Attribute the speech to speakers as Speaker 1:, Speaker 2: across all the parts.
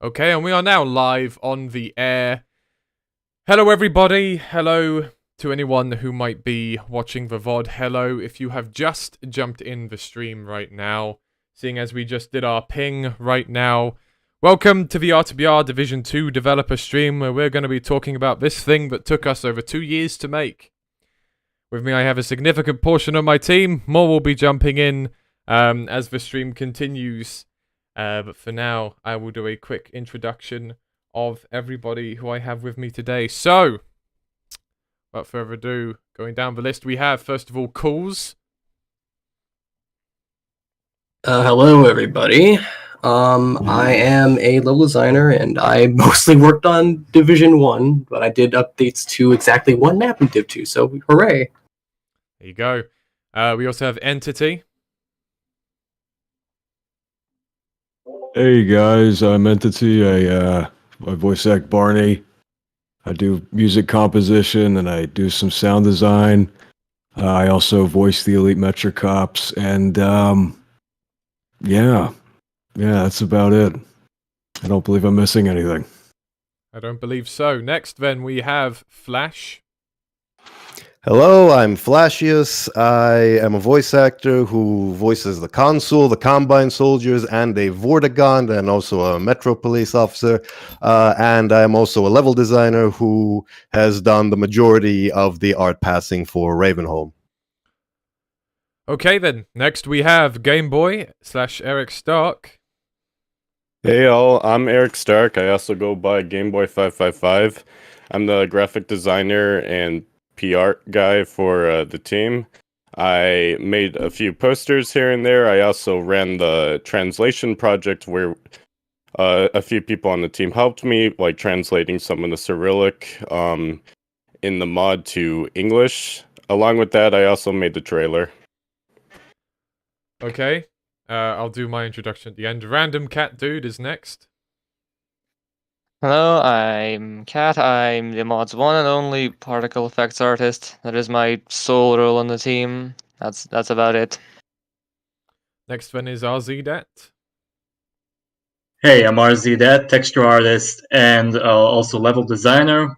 Speaker 1: Okay, and we are now live on the air. Hello everybody, hello to anyone who might be watching the VOD, hello if you have just jumped in the stream right now, seeing as we just did our ping right now. Welcome to the R2BR Division 2 developer stream, where we're going to be talking about this thing that took us over 2 years to make. With me I have a significant portion of my team, more will be jumping in as the stream continues. But for now, I will do a quick introduction of everybody who I have with me today. So, without further ado, going down the list, we have, first of all, Calls.
Speaker 2: Hello, everybody. I am a level designer, and I mostly worked on Division 1, but I did updates to exactly one map in Div 2, so hooray.
Speaker 1: There you go. We also have Entity.
Speaker 3: Hey guys, I'm Entity. I voice act Barney. I do music composition and I do some sound design. I also voice the Elite Metro Cops, and yeah, that's about it. I don't believe I'm missing anything.
Speaker 1: I don't believe so. Next, then, we have Flash.
Speaker 4: Hello, I'm Flashius. I am a voice actor who voices the Consul, the Combine Soldiers, and a Vortigaunt, and also a Metro Police Officer. And I am also a level designer who has done the majority of the art passing for Ravenholm.
Speaker 1: Okay, then. Next, we have Game Boy / Eric Stark.
Speaker 5: Hey all, I'm Eric Stark. I also go by GameBoy555. I'm the graphic designer and PR guy for the team. I made a few posters here and there. I also ran the translation project where a few people on the team helped me, like translating some of the Cyrillic in the mod to English. Along with that, I also made the trailer.
Speaker 1: Okay. I'll do my introduction at the end. Random Cat Dude is next.
Speaker 6: Hello, I'm Kat. I'm the mod's one and only particle effects artist. That is my sole role on the team. That's about it.
Speaker 1: Next then is RZDat.
Speaker 7: Hey, I'm RZDat, texture artist and also level designer.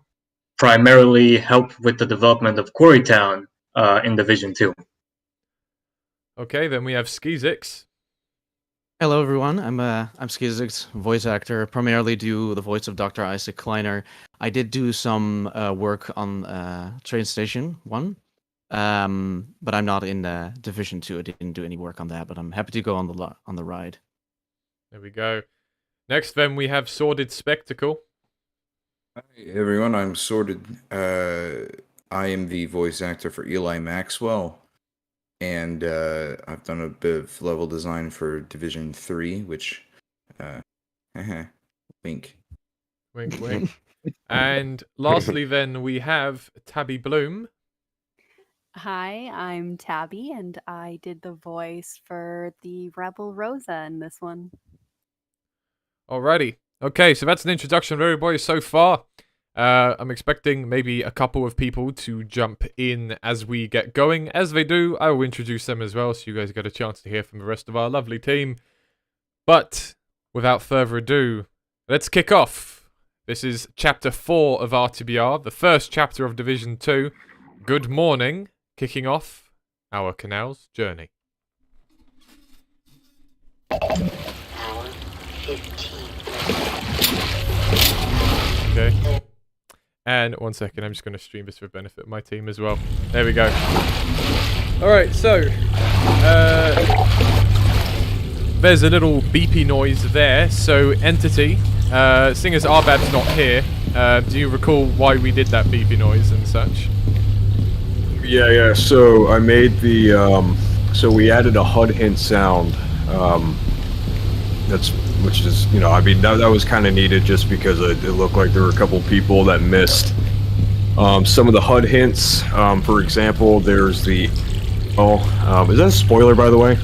Speaker 7: Primarily help with the development of Quarrytown in Division 2.
Speaker 1: Okay, then we have Skizix.
Speaker 8: Hello everyone, I'm Skizix, voice actor, primarily do the voice of Dr. Isaac Kleiner. I did do some work on Train Station 1, but I'm not in Division 2. I didn't do any work on that, but I'm happy to go on the ride.
Speaker 1: There we go. Next then we have Sordid Spectacle.
Speaker 9: Hi everyone, I'm Sordid. I am the voice actor for Eli Maxwell. And I've done a bit of level design for Division 3, which, wink.
Speaker 1: Wink, wink. And lastly then, we have Tabby Bloom.
Speaker 10: Hi, I'm Tabby, and I did the voice for the Rebel Rosa in this one.
Speaker 1: Alrighty. Okay, so that's an introduction of everybody so far. I'm expecting maybe a couple of people to jump in as we get going. As they do, I will introduce them as well, so you guys get a chance to hear from the rest of our lovely team. But, without further ado, let's kick off. This is Chapter 4 of R2BR, the first chapter of Division 2. Good morning, kicking off our canal's journey.
Speaker 11: Hour 15.
Speaker 1: Okay. And 1 second, I'm just going to stream this for the benefit of my team as well. There we go. Alright, so there's a little beepy noise there. So, Entity, seeing as Arbab's not here, do you recall why we did that beepy noise and such?
Speaker 3: Yeah, so I made the, so we added a HUD hint sound, which is, you know, I mean, that was kind of needed just because it looked like there were a couple people that missed some of the HUD hints. For example, there's the, is that a spoiler, by the way?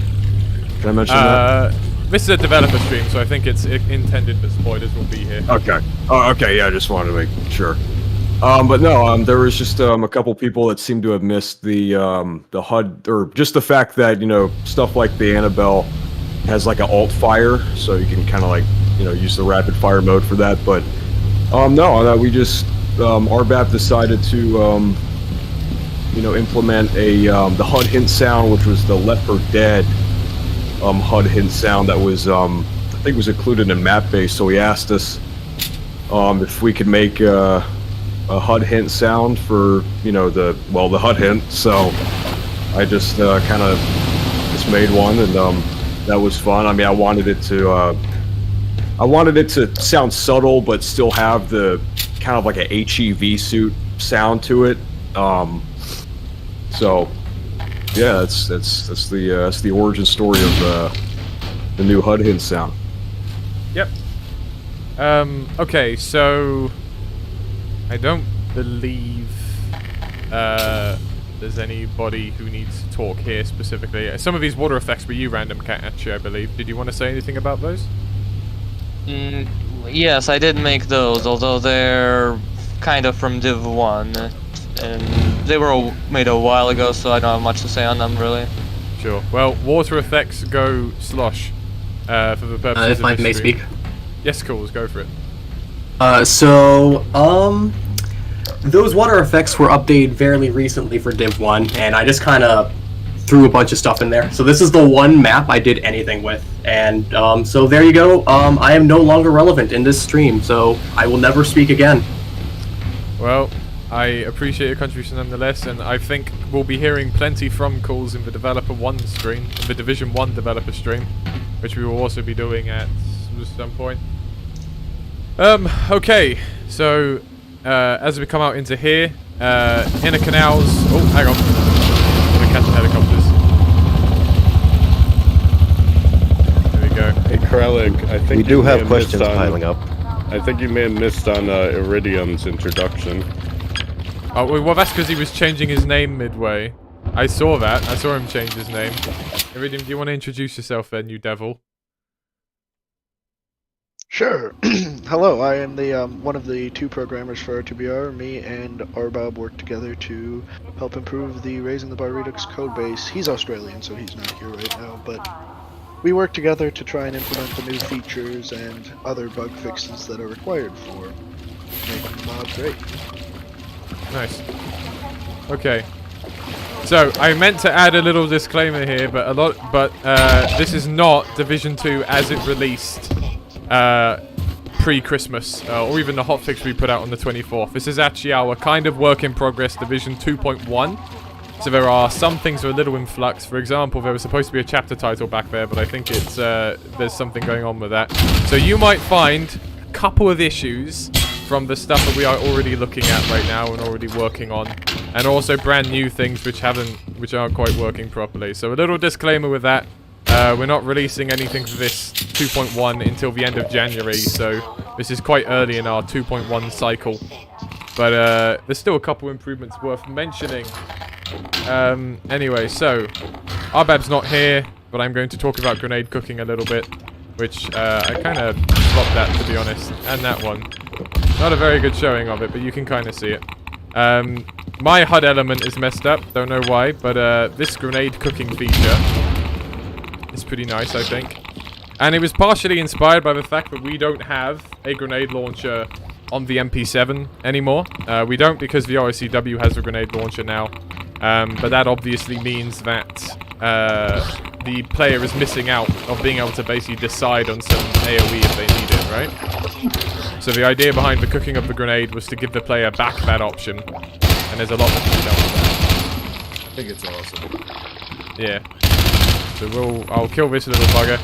Speaker 3: Can I mention that?
Speaker 1: This is a developer stream, so I think it's intended that spoilers will be here.
Speaker 3: Okay. Oh, okay, yeah, I just wanted to make sure. But no, there was just a couple people that seemed to have missed the HUD, or just the fact that, you know, stuff like the Annabelle has like an alt fire, so you can kind of like, use the rapid fire mode for that. But no, we just RBAP decided to implement a the HUD hint sound, which was the Left 4 Dead HUD hint sound that was I think was included in map base. So he asked us if we could make a HUD hint sound for the HUD hint. So I just kind of just made one, and that was fun. I mean, I wanted it to sound subtle, but still have the kind of like a HEV suit sound to it. So yeah, that's the origin story of the new HUD hint sound.
Speaker 1: Yep. Okay, so I don't believe there's anybody who needs to talk here specifically. Some of these water effects were you, Random Cat, actually, I believe. Did you want to say anything about those?
Speaker 6: Yes, I did make those, although they're kind of from Div 1. And they were made a while ago, so I don't have much to say on them, really.
Speaker 1: Sure. Well, water effects go Slosh for the purposes
Speaker 2: if
Speaker 1: of
Speaker 2: I
Speaker 1: this
Speaker 2: may
Speaker 1: stream.
Speaker 2: speak.
Speaker 1: Yes, cool, go for it.
Speaker 2: Those water effects were updated fairly recently for Div 1, and I just kind of threw a bunch of stuff in there. So this is the one map I did anything with, and so there you go. I am no longer relevant in this stream, so I will never speak again.
Speaker 1: Well, I appreciate your contribution nonetheless, and I think we'll be hearing plenty from calls in the Developer 1 stream, in the Division 1 developer stream, which we will also be doing at some point. Okay, so as we come out into here, inner canals. Oh, hang on. I'm gonna catch the helicopters. There we go.
Speaker 5: Hey, Kralik, I think
Speaker 4: We do have questions piling up.
Speaker 5: I think you may have missed on Iridium's introduction.
Speaker 1: Oh, well, that's because he was changing his name midway. I saw that. I saw him change his name. Iridium, do you want to introduce yourself then, you devil?
Speaker 12: Sure. Hello, I am the one of the two programmers for R2BR. Me and Arbab work together to help improve the Raising the Bar Redux codebase. He's Australian, so he's not here right now, but we work together to try and implement the new features and other bug fixes that are required for making the mod great.
Speaker 1: Nice. Okay. So I meant to add a little disclaimer here, but this is not Division 2 as it released pre-Christmas, or even the hotfix we put out on the 24th. This is actually our kind of work in progress Division 2.1. So there are some things that are a little in flux. For example, there was supposed to be a chapter title back there, but I think it's there's something going on with that. So you might find a couple of issues from the stuff that we are already looking at right now and already working on, and also brand new things which aren't quite working properly. So a little disclaimer with that. We're not releasing anything for this 2.1 until the end of January, so this is quite early in our 2.1 cycle. But there's still a couple improvements worth mentioning. Anyway, so Arbab's not here, but I'm going to talk about grenade cooking a little bit, which I kind of flopped that, to be honest, and that one. Not a very good showing of it, but you can kind of see it. My HUD element is messed up, don't know why, but this grenade cooking feature is pretty nice, I think. And it was partially inspired by the fact that we don't have a grenade launcher on the MP7 anymore. We don't, because the OSCW has a grenade launcher now. But that obviously means that the player is missing out of being able to basically decide on some AoE if they need it, right? So the idea behind the cooking of the grenade was to give the player back that option. And there's a lot that can be done with that.
Speaker 9: I think it's awesome.
Speaker 1: Yeah. So I'll kill this little bugger.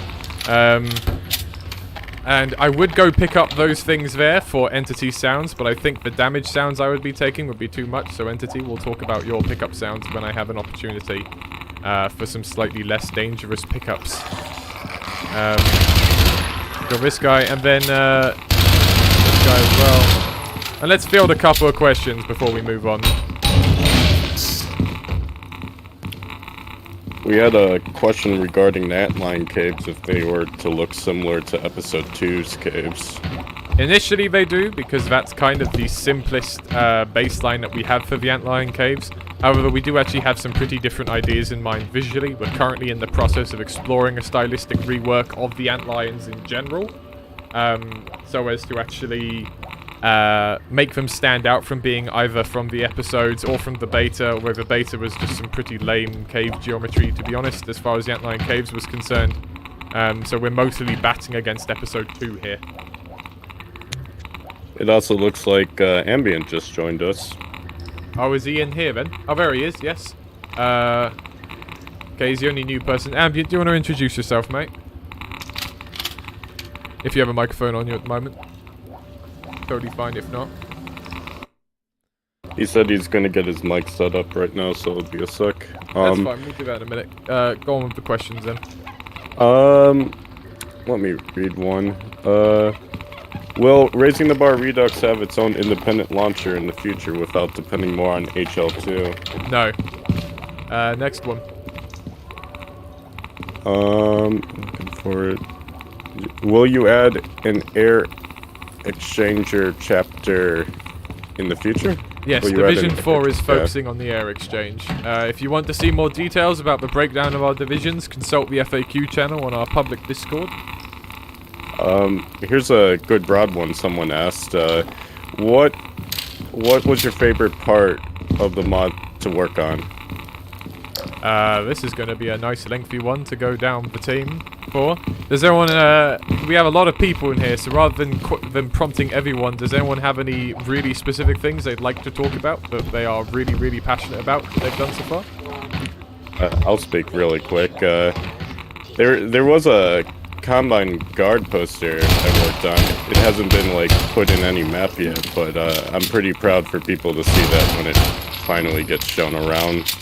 Speaker 1: And I would go pick up those things there for entity sounds, but I think the damage sounds I would be taking would be too much. So entity, we'll talk about your pickup sounds when I have an opportunity for some slightly less dangerous pickups. Got this guy, and then this guy as well. And let's field a couple of questions before we move on.
Speaker 5: We had a question regarding Antline caves, if they were to look similar to Episode 2's caves.
Speaker 1: Initially they do, because that's kind of the simplest baseline that we have for the Antlion caves. However, we do actually have some pretty different ideas in mind visually. We're currently in the process of exploring a stylistic rework of the Antlions in general. so as to actually make them stand out from being either from the episodes or from the beta, where the beta was just some pretty lame cave geometry, to be honest, as far as the Antlion Caves was concerned. So we're mostly batting against episode 2 here.
Speaker 5: It also looks like Ambient just joined us.
Speaker 1: Oh, is he in here then? Oh, there he is, yes. Okay, he's the only new person. Ambient, do you want to introduce yourself, mate? If you have a microphone on you at the moment. Totally fine if not.
Speaker 5: He said he's gonna get his mic set up right now, so it'll be a sec.
Speaker 1: That's fine, we'll do that in a minute. Go on with the questions then.
Speaker 5: Let me read one. Will Raising the Bar Redux have its own independent launcher in the future without depending more on HL2?
Speaker 1: No. Next one.
Speaker 5: Looking for it. Will you add an air exchanger chapter in the future?
Speaker 1: Yes, Division 4 is focusing on the air exchange. If you want to see more details about the breakdown of our divisions, consult the FAQ channel on our public Discord.
Speaker 5: Here's a good broad one someone asked. What was your favorite part of the mod to work on?
Speaker 1: This is going to be a nice lengthy one to go down the team for. Does anyone, we have a lot of people in here, so rather than prompting everyone, does anyone have any really specific things they'd like to talk about that they are really, really passionate about that they've done so far?
Speaker 5: I'll speak really quick. There was a Combine guard poster I worked on. It hasn't been like put in any map yet, but I'm pretty proud for people to see that when it finally gets shown around.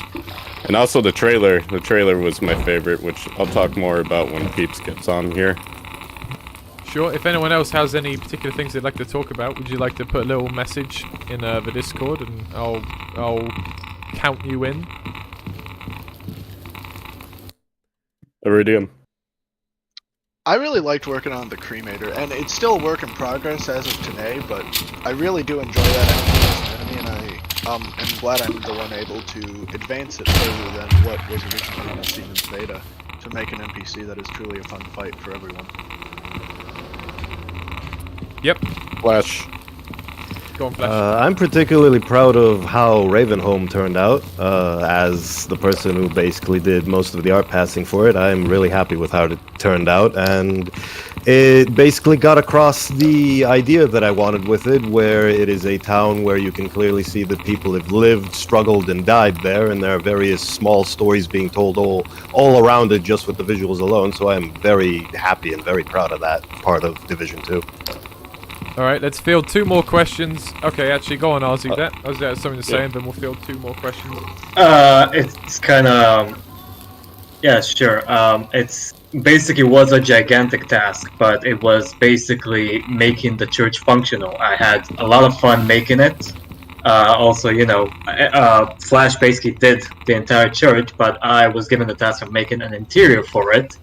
Speaker 5: And also the trailer. The trailer was my favorite, which I'll talk more about when Peeps gets on here.
Speaker 1: Sure. If anyone else has any particular things they'd like to talk about, would you like to put a little message in the Discord, and I'll count you in?
Speaker 5: Iridium.
Speaker 12: I really liked working on the cremator, and it's still a work in progress as of today, but I really do enjoy that enemy, and I am glad I'm the one able to advance it further than what was originally in the Siemens beta, to make an NPC that is truly a fun fight for everyone.
Speaker 1: Yep.
Speaker 5: Flash.
Speaker 1: Go on, Flash.
Speaker 4: I'm particularly proud of how Ravenholm turned out. As the person who basically did most of the art passing for it, I'm really happy with how it turned out, and it basically got across the idea that I wanted with it, where it is a town where you can clearly see that people have lived, struggled, and died there, and there are various small stories being told all around it just with the visuals alone, so I'm very happy and very proud of that part of Division 2.
Speaker 1: Alright, let's field 2 more questions. Okay, actually, go on, Ozzy. Ozzy has something to say, and then we'll field 2 more questions.
Speaker 7: It's kind of... yeah, sure. It's basically was a gigantic task, but it was basically making the church functional. I had a lot of fun making it. Also, you know, Flash basically did the entire church, but I was given the task of making an interior for it.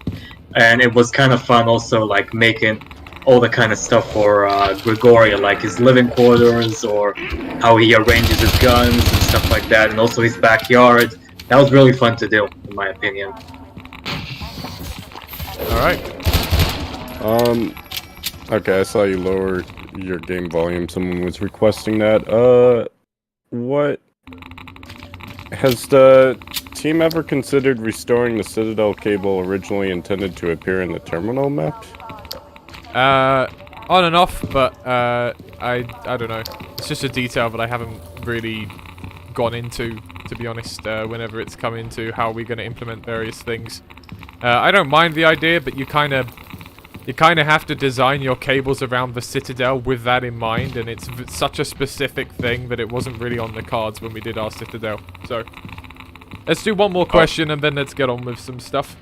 Speaker 7: And it was kind of fun also, like, making all the kind of stuff for Gregoria, like his living quarters, or how he arranges his guns and stuff like that, and also his backyard. That was really fun to do, in my opinion.
Speaker 1: Alright.
Speaker 5: Okay, I saw you lower your game volume. Someone was requesting that. What... Has the team ever considered restoring the Citadel cable originally intended to appear in the terminal map?
Speaker 1: On and off, but I don't know. It's just a detail that I haven't really gone into, to be honest, whenever it's come into how we're going to implement various things. I don't mind the idea, but you kind of have to design your cables around the Citadel with that in mind, and it's such a specific thing that it wasn't really on the cards when we did our Citadel. So, let's do one more question, and then let's get on with some stuff.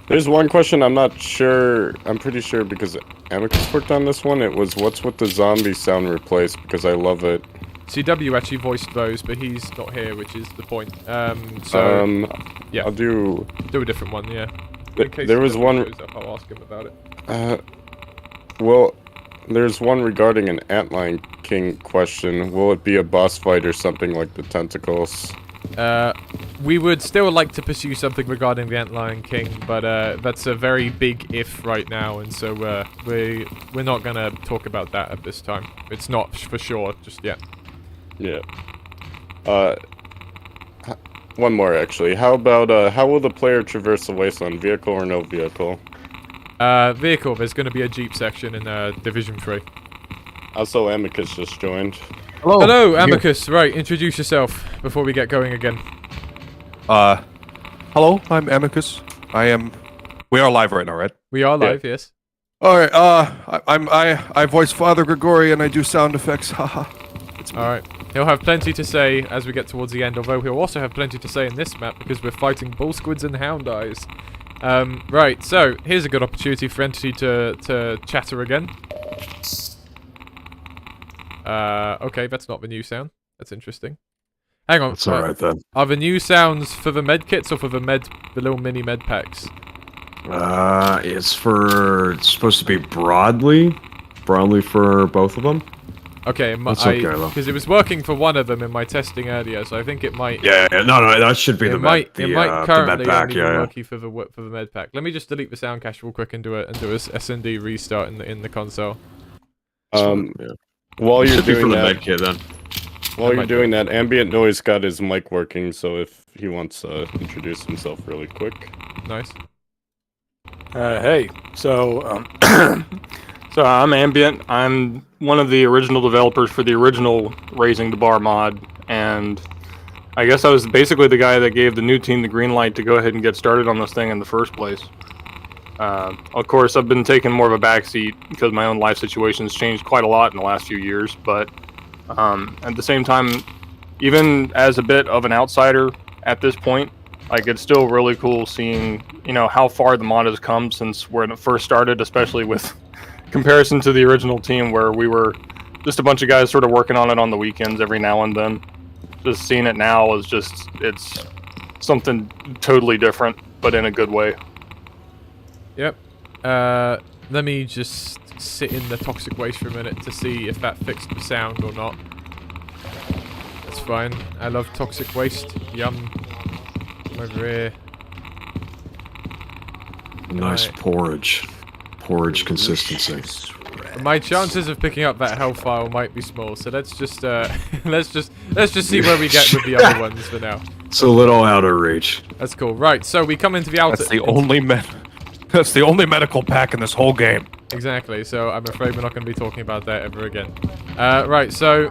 Speaker 5: There's one question I'm not sure. I'm pretty sure because Amicus worked on this one. It was, what's with the zombie sound replaced? Because I love it.
Speaker 1: CW actually voiced those, but he's not here, which is the point. Yeah.
Speaker 5: I'll do
Speaker 1: a different one, yeah.
Speaker 5: There was one...
Speaker 1: Up, I'll ask him about it.
Speaker 5: Well, there's one regarding an Antlion King question. Will it be a boss fight or something like the Tentacles?
Speaker 1: We would still like to pursue something regarding the Antlion King, but that's a very big if right now, and so we're not gonna talk about that at this time. It's not for sure just yet.
Speaker 5: Yeah. One more actually. How about how will the player traverse the wasteland? Vehicle or no vehicle?
Speaker 1: Vehicle. There's gonna be a Jeep section in Division 3.
Speaker 5: Also, Amicus just joined.
Speaker 1: Hello, Amicus. Right, introduce yourself before we get going again.
Speaker 13: Hello, I'm Amicus. We are live right now, right?
Speaker 1: We are live, yes.
Speaker 13: Alright, I voice Father Grigori and I do sound effects, haha.
Speaker 1: Alright. He'll have plenty to say as we get towards the end, although he'll also have plenty to say in this map because we're fighting bull squids and hound eyes. Right, so here's a good opportunity for Entity to chatter again. Okay, that's not the new sound. That's interesting. Hang on.
Speaker 3: That's alright then.
Speaker 1: Are the new sounds for the med kits or for the little mini med packs?
Speaker 3: It's supposed to be broadly for both of them.
Speaker 1: Okay,
Speaker 3: that's okay though.
Speaker 1: Because it was working for one of them in my testing earlier, so I think it might.
Speaker 3: Yeah, no, that should be the med pack.
Speaker 1: Yeah, working for the med pack. Let me just delete the sound cache real quick and do a SND restart in the console.
Speaker 5: While you're doing
Speaker 3: that,
Speaker 5: med
Speaker 3: kit, then.
Speaker 5: While you're doing that, Ambient Noise got his mic working, so if he wants to introduce himself really quick.
Speaker 1: Nice.
Speaker 14: Hey, so so I'm Ambient. I'm one of the original developers for the original Raising the Bar mod, and I guess I was basically the guy that gave the new team the green light to go ahead and get started on this thing in the first place. Of course, I've been taking more of a backseat because my own life situation has changed quite a lot in the last few years, but at the same time, even as a bit of an outsider at this point, like, it's still really cool seeing, how far the mod has come since when it first started, especially with comparison to the original team where we were just a bunch of guys sort of working on it on the weekends every now and then. Just seeing it now is it's something totally different, but in a good way.
Speaker 1: Yep. Let me just sit in the toxic waste for a minute to see if that fixed the sound or not. That's fine. I love toxic waste. Yum. Come over here.
Speaker 3: Nice porridge consistency.
Speaker 1: My chances of picking up that health file might be small, so let's just let's just see where we get with the other ones for now.
Speaker 3: It's a little out of reach.
Speaker 1: That's cool. Right, so we come into the outer.
Speaker 13: That's the only medical pack in this whole game.
Speaker 1: Exactly. So I'm afraid we're not going to be talking about that ever again. Right. So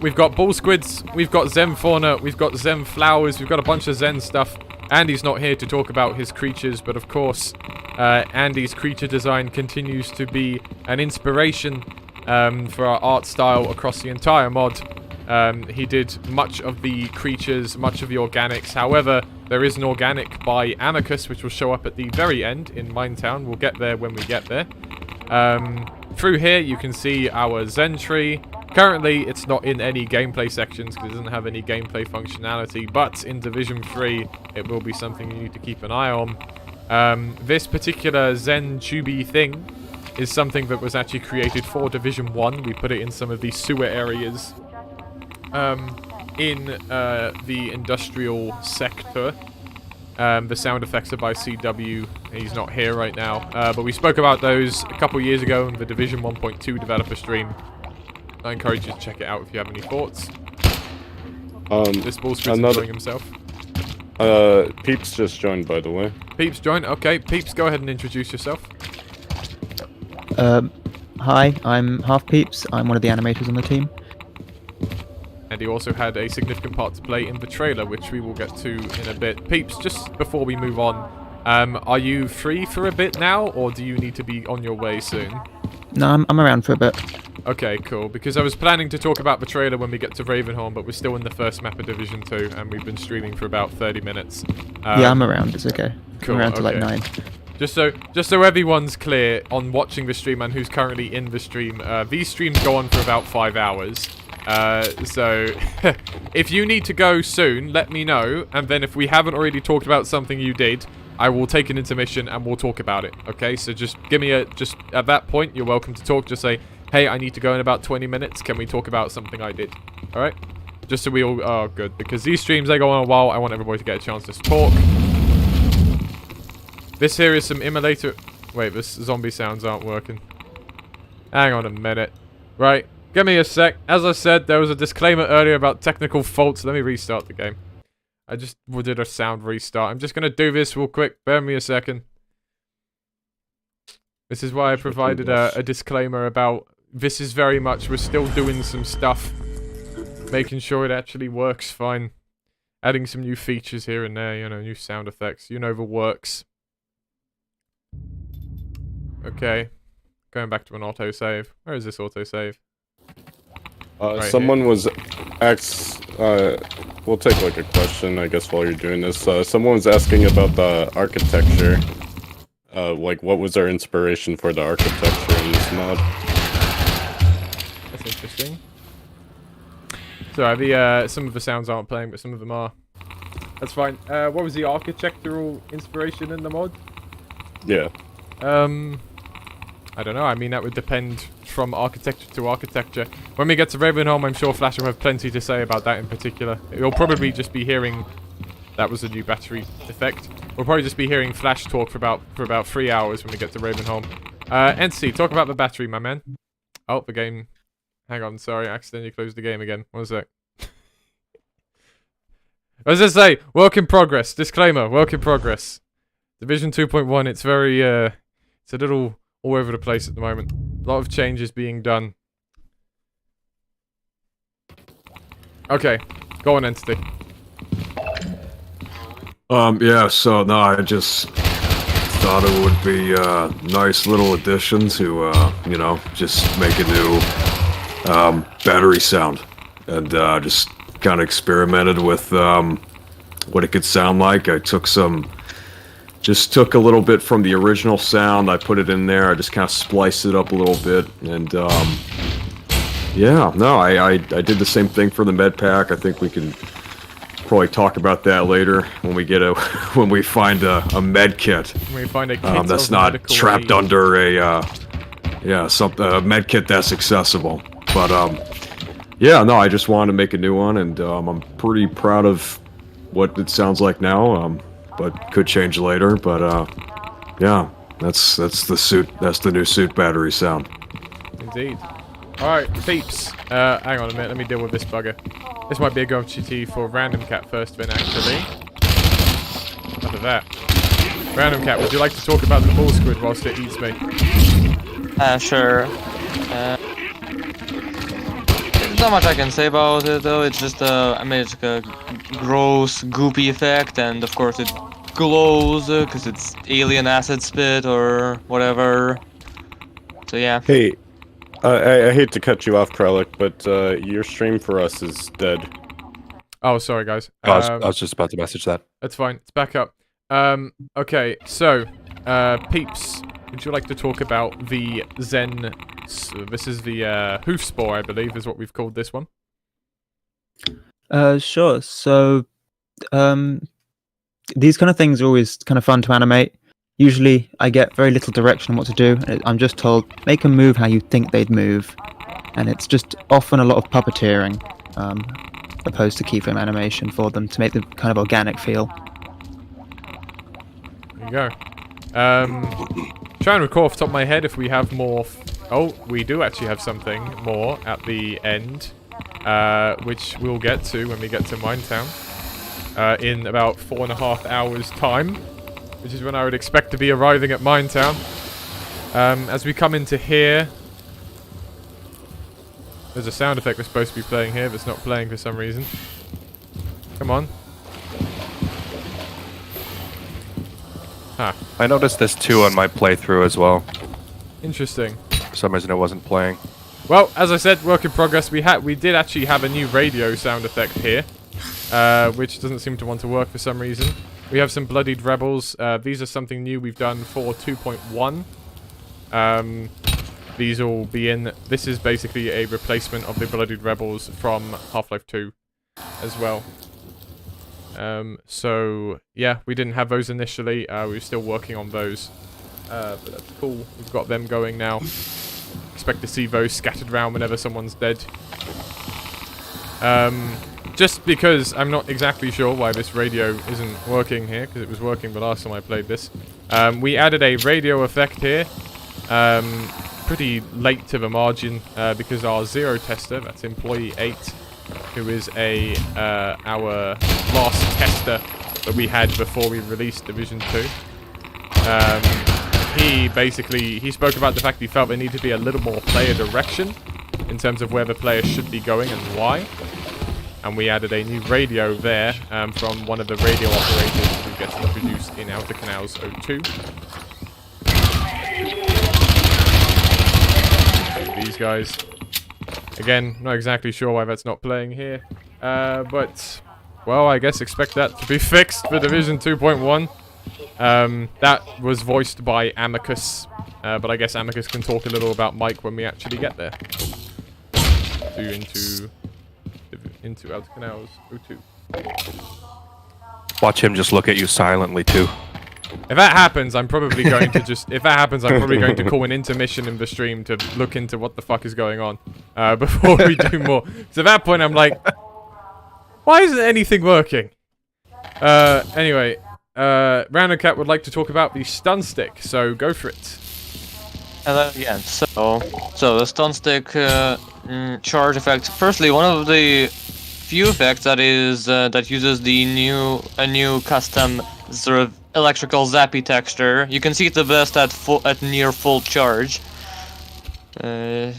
Speaker 1: we've got bull squids, we've got Zen fauna, we've got Zen flowers, we've got a bunch of Zen stuff. Andy's not here to talk about his creatures, but of course, Andy's creature design continues to be an inspiration for our art style across the entire mod. He did much of the creatures, much of the organics. However, there is an organic by Amicus, which will show up at the very end in Minetown. We'll get there when we get there. Through here, you can see our Zen tree. Currently, it's not in any gameplay sections because it doesn't have any gameplay functionality, but in Division 3, it will be something you need to keep an eye on. This particular Zen Chubi thing is something that was actually created for Division 1. We put it in some of the sewer areas in the industrial sector. The sound effects are by CW. He's not here right now. But we spoke about those a couple years ago in the Division 1.2 developer stream. I encourage you to check it out if you have any thoughts. This bull's enjoying himself.
Speaker 5: Peeps just joined, by the way.
Speaker 1: Peeps joined? Okay, Peeps, go ahead and introduce yourself.
Speaker 15: Hi, I'm Half Peeps. I'm one of the animators on the team.
Speaker 1: And he also had a significant part to play in the trailer, which we will get to in a bit. Peeps, just before we move on, are you free for a bit now, or do you need to be on your way soon?
Speaker 15: No, I'm around for a bit.
Speaker 1: Okay, cool. Because I was planning to talk about the trailer when we get to Ravenholm, but we're still in the first map of Division 2, and we've been streaming for about 30 minutes.
Speaker 15: Yeah, I'm around. It's okay.
Speaker 1: Cool,
Speaker 15: I'm around to like
Speaker 1: okay.
Speaker 15: 9.
Speaker 1: Just so everyone's clear on watching the stream and who's currently in the stream, these streams go on for about 5 hours. So if you need to go soon, let me know, and then if we haven't already talked about something you did, I will take an intermission and we'll talk about it. Okay, so just give me just at that point, you're welcome to talk. Just say, hey, I need to go in about 20 minutes. Can we talk about something I did? All right. Just so we all... Oh, good. Because these streams, they go on a while. I want everybody to get a chance to talk. This here is some immolator... Wait, this zombie sounds aren't working. Hang on a minute. Right. Give me a sec. As I said, there was a disclaimer earlier about technical faults. Let me restart the game. I just did a sound restart. I'm just going to do this real quick. Bear me a second. This is why I provided a disclaimer about... This is very much... We're still doing some stuff. Making sure it actually works fine. Adding some new features here and there, you know, new sound effects. You know the works. Okay. Going back to an autosave. Where is this autosave? Right
Speaker 5: someone
Speaker 1: here.
Speaker 5: was we'll take like a question, I guess, while you're doing this. Someone was asking about the architecture. Like, what was our inspiration for the architecture in this mod?
Speaker 1: That's interesting. Sorry, some of the sounds aren't playing, but some of them are. That's fine. What was the architectural inspiration in the mod?
Speaker 5: Yeah.
Speaker 1: I don't know. I mean, that would depend from architecture to architecture. When we get to Ravenholm, I'm sure Flash will have plenty to say about that in particular. You'll probably just be hearing... That was a new battery effect. We'll probably just be hearing Flash talk for about 3 hours when we get to Ravenholm. NC, talk about the battery, my man. Oh, the game... Hang on, sorry, I accidentally closed the game again. One sec. What does it say? Work in progress. Disclaimer, work in progress. Division 2.1, it's very, it's a little all over the place at the moment. A lot of changes being done. Okay, go on, Entity.
Speaker 3: Yeah, so, no, I just thought it would be a nice little addition to, you know, just make a new battery sound. And just kind of experimented with what it could sound like. I took just took a little bit from the original sound, I put it in there, I just kind of spliced it up a little bit, and yeah, no, I did the same thing for the med pack. I think we can probably talk about that later when we get when we find a med kit.
Speaker 1: When we find a kit
Speaker 3: that's not trapped under a med kit that's accessible. But yeah, no, I just wanted to make a new one, and I'm pretty proud of what it sounds like now. But could change later. But yeah, that's the suit. That's the new suit battery sound.
Speaker 1: Indeed. Alright, peeps. Hang on a minute, let me deal with this bugger. This might be a go opportunity for Random Cat first then, actually. Enough of that. Random Cat, would you like to talk about the ball squid whilst it eats me?
Speaker 6: Sure. There's not much I can say about it, though. It's just I made it like a gross, goopy effect, and of course it glows because it's alien acid spit or whatever. So yeah.
Speaker 5: Hey, I hate to cut you off, Kralik, but your stream for us is dead.
Speaker 1: Oh, sorry, guys.
Speaker 13: I was just about to message that.
Speaker 1: That's fine. It's back up. Okay, so, peeps, would you like to talk about the Zen... This is the hoof spore, I believe, is what we've called this one.
Speaker 15: Sure. So, these kind of things are always kind of fun to animate. Usually, I get very little direction on what to do. I'm just told, make them move how you think they'd move. And it's just often a lot of puppeteering, opposed to keyframe animation for them to make the kind of organic feel.
Speaker 1: There you go. Try and recall off the top of my head if we have more... Oh, we do actually have something more at the end, which we'll get to when we get to Minetown in about 4.5 hours' time, which is when I would expect to be arriving at Minetown. As we come into here, there's a sound effect we're supposed to be playing here that's not playing for some reason. Come on. Huh.
Speaker 13: I noticed this too on my playthrough as well.
Speaker 1: Interesting.
Speaker 13: For some reason it wasn't playing.
Speaker 1: Well, as I said, work in progress. We did actually have a new radio sound effect here, which doesn't seem to want to work for some reason. We have some Bloodied Rebels. These are something new we've done for 2.1. These will be in... This is basically a replacement of the Bloodied Rebels from Half-Life 2 as well. So, yeah, we didn't have those initially. We were still working on those. But that's cool. We've got them going now. Expect to see those scattered around whenever someone's dead. just because I'm not exactly sure why this radio isn't working here, because it was working the last time I played this. We added a radio effect here, pretty late to the margin, because our zero tester, that's employee 8, who is our last tester that we had before we released Division 2. He spoke about the fact he felt there needed to be a little more player direction in terms of where the players should be going and why. And we added a new radio there from one of the radio operators who gets introduced in Outer Canals 02. These guys. Again, not exactly sure why that's not playing here. But, well, I guess expect that to be fixed for Division 2.1. That was voiced by Amicus, but I guess Amicus can talk a little about Mike when we actually get there. Into Outer Canals 02.
Speaker 13: Watch him just look at you silently too.
Speaker 1: If that happens, I'm probably going to call an intermission in the stream to look into what the fuck is going on before we do more. So at that point, I'm like, why isn't anything working? Anyway, Random Cat would like to talk about the stun stick, so go for it.
Speaker 6: Hello again. So the stun stick charge effect. Firstly, one of the few effects that uses a new custom sort of electrical zappy texture. You can see it the best at near full charge. And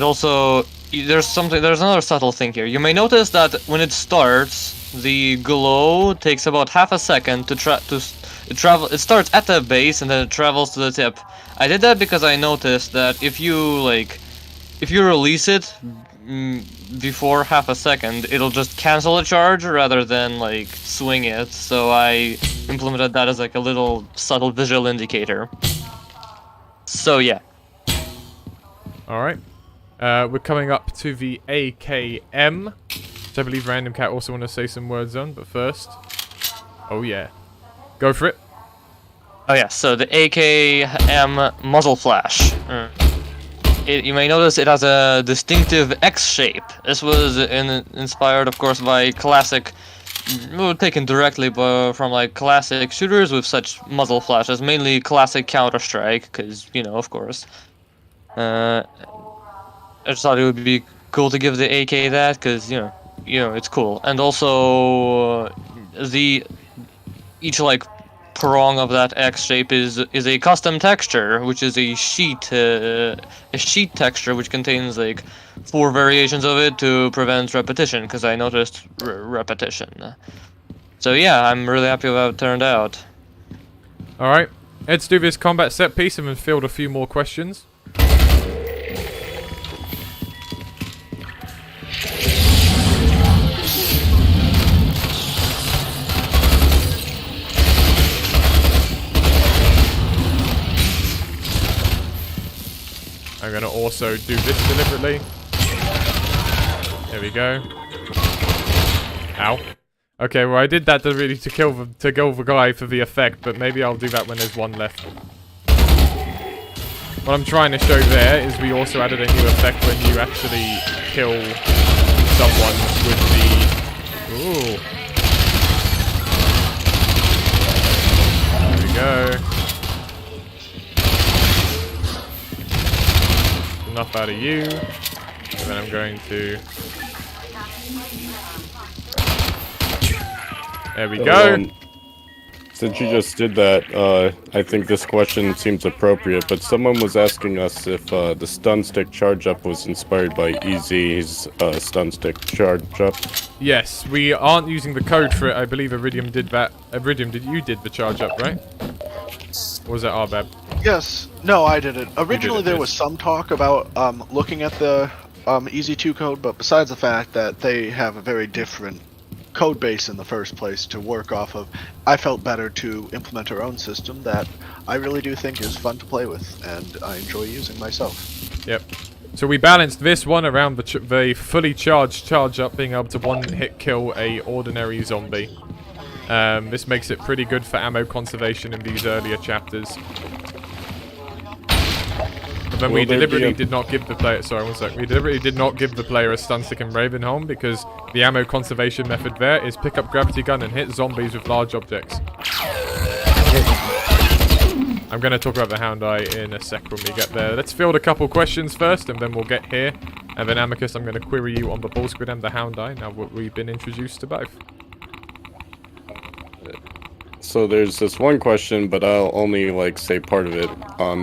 Speaker 6: also there's another subtle thing here. You may notice that when it starts, the glow takes about half a second to travel. It starts at the base and then it travels to the tip. I did that because I noticed that if you release it before half a second, it'll just cancel a charge rather than like swing it. So I implemented that as like a little subtle visual indicator. So yeah.
Speaker 1: All right. We're coming up to the AKM, which I believe Random Cat also want to say some words on, but first, oh yeah, go for it.
Speaker 6: Oh yeah, so the AKM muzzle flash. You may notice it has a distinctive X shape. This was inspired, of course, by classic, taken directly from like classic shooters with such muzzle flashes, mainly classic Counter-Strike, because of course. I just thought it would be cool to give the AK that, because it's cool, and also each like prong of that X shape is a custom texture, which is a sheet texture, which contains like 4 variations of it to prevent repetition, because I noticed repetition. So yeah, I'm really happy with how it turned out.
Speaker 1: All right, let's do this combat set piece and then field a few more questions. I'm gonna also do this deliberately. There we go. Ow. Okay, well I did that to kill the guy for the effect, but maybe I'll do that when there's one left. What I'm trying to show there is we also added a new effect when you actually kill someone with the... Ooh. There we go. Enough out of you. And then I'm going to... There we go.
Speaker 5: Since you just did that, I think this question seems appropriate, but someone was asking us if the stun stick charge up was inspired by EZ's stun stick charge up.
Speaker 1: Yes, we aren't using the code for it. I believe Iridium did that. Iridium, you did the charge up, right? Or was that Arbab?
Speaker 12: Yes. No, I did it. Originally, there was some talk about looking at the EZ2 code, but besides the fact that they have a very different code base in the first place to work off of, I felt better to implement our own system that I really do think is fun to play with, and I enjoy using myself.
Speaker 1: Yep. So we balanced this one around the fully charged charge up being able to one-hit kill a ordinary zombie. This makes it pretty good for ammo conservation in these earlier chapters. then
Speaker 5: Will
Speaker 1: we
Speaker 5: there be
Speaker 1: deliberately
Speaker 5: a-
Speaker 1: did not give the player. Sorry, one sec. We deliberately did not give the player a stun stick in Ravenholm because the ammo conservation method there is pick up gravity gun and hit zombies with large objects. I'm going to talk about the Hound Eye in a sec when we get there. Let's field a couple questions first, and then we'll get here. And then Amicus, I'm going to query you on the Bull Squid and the Hound Eye. Now we've been introduced to both.
Speaker 5: So there's this one question, but I'll only like say part of it.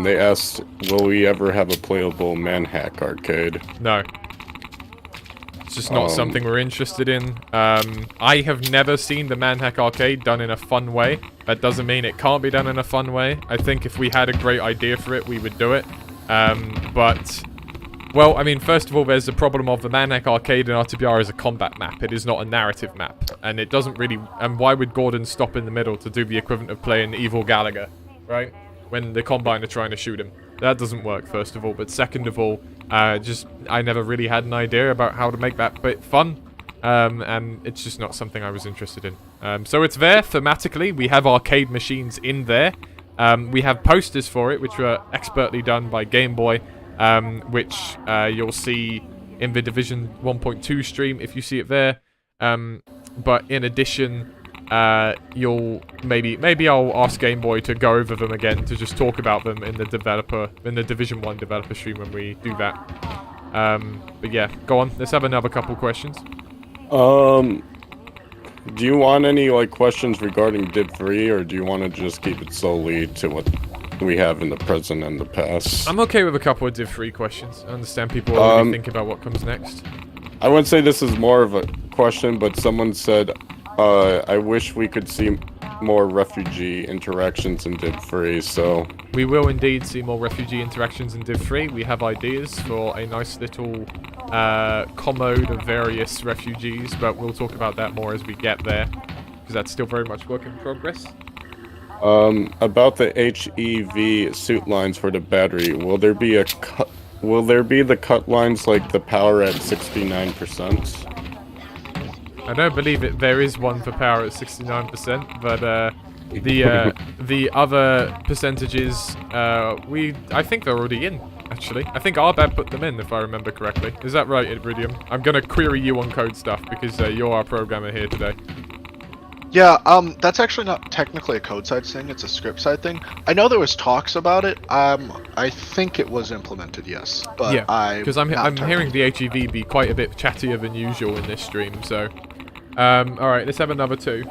Speaker 5: They asked, will we ever have a playable Manhack arcade?
Speaker 1: No. It's just not something we're interested in. I have never seen the Manhack arcade done in a fun way. That doesn't mean it can't be done in a fun way. I think if we had a great idea for it, we would do it. But, well, I mean, first of all, there's the problem of the Manhack arcade in RTBR is a combat map. It is not a narrative map. And it doesn't really... And why would Gordon stop in the middle to do the equivalent of playing Evil Gallagher, right? When the Combine are trying to shoot him. That doesn't work, first of all. But second of all, I never really had an idea about how to make that bit fun. And it's just not something I was interested in. So it's there, thematically. We have arcade machines in there. We have posters for it, which were expertly done by Game Boy, which you'll see in the Division 1.2 stream, if you see it there. But in addition, you'll maybe I'll ask Game Boy to go over them again to just talk about them in the Division 1 developer stream when we do that. But yeah, go on. Let's have another couple questions.
Speaker 5: Do you want any like questions regarding Div 3, or do you want to just keep it solely to what we have in the present and the past?
Speaker 1: I'm okay with a couple of Div 3 questions. I understand people already think about what comes next.
Speaker 5: I wouldn't say this is more of a question, but someone said, I wish we could see more refugee interactions in Div 3, so...
Speaker 1: We will indeed see more refugee interactions in Div 3. We have ideas for a nice little commode of various refugees, but we'll talk about that more as we get there, because that's still very much work in progress.
Speaker 5: About the HEV suit lines for the battery, will there be the cut lines like the power at 69%?
Speaker 1: I don't believe it. There is one for power at 69%, but the other percentages, I think they're already in. Actually, I think Arbab put them in, if I remember correctly. Is that right, Iridium? I'm gonna query you on code stuff because you're our programmer here today.
Speaker 12: Yeah, that's actually not technically a code side thing, it's a script side thing. I know there was talks about it. I think it was implemented, yes. But
Speaker 1: yeah, because I'm hearing the HEV be quite a bit chattier than usual in this stream, so... alright, let's have another two.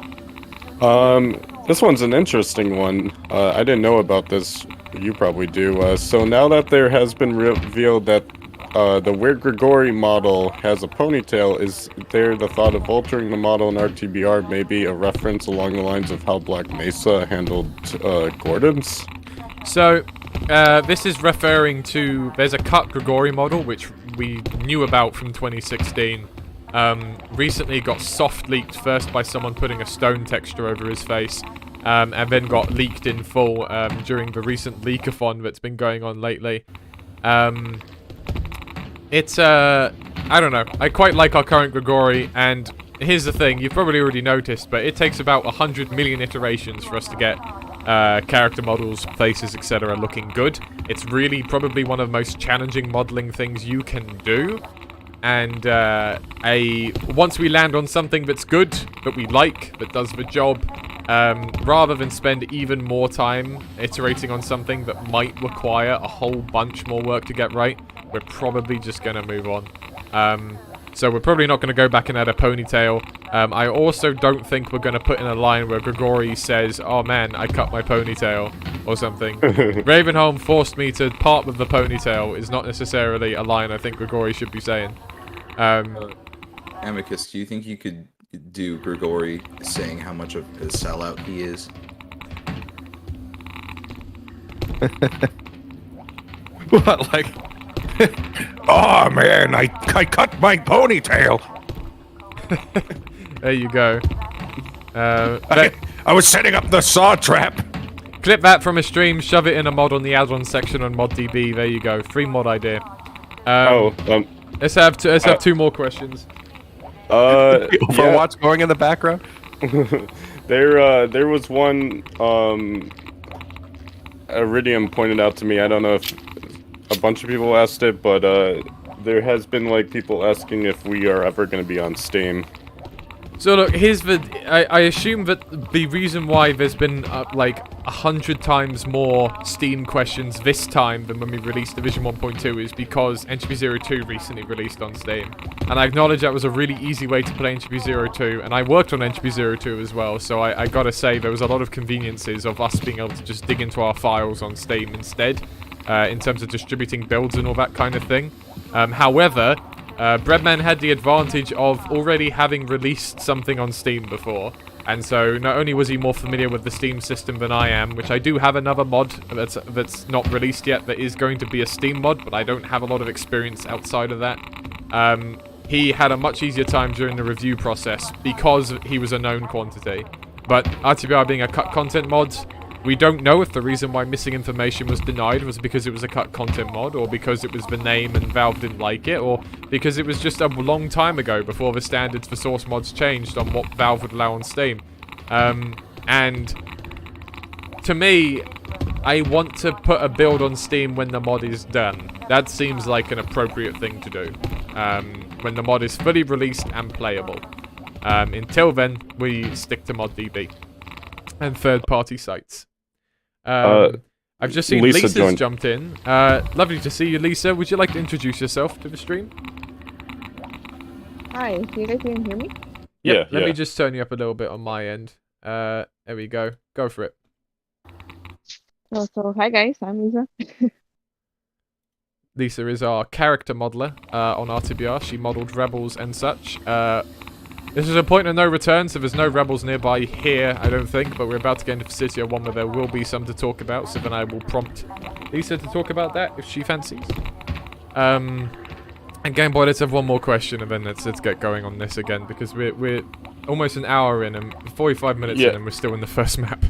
Speaker 5: This one's an interesting one. I didn't know about this. You probably do. So now that there has been revealed that the Weird Grigori model has a ponytail, is there the thought of altering the model in RTBR, maybe a reference along the lines of how Black Mesa handled Gordon's?
Speaker 1: So, this is referring to... There's a cut Grigori model, which we knew about from 2016. Recently got soft leaked first by someone putting a stone texture over his face, and then got leaked in full during the recent leakathon that's been going on lately. It's, I don't know. I quite like our current Grigori, and here's the thing, you've probably already noticed, but it takes about 100 million iterations for us to get character models, faces, etc. looking good. It's really probably one of the most challenging modeling things you can do. And once we land on something that's good, that we like, that does the job, rather than spend even more time iterating on something that might require a whole bunch more work to get right, we're probably just going to move on. So we're probably not going to go back and add a ponytail. I also don't think we're going to put in a line where Grigori says, "Oh man, I cut my ponytail," or something. Ravenholm forced me to part with the ponytail is not necessarily a line I think Grigori should be saying.
Speaker 9: Amicus, do you think you could do Grigori saying how much of a sellout he is?
Speaker 13: What, like... Oh man, I cut my ponytail!
Speaker 1: There you go.
Speaker 13: I was setting up the saw trap!
Speaker 1: Clip that from a stream, shove it in a mod on the add-on section on ModDB. There you go. Free mod idea. Let's have two more questions.
Speaker 13: Overwatch going in the background?
Speaker 5: There was one Iridium pointed out to me. I don't know if a bunch of people asked it, but there has been like people asking if we are ever going to be on Steam.
Speaker 1: So look, here's the... I assume that the reason why there's been like 100 times more Steam questions this time than when we released Division 1.2 is because NGP02 recently released on Steam. And I acknowledge that was a really easy way to play NGP02, and I worked on NGP02 as well, so I gotta say there was a lot of conveniences of us being able to just dig into our files on Steam instead, in terms of distributing builds and all that kind of thing. However... Breadman had the advantage of already having released something on Steam before, and so not only was he more familiar with the Steam system than I am, which I do have another mod that's not released yet that is going to be a Steam mod, but I don't have a lot of experience outside of that. He had a much easier time during the review process because he was a known quantity. But RTBR being a cut content mod, we don't know if the reason why missing information was denied was because it was a cut content mod, or because it was the name and Valve didn't like it, or because it was just a long time ago before the standards for source mods changed on what Valve would allow on Steam. And to me, I want to put a build on Steam when the mod is done. That seems like an appropriate thing to do. When the mod is fully released and playable. Until then, we stick to ModDB and third-party sites. I've just seen Lisa's jumped in. Lovely to see you, Lisa. Would you like to introduce yourself to the stream?
Speaker 16: Hi, do you guys even hear me?
Speaker 1: Yep, let me just turn you up a little bit on my end. There we go. Go for it.
Speaker 16: So hi guys, I'm Lisa.
Speaker 1: Lisa is our character modeler on RTBR. She modeled Rebels and such. This is a point of no return, so there's no Rebels nearby here, I don't think, but we're about to get into Facitio 1 where there will be some to talk about, so then I will prompt Lisa to talk about that if she fancies. And Game Boy, let's have one more question, and then let's get going on this again, because we're almost an hour in, and 45 minutes in, and we're still in the first map.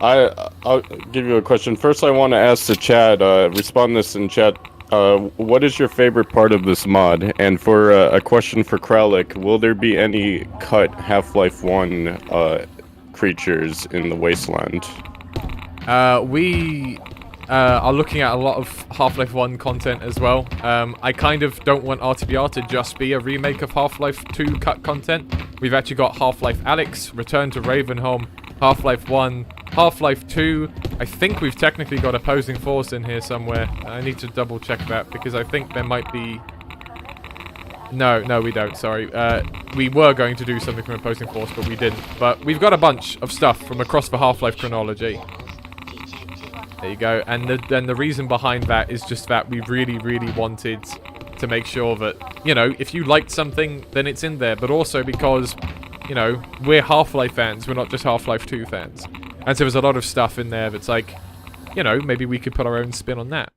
Speaker 5: I'll give you a question. First, I want to ask the chat, respond this in chat. What is your favorite part of this mod? And for a question for Kralik, will there be any cut Half-Life 1 creatures in the Wasteland?
Speaker 1: We are looking at a lot of Half-Life 1 content as well. I kind of don't want RTBR to just be a remake of Half-Life 2 cut content. We've actually got Half-Life Alyx, Return to Ravenholm, Half-Life 1, Half-Life 2. I think we've technically got Opposing Force in here somewhere. I need to double check that because I think there might be... No, we don't, sorry. We were going to do something from Opposing Force, but we didn't. But we've got a bunch of stuff from across the Half-Life chronology. There you go. And then the reason behind that is just that we really, really wanted to make sure that, you know, if you liked something, then it's in there. But also because, you know, we're Half-Life fans, we're not just Half-Life 2 fans. And so there's a lot of stuff in there that's like, you know, maybe we could put our own spin on that.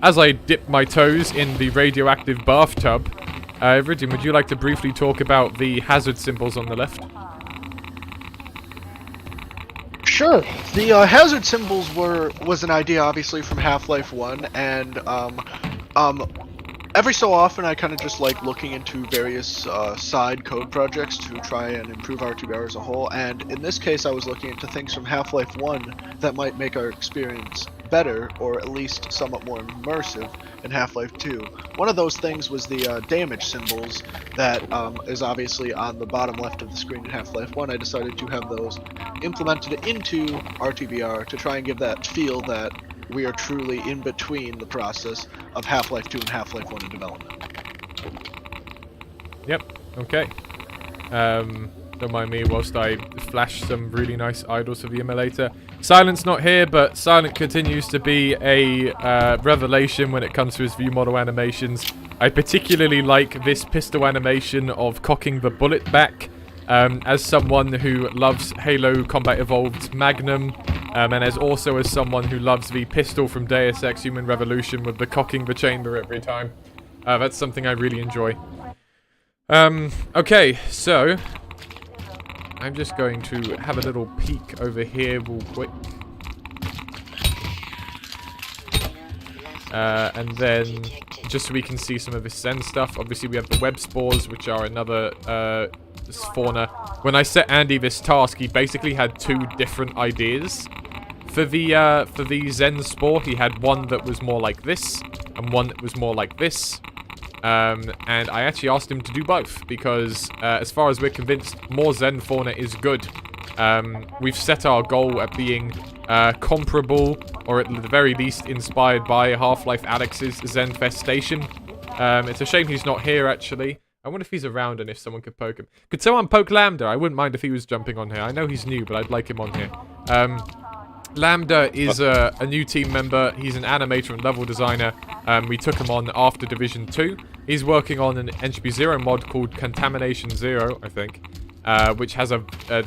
Speaker 1: As I dip my toes in the radioactive bathtub, Iridium, would you like to briefly talk about the hazard symbols on the left?
Speaker 12: Sure. The hazard symbols was an idea, obviously, from Half-Life 1, and every so often I kind of just like looking into various side code projects to try and improve RTBR as a whole, and in this case I was looking into things from Half-Life 1 that might make our experience better, or at least somewhat more immersive in Half-Life 2. One of those things was the damage symbols that is obviously on the bottom left of the screen in Half-Life 1. I decided to have those implemented into RTBR to try and give that feel that we are truly in between the process of Half-Life 2 and Half-Life 1 in development.
Speaker 1: Yep, okay. Don't mind me whilst I flash some really nice idols of the emulator. Silent's not here, but Silent continues to be a revelation when it comes to his view model animations. I particularly like this pistol animation of cocking the bullet back. As someone who loves Halo Combat Evolved's Magnum, and as also as someone who loves the pistol from Deus Ex Human Revolution with the cocking the chamber every time. That's something I really enjoy. Okay, so I'm just going to have a little peek over here real quick. And then, just so we can see some of the Zen stuff, obviously we have the web spores, which are another fauna. When I set Andy this task, he basically had two different ideas For the Zen Spore, he had one that was more like this, and one that was more like this. And I actually asked him to do both, because as far as we're convinced, more Zen fauna is good. We've set our goal at being comparable, or at the very least inspired by Half-Life Alyx's Zenfestation. It's a shame he's not here, actually. I wonder if he's around and if someone could poke him. Could someone poke Lambda? I wouldn't mind if he was jumping on here. I know he's new, but I'd like him on here. Lambda is a new team member. He's an animator and level designer. We took him on after Division 2. He's working on an Entropy Zero mod called Contamination Zero, I think, which has a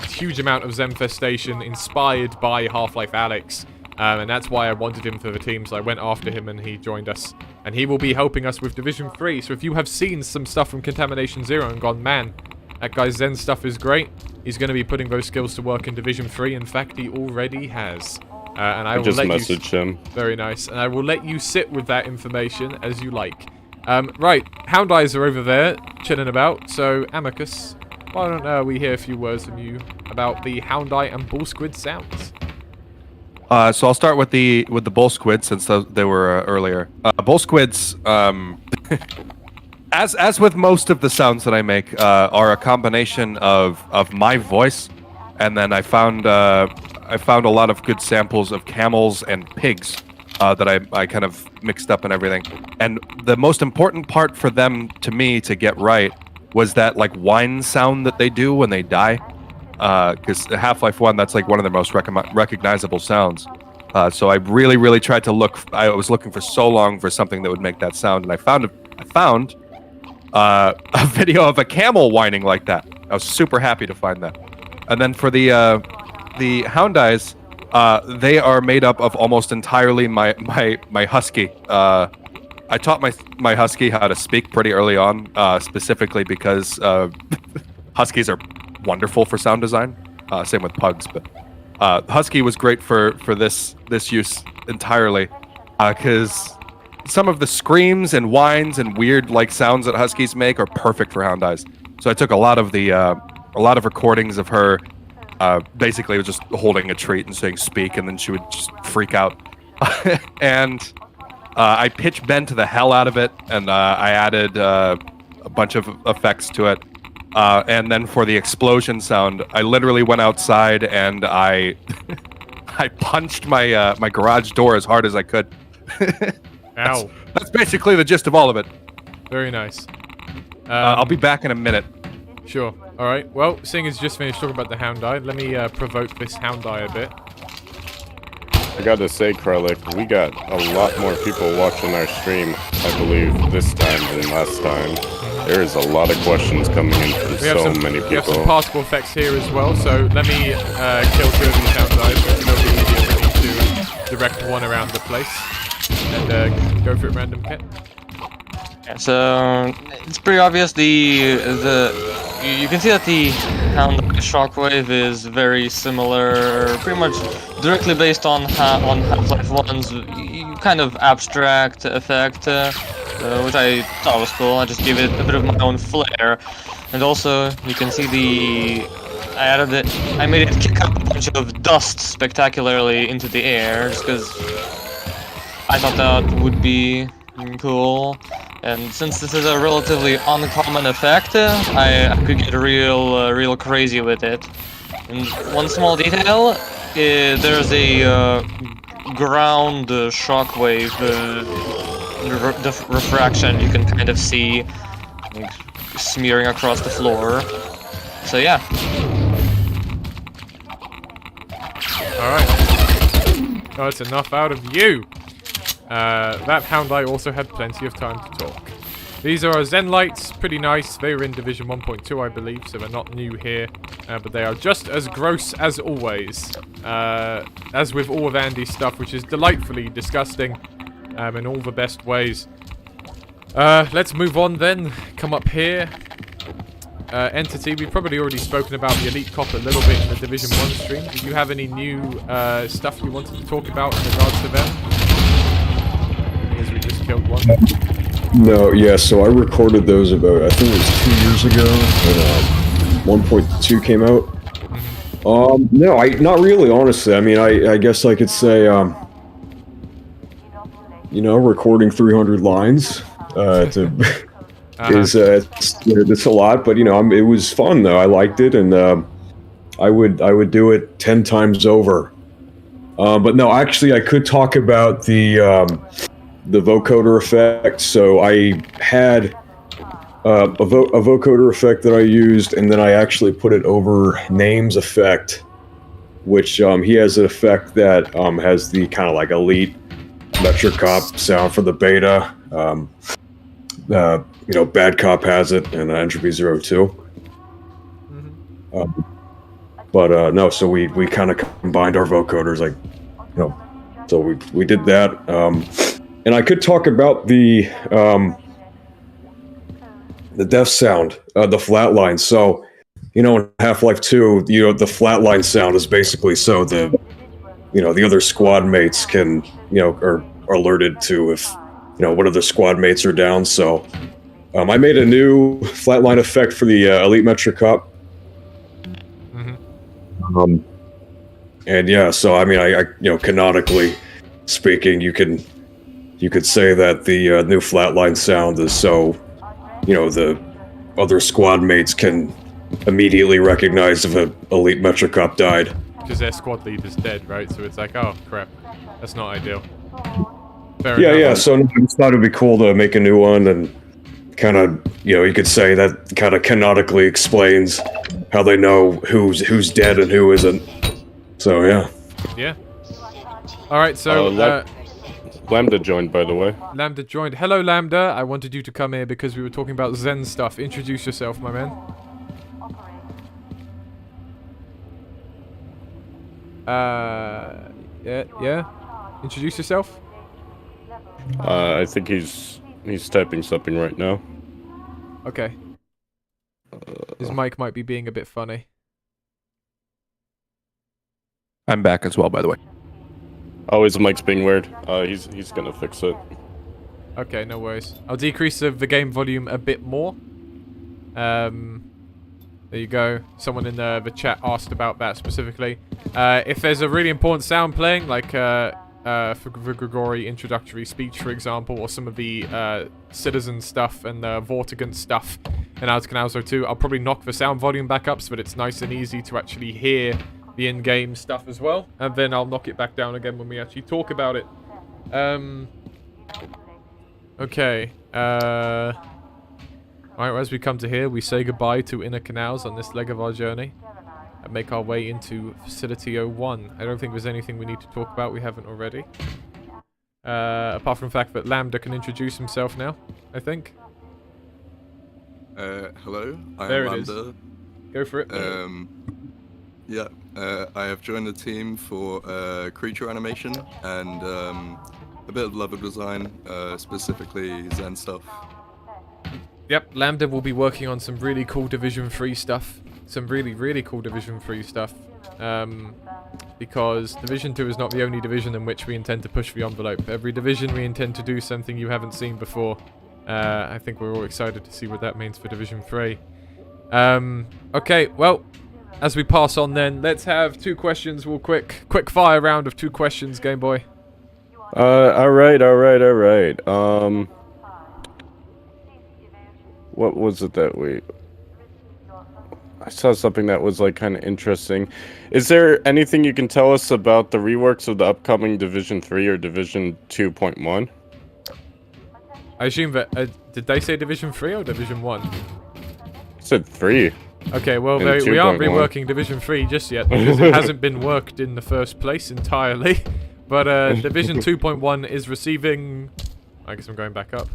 Speaker 1: huge amount of Zenfestation inspired by Half-Life Alyx. And that's why I wanted him for the team, so I went after him and he joined us. And he will be helping us with Division 3, so if you have seen some stuff from Contamination Zero and gone, man, that guy's Zen stuff is great, he's going to be putting those skills to work in Division 3. In fact, he already has. And I will
Speaker 5: just
Speaker 1: let
Speaker 5: messaged him.
Speaker 1: Very nice. And I will let you sit with that information as you like. Right, Hound Eyes are over there, chilling about, so Amicus, why don't we hear a few words from you about the Hound Eye and Bull Squid sounds?
Speaker 13: So I'll start with the bull squid since they were earlier. Bull squids, as with most of the sounds that I make, are a combination of my voice, and then I found a lot of good samples of camels and pigs that I kind of mixed up and everything. And the most important part for them to me to get right was that like whine sound that they do when they die. Because Half-Life 1, that's like one of the most recognizable sounds. So I really tried to look. I was looking for so long for something that would make that sound, and I found a video of a camel whining like that. I was super happy to find that. And then for the Hound Eyes, they are made up of almost entirely my husky. I taught my husky how to speak pretty early on, specifically because huskies are wonderful for sound design. Same with pugs, but husky was great for this use entirely, because some of the screams and whines and weird like sounds that huskies make are perfect for Hound Eyes. So I took a lot of recordings of her. Basically, was just holding a treat and saying "speak," and then she would just freak out. And I pitch bent the hell out of it, and I added a bunch of effects to it. And then for the explosion sound, I literally went outside and I punched my my garage door as hard as I could.
Speaker 1: Ow.
Speaker 13: That's basically the gist of all of it.
Speaker 1: Very nice.
Speaker 13: I'll be back in a minute.
Speaker 1: Sure. All right. Well, seeing as just finished talking about the Hound Eye, let me provoke this Hound Eye a bit.
Speaker 5: I gotta say, Kralik, we got a lot more people watching our stream, I believe, this time than last time. There is a lot of questions coming in from so many people.
Speaker 1: We have some particle effects here as well, so let me kill two of these Hound Eyes, so it'll be easier for me to direct one around the place. And go for it, random kit.
Speaker 6: Yeah, so it's pretty obvious. You can see that the Hound Shockwave is very similar, pretty much directly based on Half-Life 1's kind of abstract effect, which I thought was cool. I just gave it a bit of my own flair, and also you can see I made it kick up a bunch of dust spectacularly into the air, just because I thought that would be cool. And since this is a relatively uncommon effect, I could get real crazy with it. And one small detail, there's a ground shockwave refraction you can kind of see like, smearing across the floor. So yeah.
Speaker 1: Alright. Oh, that's enough out of you! That Hound Eye also had plenty of time to talk. These are our Zen Lights, pretty nice. They were in Division 1.2, I believe, so they're not new here. But they are just as gross as always. As with all of Andy's stuff, which is delightfully disgusting in all the best ways. Let's move on then. Come up here. Entity, we've probably already spoken about the Elite Cop a little bit in the Division 1 stream. Do you have any new stuff you wanted to talk about in regards to them? As we just killed one.
Speaker 3: No, yeah, so I recorded those about, I think it was 2 years ago, when 1.2 came out. No, not really, honestly. I mean, I guess I could say, recording 300 lines, it's a lot, but it was fun though. I liked it, and I would do it 10 times over. But no, actually, I could talk about the vocoder effect. So I had a vocoder effect that I used, and then I actually put it over Name's effect, which he has an effect that has the kind of like elite Metric Cop sound for the beta. Bad Cop has it, and Entropy 02. But no, so we kind of combined our vocoders, so we did that. And I could talk about the death sound, the flatline. So, in Half-Life 2, the flatline sound is basically so the other squad mates can, are alerted to if, one of the squad mates are down. So, I made a new flatline effect for the Elite Metric Cop. And yeah, so I mean, I canonically speaking, you could say that the new flatline sound is so, the other squad mates can immediately recognize if an Elite Metric Cop died.
Speaker 1: Because their squad leader's dead, right? So it's like, oh crap, that's not ideal.
Speaker 3: Yeah. So I just thought it'd be cool to make a new one, and kind of, you could say that kind of canonically explains how they know who's dead and who isn't. So yeah.
Speaker 1: Yeah. All right. So
Speaker 5: Lambda joined, by the way.
Speaker 1: Lambda joined. Hello, Lambda. I wanted you to come here because we were talking about Zen stuff. Introduce yourself, my man. Yeah. Introduce yourself.
Speaker 5: I think he's typing something right now.
Speaker 1: Okay. His mic might be being a bit funny.
Speaker 13: I'm back as well, by the way.
Speaker 5: Oh, his mic's being weird. He's gonna fix it.
Speaker 1: Okay, no worries. I'll decrease the game volume a bit more. There you go. Someone in the chat asked about that specifically. If there's a really important sound playing, like for Grigori introductory speech, for example, or some of the citizen stuff and the Vortigant stuff in Outer Canals 02, I'll probably knock the sound volume back up so that it's nice and easy to actually hear the in-game stuff as well, and then I'll knock it back down again when we actually talk about it. Okay. Alright, as we come to here, we say goodbye to Inner Canals on this leg of our journey and make our way into Facility 01. I don't think there's anything we need to talk about we haven't already. Apart from the fact that Lambda can introduce himself now, I think.
Speaker 17: Hello, I'm
Speaker 1: there
Speaker 17: Lambda.
Speaker 1: Is. Go for it.
Speaker 17: Yeah, I have joined the team for creature animation and a bit of level design, specifically Zen stuff.
Speaker 1: Yep, Lambda will be working on some really cool Division 3 stuff. Some really cool Division 3 stuff. Because Division 2 is not the only division in which we intend to push the envelope. Every division we intend to do something you haven't seen before. I think we're all excited to see what that means for Division 3. Okay, well, as we pass on then, let's have 2 questions real quick. Quick fire round of 2 questions, Game Boy.
Speaker 5: Alright. What was it that I saw something that was like kind of interesting. Is there anything you can tell us about the reworks of the upcoming Division 3 or Division 2.1?
Speaker 1: I assume that, did they say Division 3 or Division 1?
Speaker 5: I said 3.
Speaker 1: Okay, well, we aren't reworking Division 3 just yet, because it hasn't been worked in the first place entirely. But Division 2.1 is receiving... I guess I'm going back up.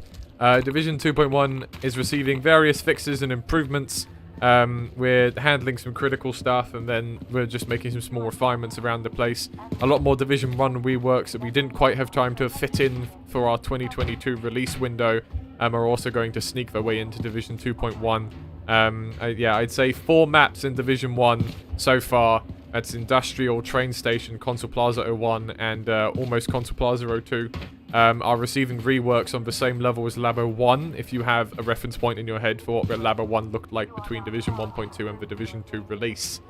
Speaker 1: Division 2.1 is receiving various fixes and improvements. We're handling some critical stuff, and then we're just making some small refinements around the place. A lot more Division 1 reworks that we didn't quite have time to fit in for our 2022 release window are also going to sneak their way into Division 2.1. Yeah, I'd say 4 maps in Division 1 so far. That's Industrial, Train Station, Consul Plaza 01, and almost Consul Plaza 02. are receiving reworks on the same level as Labo 1, if you have a reference point in your head for what Labo 1 looked like between Division 1.2 and the Division 2 release.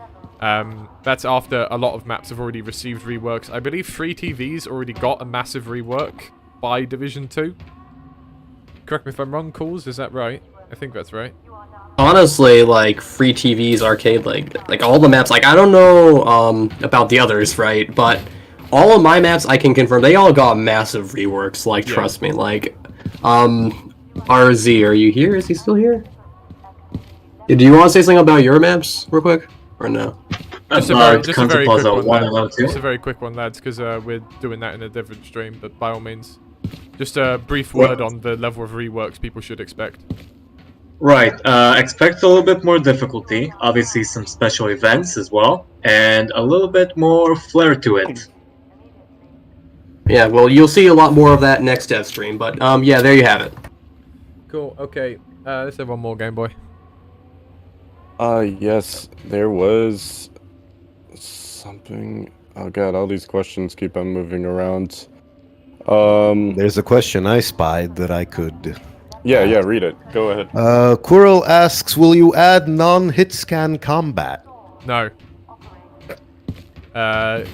Speaker 1: That's after a lot of maps have already received reworks. I believe Free TV's already got a massive rework by Division 2. Correct me if I'm wrong, Calls, is that right? I think that's right.
Speaker 2: Honestly, like Free TV's arcade, like all the maps, like I don't know about the others, right? But all of my maps, I can confirm they all got massive reworks. Like, trust me. Like, RZ, are you here? Is he still here? Do you want to say something about your maps, real quick, or no?
Speaker 1: Just a very quick one, lads. Just a very quick one, lads, because we're doing that in a different stream. But by all means, just a brief word on the level of reworks people should expect.
Speaker 7: Right. Expect a little bit more difficulty. Obviously, some special events as well, and a little bit more flair to it.
Speaker 2: Yeah, well, you'll see a lot more of that next dev stream. But yeah, there you have it.
Speaker 1: Cool. Okay. Let's have one more, Game Boy.
Speaker 5: Yes, there was something. Oh god, all these questions keep on moving around.
Speaker 4: There's a question I spied that I could.
Speaker 5: Yeah, read it. Go ahead.
Speaker 4: Quirrell asks, will you add non-hit scan combat?
Speaker 1: No. I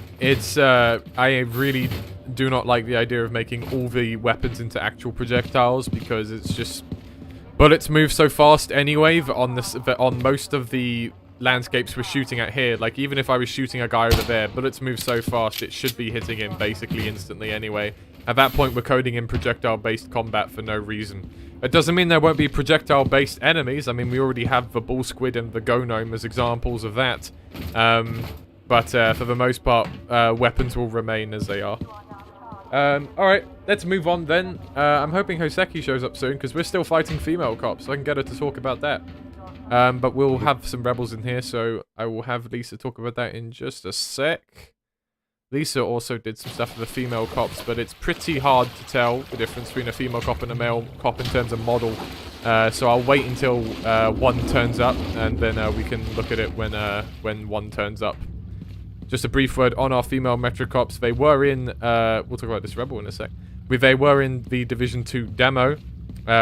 Speaker 1: really do not like the idea of making all the weapons into actual projectiles, because it's just... Bullets move so fast anyway that on most of the landscapes we're shooting at here, like even if I was shooting a guy over there, bullets move so fast it should be hitting him basically instantly anyway. At that point, we're coding in projectile-based combat for no reason. It doesn't mean there won't be projectile-based enemies. I mean, we already have the bull squid and the go gnome as examples of that. But for the most part, weapons will remain as they are. Alright, let's move on then. I'm hoping Hoseki shows up soon, because we're still fighting female cops, so I can get her to talk about that. But we'll have some rebels in here, so I will have Lisa talk about that in just a sec. Lisa also did some stuff with the female cops, but it's pretty hard to tell the difference between a female cop and a male cop in terms of model. So I'll wait until one turns up, and then we can look at it when one turns up. Just a brief word on our female Metro cops. They were in, we'll talk about this rebel in a sec. They were in the Division 2 demo.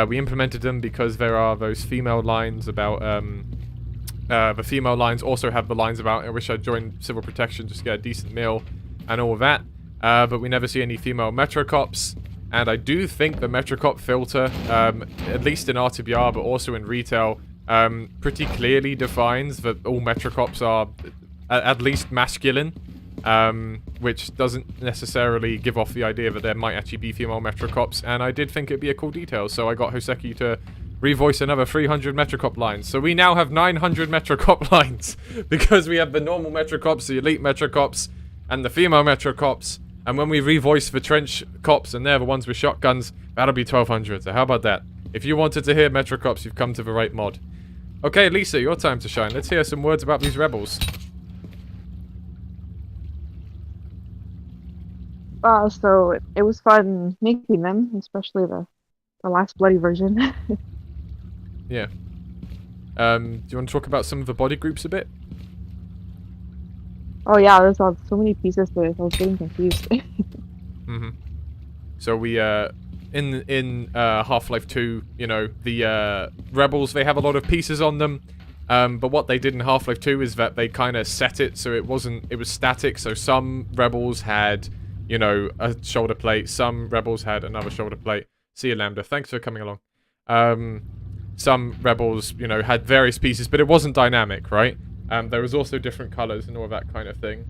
Speaker 1: We implemented them because there are those female lines about, the female lines also have the lines about, I wish I'd joined Civil Protection just to get a decent meal and all of that. But we never see any female Metro cops. And I do think the Metro cop filter, at least in RTBR, but also in retail, pretty clearly defines that all Metro cops are at least masculine, which doesn't necessarily give off the idea that there might actually be female Metro cops, and I did think it'd be a cool detail, so I got Hoseki to revoice another 300 Metro cop lines. So we now have 900 Metro cop lines, because we have the normal Metro cops, the elite Metro cops, and the female Metro cops, and when we revoice the trench cops, and they're the ones with shotguns, that'll be 1200, so how about that? If you wanted to hear Metro cops, you've come to the right mod. Okay, Lisa, your time to shine. Let's hear some words about these rebels.
Speaker 16: So it was fun making them, especially the last bloody version.
Speaker 1: Yeah. Do you want to talk about some of the body groups a bit?
Speaker 16: Oh yeah, there's so many pieces to it. I was getting confused.
Speaker 1: So we in Half-Life 2, you know, the rebels, they have a lot of pieces on them. But what they did in Half-Life 2 is that they kind of set it so it was static. So some rebels had, you know, a shoulder plate. Some rebels had another shoulder plate. See you, Lambda. Thanks for coming along. Some rebels, you know, had various pieces, but it wasn't dynamic, right? There was also different colors and all that kind of thing.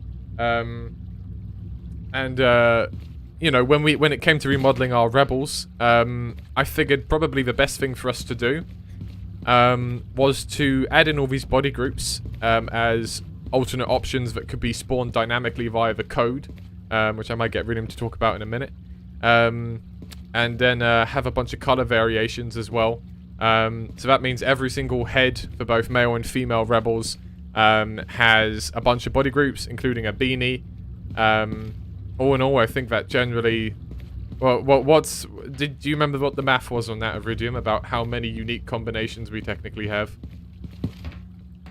Speaker 1: You know, when it came to remodeling our rebels, I figured probably the best thing for us to do was to add in all these body groups as alternate options that could be spawned dynamically via the code, which I might get Rhythm to talk about in a minute. And then have a bunch of color variations as well. So that means every single head for both male and female rebels has a bunch of body groups, including a beanie. All in all, I think that generally... Well, do you remember what the math was on that, Iridium, about how many unique combinations we technically have?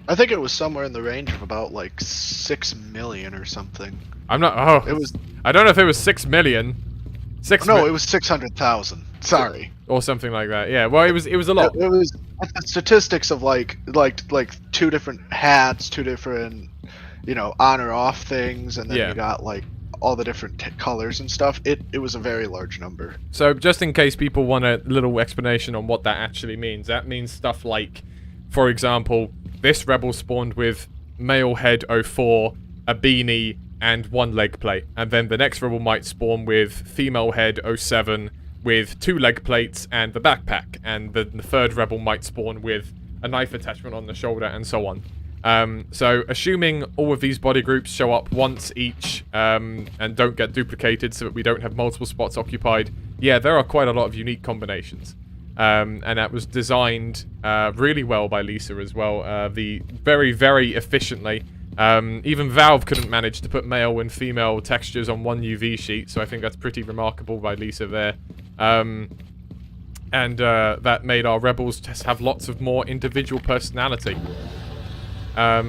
Speaker 12: I think it was somewhere in the range of about like 6 million or something.
Speaker 1: I'm not... Oh,
Speaker 12: it was.
Speaker 1: I don't know if it was 6 million.
Speaker 12: No, it was 600,000. Sorry.
Speaker 1: Or something like that. Yeah. Well, it was a lot.
Speaker 12: It was statistics of like 2 different hats, 2 different, on or off things, and then
Speaker 1: Yeah.
Speaker 12: you got like all the different colors and stuff. It was a very large number.
Speaker 1: So just in case people want a little explanation on what that actually means, that means stuff like, for example, this rebel spawned with male head 04, a beanie, and 1 leg plate. And then the next rebel might spawn with female head 07 with 2 leg plates and the backpack. And the third rebel might spawn with a knife attachment on the shoulder and so on. So assuming all of these body groups show up once each and don't get duplicated so that we don't have multiple spots occupied, yeah, there are quite a lot of unique combinations. And that was designed really well by Lisa as well. Very, very efficiently. Even Valve couldn't manage to put male and female textures on one UV sheet, so I think that's pretty remarkable by Lisa there. And that made our rebels just have lots of more individual personality. As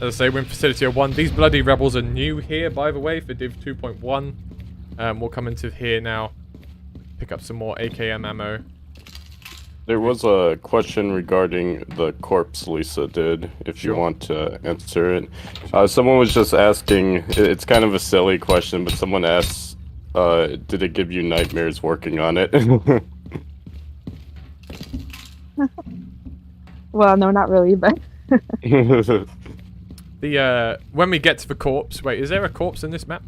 Speaker 1: I say, we're in Facility 01. These bloody rebels are new here, by the way, for Div 2.1. We'll come into here now. Pick up some more AKM ammo.
Speaker 5: There was a question regarding the corpse Lisa did, if you want to answer it. Someone was just asking, it's kind of a silly question, but someone asked, did it give you nightmares working on it?
Speaker 16: Well, no, not really, but...
Speaker 1: When we get to the corpse... Wait, is there a corpse in this map?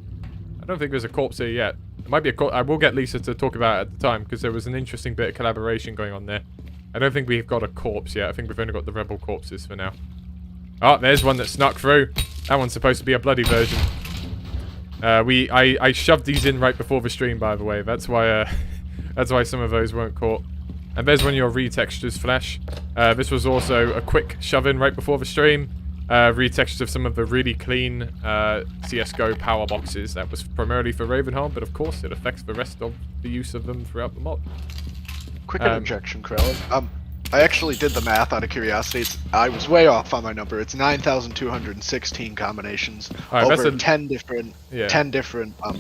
Speaker 1: I don't think there's a corpse here yet. There might be a corpse. I will get Lisa to talk about it at the time, because there was an interesting bit of collaboration going on there. I don't think we've got a corpse yet. I think we've only got the rebel corpses for now. Oh, there's one that snuck through. That one's supposed to be a bloody version. I shoved these in right before the stream, by the way. That's why some of those weren't caught. And there's one of your retextures, Flash. This was also a quick shove-in right before the stream. Retextures of some of the really clean CSGO power boxes. That was primarily for Ravenholm, but of course it affects the rest of the use of them throughout the mod.
Speaker 12: Quick interjection, Krell. I actually did the math out of curiosity. I was way off on my number. It's 9,216 combinations over 10 different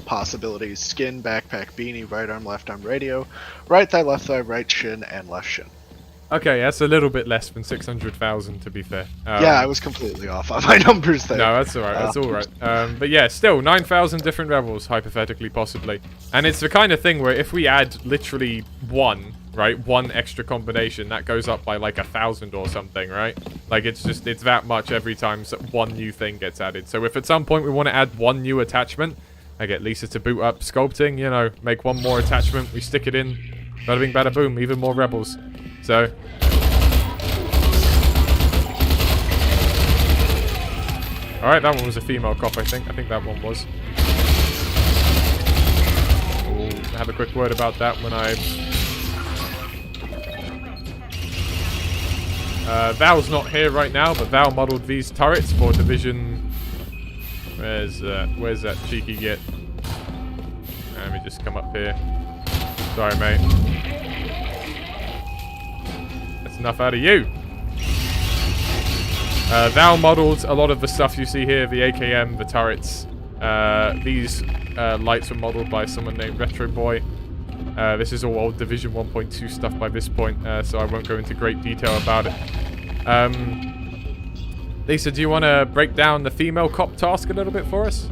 Speaker 12: possibilities: skin, backpack, beanie, right arm, left arm, radio, right thigh, right shin, and left shin.
Speaker 1: Okay, that's a little bit less than 600,000 to be fair.
Speaker 12: Yeah, I was completely off on my numbers there.
Speaker 1: No, that's alright, that's alright. But yeah, still, 9,000 different rebels, hypothetically, possibly. And it's the kind of thing where if we add literally one extra combination, that goes up by like 1,000 or something, right? Like, it's that much every time one new thing gets added. So if at some point we want to add one new attachment, I get Lisa to boot up sculpting, make one more attachment, we stick it in, bada bing, bada boom, even more rebels. So, alright, that one was a female cop, I think. I think that one was. We'll have a quick word about that when Val's not here right now, but Val modeled these turrets for Division... Where's that cheeky git? Let me just come up here. Sorry, mate. Enough out of you. Val modeled a lot of the stuff you see here, the AKM, the turrets. These lights were modeled by someone named Retro Boy. This is all old Division 1.2 stuff by this point, so I won't go into great detail about it. Lisa, do you want to break down the female cop task a little bit for us?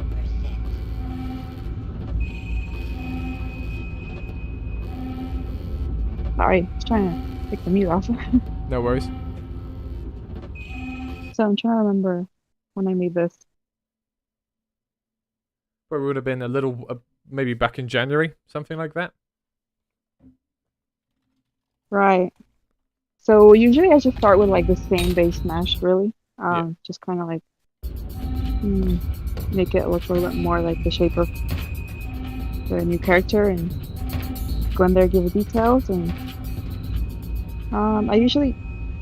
Speaker 16: Sorry, just trying to take the mute off.
Speaker 1: No worries.
Speaker 16: So I'm trying to remember when I made this.
Speaker 1: Well, it would have been a little, maybe back in January, something like that.
Speaker 16: Right. So usually I just start with like the same base mesh, really. Just kind of like make it look a little bit more like the shape of the new character, and go in there, give it details, and I usually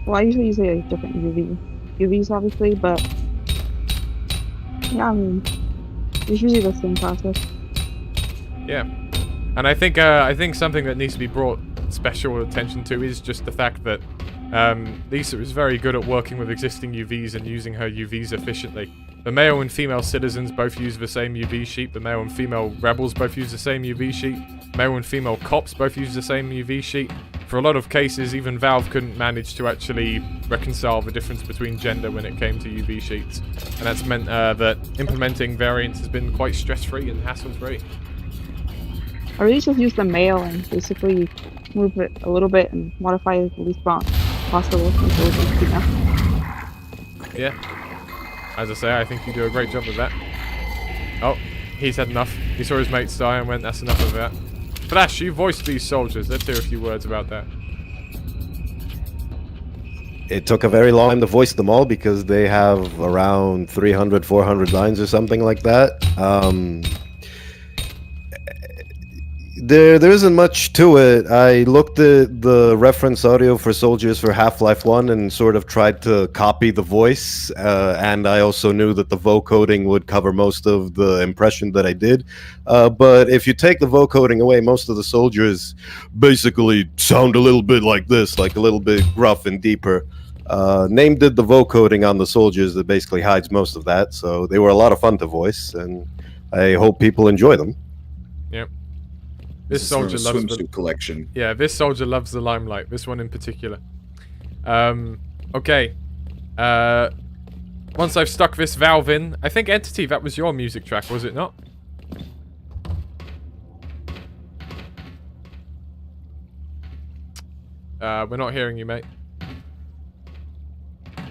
Speaker 16: use a different UVs obviously, but yeah, I mean, it's usually the same process.
Speaker 1: Yeah, and I think something that needs to be brought special attention to is just the fact that Lisa is very good at working with existing UVs and using her UVs efficiently. The male and female citizens both use the same UV sheet. The male and female rebels both use the same UV sheet. Male and female cops both use the same UV sheet. For a lot of cases, even Valve couldn't manage to actually reconcile the difference between gender when it came to UV sheets. And that's meant that implementing variants has been quite stress-free and hassle-free.
Speaker 16: I really just use the male and basically move it a little bit and modify it the least possible until it's good enough.
Speaker 1: Yeah. As I say, I think you do a great job of that. Oh, he's had enough. He saw his mates die and went, that's enough of that. Flash, you voiced these soldiers. Let's hear a few words about that.
Speaker 4: It took a very long time to voice them all because they have around 300, 400 lines or something like that. There isn't much to it. I looked at the reference audio for soldiers for Half-Life 1 and sort of tried to copy the voice, and I also knew that the vocoding would cover most of the impression that I did. But if you take the vocoding away, most of the soldiers basically sound a little bit like this, like a little bit gruff and deeper. Name did the vocoding on the soldiers that basically hides most of that, so they were a lot of fun to voice, and I hope people enjoy them.
Speaker 1: Yep. This soldier loves the
Speaker 9: swimsuit collection.
Speaker 1: Yeah, this soldier loves the limelight. This one in particular. Okay. Once I've stuck this valve in, I think Entity, that was your music track, was it not? We're not hearing you, mate. Do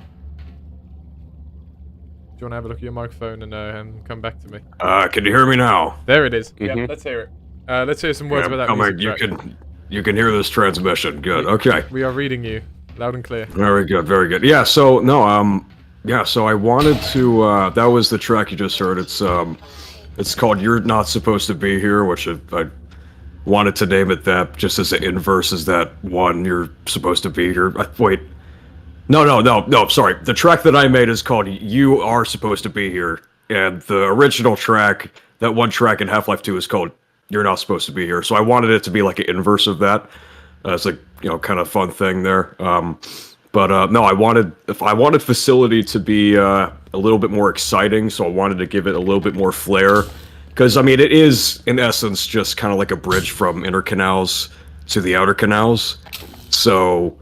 Speaker 1: you want to have a look at your microphone and come back to me?
Speaker 3: Can you hear me now?
Speaker 1: There it is. Yeah, let's hear it. Let's hear some words about that music track.
Speaker 3: You can hear this transmission. Good. Okay.
Speaker 1: We are reading you, loud and clear.
Speaker 3: Very good. Very good. Yeah. So no. Yeah. So I wanted to. That was the track you just heard. It's called "You're Not Supposed to Be Here," which I wanted to name it that just as an inverse as that one. You're supposed to be here. Wait. No. Sorry. The track that I made is called "You Are Supposed to Be Here," and the original track, that one track in Half-Life 2, is called "You're Not Supposed to Be Here." So I wanted it to be like an inverse of that. It's like, kind of fun thing there. But no, I wanted Facility to be a little bit more exciting, so I wanted to give it a little bit more flair. Because, I mean, it is, in essence, just kind of like a bridge from inner canals to the outer canals. So,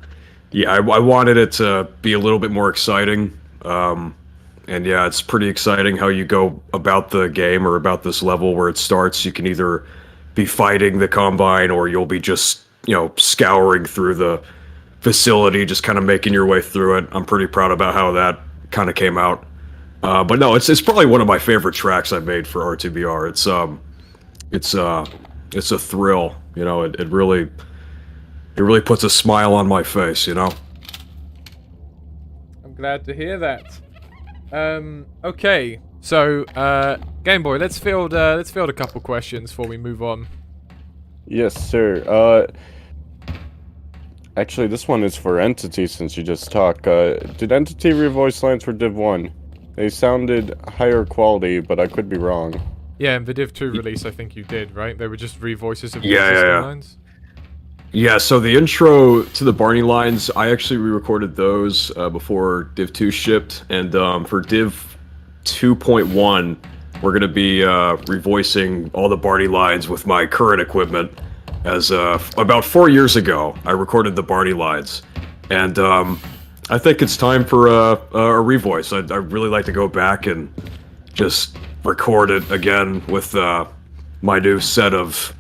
Speaker 3: yeah, I wanted it to be a little bit more exciting. And yeah, it's pretty exciting how you go about the game or about this level where it starts. You can either be fighting the Combine or you'll be just, scouring through the facility, just kind of making your way through it. I'm pretty proud about how that kind of came out. But no, it's probably one of my favorite tracks I've made for R2BR. It's a thrill, it really puts a smile on my face,
Speaker 1: I'm glad to hear that. Okay, so Game Boy, let's field a couple questions before we move on.
Speaker 5: Yes, sir. Actually, this one is for Entity since you just talked. Did Entity revoice lines for Div 1? They sounded higher quality, but I could be wrong.
Speaker 1: Yeah, in the Div 2 release, I think you did, right? They were just revoices of
Speaker 3: yeah.
Speaker 1: lines.
Speaker 3: Yeah, so the intro to the Barney lines, I actually re-recorded those before Div 2 shipped, and for Div 2.1, we're going to be revoicing all the Barney lines with my current equipment. As about 4 years ago, I recorded the Barney lines, and I think it's time for a revoice. I'd really like to go back and just record it again with my new set of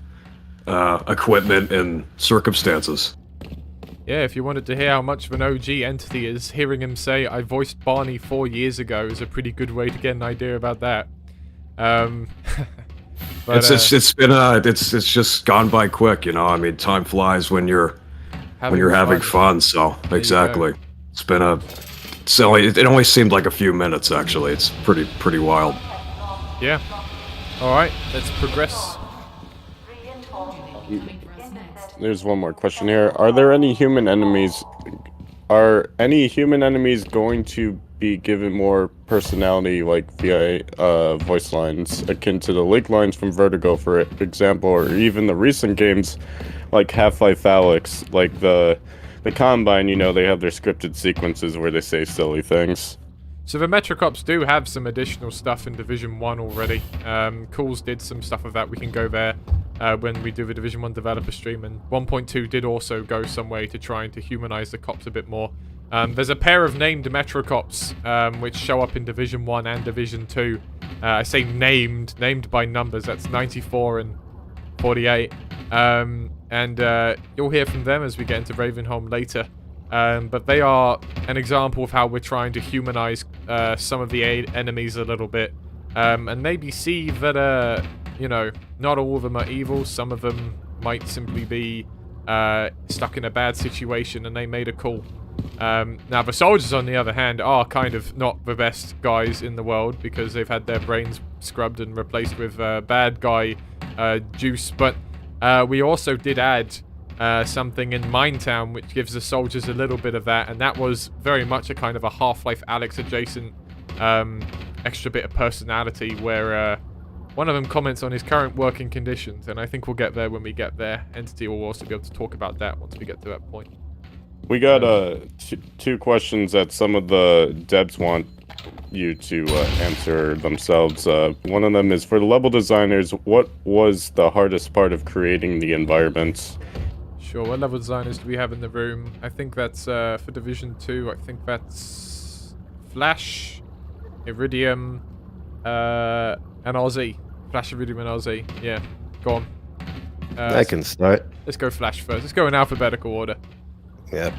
Speaker 3: equipment and circumstances.
Speaker 1: Yeah, if you wanted to hear how much of an OG Entity is, hearing him say, "I voiced Barney 4 years ago," is a pretty good way to get an idea about that. But,
Speaker 3: it's just gone by quick, I mean, time flies when you're having fun. So exactly, it only seemed like a few minutes actually. It's pretty wild.
Speaker 1: Yeah. All right, let's progress.
Speaker 5: There's one more question here. Are there any human enemies? Are any human enemies going to be given more personality, like via voice lines, akin to the link lines from Vertigo, for example, or even the recent games like Half-Life Alyx, like the Combine? They have their scripted sequences where they say silly things.
Speaker 1: So the Metrocops do have some additional stuff in Division 1 already. Cools did some stuff of that. We can go there when we do the Division 1 developer stream. And 1.2 did also go some way to trying to humanize the cops a bit more. There's a pair of named Metrocops which show up in Division 1 and Division 2. I say named by numbers. That's 94 and 48. You'll hear from them as we get into Ravenholm later. But they are an example of how we're trying to humanize some of the enemies a little bit. And maybe see that, you know, not all of them are evil. Some of them might simply be stuck in a bad situation and they made a call. Now, the soldiers, on the other hand, are kind of not the best guys in the world because they've had their brains scrubbed and replaced with bad guy juice. But we also did add something in Minetown which gives the soldiers a little bit of that, and that was very much a kind of a Half-Life Alyx adjacent extra bit of personality where one of them comments on his current working conditions, and I think we'll get there when we get there. Entity will also be able to talk about that once we get to that point.
Speaker 5: We got two questions that some of the devs want you to answer themselves. One of them is, for the level designers, what was the hardest part of creating the environments?
Speaker 1: Sure, what level designers do we have in the room? I think that's, for Division 2, I think that's Flash, Iridium, and Aussie. Flash, Iridium, and Aussie. Yeah, go on.
Speaker 4: I can start.
Speaker 1: Let's go Flash first. Let's go in alphabetical order.
Speaker 4: Yeah.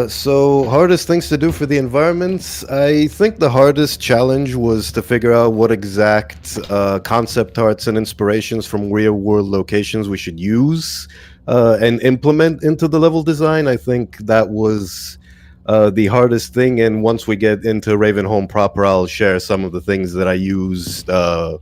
Speaker 4: So hardest things to do for the environments. I think the hardest challenge was to figure out what exact concept arts and inspirations from real world locations we should use and implement into the level design. I think that was the hardest thing. And once we get into Ravenholm proper, I'll share some of the things that I used to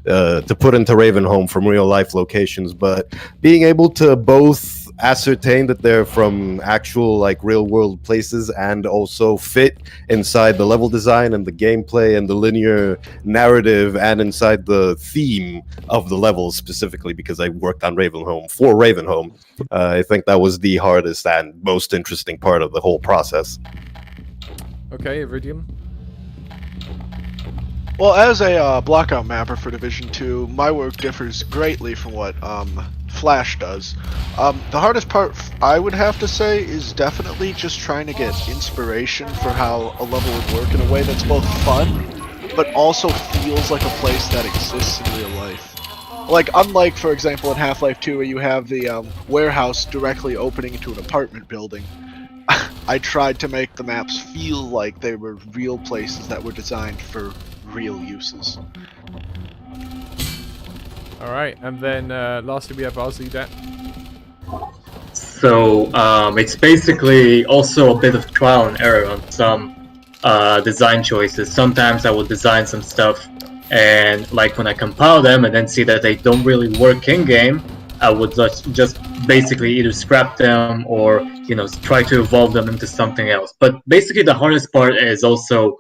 Speaker 4: put into Ravenholm from real life locations. But being able to both ascertain that they're from actual like real world places and also fit inside the level design and the gameplay and the linear narrative and inside the theme of the levels, specifically because I worked on Ravenholm for Ravenholm. I think that was the hardest and most interesting part of the whole process.
Speaker 1: Okay, Iridium.
Speaker 12: Well, as a blockout mapper for Division 2, my work differs greatly from what Flash does. The hardest part, I would have to say, is definitely just trying to get inspiration for how a level would work in a way that's both fun, but also feels like a place that exists in real life. Like, unlike, for example, in Half-Life 2, where you have the warehouse directly opening into an apartment building, I tried to make the maps feel like they were real places that were designed for real uses.
Speaker 1: Alright, and then lastly we have Ozzy that.
Speaker 7: So it's basically also a bit of trial and error on some design choices. Sometimes I will design some stuff, and like when I compile them and then see that they don't really work in game, I would just basically either scrap them or, you know, try to evolve them into something else. But basically the hardest part is also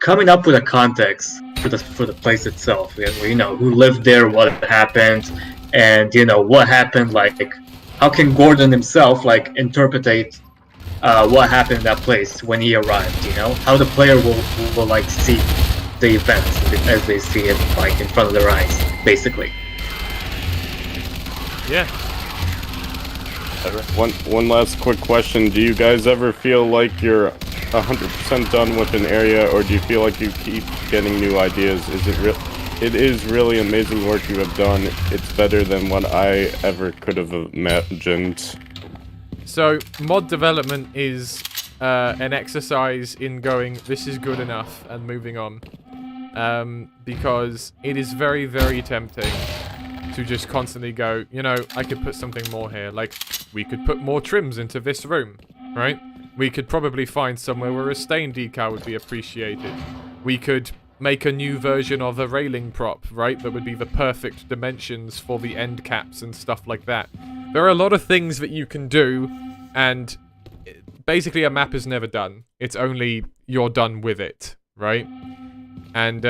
Speaker 7: coming up with a context for the place itself. You know, who lived there, what happened, and you know what happened. Like, how can Gordon himself like interpretate what happened in that place when he arrived? You know, how the player will like see the events as they see it like in front of their eyes, basically.
Speaker 1: Yeah.
Speaker 5: One last quick question. Do you guys ever feel like you're 100% done with an area, or do you feel like you keep getting new ideas? It is really amazing work you have done. It's better than what I ever could have imagined.
Speaker 1: So, mod development is an exercise in going, this is good enough, and moving on. Because it is very, very tempting to just constantly go, you know, I could put something more here. Like, we could put more trims into this room, right? We could probably find somewhere where a stain decal would be appreciated. We could make a new version of a railing prop, right? That would be the perfect dimensions for the end caps and stuff like that. There are a lot of things that you can do, and basically a map is never done. It's only you're done with it, right? And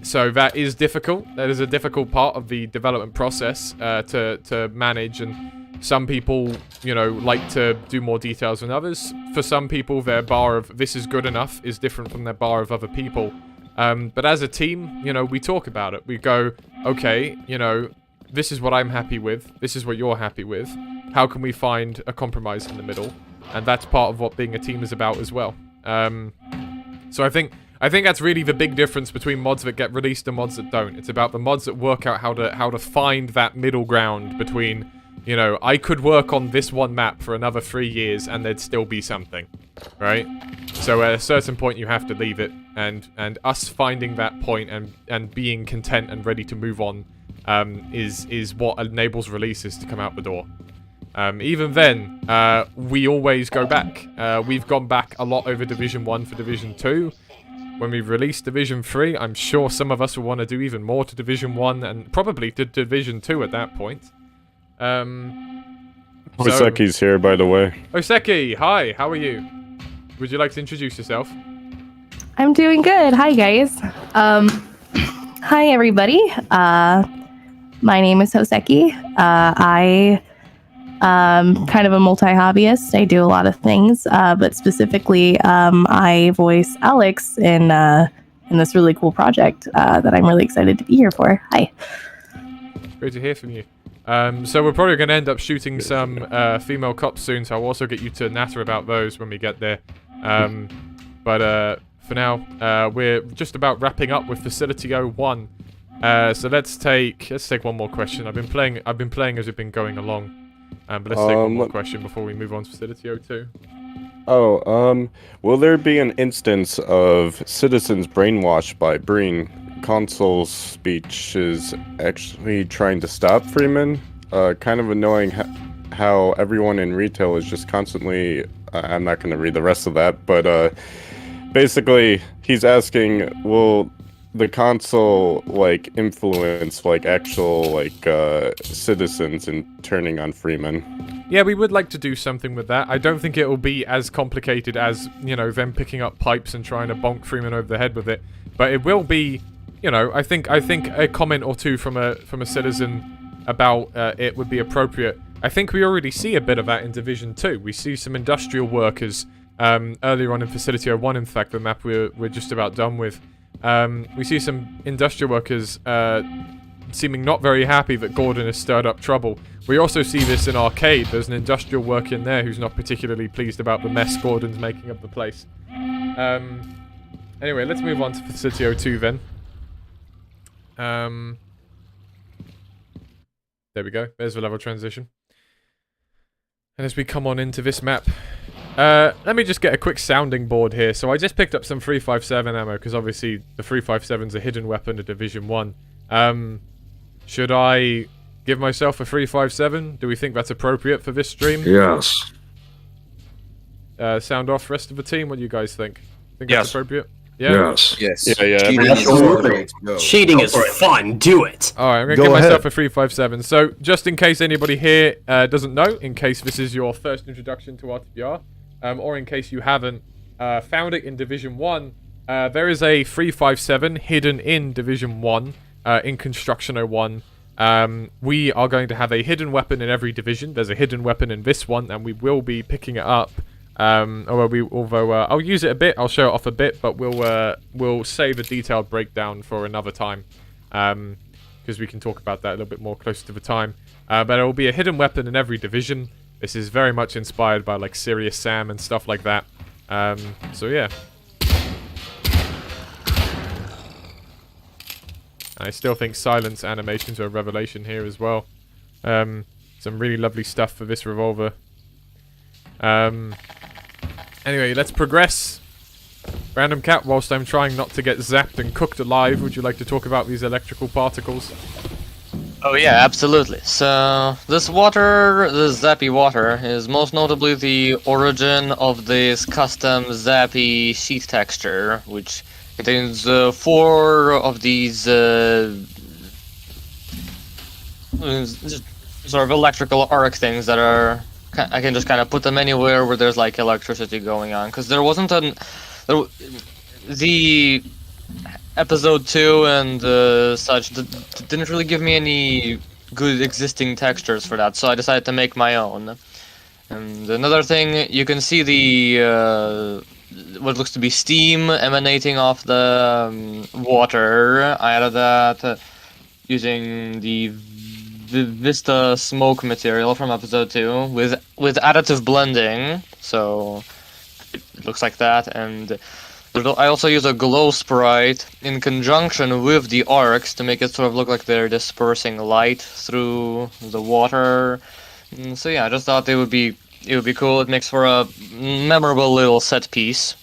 Speaker 1: so that is difficult. That is a difficult part of the development process to manage, and Some people, you know, like to do more details than others. For some people, their bar of this is good enough is different from their bar of other people. But as a team, you know, we talk about it. We go, okay, you know, this is what I'm happy with. This is what you're happy with. How can we find a compromise in the middle? And that's part of what being a team is about as well. So I think that's really the big difference between mods that get released and mods that don't. It's about the mods that work out how to find that middle ground between, you know, I could work on this one map for another 3 years and there'd still be something, right? So at a certain point you have to leave it, and us finding that point and being content and ready to move on is what enables releases to come out the door. Even then, we always go back. We've gone back a lot over Division 1 for Division 2. When we release Division 3, I'm sure some of us will want to do even more to Division 1 and probably to Division 2 at that point.
Speaker 5: Oseki's here, by the way.
Speaker 1: Oseki, hi, how are you? Would you like to introduce yourself?
Speaker 18: I'm doing good. Hi, guys. Hi, everybody. My name is Hoseki. I kind of a multi-hobbyist. I do a lot of things, but specifically, I voice Alex in this really cool project that I'm really excited to be here for. Hi.
Speaker 1: Great to hear from you. So we're probably going to end up shooting some female cops soon, so I'll also get you to natter about those when we get there. But for now, we're just about wrapping up with Facility 01. So let's take one more question. I've been playing as we've been going along. But let's take one more question before we move on to Facility 02.
Speaker 5: Will there be an instance of citizens brainwashed by Breen? Consul's speech is actually trying to stop Freeman. Kind of annoying how everyone in retail is just constantly... I'm not going to read the rest of that, but basically he's asking, will the consul like influence like actual like citizens in turning on Freeman?
Speaker 1: Yeah, we would like to do something with that. I don't think it will be as complicated as, you know, them picking up pipes and trying to bonk Freeman over the head with it. But it will be, you know, I think a comment or two from a citizen about it would be appropriate. I think we already see a bit of that in Division 2. We see some industrial workers earlier on in Facility 01, in fact, the map we're just about done with. We see some industrial workers seeming not very happy that Gordon has stirred up trouble. We also see this in Arcade. There's an industrial worker in there who's not particularly pleased about the mess Gordon's making of the place. Anyway, let's move on to Facility 02 then. There we go. There's the level transition. And as we come on into this map, let me just get a quick sounding board here. So I just picked up some 357 ammo, because obviously the 357's a hidden weapon of Division 1. Should I give myself a 357? Do we think that's appropriate for this stream?
Speaker 17: Yes.
Speaker 1: Sound off, rest of the team. What do you guys think? Think
Speaker 17: Yes.
Speaker 1: that's appropriate? Yeah?
Speaker 17: Yes.
Speaker 5: Yeah.
Speaker 2: Cheating is fun. Do it.
Speaker 1: Alright, I'm going to give myself a 357. So, just in case anybody here doesn't know, in case this is your first introduction to RTBR, or in case you haven't found it in Division 1, there is a 357 hidden in Division 1, in Construction 01. We are going to have a hidden weapon in every division. There's a hidden weapon in this one, and we will be picking it up. Although I'll use it a bit, I'll show it off a bit, but we'll save a detailed breakdown for another time, because we can talk about that a little bit more closer to the time. But there will be a hidden weapon in every division. This is very much inspired by like Serious Sam and stuff like that. So yeah. I still think silence animations are a revelation here as well. Some really lovely stuff for this revolver. Anyway, let's progress. Random Cat, whilst I'm trying not to get zapped and cooked alive, would you like to talk about these electrical particles?
Speaker 6: Oh yeah, absolutely. So this water, this zappy water, is most notably the origin of this custom zappy sheath texture, which contains 4 of these sort of electrical arc things that are... I can just kind of put them anywhere where there's like electricity going on, because there wasn't the episode 2 and such didn't really give me any good existing textures for that, so I decided to make my own. And another thing, you can see the what looks to be steam emanating off the water. I added that using the Vista smoke material from episode 2 with additive blending, so it looks like that. And I also use a glow sprite in conjunction with the arcs to make it sort of look like they're dispersing light through the water. So yeah, I just thought it would be cool. It makes for a memorable little set piece.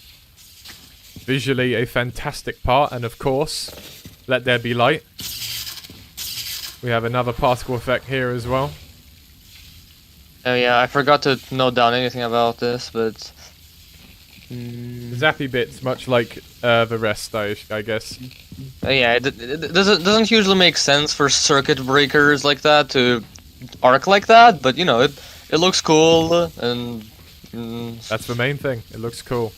Speaker 1: Visually a fantastic part, and of course, let there be light. We have another particle effect here as well.
Speaker 6: Oh yeah, I forgot to note down anything about this, but
Speaker 1: zappy bits, much like the rest, I guess.
Speaker 6: Yeah, it doesn't usually make sense for circuit breakers like that to arc like that, but you know, it looks cool, and
Speaker 1: that's the main thing. It looks cool.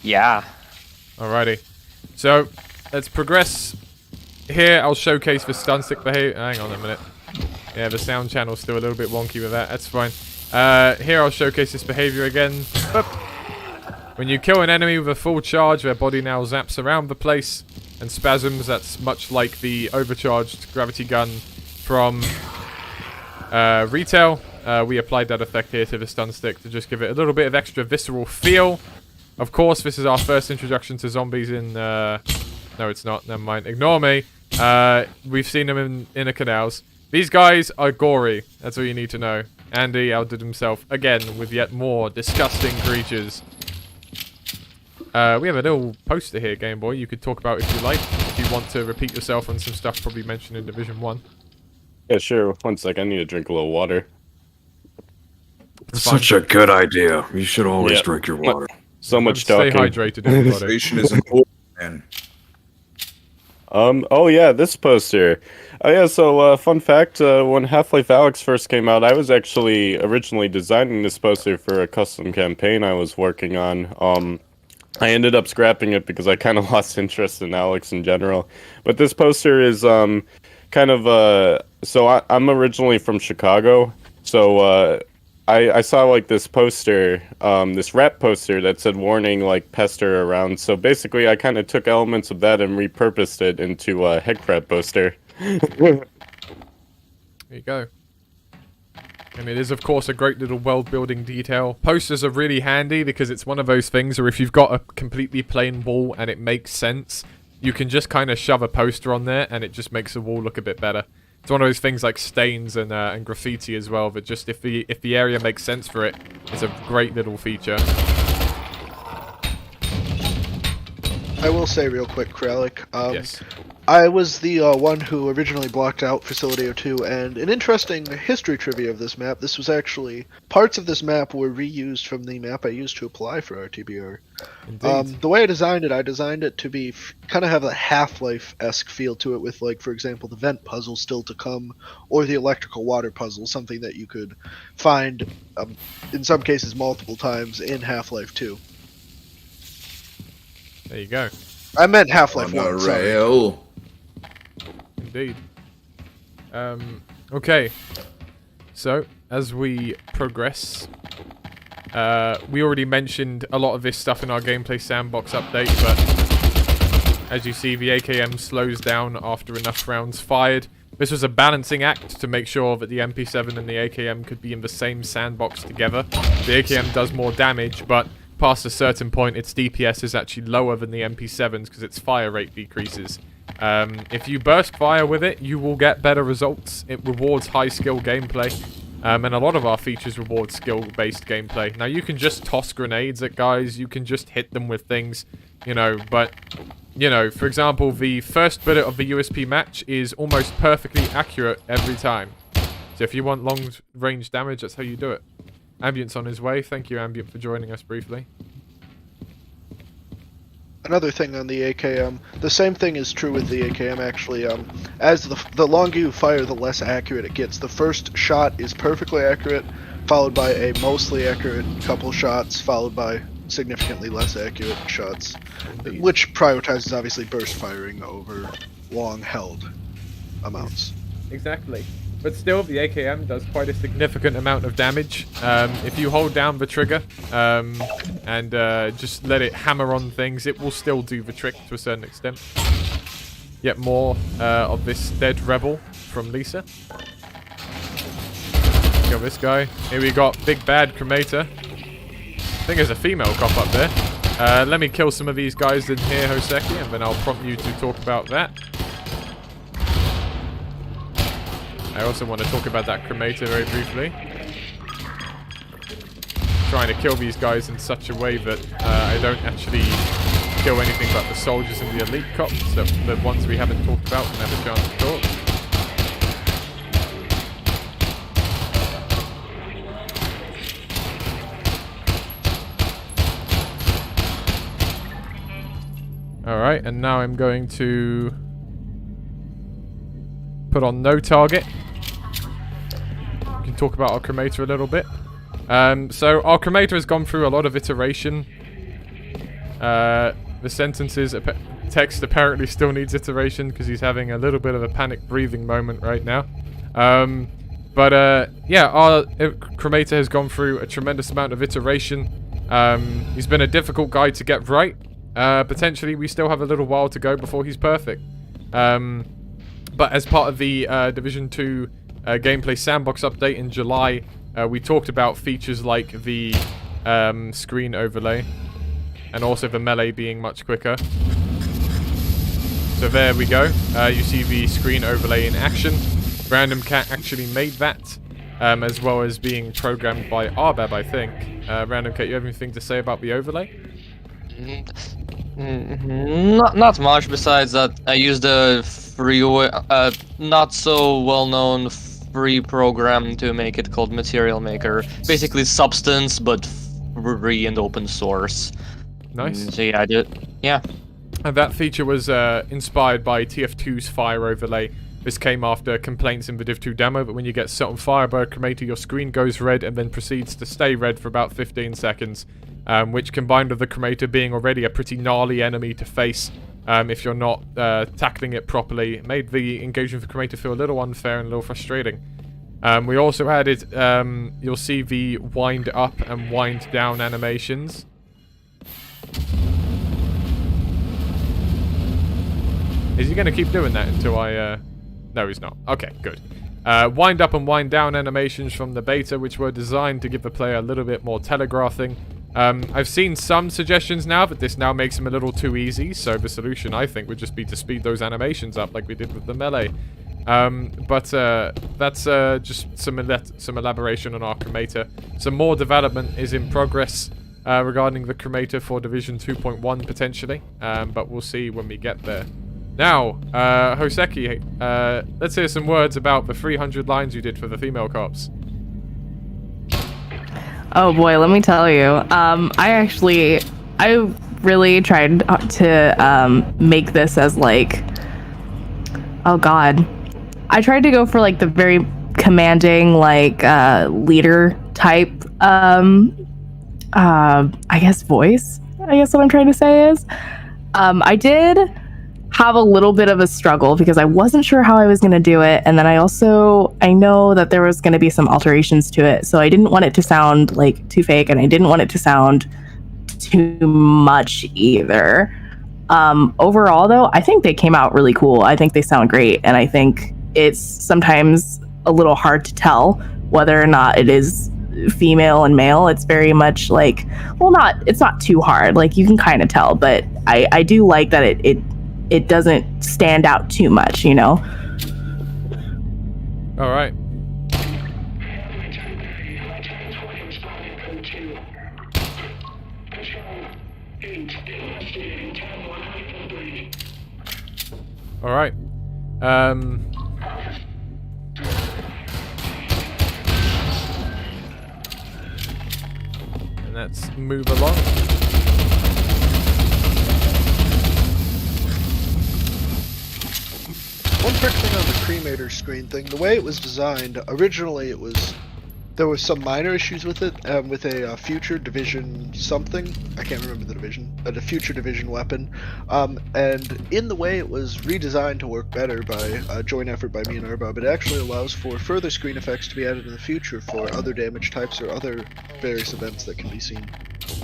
Speaker 6: Yeah.
Speaker 1: Alrighty. So let's progress. Here, I'll showcase the stun stick behavior. Hang on a minute. Yeah, the sound channel's still a little bit wonky with that. That's fine. Here, I'll showcase this behavior again. Boop. When you kill an enemy with a full charge, their body now zaps around the place and spasms. That's much like the overcharged gravity gun from Retail. We applied that effect here to the stun stick to just give it a little bit of extra visceral feel. Of course, this is our first introduction to zombies in... no, it's not. Never mind. Ignore me. We've seen them in inner canals. These guys are gory. That's all you need to know. Andy outdid himself again with yet more disgusting creatures. We have a little poster here, Game Boy, you could talk about if you like. If you want to repeat yourself on some stuff probably mentioned in Division 1.
Speaker 5: Yeah, sure. One sec, I need to drink a little water.
Speaker 3: That's such a good idea. You should always drink your water.
Speaker 5: So much
Speaker 1: Stay
Speaker 5: talking.
Speaker 1: hydrated, everybody.
Speaker 9: Hydration is important, man.
Speaker 5: Oh yeah, this poster. Oh yeah, so fun fact, when Half-Life Alyx first came out, I was actually originally designing this poster for a custom campaign I was working on. I ended up scrapping it because I kind of lost interest in Alyx in general. But this poster is kind of so I'm originally from Chicago, so I saw like this poster, this rap poster that said warning like pester around. So basically I kind of took elements of that and repurposed it into a head crab poster.
Speaker 1: There you go. And it is, of course, a great little world-building detail. Posters are really handy because it's one of those things where if you've got a completely plain wall and it makes sense, you can just kind of shove a poster on there and it just makes the wall look a bit better. It's one of those things like stains and graffiti as well, but just if the area makes sense for it, it's a great little feature.
Speaker 12: I will say real quick, Kralik.
Speaker 1: Yes.
Speaker 12: I was the one who originally blocked out Facility 02, and an interesting history trivia of this map, this was actually, parts of this map were reused from the map I used to apply for RTBR.
Speaker 1: Indeed.
Speaker 12: The way I designed it to be, kind of have a Half-Life-esque feel to it with, like, for example, the vent puzzle still to come, or the electrical water puzzle, something that you could find, in some cases multiple times, in Half-Life 2.
Speaker 1: There you go.
Speaker 12: I meant Half-Life 1, sorry.
Speaker 9: Rail.
Speaker 1: Indeed. Okay. So, as we progress, we already mentioned a lot of this stuff in our gameplay sandbox update, but as you see, the AKM slows down after enough rounds fired. This was a balancing act to make sure that the MP7 and the AKM could be in the same sandbox together. The AKM does more damage, but past a certain point, its DPS is actually lower than the MP7's because its fire rate decreases. If you burst fire with it, you will get better results. It rewards high skill gameplay, and a lot of our features reward skill-based gameplay. Now, you can just toss grenades at guys, you can just hit them with things, you know, but, you know, for example, the first bullet of the USP match is almost perfectly accurate every time. So if you want long-range damage, that's how you do it. Ambient's on his way. Thank you, Ambient, for joining us briefly.
Speaker 12: Another thing on the AKM, the same thing is true with the AKM actually. As the longer you fire, the less accurate it gets. The first shot is perfectly accurate, followed by a mostly accurate couple shots, followed by significantly less accurate shots, which prioritizes obviously burst firing over long held amounts.
Speaker 1: Exactly. but still, the AKM does quite a significant amount of damage. If you hold down the trigger and just let it hammer on things, it will still do the trick to a certain extent. Yet more of this dead rebel from Lisa. Kill this guy. Here we got Big Bad Cremator. I think there's a female cop up there. Let me kill some of these guys in here, Hoseki, and then I'll prompt you to talk about that. I also want to talk about that cremator very briefly. Trying to kill these guys in such a way that I don't actually kill anything but the soldiers and the elite cops, so the ones we haven't talked about can have a chance to talk. Alright, and now I'm going to put on no target. We can talk about our cremator a little bit. So our cremator has gone through a lot of iteration. The sentences text apparently still needs iteration because he's having a little bit of a panic breathing moment right now. Yeah, our cremator has gone through a tremendous amount of iteration. He's been a difficult guy to get right. Potentially, we still have a little while to go before he's perfect. But as part of the Division 2 gameplay sandbox update in July, we talked about features like the screen overlay and also the melee being much quicker. So there we go. You see the screen overlay in action. Random Cat actually made that, as well as being programmed by Arbab, I think. Random Cat, you have anything to say about the overlay?
Speaker 6: Not much besides that I used a free, not so well-known free program to make it called Material Maker. Basically Substance, but free and open source.
Speaker 1: Nice.
Speaker 6: So yeah, I did. Yeah.
Speaker 1: And that feature was inspired by TF2's Fire overlay. This came after complaints in the Div 2 demo that when you get set on fire by a cremator, your screen goes red and then proceeds to stay red for about 15 seconds. Which combined with the cremator being already a pretty gnarly enemy to face if you're not tackling it properly, made the engagement with the cremator feel a little unfair and a little frustrating. We also added, you'll see the wind up and wind down animations. Is he going to keep doing that until I... No, he's not. Okay, good. Wind up and wind down animations from the beta, which were designed to give the player a little bit more telegraphing. I've seen some suggestions now that this now makes them a little too easy, so the solution, I think, would just be to speed those animations up like we did with the melee. That's just some elaboration on our cremator. Some more development is in progress regarding the cremator for Division 2.1 potentially, but we'll see when we get there. Now, Hoseki, let's hear some words about the 300 lines you did for the female cops.
Speaker 18: Oh boy, let me tell you. I really tried to make this as like, oh god. I tried to go for like the very commanding, like leader type, I guess voice. I guess what I'm trying to say is, I did have a little bit of a struggle because I wasn't sure how I was going to do it, and then I know that there was going to be some alterations to it, so I didn't want it to sound like too fake, and I didn't want it to sound too much either. Overall though, I think they came out really cool. I think they sound great, and I think it's sometimes a little hard to tell whether or not it is female and male. It's very much like, well, it's not too hard, like you can kind of tell, but I do like that it doesn't stand out too much, you know?
Speaker 1: All right. All right. And let's move along.
Speaker 12: One quick thing on the cremator screen thing. The way it was designed, originally it was there were some minor issues with it, with a future division something. I can't remember the division, but a future division weapon. And in the way it was redesigned to work better by a joint effort by me and Arbab, it actually allows for further screen effects to be added in the future for other damage types or other various events that can be seen.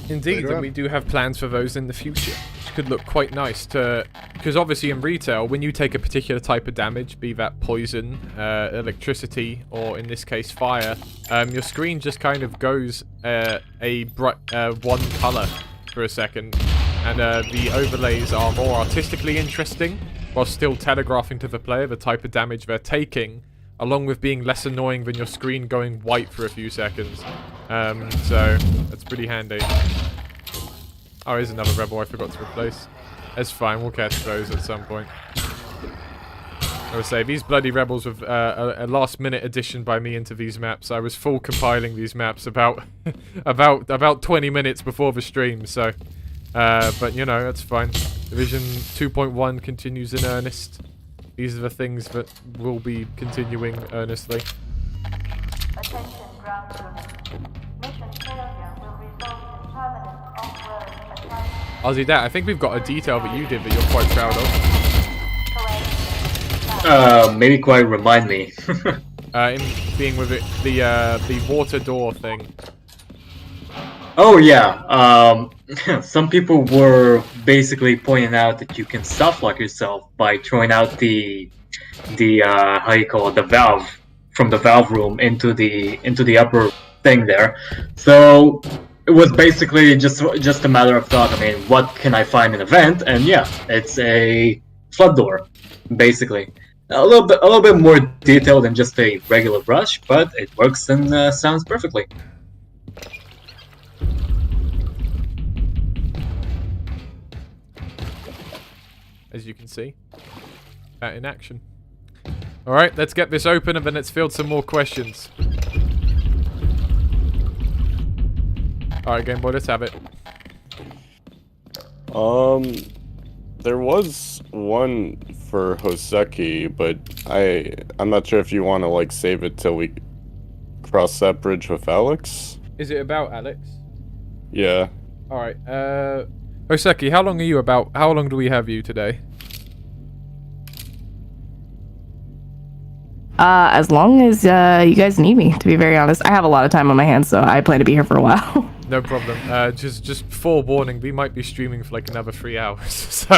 Speaker 1: Indeed, and we do have plans for those in the future, which could look quite nice because obviously in retail, when you take a particular type of damage, be that poison, electricity, or in this case fire, your screen just kind of goes a bright one color for a second, and the overlays are more artistically interesting, while still telegraphing to the player the type of damage they're taking, along with being less annoying than your screen going white for a few seconds. So that's pretty handy. Oh, here's another rebel I forgot to replace. That's fine, we'll catch those at some point. I would say, these bloody rebels with a last-minute addition by me into these maps. I was full compiling these maps about about 20 minutes before the stream, so... but, you know, that's fine. Division 2.1 continues in earnest. These are the things that will be continuing earnestly.
Speaker 11: Attention, ground unit. Mission failure will result in permanent off-world assignment.
Speaker 1: Ozzy, that I think we've got a detail that you did that you're quite proud of.
Speaker 7: Maybe quite remind me.
Speaker 1: In being with it, the water door thing.
Speaker 7: Oh yeah, some people were basically pointing out that you can soft lock yourself by throwing out the how you call it, the valve from the valve room into the upper thing there. So it was basically just a matter of thought. I mean, what can I find in a vent? And yeah, it's a flood door, basically. A little bit more detailed than just a regular brush, but it works and sounds perfectly.
Speaker 1: As you can see, in action. Alright, let's get this open and then let's field some more questions. Alright, Game Boy, let's have it.
Speaker 5: There was one for Hoseki, but I'm not sure if you want to like save it till we cross that bridge with Alex.
Speaker 1: Is it about Alex?
Speaker 5: Yeah.
Speaker 1: Alright, Hoseki, how long are you about? How long do we have you today?
Speaker 18: As long as you guys need me, to be very honest. I have a lot of time on my hands, so I plan to be here for a while.
Speaker 1: No problem. Just forewarning, we might be streaming for like another 3 hours. So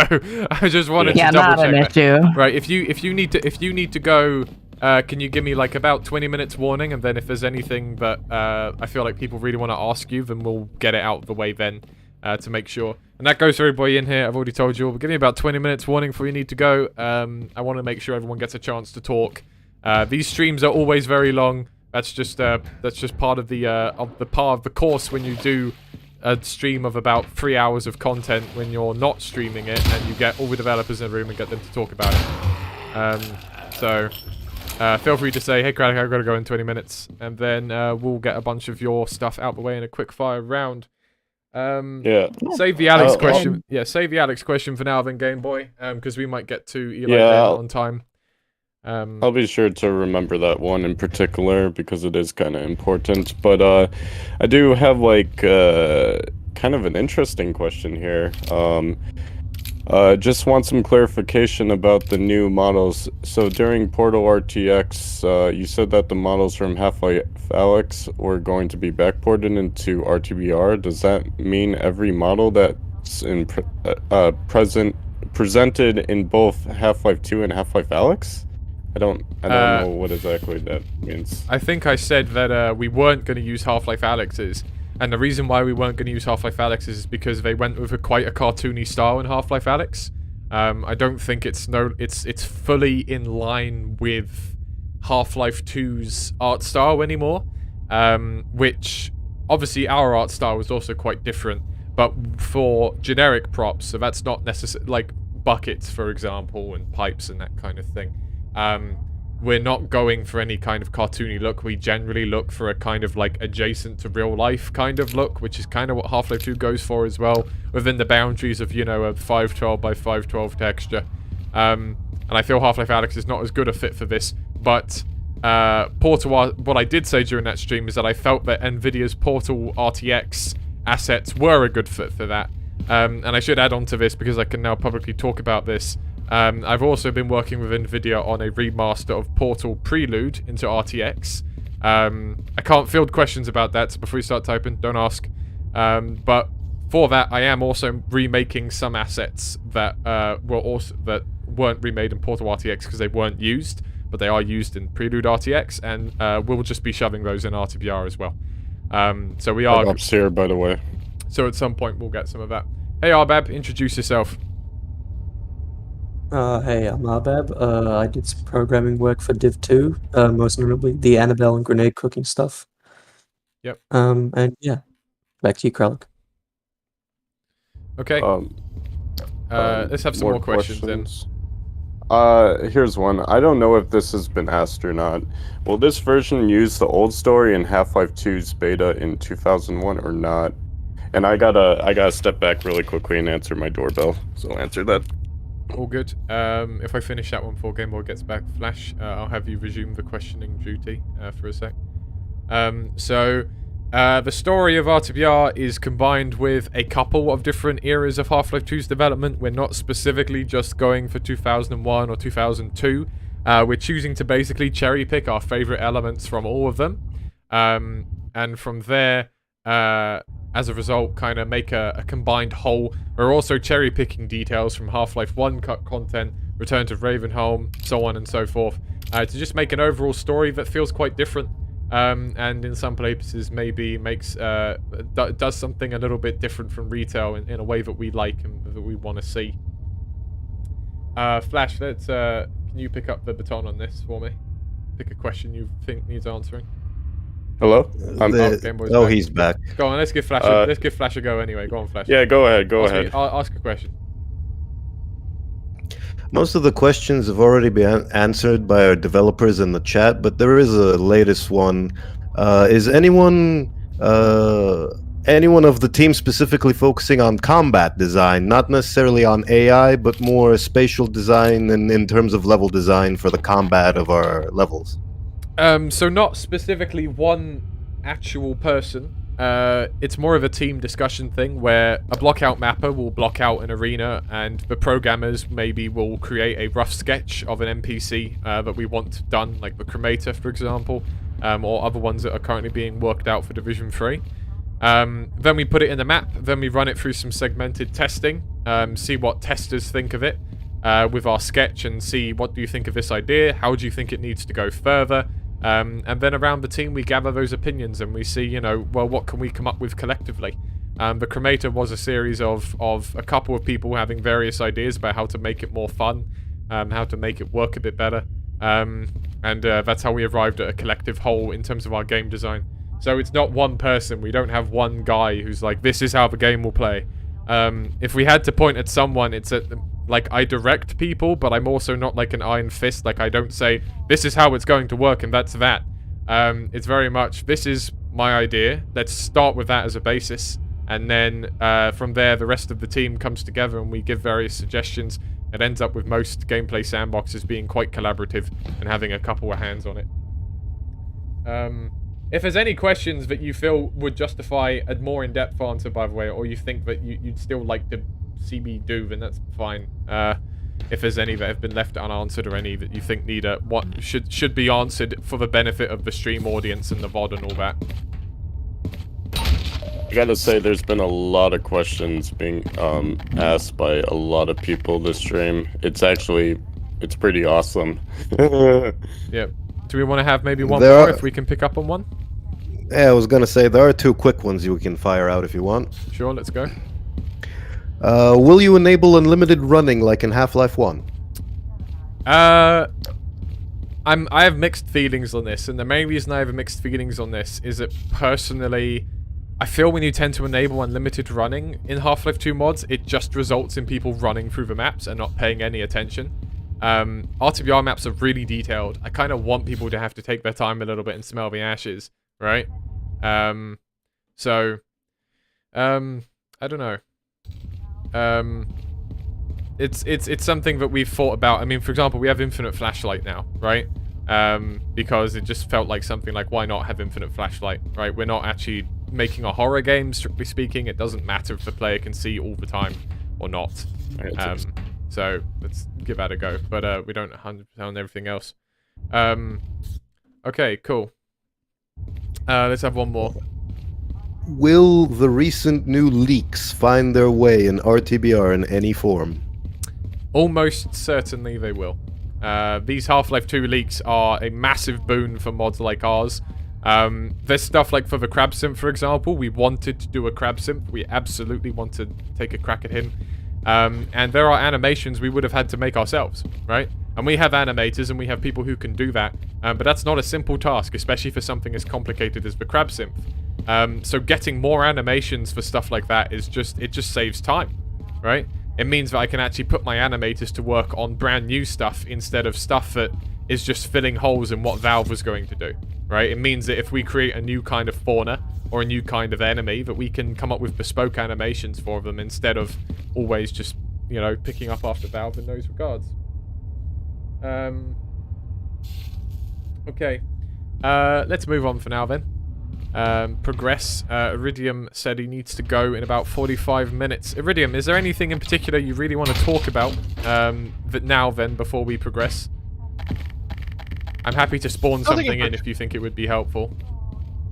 Speaker 1: I just wanted to double check.
Speaker 18: Not an issue.
Speaker 1: Right, if you need to go, can you give me like about 20 minutes warning, and then if there's anything that I feel like people really want to ask you, then we'll get it out of the way then to make sure. And that goes for everybody in here. I've already told you. We'll give you about 20 minutes warning before you need to go. I want to make sure everyone gets a chance to talk. These streams are always very long. That's just part of the course when you do a stream of about 3 hours of content when you're not streaming it and you get all the developers in the room and get them to talk about it. So feel free to say, hey Craddock, I've got to go in 20 minutes, and then we'll get a bunch of your stuff out the way in a quick fire round.
Speaker 5: Yeah.
Speaker 1: Save the Alex question. Yeah, save the Alex question for now then, Game Boy, because we might get to Eli on time.
Speaker 5: I'll be sure to remember that one in particular because it is kind of important. But I do have like kind of an interesting question here. Just want some clarification about the new models. So during Portal RTX, you said that the models from Half-Life Alyx were going to be backported into RTBR. Does that mean every model that's in presented in both Half-Life 2 and Half-Life Alyx? I don't know what exactly that means.
Speaker 1: I think I said that we weren't going to use Half-Life Alyx's, and the reason why we weren't going to use Half-Life Alyx's is because they went with quite a cartoony style in Half-Life Alyx. I don't think it's fully in line with Half-Life 2's art style anymore, which obviously our art style was also quite different, but for generic props, so that's not necessarily like buckets, for example, and pipes and that kind of thing. We're not going for any kind of cartoony look. We generally look for a kind of like adjacent to real life kind of look, which is kind of what Half-Life 2 goes for as well, within the boundaries of, you know, a 512 by 512 texture. And I feel Half-Life Alyx is not as good a fit for this, but what I did say during that stream is that I felt that Nvidia's Portal RTX assets were a good fit for that. And I should add on to this because I can now publicly talk about this. I've also been working with Nvidia on a remaster of Portal Prelude into RTX. I can't field questions about that, so before you start typing, don't ask. But for that, I am also remaking some assets that weren't remade in Portal RTX because they weren't used, but they are used in Prelude RTX, and we'll just be shoving those in RTBR as well. So we are
Speaker 5: Arbab's here, by the way.
Speaker 1: So at some point we'll get some of that. Hey Arbab, introduce yourself.
Speaker 19: Hey, I'm Arbab. I did some programming work for Div 2, most notably the Annabelle and grenade cooking stuff.
Speaker 1: Yep.
Speaker 19: And yeah, back to you, Kralik.
Speaker 1: Okay. Let's have some more questions then.
Speaker 5: Here's one. I don't know if this has been asked or not. Will this version use the old story in Half-Life 2's beta in 2001 or not? And I gotta step back really quickly and answer my doorbell, so I'll answer that.
Speaker 1: All good. If I finish that one before Game Boy gets back, Flash, I'll have you resume the questioning duty for a sec. The story of RTBR is combined with a couple of different eras of Half-Life 2's development. We're not specifically just going for 2001 or 2002. We're choosing to basically cherry pick our favorite elements from all of them. And from there, as a result, kind of make a combined whole. We're also cherry picking details from Half-Life 1 content, Return to Ravenholm, so on and so forth, to just make an overall story that feels quite different. And in some places maybe does something a little bit different from retail in a way that we like and that we want to see. Flash, can you pick up the baton on this for me? Pick a question you think needs answering.
Speaker 5: Hello?
Speaker 1: Game Boy's back.
Speaker 4: He's back.
Speaker 1: Go on, let's give Flash a go anyway. Go on, Flash.
Speaker 5: Yeah, go ahead.
Speaker 1: Ask a question.
Speaker 4: Most of the questions have already been answered by our developers in the chat, but there is a latest one. Is anyone of the team specifically focusing on combat design, not necessarily on AI, but more spatial design and in terms of level design for the combat of our levels?
Speaker 1: So not specifically one actual person. It's more of a team discussion thing where a blockout mapper will block out an arena and the programmers maybe will create a rough sketch of an NPC that we want done, like the Cremator, for example, or other ones that are currently being worked out for Division 3. Then we put it in the map, then we run it through some segmented testing, see what testers think of it with our sketch and see what do you think of this idea, how do you think it needs to go further. And then around the team we gather those opinions and we see, well, what can we come up with collectively? The Cremator was a series of a couple of people having various ideas about how to make it more fun, how to make it work a bit better. And that's how we arrived at a collective whole in terms of our game design. So it's not one person, we don't have one guy who's like, this is how the game will play. If we had to point at someone, it's at, like, I direct people, but I'm also not like an iron fist. Like, I don't say, this is how it's going to work, and that's that. It's very much, this is my idea. Let's start with that as a basis. And then from there, the rest of the team comes together and we give various suggestions. It ends up with most gameplay sandboxes being quite collaborative and having a couple of hands on it. If there's any questions that you feel would justify a more in-depth answer, by the way, or you think that you'd still like to see me do, then that's fine. If there's any that have been left unanswered or any that you think need what should be answered for the benefit of the stream audience and the VOD and all that.
Speaker 5: I gotta say, there's been a lot of questions being asked by a lot of people this stream. It's pretty awesome.
Speaker 1: Yep. Do we want to have maybe one more if we can pick up on one?
Speaker 4: Yeah, I was gonna say there are two quick ones you can fire out if you want.
Speaker 1: Sure, let's go.
Speaker 4: Will you enable unlimited running like in Half-Life 1?
Speaker 1: I have mixed feelings on this, and the main reason I have mixed feelings on this is that personally, I feel when you tend to enable unlimited running in Half-Life 2 mods, it just results in people running through the maps and not paying any attention. RTBR maps are really detailed. I kind of want people to have to take their time a little bit and smell the ashes, right? I don't know. It's something that we've thought about. I mean, for example, we have infinite flashlight now, right? because it just felt like something like, why not have infinite flashlight, right? We're not actually making a horror game, strictly speaking. It doesn't matter if the player can see all the time or not. So let's give that a go, but we don't 100% on everything else. Okay, cool. Let's have one more.
Speaker 4: Will the recent new leaks find their way in RTBR in any form?
Speaker 1: Almost certainly they will. These Half-Life 2 leaks are a massive boon for mods like ours. There's stuff like for the Crab Simp, for example. We wanted to do a Crab Simp. We absolutely wanted to take a crack at him. And there are animations we would have had to make ourselves, right? And we have animators and we have people who can do that. But that's not a simple task, especially for something as complicated as the Crab Simp. So getting more animations for stuff like that is it just saves time, right? It means that I can actually put my animators to work on brand new stuff instead of stuff that is just filling holes in what Valve was going to do, right? It means that if we create a new kind of fauna or a new kind of enemy, that we can come up with bespoke animations for them instead of always just, you know, picking up after Valve in those regards. Okay. Let's move on for now then. Progress. Iridium said he needs to go in about 45 minutes. Iridium, is there anything in particular you really want to talk about before we progress? I'm happy to spawn something in if you think it would be helpful.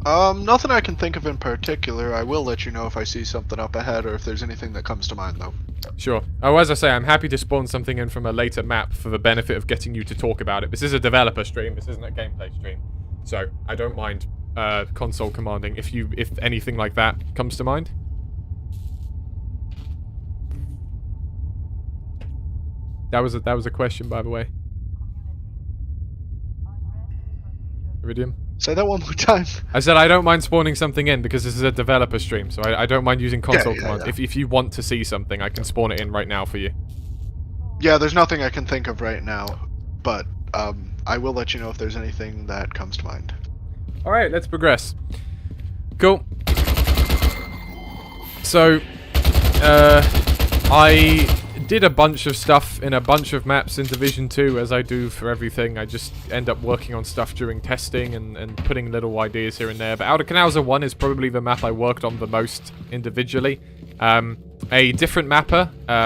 Speaker 12: Nothing I can think of in particular. I will let you know if I see something up ahead or if there's anything that comes to mind, though.
Speaker 1: Sure. Oh, as I say, I'm happy to spawn something in from a later map for the benefit of getting you to talk about it. This is a developer stream. This isn't a gameplay stream. So, I don't mind console commanding if anything like that comes to mind. That was a question, by the way. Iridium?
Speaker 12: Say that one more time.
Speaker 1: I said I don't mind spawning something in because this is a developer stream, so I don't mind using console commands.
Speaker 12: Yeah.
Speaker 1: If you want to see something, I can spawn it in right now for you.
Speaker 12: Yeah, there's nothing I can think of right now, but I will let you know if there's anything that comes to mind.
Speaker 1: Alright, let's progress. Cool. So, I did a bunch of stuff in a bunch of maps in Division 2, as I do for everything. I just end up working on stuff during testing and putting little ideas here and there. But Outer Canals 1 is probably the map I worked on the most individually. A different mapper,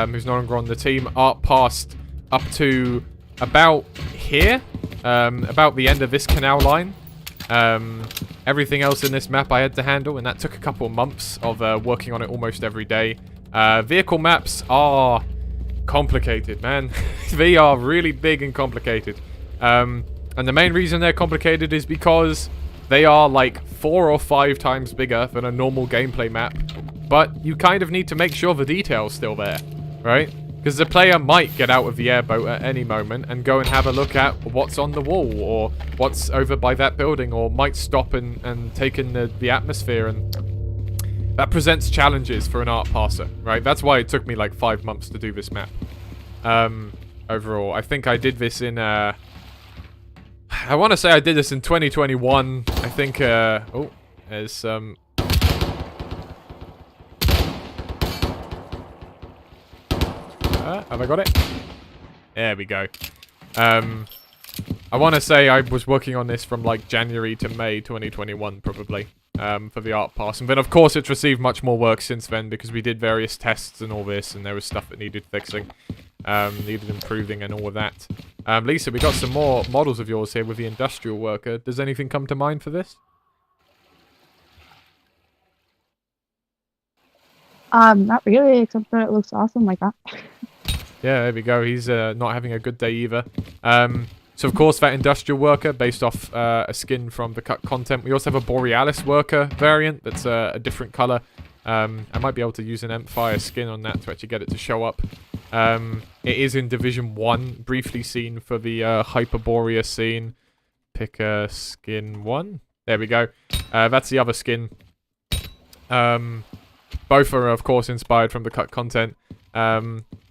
Speaker 1: who's no longer on the team, art passed up to about here, about the end of this canal line. Everything else in this map I had to handle, and that took a couple of months of working on it almost every day. Vehicle maps are complicated, man. They are really big and complicated. And the main reason they're complicated is because they are like 4 or 5 times bigger than a normal gameplay map. But you kind of need to make sure the detail's still there, right? Because the player might get out of the airboat at any moment and go and have a look at what's on the wall or what's over by that building, or might stop and take in the atmosphere, and that presents challenges for an art passer, right? That's why it took me like 5 months to do this map. Overall, I think I did this in, I want to say I did this in 2021. I think, oh, there's some... have I got it? There we go. I want to say I was working on this from like January to May 2021, probably. For the art pass. And then, of course, it's received much more work since then because we did various tests and all this, and there was stuff that needed fixing, needed improving and all of that. Lisa, we got some more models of yours here with the industrial worker. Does anything come to mind for this?
Speaker 16: Not really, except that it looks awesome like that.
Speaker 1: Yeah, there we go. He's not having a good day either. So, of course, that industrial worker based off a skin from the cut content. We also have a Borealis worker variant that's a different color. I might be able to use an Empfire skin on that to actually get it to show up. It is in Division 1, briefly seen for the Hyperborea scene. Pick a skin 1. There we go. That's the other skin. Both are, of course, inspired from the cut content.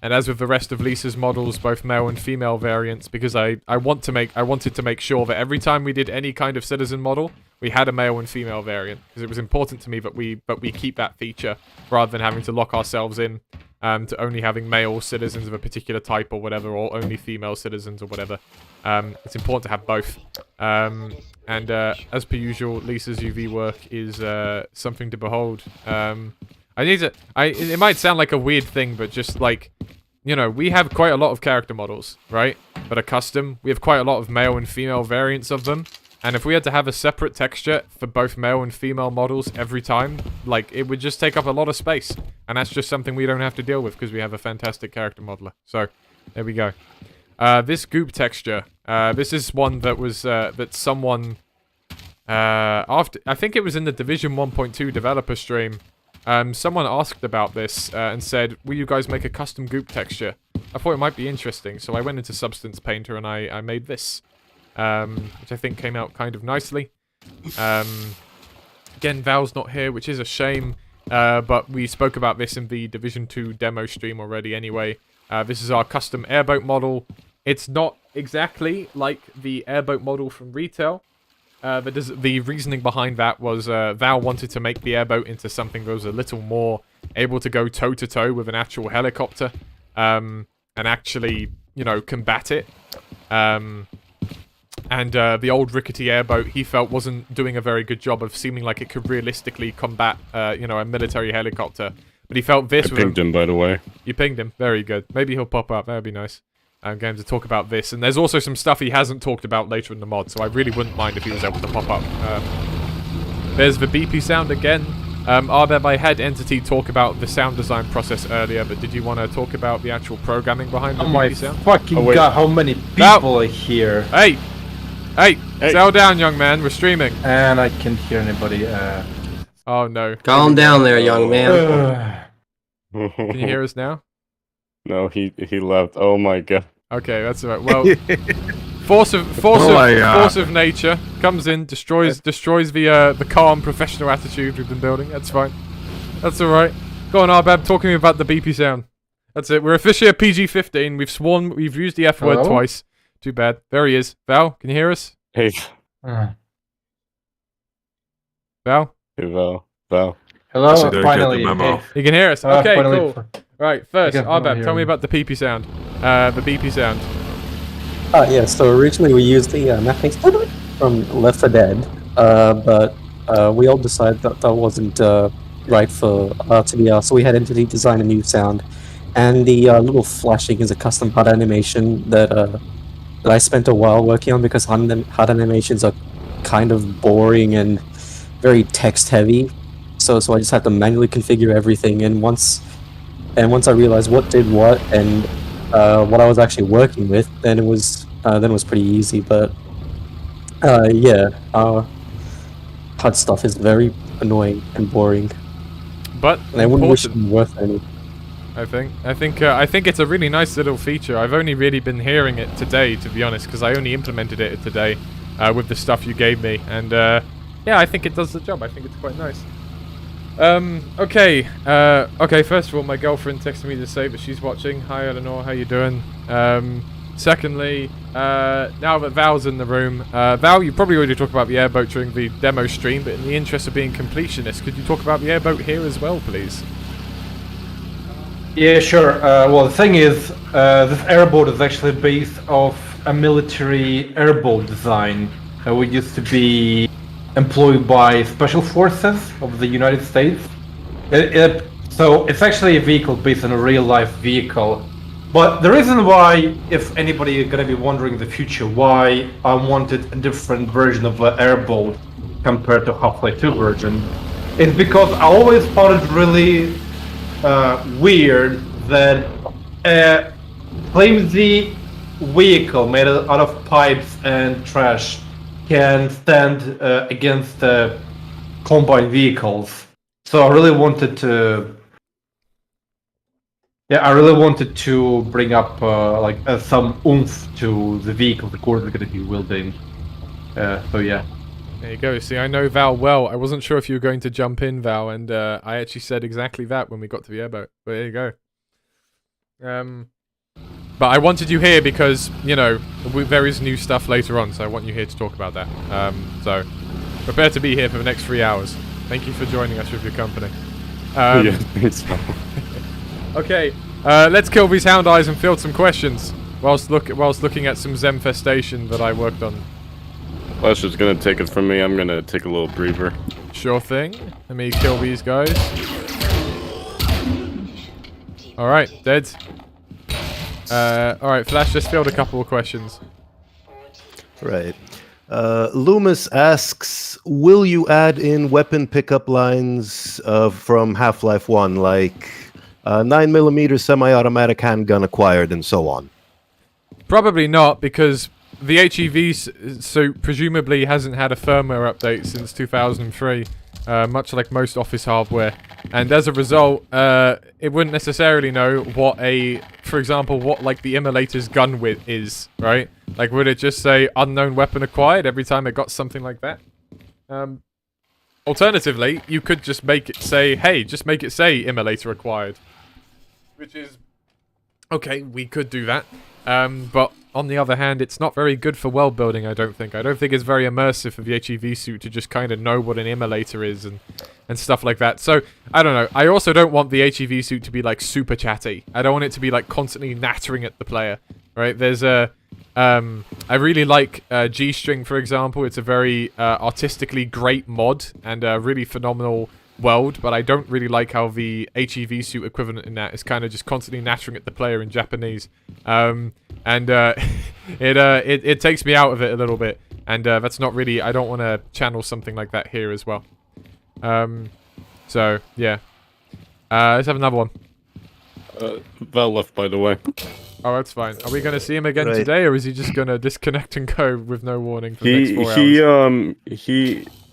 Speaker 1: And as with the rest of Lisa's models, both male and female variants, because I wanted to make sure that every time we did any kind of citizen model, we had a male and female variant, because it was important to me that we keep that feature rather than having to lock ourselves in to only having male citizens of a particular type or whatever, or only female citizens or whatever. It's important to have both. And as per usual, Lisa's UV work is something to behold. It might sound like a weird thing, but just like, you know, we have quite a lot of character models, right? That are custom. We have quite a lot of male and female variants of them. And if we had to have a separate texture for both male and female models every time, like, it would just take up a lot of space. And that's just something we don't have to deal with because we have a fantastic character modeler. So, there we go. This goop texture, this is one that was, that someone, after, I think it was in the Division 1.2 developer stream, someone asked about this, and said, will you guys make a custom goop texture? I thought it might be interesting, so I went into Substance Painter and I made this. Which I think came out kind of nicely. Again, Val's not here, which is a shame, but we spoke about this in the Division 2 demo stream already anyway. This is our custom airboat model. It's not exactly like the airboat model from retail. The reasoning behind that was Val wanted to make the airboat into something that was a little more able to go toe-to-toe with an actual helicopter, and actually, you know, combat it. And the old rickety airboat, he felt, wasn't doing a very good job of seeming like it could realistically combat, you know, a military helicopter. But he felt this...
Speaker 5: I pinged him, by the way.
Speaker 1: You pinged him? Very good. Maybe he'll pop up. That would be nice. I'm going to talk about this. And there's also some stuff he hasn't talked about later in the mod, so I really wouldn't mind if he was able to pop up. There's the beepy sound again. Arbeb, I had Entity talk about the sound design process earlier, but did you want to talk about the actual programming behind the beepy sound?
Speaker 20: Fucking god, how many people are here?
Speaker 1: Hey! Hey! Settle down, young man. We're streaming.
Speaker 20: And I can't hear anybody.
Speaker 1: Oh, no.
Speaker 2: Calm down there, young man.
Speaker 1: Can you hear us now?
Speaker 5: No, he left. Oh my god.
Speaker 1: Okay, that's alright. Well, force of nature comes in, destroys the calm professional attitude we've been building. That's fine. That's alright. Go on, Arbab, talk to me about the beepy sound. That's it. We're officially a PG-15. We've used the F word twice. Too bad. There he is. Val, can you hear us?
Speaker 5: Hey.
Speaker 1: Val?
Speaker 5: Hey, Val. Val.
Speaker 20: Hello, finally. Hey.
Speaker 1: You can hear us. Okay,
Speaker 20: finally.
Speaker 1: cool. Right, first, Arbab, tell me about the beepy sound. The beepy sound.
Speaker 19: Yeah, so originally we used the mapping from Left 4 Dead, but we all decided that that wasn't right for TBR, so we had Entity design a new sound. And the little flashing is a custom HUD animation that I spent a while working on because HUD animations are kind of boring and very text heavy. So I just had to manually configure everything, and once I realized what did what and what I was actually working with, then it was pretty easy. But yeah, HUD stuff is very annoying and boring.
Speaker 1: But
Speaker 19: and I wouldn't wish it worth any.
Speaker 1: I think it's a really nice little feature. I've only really been hearing it today, to be honest, because I only implemented it today with the stuff you gave me, and yeah, I think it does the job. I think it's quite nice. Okay, first of all, my girlfriend texted me to say that she's watching. Hi, Eleanor, how you doing? Secondly, now that Val's in the room, Val, you probably already talked about the airboat during the demo stream, but in the interest of being completionist, could you talk about the airboat here as well, please?
Speaker 20: Yeah, sure. Well, the thing is, this airboat is actually based off a military airboat design. We used to be employed by Special Forces of the United States. So it's actually a vehicle based on a real-life vehicle. But the reason why, if anybody is going to be wondering in the future why I wanted a different version of an airboat compared to Half-Life 2 version, is because I always found it really weird that a flimsy vehicle made out of pipes and trash can stand against combined vehicles. So I really wanted to, bring up some oomph to the vehicle the core is going to be wielding. So yeah.
Speaker 1: There you go. See, I know Val well. I wasn't sure if you were going to jump in, Val, and I actually said exactly that when we got to the airboat. But there you go. But I wanted you here because, you know, there is new stuff later on, so I want you here to talk about that. So, prepare to be here for the next 3 hours. Thank you for joining us with your company. Okay, let's kill these hound eyes and field some questions whilst looking at some Zemfestation that I worked on.
Speaker 5: Flash is gonna take it from me. I'm gonna take a little breather.
Speaker 1: Sure thing. Let me kill these guys. Alright, dead. Alright, Flash, just field a couple of questions.
Speaker 4: Right. Loomis asks, will you add in weapon pickup lines from Half-Life 1, like 9mm semi-automatic handgun acquired and so on?
Speaker 1: Probably not, because the HEV suit presumably hasn't had a firmware update since 2003, much like most Office hardware. And as a result, it wouldn't necessarily know what for example, what like the immolator's gun width is, right? Like, would it just say unknown weapon acquired every time it got something like that? Alternatively, you could just make it say, hey, just make it say immolator acquired. Which is, okay, we could do that. But on the other hand, it's not very good for world building, I don't think. I don't think it's very immersive for the HEV suit to just kind of know what an immolator is and stuff like that. So, I don't know. I also don't want the HEV suit to be, like, super chatty. I don't want it to be, like, constantly nattering at the player, right? There's I really like G-String, for example. It's a very artistically great mod and a really phenomenal world, but I don't really like how the HEV suit equivalent in that is kind of just constantly nattering at the player in Japanese. It takes me out of it a little bit, and that's not really, I don't want to channel something like that here as well. So, yeah. Let's have another one.
Speaker 5: Val left, by the way.
Speaker 1: Oh, that's fine. Are we going to see him again
Speaker 4: Right.
Speaker 1: today, or is he just going to disconnect and go with no warning for the next 4 hours?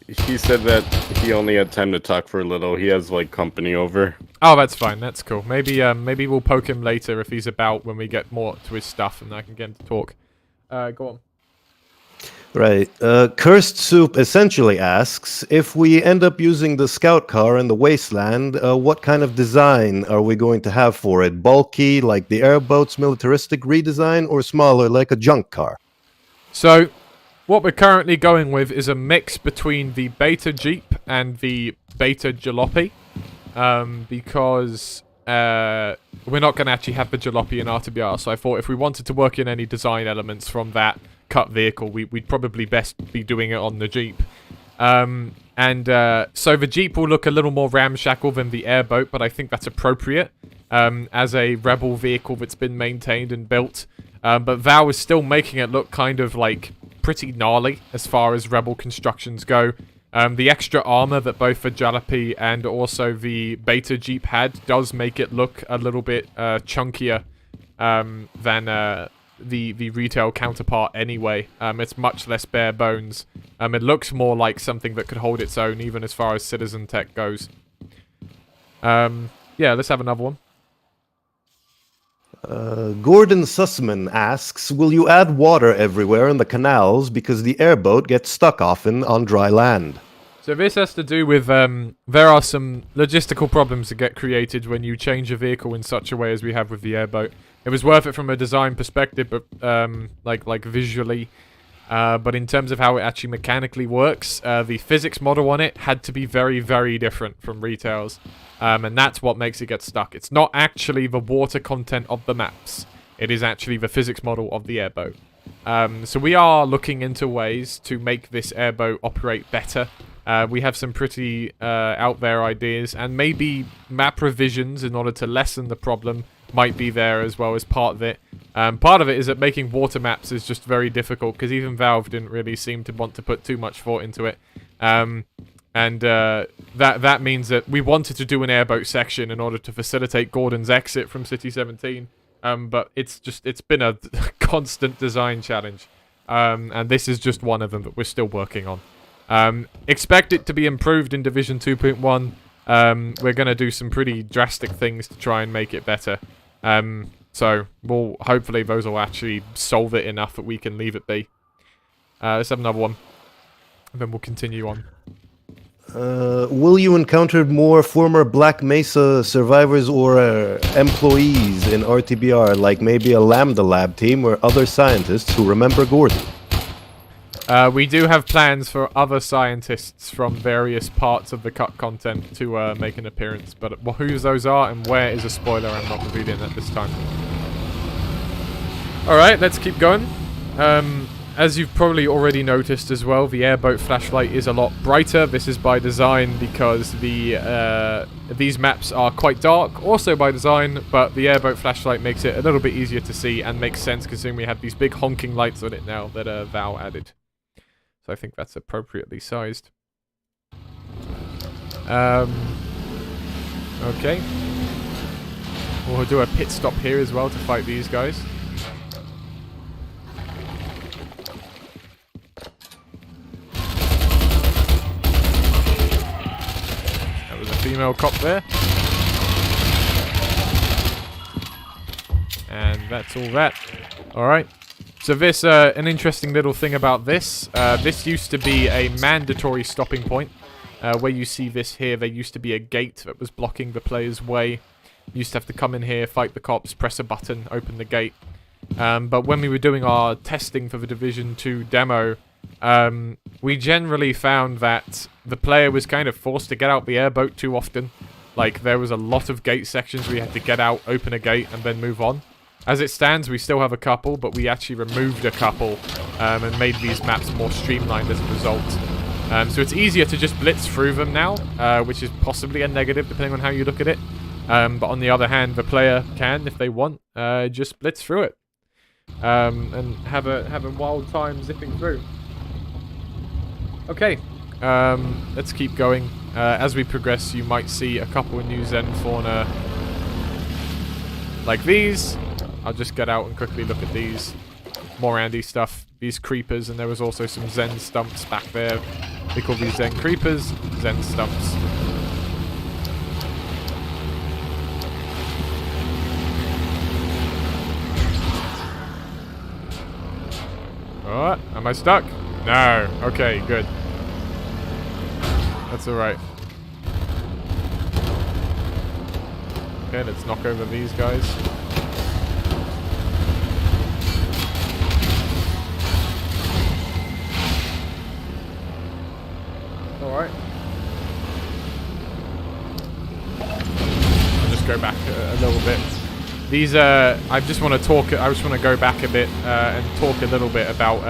Speaker 5: He said that he only had time to talk for a little. He has like company over.
Speaker 1: Oh, that's fine. That's cool. Maybe we'll poke him later if he's about when we get more to his stuff and I can get him to talk. Go on.
Speaker 4: Right. Cursed Soup essentially asks, if we end up using the scout car in the wasteland, what kind of design are we going to have for it? Bulky, like the airboat's militaristic redesign, or smaller, like a junk car?
Speaker 1: So, what we're currently going with is a mix between the Beta Jeep and the Beta Jalopy, because we're not going to actually have the Jalopy in RTBR, so I thought if we wanted to work in any design elements from that cut vehicle, we'd probably best be doing it on the Jeep. So the Jeep will look a little more ramshackle than the airboat, but I think that's appropriate as a Rebel vehicle that's been maintained and built. But Val is still making it look kind of like pretty gnarly as far as Rebel constructions go. The extra armor that both the Jalopy and also the Beta Jeep had does make it look a little bit chunkier than the retail counterpart anyway. It's much less bare bones. It looks more like something that could hold its own even as far as citizen tech goes. Yeah, let's have another one.
Speaker 4: Gordon Sussman asks, will you add water everywhere in the canals because the airboat gets stuck often on dry land?
Speaker 1: So this has to do with, there are some logistical problems that get created when you change a vehicle in such a way as we have with the airboat. It was worth it from a design perspective, but like visually. But in terms of how it actually mechanically works, the physics model on it had to be very, very different from retail's. And that's what makes it get stuck. It's not actually the water content of the maps. It is actually the physics model of the airboat. So we are looking into ways to make this airboat operate better. We have some pretty out there ideas, and maybe map revisions in order to lessen the problem might be there as well as part of it. Part of it is that making water maps is just very difficult because even Valve didn't really seem to want to put too much thought into it. That means that we wanted to do an airboat section in order to facilitate Gordon's exit from City 17. But it's been a constant design challenge. And this is just one of them that we're still working on. Expect it to be improved in Division 2.1. We're going to do some pretty drastic things to try and make it better. So hopefully those will actually solve it enough that we can leave it be. Let's have another one. And then we'll continue on.
Speaker 4: Will you encounter more former Black Mesa survivors or employees in RTBR, like maybe a Lambda Lab team or other scientists who remember Gordon?
Speaker 1: We do have plans for other scientists from various parts of the cut content to make an appearance, but who those are and where is a spoiler I'm not revealing at this time. Alright, let's keep going. As you've probably already noticed as well, the airboat flashlight is a lot brighter. This is by design because these maps are quite dark, also by design, but the airboat flashlight makes it a little bit easier to see and makes sense considering we have these big honking lights on it now that Val added. So I think that's appropriately sized. Okay. We'll do a pit stop here as well to fight these guys. That was a female cop there. And that's all that. Alright. So this, an interesting little thing about this. This used to be a mandatory stopping point. Where you see this here, there used to be a gate that was blocking the player's way. You used to have to come in here, fight the cops, press a button, open the gate. But when we were doing our testing for the Division 2 demo, we generally found that the player was kind of forced to get out the airboat too often. Like, there was a lot of gate sections where you had to get out, open a gate, and then move on. As it stands, we still have a couple, but we actually removed a couple and made these maps more streamlined as a result. So it's easier to just blitz through them now, which is possibly a negative depending on how you look at it. But on the other hand, the player can, if they want, just blitz through it and have a wild time zipping through. Okay, let's keep going. As we progress, you might see a couple of new Zen fauna like these. I'll just get out and quickly look at these. More Andy stuff. These creepers, and there was also some Zen stumps back there. They call these Zen creepers, Zen stumps. What? Am I stuck? No. Okay, good. That's alright. Okay, let's knock over these guys. Alright. I'll just go back a little bit. These, I just want to go back a bit and talk a little bit about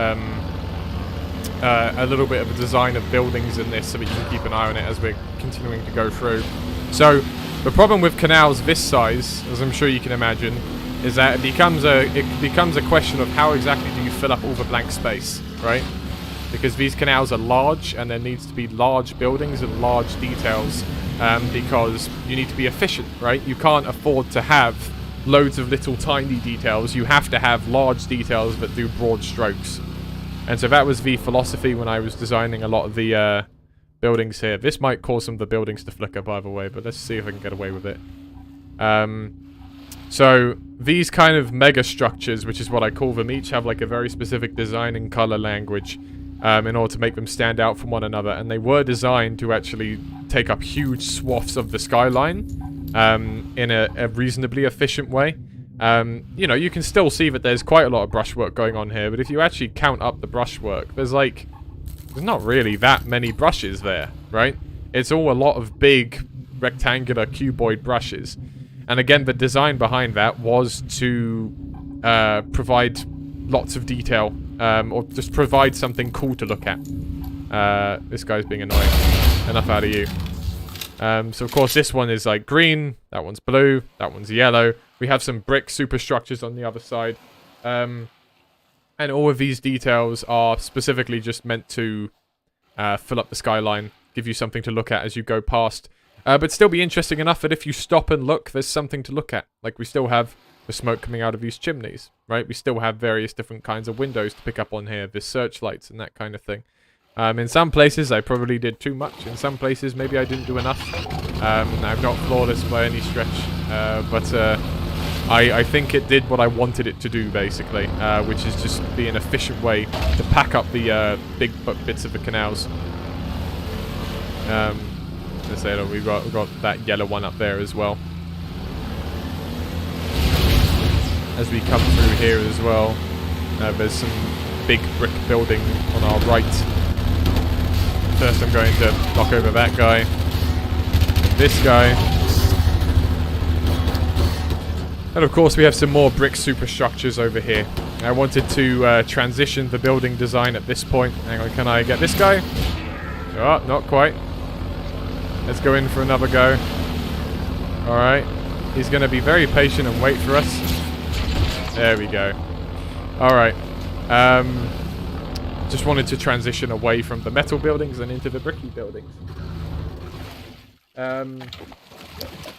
Speaker 1: a little bit of the design of buildings in this so that you can keep an eye on it as we're continuing to go through. So, the problem with canals this size, as I'm sure you can imagine, is that it becomes a question of how exactly do you fill up all the blank space, right? Because these canals are large and there needs to be large buildings and large details because you need to be efficient, right? You can't afford to have loads of little tiny details. You have to have large details that do broad strokes. And so that was the philosophy when I was designing a lot of the buildings here. This might cause some of the buildings to flicker, by the way, but let's see if I can get away with it. So these kind of mega structures, which is what I call them, each have like a very specific design and color language in order to make them stand out from one another. And they were designed to actually take up huge swaths of the skyline in a reasonably efficient way. You know, you can still see that there's quite a lot of brushwork going on here, but if you actually count up the brushwork, there's not really that many brushes there, right? It's all a lot of big rectangular cuboid brushes. And again, the design behind that was to provide lots of detail, or just provide something cool to look at. This guy's being annoying. Enough out of you. So of course this one is like green, that one's blue, that one's yellow. We have some brick superstructures on the other side. And all of these details are specifically just meant to fill up the skyline, give you something to look at as you go past. But still be interesting enough that if you stop and look, there's something to look at. Like we still have the smoke coming out of these chimneys, right? We still have various different kinds of windows to pick up on here, the searchlights and that kind of thing. In some places, I probably did too much. In some places, maybe I didn't do enough. I'm not flawless by any stretch, but I think it did what I wanted it to do, basically, which is just be an efficient way to pack up the big bits of the canals. Let's say that we've got that yellow one up there as well. As we come through here as well, there's some big brick building on our right. First I'm going to knock over that guy. And this guy. And of course we have some more brick superstructures over here. I wanted to transition the building design at this point. Hang on, can I get this guy? Oh, not quite. Let's go in for another go. Alright. He's going to be very patient and wait for us. There we go. Alright. Just wanted to transition away from the metal buildings and into the bricky buildings.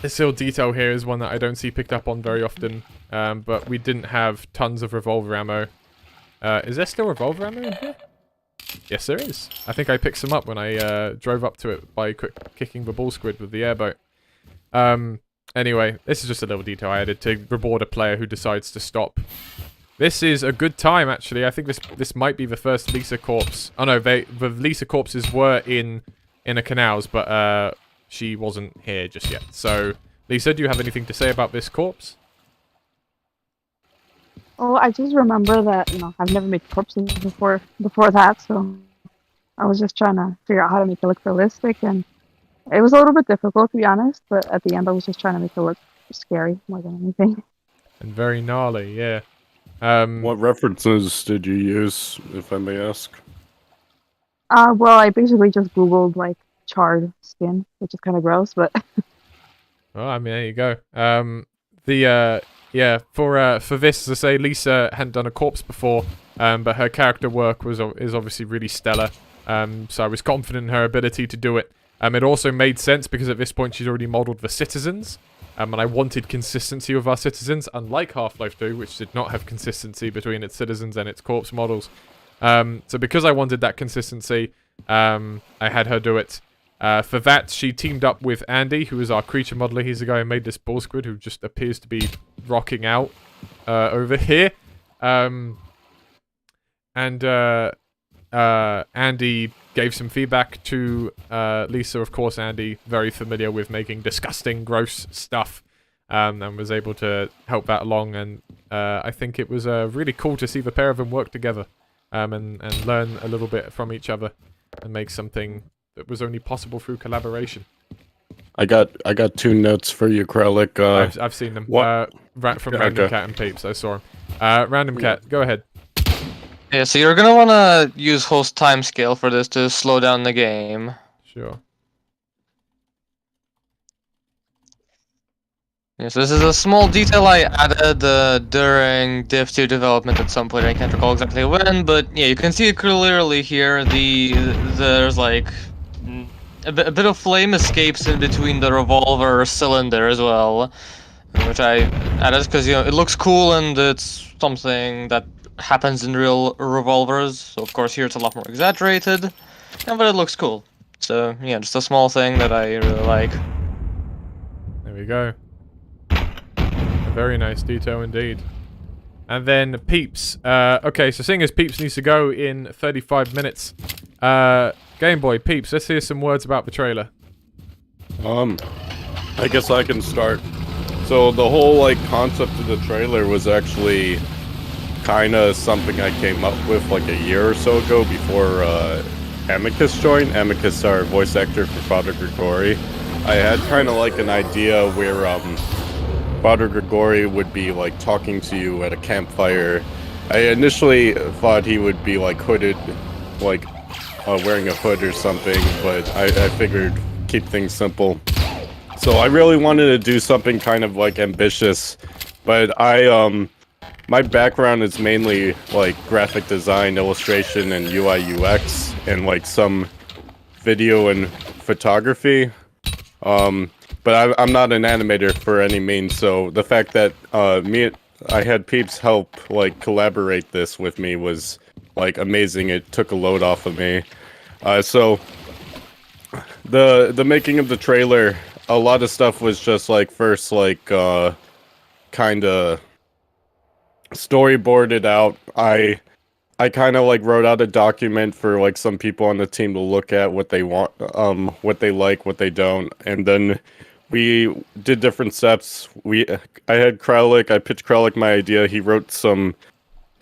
Speaker 1: This little detail here is one that I don't see picked up on very often. But we didn't have tons of revolver ammo. Is there still revolver ammo in here? Yes, there is. I think I picked some up when I drove up to it by kicking the ball squid with the airboat. Anyway, this is just a little detail I added to reward a player who decides to stop. This is a good time, actually. I think this might be the first Lisa corpse. Oh no, the Lisa corpses were in a canals, but she wasn't here just yet. So, Lisa, do you have anything to say about this corpse?
Speaker 16: Oh, I just remember that, I've never made corpses before that, so I was just trying to figure out how to make it look realistic, and it was a little bit difficult, to be honest, but at the end I was just trying to make it look scary more than anything.
Speaker 1: And very gnarly, yeah.
Speaker 5: What references did you use, if I may ask?
Speaker 16: Well, I basically just Googled, charred skin, which is kind of gross, but...
Speaker 1: Well, I mean, there you go. Yeah, for this, as I say, Lisa hadn't done a corpse before, but her character work is obviously really stellar. So I was confident in her ability to do it. It also made sense because at this point she's already modeled the citizens, and I wanted consistency with our citizens, unlike Half-Life 2, which did not have consistency between its citizens and its corpse models. So because I wanted that consistency, I had her do it. For that, she teamed up with Andy, who is our creature modeler. He's the guy who made this ball squid, who just appears to be rocking out over here. Andy gave some feedback to Lisa. Of course, Andy, very familiar with making disgusting, gross stuff, and was able to help that along. And I think it was really cool to see the pair of them work together and learn a little bit from each other and make something that was only possible through collaboration.
Speaker 5: I got 2 notes for you, Kralik.
Speaker 1: I've seen them.
Speaker 5: What?
Speaker 1: From Random Cat and Peeps, I saw them. Random Cat, go ahead.
Speaker 6: Yeah, so you're gonna wanna use host timescale for this to slow down the game.
Speaker 1: Sure.
Speaker 6: Yes, this is a small detail I added during Div 2 development at some point. I can't recall exactly when, but yeah, you can see it clearly here. There's like a bit of flame escapes in between the revolver cylinder as well, which I added because it looks cool and it's something that happens in real revolvers. So of course here it's a lot more exaggerated, but it looks cool. So yeah, just a small thing that I really like.
Speaker 1: There we go. A very nice detail indeed. And then Peeps. Okay, so seeing as Peeps needs to go in 35 minutes, Game Boy, Peeps, let's hear some words about the trailer.
Speaker 5: I guess I can start. So the whole concept of the trailer was actually kind of something I came up with a year or so ago before Amicus joined. Amicus, our voice actor for Father Grigori. I had kind of an idea where Father Grigori would be talking to you at a campfire. I initially thought he would be hooded, wearing a hood or something, but I figured keep things simple. So I really wanted to do something kind of ambitious, but my background is mainly graphic design, illustration, and UI UX, and some video and photography. But I'm not an animator for any means, so the fact that I had Peeps help collaborate this with me was amazing. It took a load off of me. So the making of the trailer, a lot of stuff was just first kind of storyboarded out. I kind of wrote out a document for some people on the team to look at what they want, what they like, what they don't, and then we did different steps. I had Kralik. I pitched Kralik my idea. He wrote some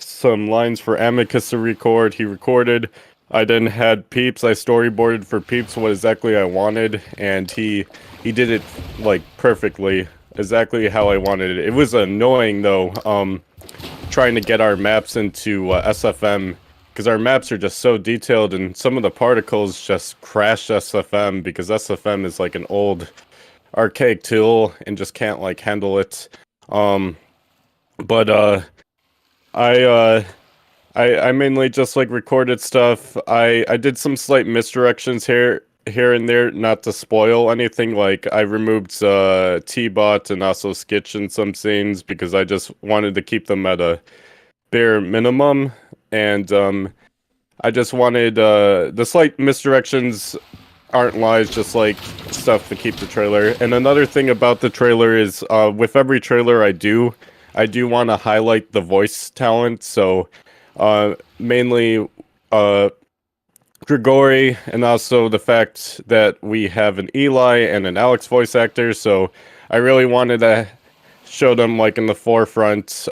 Speaker 5: some lines for Amicus to record. He recorded. I then had Peeps. I storyboarded for Peeps what exactly I wanted, and he did it like perfectly, exactly how I wanted it. It was annoying though, trying to get our maps into SFM, because our maps are just so detailed, and some of the particles just crash SFM because SFM is like an old archaic tool and just can't like handle it. But I mainly just like recorded stuff. I did some slight misdirections here and there, not to spoil anything. Like I removed T-Bot and also Skitch in some scenes because I just wanted to keep them at a bare minimum, and I just wanted the slight misdirections aren't lies, just like stuff to keep the trailer. And another thing about the trailer is with every trailer I do want to highlight the voice talent. So mainly Grigori, and also the fact that we have an Eli and an Alex voice actor. So I really wanted to show them like in the forefront.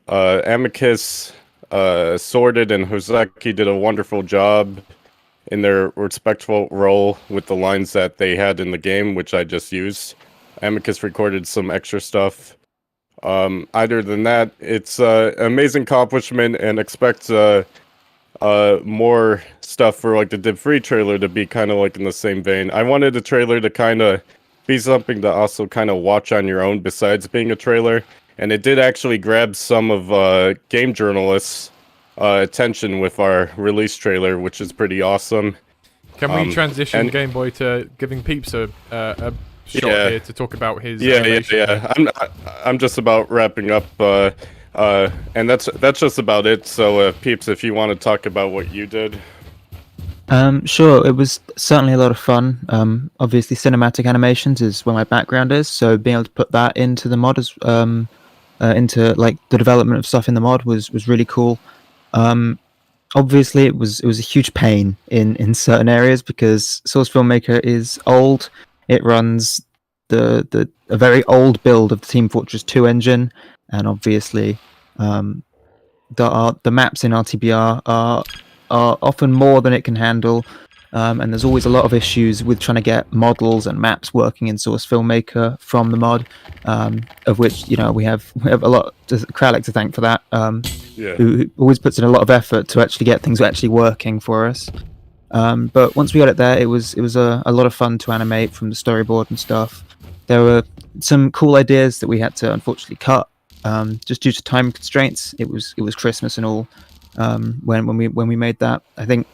Speaker 5: Amicus, Sorted, and Hoseki did a wonderful job in their respectful role with the lines that they had in the game, which I just used. Amicus recorded some extra stuff. Other than that, it's an amazing accomplishment, and expect more stuff for like the Div 3 trailer to be kind of like in the same vein. I wanted the trailer to kind of be something to also kind of watch on your own besides being a trailer, and it did actually grab some of game journalists' attention with our release trailer, which is pretty awesome.
Speaker 1: Can we transition Game Boy to giving Peeps a shot here to talk about his animation?
Speaker 5: I'm just about wrapping up, and that's just about it. So, Peeps, if you want to talk about what you did.
Speaker 15: Sure, it was certainly a lot of fun. Obviously, cinematic animations is where my background is, so being able to put that into the mod into like the development of stuff in the mod was really cool. Obviously, it was a huge pain in certain areas because Source Filmmaker is old. It runs a very old build of the Team Fortress 2 engine, and obviously, the maps in RTBR are often more than it can handle, and there's always a lot of issues with trying to get models and maps working in Source Filmmaker from the mod, of which we have a lot to Kralik to thank for that, who always puts in a lot of effort to actually get things actually working for us. But once we got it there, it was a lot of fun to animate from the storyboard and stuff. There were some cool ideas that we had to unfortunately cut, just due to time constraints. It was Christmas and all. When we made that, I think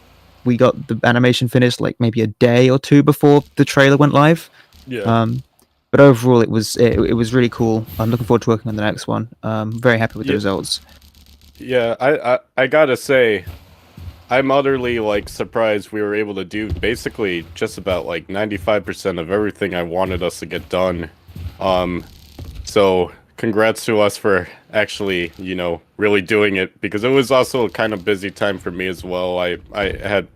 Speaker 15: we got the animation finished like maybe a day or two before the trailer went live. But overall, it was really cool. I'm looking forward to working on the next one. Very happy with the results.
Speaker 5: Yeah, I gotta say, I'm utterly like surprised we were able to do basically just about like 95% of everything I wanted us to get done. So congrats to us for actually, really doing it, because it was also a kind of busy time for me as well. I had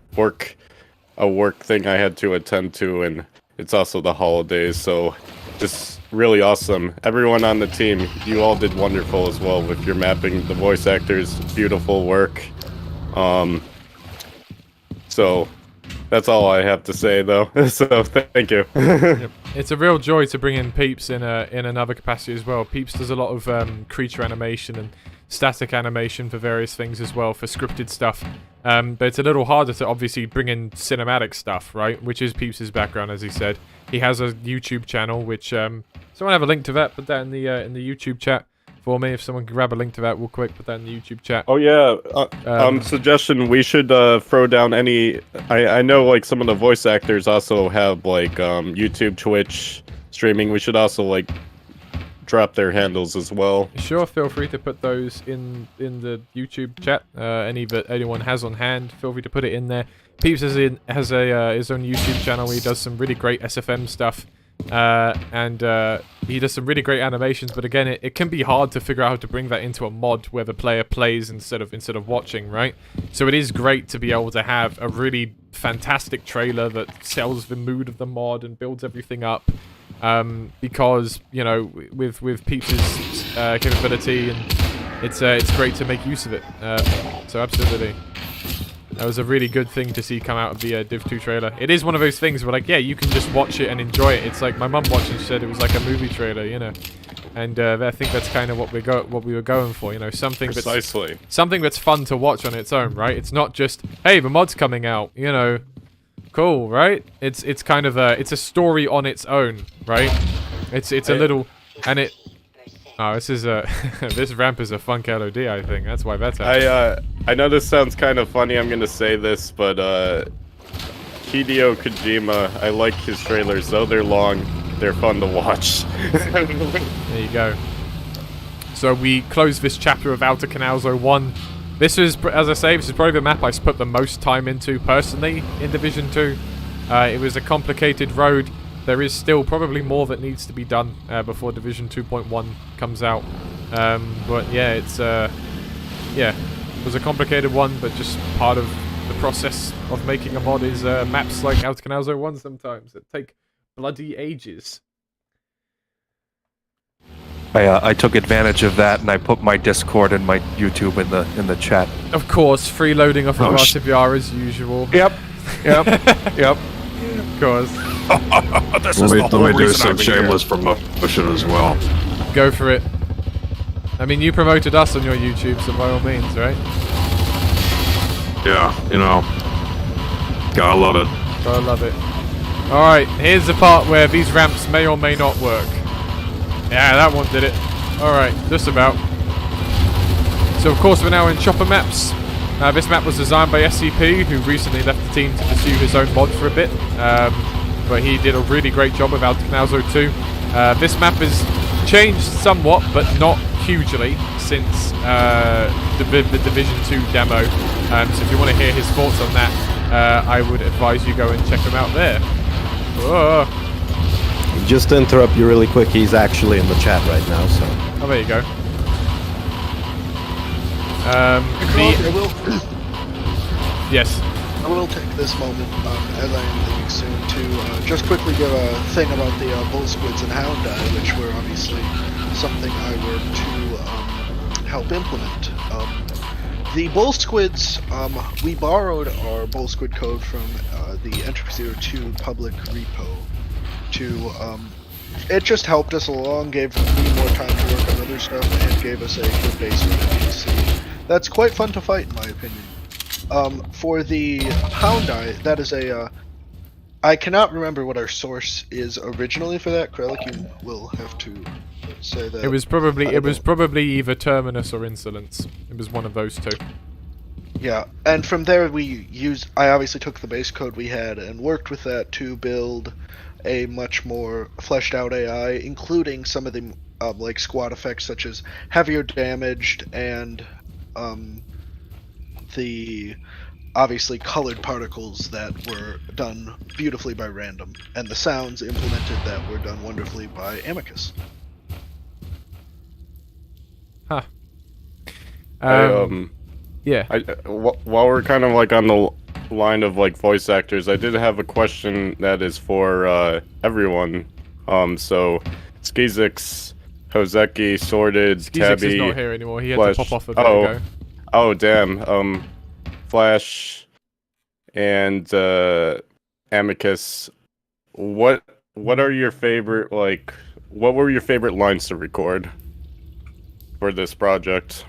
Speaker 5: a work thing I had to attend to, and it's also the holidays, so just really awesome. Everyone on the team, you all did wonderful as well with your mapping, the voice actors, beautiful work. So that's all I have to say, though. So thank you.
Speaker 1: Yep. It's a real joy to bring in Peeps in another capacity as well. Peeps does a lot of creature animation and static animation for various things as well, for scripted stuff. But it's a little harder to obviously bring in cinematic stuff, right? Which is Peeps' background, as he said. He has a YouTube channel, which someone have a link to that. Put that in the YouTube chat for me. If someone can grab a link to that real quick, put that in the YouTube chat.
Speaker 5: Oh yeah, suggestion, we should throw down any. I know like some of the voice actors also have like YouTube, Twitch streaming. We should also like drop their handles as well.
Speaker 1: Sure, feel free to put those in the YouTube chat. Any that anyone has on hand, feel free to put it in there. Peeps has his own YouTube channel where he does some really great SFM stuff. And he does some really great animations, but again, it can be hard to figure out how to bring that into a mod where the player plays instead of watching, right? So it is great to be able to have a really fantastic trailer that sells the mood of the mod and builds everything up, because with Peeps' capability and it's great to make use of it. So absolutely. That was a really good thing to see come out of the Div 2 trailer. It is one of those things where, like, yeah, you can just watch it and enjoy it. It's like my mum watched and said it was like a movie trailer, you know. And I think that's kind of what we were going for, you know, something that's fun to watch on its own, right? It's not just, hey, the mod's coming out, you know, cool, right? It's kind of it's a story on its own, right? It's a little, and it. Oh, this is this ramp is a funk LOD, I think. That's why that's happening.
Speaker 5: I know this sounds kind of funny, I'm gonna say this, but Hideo Kojima, I like his trailers, though they're long, they're fun to watch.
Speaker 1: There you go. So we close this chapter of Outer Canals 01. This is, as I say, this is probably the map I put the most time into personally in Division 2. It was a complicated road. There is still probably more that needs to be done before Division 2.1 comes out. But yeah, it's yeah, it was a complicated one, but just part of the process of making a mod is maps like Outer Canals 01 sometimes that take bloody ages.
Speaker 13: I took advantage of that and I put my Discord and my YouTube in the chat.
Speaker 1: Of course, freeloading off of RCBR as usual.
Speaker 13: Yep. Of
Speaker 1: course.
Speaker 3: Let me do some shameless promotion as well.
Speaker 1: Go for it. I mean, you promoted us on your YouTube, so by all means, right?
Speaker 3: Yeah, you know, gotta love it.
Speaker 1: Gotta love it. Alright, here's the part where these ramps may or may not work. Yeah, that one did it. Alright, just about. So of course we're now in Chopper Maps. This map was designed by SCP, who recently left the team to pursue his own mod for a bit. But he did a really great job of Outer Canals 02. This map has changed somewhat, but not hugely, since the Division 2 demo. So if you want to hear his thoughts on that, I would advise you go and check them out there. Whoa.
Speaker 4: Just to interrupt you really quick, he's actually in the chat right now, so...
Speaker 1: Oh, there you go. Yes.
Speaker 12: I will take this moment, as I am leaving soon, to just quickly give a thing about the bull squids and hound eye, which were obviously something I worked to help implement. The bull squids, we borrowed our bull squid code from the Entropy 02 public repo to, it just helped us along, gave me more time to work on other stuff, and gave us a good base for NPC. That's quite fun to fight, in my opinion. For the Hound Eye, that is a, I cannot remember what our source is originally for that. Krellik, you will have to say that.
Speaker 1: It was probably either Terminus or Insolence. It was one of those two.
Speaker 12: Yeah, and from there I obviously took the base code we had and worked with that to build a much more fleshed out AI, including some of the like squad effects such as heavier damaged and the obviously colored particles that were done beautifully by Random, and the sounds implemented that were done wonderfully by Amicus.
Speaker 1: Huh. Yeah.
Speaker 5: While we're kind of like on the line of like voice actors, I did have a question that is for everyone. So Skizix, Hoseki, Sorted, Tabby.
Speaker 1: Skizix is not here anymore. He had
Speaker 5: Flash.
Speaker 1: to pop off a bit ago.
Speaker 5: Oh damn. Flash and Amicus. What are your favorite what were your favorite lines to record for this project?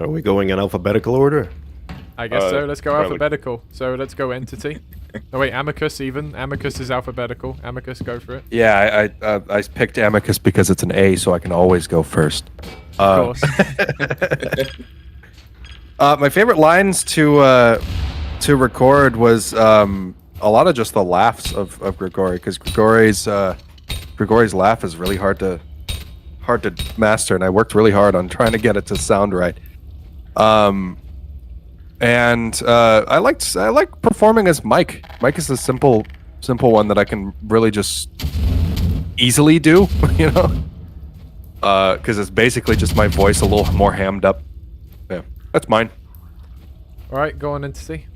Speaker 4: Are we going in alphabetical order?
Speaker 1: I guess so. Let's go alphabetical. So let's go entity. Oh wait, Amicus even. Amicus is alphabetical. Amicus, go for it.
Speaker 13: Yeah, I picked Amicus because it's an A, so I can always go first.
Speaker 1: Of course.
Speaker 13: My favorite lines to record was a lot of just the laughs of Grigori, because Grigori's laugh is really hard to master, and I worked really hard on trying to get it to sound right. And I like performing as Mike. Mike is a simple one that I can really just easily do, you know, because it's basically just my voice a little more hammed up. Yeah, that's mine.
Speaker 1: All right, go on entity.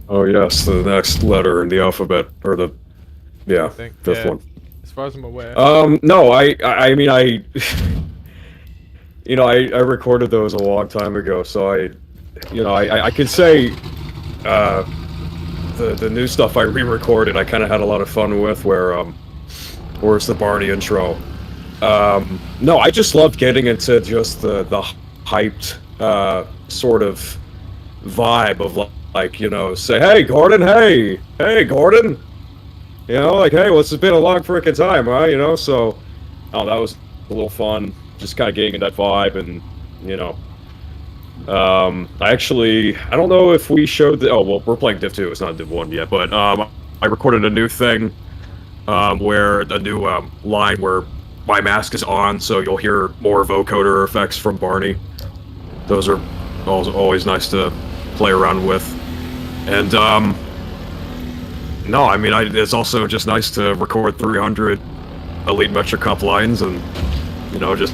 Speaker 3: Oh yes, the next letter in the alphabet, or the fifth one.
Speaker 1: As far as I'm aware.
Speaker 3: No, I mean you know, I recorded those a long time ago, so I could say, the new stuff I re-recorded, I kind of had a lot of fun with, where's the Barney intro? No, I just loved getting into just the hyped, sort of vibe of like, you know, say, hey Gordon, hey Gordon, you know, like, hey, it's been a long frickin' time, huh? You know, so, oh, that was a little fun, just kind of getting in that vibe, and you know, I don't know if we showed the, oh, well, we're playing Div 2, it's not Div 1 yet, but, I recorded a new thing, where a new, line where my mask is on, so you'll hear more vocoder effects from Barney. Those are always nice to play around with. And, no, I mean, it's also just nice to record 300 Elite Metric Cup lines and, you know, just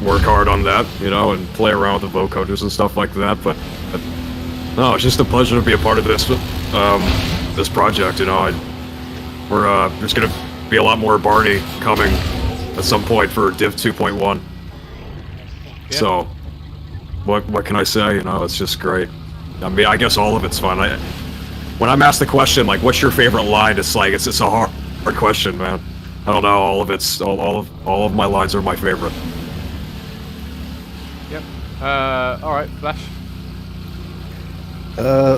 Speaker 3: work hard on that, you know, and play around with the vocoders and stuff like that, but no, it's just a pleasure to be a part of this, this project, you know. There's gonna be a lot more Barney coming at some point for Div 2.1. Yeah. So, what can I say, you know, it's just great. I mean, I guess all of it's fun. When I'm asked the question, like, what's your favorite line, it's like, it's a hard question, man. I don't know, all of my lines are my favorite.
Speaker 1: Yep. Alright, Flash.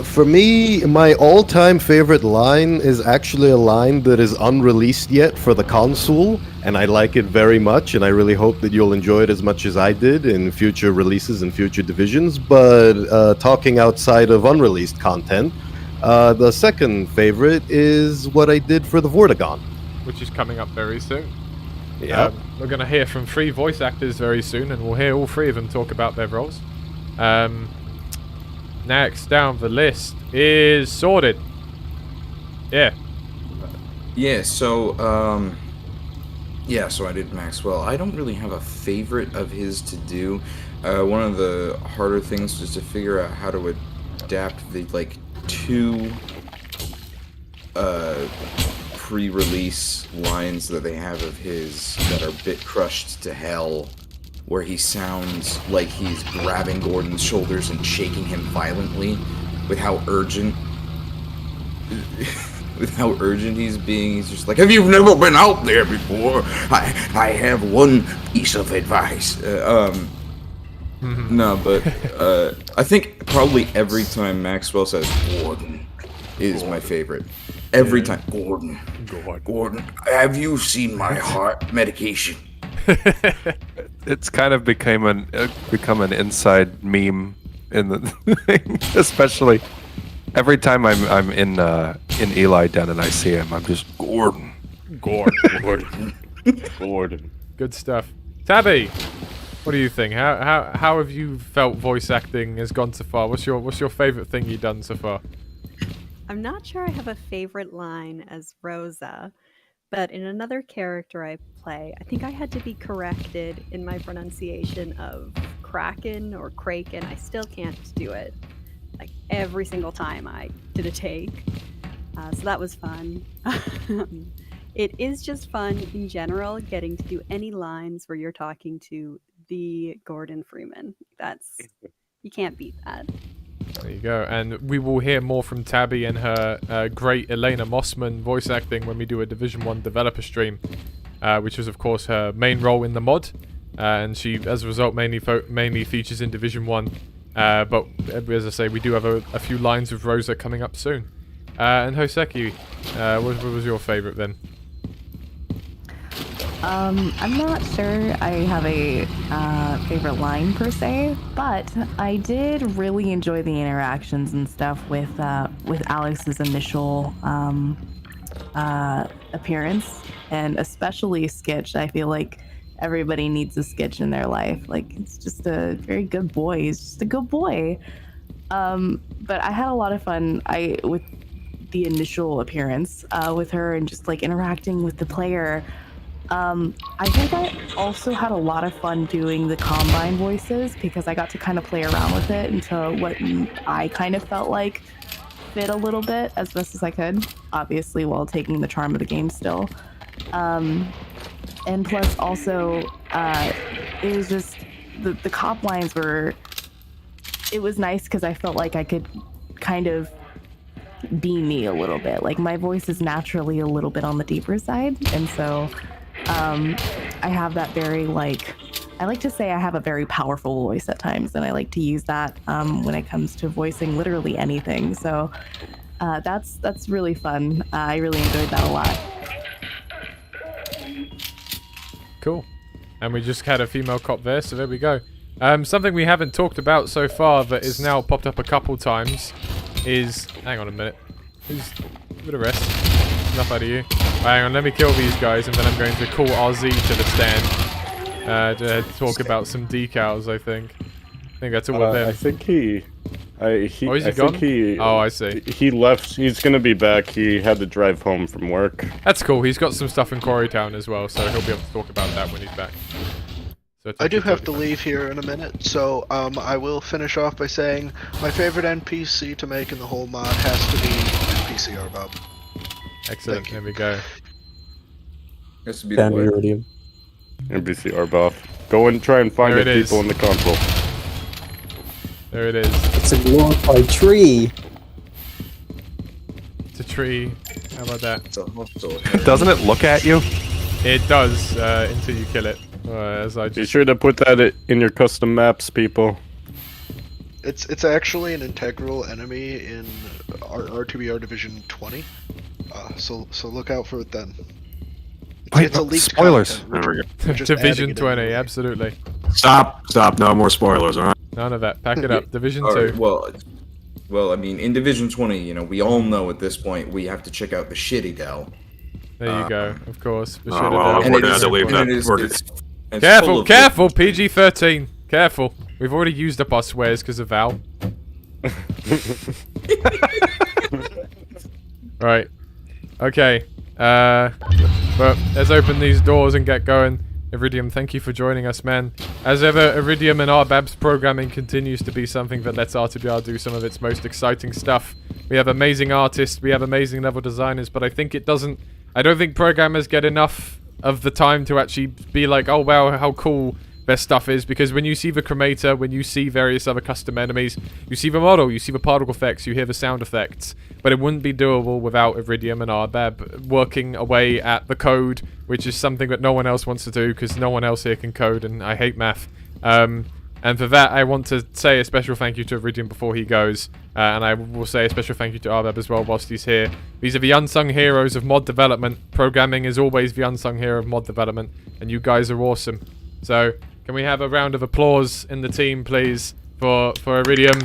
Speaker 4: For me, my all-time favorite line is actually a line that is unreleased yet for the console, and I like it very much, and I really hope that you'll enjoy it as much as I did in future releases and future divisions. But talking outside of unreleased content, the second favorite is what I did for the Vortigaunt,
Speaker 1: which is coming up very soon.
Speaker 4: Yeah.
Speaker 1: We're going to hear from 3 voice actors very soon, and we'll hear all 3 of them talk about their roles. Next down the list is Sorted. Yeah.
Speaker 9: Yeah, so, so I did Maxwell. I don't really have a favorite of his to do. One of the harder things was to figure out how to adapt the, like, 2 pre-release lines that they have of his that are bit crushed to hell, where he sounds like he's grabbing Gordon's shoulders and shaking him violently with how urgent he's being. He's just like, have you never been out there before? I have one piece of advice. No, but I think probably every time Maxwell says Gordon is my favorite. Every time. Gordon, have you seen my heart medication?
Speaker 13: It's kind of become an inside meme in the thing, especially every time I'm in Eli Den and I see him, I'm just Gordon.
Speaker 1: Good stuff. Tabby, what do you think? How have you felt voice acting has gone so far? What's your favorite thing you've done so far?
Speaker 10: I'm not sure I have a favorite line as Rosa, but in another character I play, I think I had to be corrected in my pronunciation of Kraken or Kraken. I still can't do it. Like every single time I did a take. So that was fun. It is just fun in general getting to do any lines where you're talking to the Gordon Freeman. You can't beat that.
Speaker 1: There you go, and we will hear more from Tabby and her great Elena Mossman voice acting when we do a Division 1 developer stream, which was of course her main role in the mod, and she, as a result, mainly features in Division 1, but as I say, we do have a few lines with Rosa coming up soon. And Hoseki, what was your favourite then?
Speaker 18: I'm not sure I have a favorite line per se, but I did really enjoy the interactions and stuff with Alex's initial appearance, and especially Skitch. I feel like everybody needs a Skitch in their life. Like, it's just a very good boy. He's just a good boy. But I had a lot of fun with the initial appearance with her and just like interacting with the player. I think I also had a lot of fun doing the Combine voices because I got to kind of play around with it into what I kind of felt like fit a little bit as best as I could, obviously while taking the charm of the game still. And plus also, it was just the cop lines were. It was nice because I felt like I could kind of be me a little bit. Like my voice is naturally a little bit on the deeper side, and so I have that very like. I like to say I have a very powerful voice at times, and I like to use that when it comes to voicing literally anything. So that's really fun. I really enjoyed that a lot.
Speaker 1: Cool. And we just had a female cop there, so there we go. Something we haven't talked about so far that is now popped up a couple times is... Hang on a minute. Give it a rest. Enough out of you. Hang on, let me kill these guys, and then I'm going to call RZ to the stand. To talk about some decals, I think. I think that's all of them.
Speaker 5: I think he...
Speaker 1: Oh, is he
Speaker 5: I
Speaker 1: gone?
Speaker 5: think he...
Speaker 1: Oh, I see.
Speaker 5: He left. He's gonna be back. He had to drive home from work.
Speaker 1: That's cool. He's got some stuff in Quarrytown as well, so he'll be able to talk about that when he's back. So
Speaker 12: I do have to leave here in a minute, so I will finish off by saying my favorite NPC to make in the whole mod has to be NPC Arbab.
Speaker 1: Excellent. There we go.
Speaker 9: Has to be
Speaker 5: Damn
Speaker 9: the way.
Speaker 5: Iridium. NBC Arbuff. Go and try and find
Speaker 1: There
Speaker 5: the
Speaker 1: it is.
Speaker 5: people in the console.
Speaker 1: There it is.
Speaker 19: It's a glorified tree.
Speaker 1: It's a tree. How about that?
Speaker 13: Doesn't it look at you?
Speaker 1: It does, until you kill it. As I
Speaker 5: Be
Speaker 1: just...
Speaker 5: sure to put that in your custom maps, people.
Speaker 12: It's actually an integral enemy in our R2BR Division 20. So look out for it then. It's a leaked
Speaker 13: spoilers.
Speaker 12: content,
Speaker 3: There we go.
Speaker 12: we're just
Speaker 1: Division
Speaker 12: adding it in.
Speaker 1: 20, absolutely.
Speaker 3: Stop, no more spoilers, alright?
Speaker 1: None of that. Pack it up. Division
Speaker 9: All
Speaker 1: 2.
Speaker 9: right, well, I mean, in Division 20, you know, we all know at this point we have to check out the shitty Dell.
Speaker 1: There you go, of course. We
Speaker 3: Oh,
Speaker 1: should have
Speaker 3: well,
Speaker 1: done.
Speaker 3: we're gonna have to leave that.
Speaker 9: it's full
Speaker 1: Careful,
Speaker 9: of-
Speaker 1: careful, PG-13. Careful. We've already used up our swears because of Val. Right. Okay. But let's open these doors and get going. Iridium, thank you for joining us, man. As ever, Iridium and Arbab's programming continues to be something that lets R2BR do some of its most exciting stuff. We have amazing artists, we have amazing level designers, but I think it doesn't... I don't think programmers get enough of the time to actually be like, oh wow, how cool their stuff is, because when you see the cremator, when you see various other custom enemies, you see the model, you see the particle effects, you hear the sound effects, but it wouldn't be doable without Iridium and Arbab working away at the code, which is something that no one else wants to do, because no one else here can code, and I hate math. And for that, I want to say a special thank you to Iridium before he goes, and I will say a special thank you to Arbab as well whilst he's here. These are the unsung heroes of mod development. Programming is always the unsung hero of mod development, and you guys are awesome. So, can we have a round of applause in the team, please, for Iridium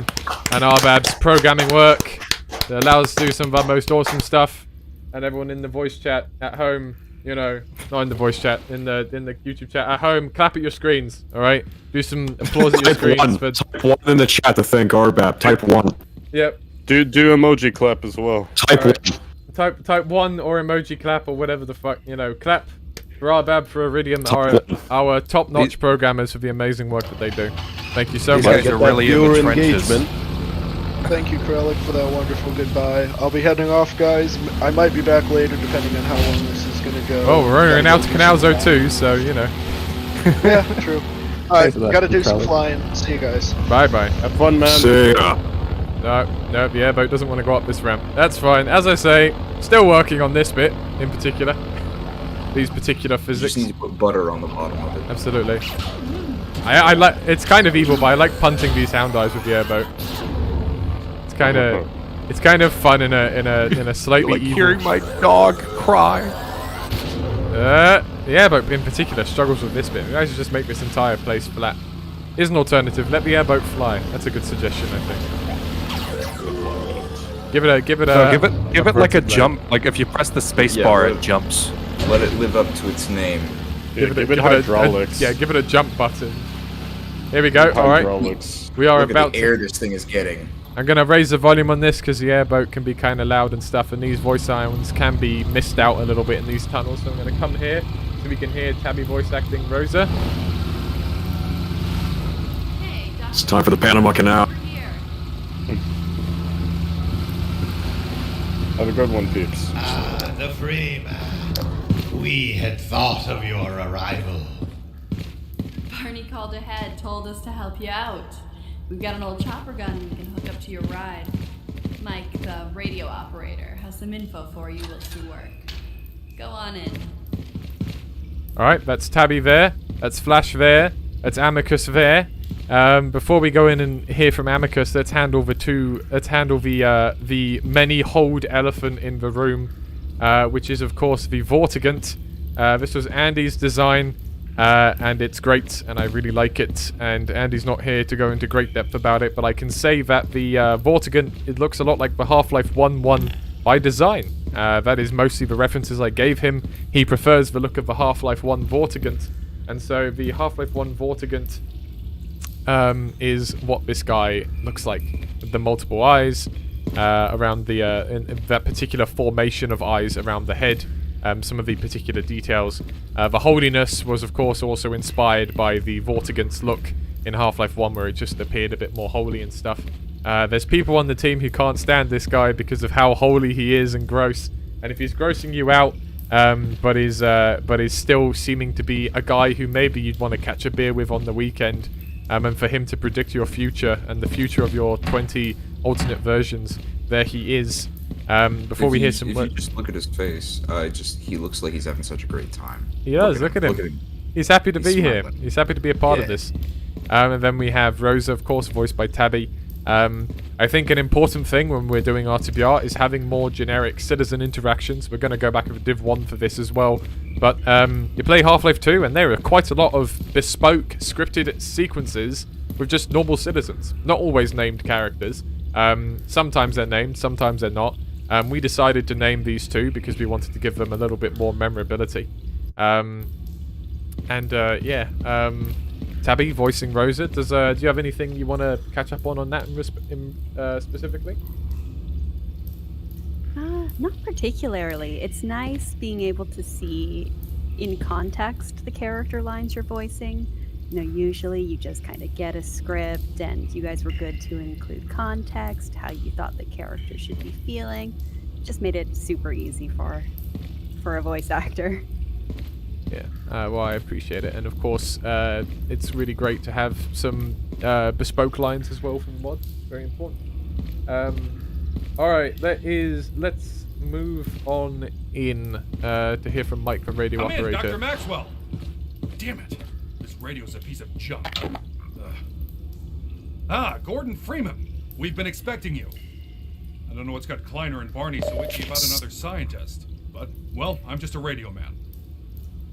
Speaker 1: and Arbab's programming work that allows us to do some of our most awesome stuff. And everyone in the voice chat at home, you know, not in the voice chat, in the YouTube chat at home, clap at your screens, all right? Do some applause at your screens. For...
Speaker 3: Type 1 in the chat to thank Arbab. Type 1.
Speaker 1: Yep.
Speaker 5: Do emoji clap as well.
Speaker 3: Type 1.
Speaker 1: Type 1 or emoji clap or whatever the fuck, you know, clap for Arbab, for Iridium, our top-notch programmers for the amazing work that they do. Thank you so
Speaker 13: These
Speaker 1: much.
Speaker 13: guys are really in the trenches.
Speaker 12: Thank you, Kralik, for that wonderful goodbye. I'll be heading off, guys. I might be back later, depending on how long this is gonna go.
Speaker 1: Oh, we're only out to Canalzo too, so, you know.
Speaker 12: Yeah, true. Alright,
Speaker 19: for that,
Speaker 12: gotta do some
Speaker 19: Kralik.
Speaker 12: flying. See you guys.
Speaker 1: Bye-bye.
Speaker 5: Have fun, man.
Speaker 3: See ya.
Speaker 1: No, the airboat doesn't want to go up this ramp. That's fine. As I say, still working on this bit, in particular. These particular
Speaker 9: You
Speaker 1: physics.
Speaker 9: just need to put butter on the bottom of it.
Speaker 1: Absolutely. I like. It's kind of evil, but I like punting these hound eyes with the airboat. It's kind of fun in a slightly
Speaker 13: Like
Speaker 1: evil.
Speaker 13: hearing my dog cry.
Speaker 1: The airboat in particular struggles with this bit. We guys should just make this entire place flat. Here's an alternative. Let the airboat fly. That's a good suggestion, I think. Give it like a jump. Like if you press the space bar, it jumps.
Speaker 9: Let it live up to its name.
Speaker 5: Give it hydraulics.
Speaker 1: Give it a jump button. Here we go. All right.
Speaker 5: Hydraulics.
Speaker 1: We are
Speaker 9: Look
Speaker 1: about
Speaker 9: at the air this thing is getting.
Speaker 1: I'm gonna raise the volume on this because the airboat can be kind of loud and stuff, and these voice islands can be missed out a little bit in these tunnels. So I'm gonna come here so we can hear Tabby voice acting Rosa.
Speaker 3: It's time for the Panama Canal.
Speaker 5: Have a good one, peeps.
Speaker 21: Ah, the free man. We had thought of your arrival.
Speaker 22: Barney
Speaker 21: called ahead, told us to help you out. We've got an old chopper gun we can hook up to your ride. Mike, the radio operator, has some info for you whilst you work. Go on in.
Speaker 1: Alright, that's Tabby there. That's Flash there. That's Amicus there. Before we go in and hear from Amicus, let's handle the many-holed elephant in the room, which is, of course, the Vortigant. This was Andy's design, and it's great, and I really like it. And Andy's not here to go into great depth about it, but I can say that the Vortigant, it looks a lot like the Half-Life 1 by design. That is mostly the references I gave him. He prefers the look of the Half-Life 1 Vortigant, and so the Half-Life 1 Vortigant is what this guy looks like. The multiple eyes around the in that particular formation of eyes around the head. Some of the particular details. The holiness was, of course, also inspired by the Vortigant's look in Half-Life 1, where it just appeared a bit more holy and stuff. There's people on the team who can't stand this guy because of how holy he is and gross. And if he's grossing you out, but is still seeming to be a guy who maybe you'd want to catch a beer with on the weekend, and for him to predict your future and the future of your 20 alternate versions, there he is. Before we hear some
Speaker 9: words, if you just look at his face, he looks like he's having such a great time.
Speaker 1: He does. Look at him. He's happy to be here. He's happy to be a part of this. And then we have Rosa, of course, voiced by Tabby. I think an important thing when we're doing RTBR is having more generic citizen interactions. We're going to go back with Div 1 for this as well. But you play Half-Life 2, and there are quite a lot of bespoke, scripted sequences with just normal citizens. Not always named characters. Sometimes they're named, sometimes they're not. We decided to name these two because we wanted to give them a little bit more memorability. Tabby voicing Rosa. Do you have anything you want to catch up on that specifically?
Speaker 10: Not particularly. It's nice being able to see in context the character lines you're voicing. You know, usually you just kind of get a script, and you guys were good to include context, how you thought the character should be feeling. Just made it super easy for a voice actor.
Speaker 1: Yeah, well, I appreciate it, and of course, it's really great to have some bespoke lines as well from the mod. Very important. All right, let's move on in to hear from Mike, the radio operator.
Speaker 22: Dr. Maxwell. Damn it. Radio's a piece of junk. Gordon Freeman. We've been expecting you. I don't know what's got Kleiner and Barney so itchy about another scientist, but, well, I'm just a radio man.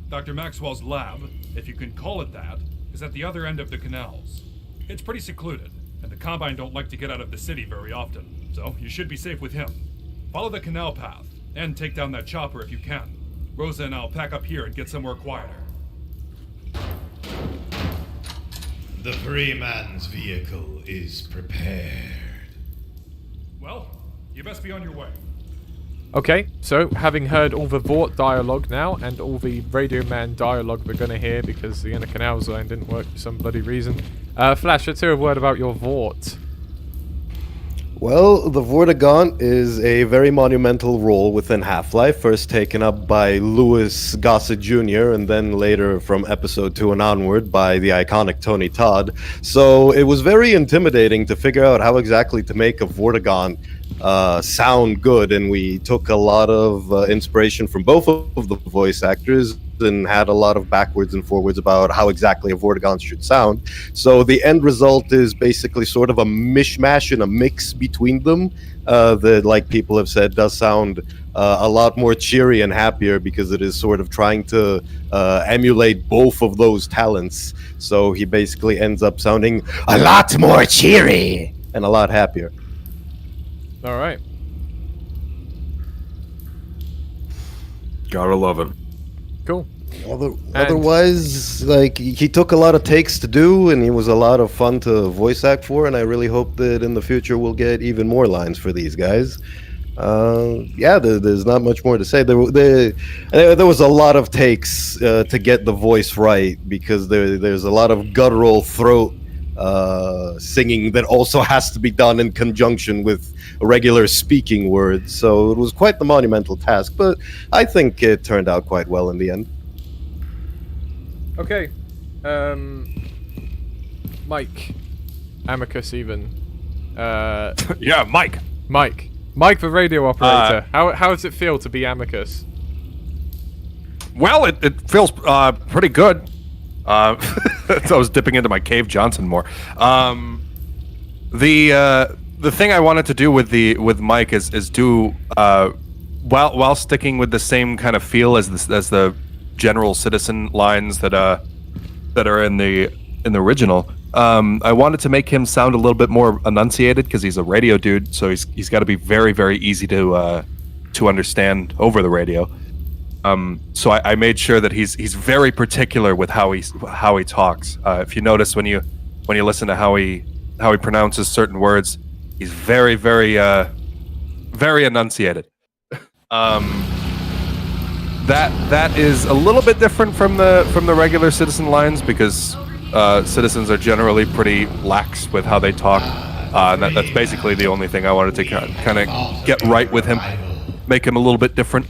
Speaker 22: Dr. Maxwell's lab, if you can call it that, is at the other end of the canals. It's pretty secluded, and the Combine don't like to get out of the city very often, so you should be safe with him. Follow the canal path, and take down that chopper if you can. Rosa and I'll pack up here and get somewhere quieter.
Speaker 23: The Freeman's vehicle is prepared.
Speaker 22: Well, you best be on your way.
Speaker 1: Okay, so having heard all the Vort dialogue now, and all the Radio Man dialogue we're going to hear because the inner canal zone didn't work for some bloody reason. Flash, let's hear a word about your Vort.
Speaker 4: Well, the Vortigaunt is a very monumental role within Half-Life, first taken up by Louis Gossett Jr., and then later from Episode 2 and onward by the iconic Tony Todd. So it was very intimidating to figure out how exactly to make a Vortigaunt sound good, and we took a lot of inspiration from both of the voice actors and had a lot of backwards and forwards about how exactly a Vortigaunt should sound. So the end result is basically sort of a mishmash and a mix between them that, like people have said, does sound a lot more cheery and happier because it is sort of trying to emulate both of those talents. So he basically ends up sounding a lot more cheery and a lot happier.
Speaker 1: All right.
Speaker 3: Gotta love it.
Speaker 1: Cool.
Speaker 4: Otherwise, like, he took a lot of takes to do, and he was a lot of fun to voice act for, and I really hope that in the future we'll get even more lines for these guys. There's not much more to say. There was a lot of takes to get the voice right, because there's a lot of guttural throat singing that also has to be done in conjunction with regular speaking words. So it was quite the monumental task, but I think it turned out quite well in the end.
Speaker 1: Okay. Mike, Amicus even.
Speaker 13: Yeah, Mike.
Speaker 1: Mike, the radio operator. How does it feel to be Amicus?
Speaker 13: Well, it feels pretty good. I was dipping into my Cave Johnson more. The thing I wanted to do with Mike is do while sticking with the same kind of feel as the general citizen lines that are in the original. I wanted to make him sound a little bit more enunciated because he's a radio dude, so he's got to be very, very easy to understand over the radio. So I made sure that he's very particular with how he talks. If you notice when you listen to how he pronounces certain words, he's very, very very enunciated. That is a little bit different from the regular citizen lines because citizens are generally pretty lax with how they talk. That's basically the only thing I wanted to kind of get right with him, make him a little bit different.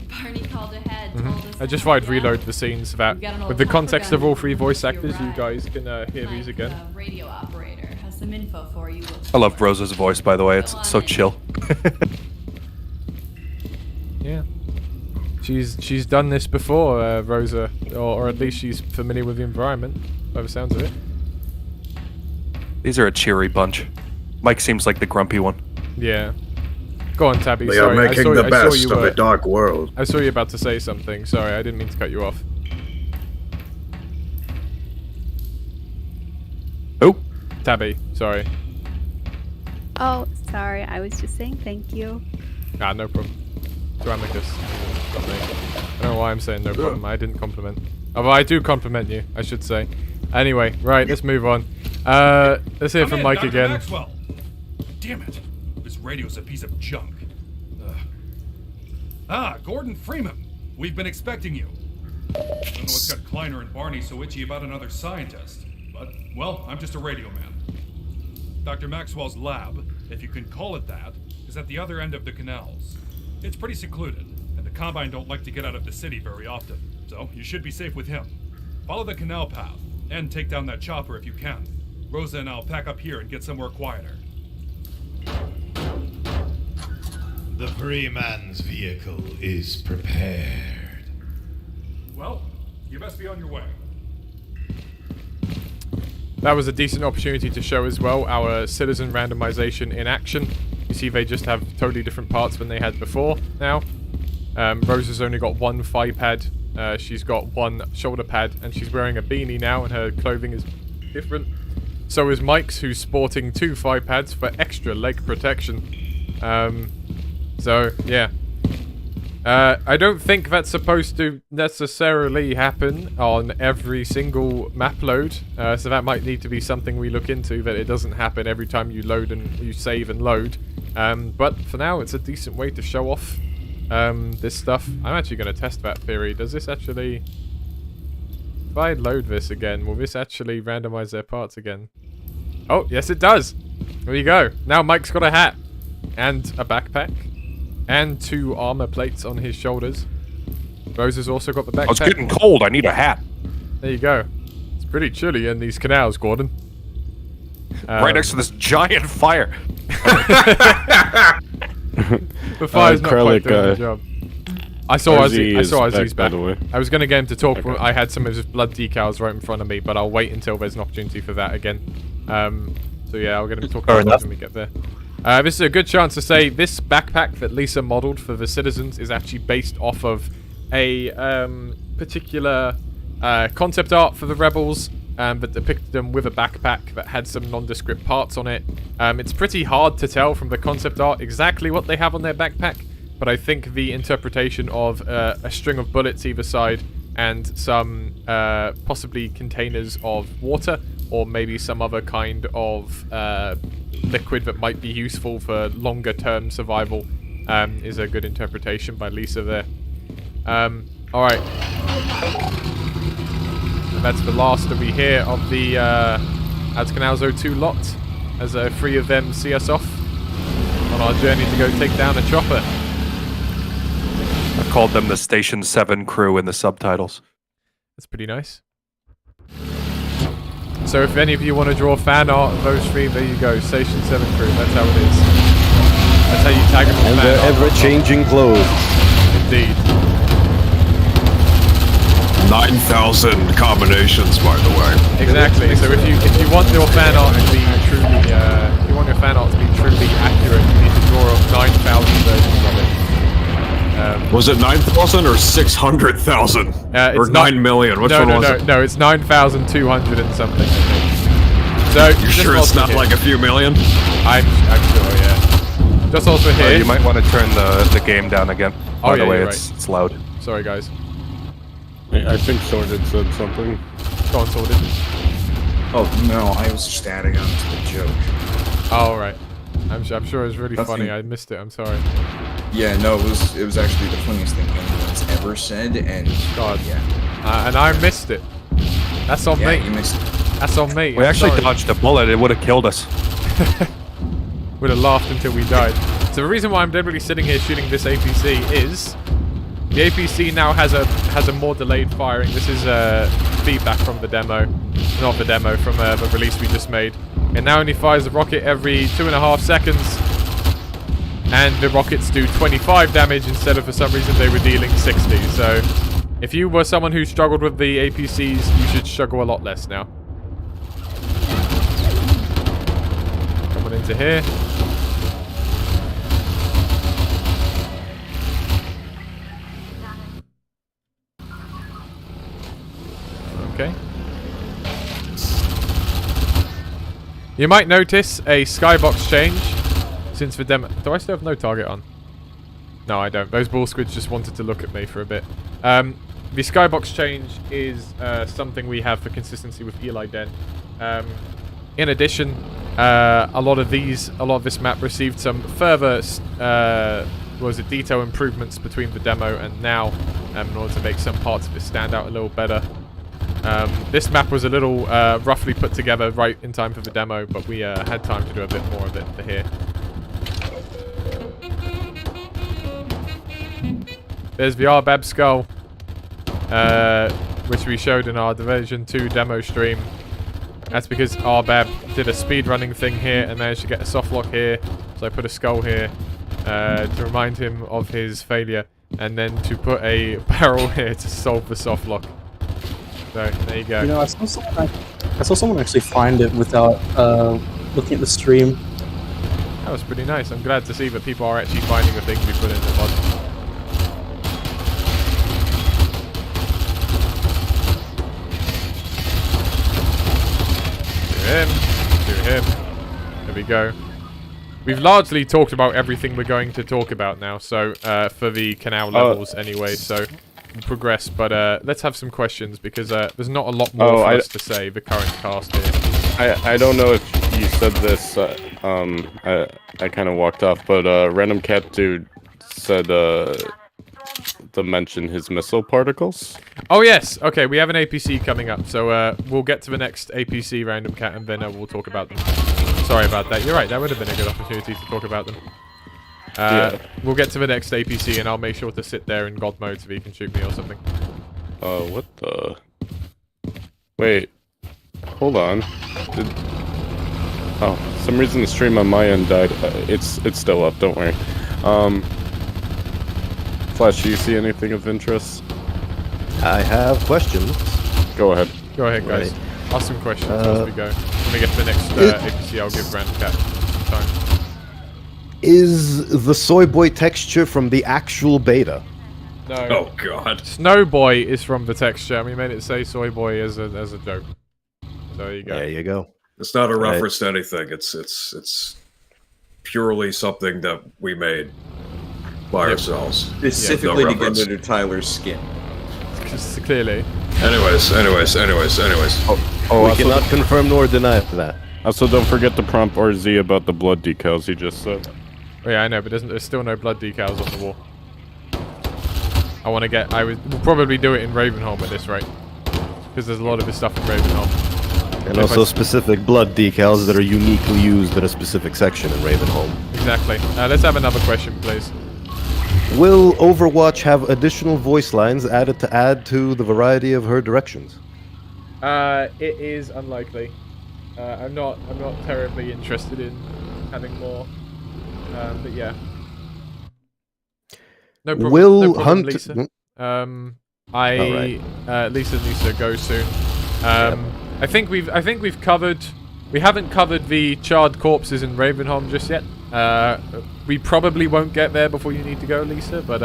Speaker 1: I just thought I'd reload the scenes so that, with the context of all 3 voice actors, you guys can hear these again.
Speaker 21: Radio operator has some info for you.
Speaker 13: I love Rosa's voice, by the way. It's so chill.
Speaker 1: Yeah. She's done this before, Rosa, or at least she's familiar with the environment, by the sounds of it.
Speaker 13: These are a cheery bunch. Mike seems like the grumpy one.
Speaker 1: Yeah. Go on, Tabby.
Speaker 9: They
Speaker 1: Sorry,
Speaker 9: are making the best of a dark world.
Speaker 1: I saw you about to say something. Sorry, I didn't mean to cut you off.
Speaker 13: Oh,
Speaker 1: Tabby. Sorry.
Speaker 10: Oh, sorry. I was just saying thank you.
Speaker 1: Ah, no problem. To Amicus. Not me. I don't know why I'm saying no problem. I didn't compliment. Although I do compliment you, I should say. Anyway, right, let's move on. Let's hear from Mike
Speaker 22: Dr.
Speaker 1: again.
Speaker 22: Maxwell. Damn it. This radio's a piece of junk. Gordon Freeman. We've been expecting you. I don't know what's got Kleiner and Barney so itchy about another scientist. But, well, I'm just a radio man. Dr. Maxwell's lab, if you can call it that, is at the other end of the canals. It's pretty secluded, and the Combine don't like to get out of the city very often, so you should be safe with him. Follow the canal path, and take down that chopper if you can. Rosa and I'll pack up here and get somewhere quieter.
Speaker 23: The Freeman's vehicle is prepared.
Speaker 22: Well, you best be on your way.
Speaker 1: That was a decent opportunity to show as well our citizen randomization in action. You see they just have totally different parts than they had before now. Rosa's only got 1 thigh pad, she's got 1 shoulder pad, and she's wearing a beanie now and her clothing is different. So is Mike's, who's sporting 2 thigh pads for extra leg protection. So, yeah. I don't think that's supposed to necessarily happen on every single map load, so that might need to be something we look into, that it doesn't happen every time you load and you save and load. But for now, it's a decent way to show off this stuff. I'm actually going to test that theory. Does this actually... If I load this again, will this actually randomize their parts again? Oh, yes it does! There you go. Now Mike's got a hat. And a backpack. And 2 armor plates on his shoulders. Rose has also got the backpack.
Speaker 13: Oh, it's getting cold. I need a hat.
Speaker 1: There you go. It's pretty chilly in these canals, Gordon.
Speaker 13: Right next to this giant fire.
Speaker 1: The fire's not quite doing the job. I saw Ozzy's back. I was going to get him to talk when I had some of his blood decals right in front of me, but I'll wait until there's an opportunity for that again. So yeah, I'll get him to talk about that when we get there. This is a good chance to say this backpack that Lisa modeled for the citizens is actually based off of a particular concept art for the rebels that depicted them with a backpack that had some nondescript parts on it. It's pretty hard to tell from the concept art exactly what they have on their backpack, but I think the interpretation of a string of bullets either side and some possibly containers of water or maybe some other kind of liquid that might be useful for longer term survival is a good interpretation by Lisa there. Alright. And that's the last that we hear of the Azkanalzo 2 lot as 3 of them see us off on our journey to go take down a chopper.
Speaker 13: I called them the Station 7 crew in the subtitles.
Speaker 1: That's pretty nice. So if any of you want to draw fan art of those three, there you go. Station 7 crew. That's how it is. That's how you tag them on
Speaker 4: And
Speaker 1: fan
Speaker 4: their
Speaker 1: art.
Speaker 4: ever-changing clothes.
Speaker 1: Indeed.
Speaker 3: 9,000 combinations, by the way.
Speaker 1: Exactly. So if you want your fan art to be truly accurate, you need to draw up 9,000 versions of it.
Speaker 3: Was it 9,000 or 600,000? Or 9 million? Which one was it?
Speaker 1: No, it's 9,200 and something. So
Speaker 3: You sure it's not like a few million?
Speaker 1: I'm sure, yeah. Just also here.
Speaker 13: You might want to turn the game down again. By the way,
Speaker 1: you're
Speaker 13: it's loud.
Speaker 1: Sorry, guys.
Speaker 5: I think Sorted said something.
Speaker 1: Go on, Sorted.
Speaker 9: Oh no, I was just adding on to the joke.
Speaker 1: Oh right. I'm sure it was really
Speaker 9: Nothing.
Speaker 1: funny. I missed it. I'm sorry.
Speaker 9: Yeah, no, it was actually the funniest thing anyone's ever said, and
Speaker 1: God.
Speaker 9: yeah.
Speaker 1: And I missed it. That's on
Speaker 9: Yeah,
Speaker 1: me.
Speaker 9: you missed it.
Speaker 1: That's on me.
Speaker 13: We
Speaker 1: I'm
Speaker 13: actually
Speaker 1: sorry.
Speaker 13: dodged a bullet. It would have killed us.
Speaker 1: Would have laughed until we died. So the reason why I'm deliberately sitting here shooting this APC is the APC now has a more delayed firing. This is feedback from the demo, not the demo, from the release we just made. It now only fires a rocket every 2.5 seconds, and the rockets do 25 damage instead of, for some reason, they were dealing 60. So if you were someone who struggled with the APCs, you should struggle a lot less now. Coming into here. Okay. You might notice a skybox change since the demo. Do I still have no target on? No, I don't. Those ball squids just wanted to look at me for a bit. The skybox change is something we have for consistency with Eli Den. In addition, a lot of this map received some further detail improvements between the demo and now in order to make some parts of it stand out a little better. This map was a little roughly put together right in time for the demo, but we had time to do a bit more of it for here. There's the RBAB skull, which we showed in our Division 2 demo stream. That's because RBAB did a speedrunning thing here and managed to get a softlock here, so I put a skull here to remind him of his failure, and then to put a barrel here to solve the softlock. So, there you go.
Speaker 19: You know, I saw someone actually find it without looking at the stream.
Speaker 1: That was pretty nice. I'm glad to see that people are actually finding the things we put in the mod. To him. There we go. We've largely talked about everything we're going to talk about now, so for the canal levels anyway, so we'll progress, but let's have some questions, because there's not a lot more for us to say, the current cast here.
Speaker 5: I don't know if you said this, I kind of walked off, but Random Cat Dude said to mention his missile particles.
Speaker 1: Oh yes, okay, we have an APC coming up, so we'll get to the next APC Random Cat and then we'll talk about them. Sorry about that, you're right, that would have been a good opportunity to talk about them. We'll get to the next APC and I'll make sure to sit there in God mode so he can shoot me or something.
Speaker 5: What the... Wait. Hold on. Oh, for some reason the stream on my end died. It's still up, don't worry. Flash, do you see anything of interest?
Speaker 4: I have questions.
Speaker 5: Go ahead.
Speaker 1: Go ahead, guys.
Speaker 4: Right.
Speaker 1: Ask some questions as we go. When we get to the next APC, I'll give Random Cat some time.
Speaker 4: Is the soy boy texture from the actual beta?
Speaker 1: No.
Speaker 3: Oh god.
Speaker 1: Snowboy is from the texture. We made it say soy boy as a joke. So there you go.
Speaker 4: There you go.
Speaker 3: It's not a reference to anything. It's purely something that we made by ourselves.
Speaker 9: Specifically
Speaker 3: No
Speaker 9: to get
Speaker 3: reference.
Speaker 9: under Tyler's skin.
Speaker 1: Clearly.
Speaker 3: Anyways.
Speaker 4: We cannot confirm nor deny that.
Speaker 5: Also, don't forget to prompt RZ about the blood decals he just said.
Speaker 1: Oh yeah, I know, but there's still no blood decals on the wall. I want to get... we'll probably do it in Ravenholm at this rate. Because there's a lot of this stuff in Ravenholm.
Speaker 4: And also specific blood decals that are uniquely used at a specific section in Ravenholm.
Speaker 1: Exactly. Let's have another question, please.
Speaker 4: Will Overwatch have additional voice lines added to add to the variety of her directions?
Speaker 1: It is unlikely. I'm not terribly interested in having more. But yeah. No problem.
Speaker 4: Will
Speaker 1: no problem,
Speaker 4: Hunt-
Speaker 1: Lisa.
Speaker 4: Alright.
Speaker 1: Lisa needs to go soon. I think we've covered. We haven't covered the charred corpses in Ravenholm just yet. We probably won't get there before you need to go, Lisa. But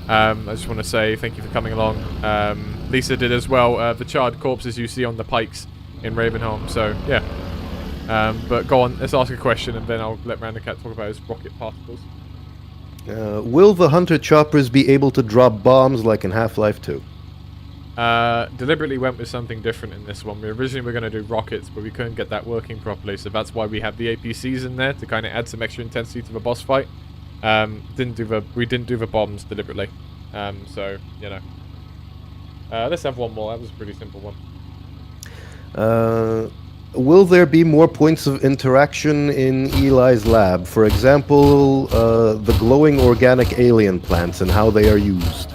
Speaker 1: I just want to say thank you for coming along. Lisa did as well. The charred corpses you see on the pikes in Ravenholm. So yeah. But go on. Let's ask a question, and then I'll let Random Cat talk about his rocket particles.
Speaker 4: Will the Hunter Choppers be able to drop bombs like in Half-Life 2?
Speaker 1: Deliberately went with something different in this one. We originally were going to do rockets, but we couldn't get that working properly, so that's why we have the APCs in there to kind of add some extra intensity to the boss fight. We didn't do the bombs deliberately. So you know. Let's have one more. That was a pretty simple one.
Speaker 4: Will there be more points of interaction in Eli's lab? For example, the glowing organic alien plants and how they are used.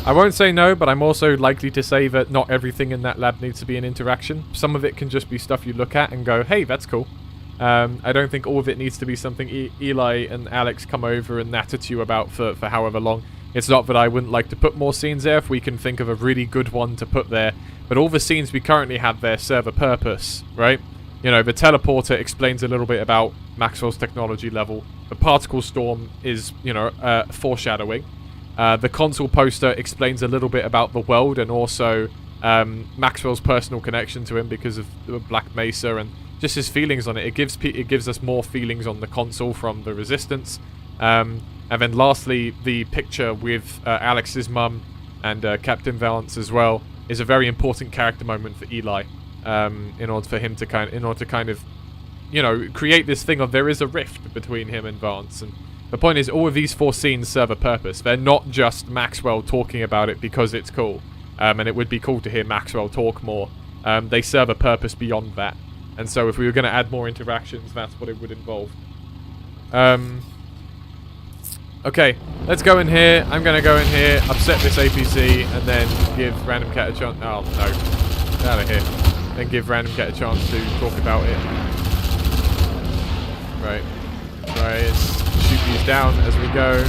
Speaker 1: I won't say no, but I'm also likely to say that not everything in that lab needs to be an interaction. Some of it can just be stuff you look at and go, hey, that's cool. I don't think all of it needs to be something Eli and Alex come over and natter to you about for however long. It's not that I wouldn't like to put more scenes there if we can think of a really good one to put there. But all the scenes we currently have there serve a purpose, right? You know, the teleporter explains a little bit about Maxwell's technology level. The particle storm is, you know, foreshadowing. The console poster explains a little bit about the world and also Maxwell's personal connection to him because of Black Mesa and just his feelings on it. It gives us more feelings on the console from the Resistance. And then lastly, the picture with Alex's mum and Captain Valance as well is a very important character moment for Eli. In order to kind of, you know, create this thing of there is a rift between him and Valance. And the point is, all of these 4 scenes serve a purpose. They're not just Maxwell talking about it because it's cool. And it would be cool to hear Maxwell talk more. They serve a purpose beyond that. And so if we were going to add more interactions, that's what it would involve. Okay, let's go in here. I'm going to go in here, upset this APC, and then give Random Cat a chance. Oh, no. Get out of here. Then give Random Cat a chance to talk about it. Right. Right. Shoot these down as we go.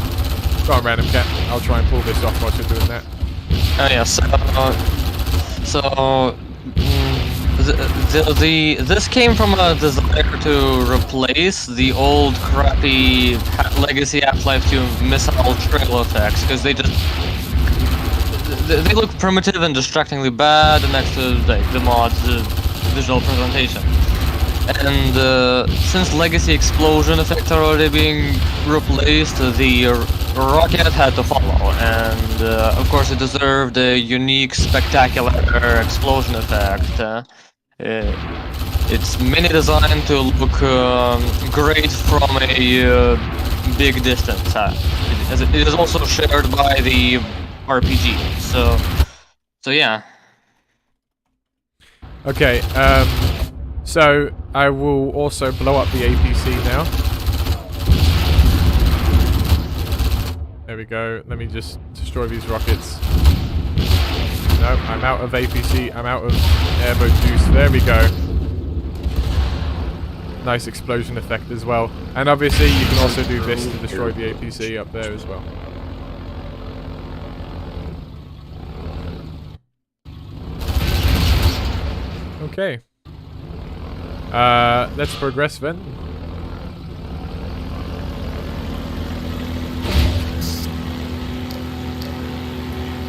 Speaker 1: Go on, Random Cat. I'll try and pull this off while you're doing that.
Speaker 6: Oh yes. This came from a desire to replace the old crappy legacy Half-Life 2 missile trail effects because they look primitive and distractingly bad next to the mod's visual presentation. And since legacy explosion effects are already being replaced, the rocket had to follow, and of course it deserved a unique, spectacular explosion effect. It's mini designed to look great from a big distance. It is also shared by the RPG. So yeah.
Speaker 1: Okay. So I will also blow up the APC now. There we go. Let me just destroy these rockets. No, I'm out of APC. I'm out of airboat juice. There we go. Nice explosion effect as well. And obviously you can also do this to destroy the APC up there as well. Okay. Let's progress then.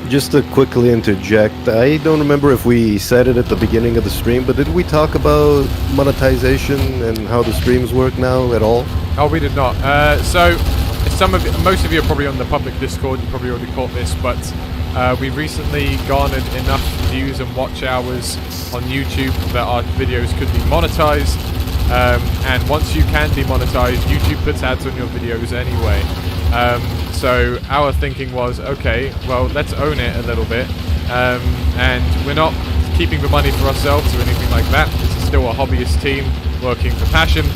Speaker 4: Just to quickly interject, I don't remember if we said it at the beginning of the stream, but did we talk about monetization and how the streams work now at all?
Speaker 1: Oh, we did not. So, most of you are probably on the public Discord, you probably already caught this, but we recently garnered enough views and watch hours on YouTube that our videos could be monetized. And once you can be monetized, YouTube puts ads on your videos anyway. So our thinking was, okay, well, let's own it a little bit. And we're not keeping the money for ourselves or anything like that. This is still a hobbyist team working for passion.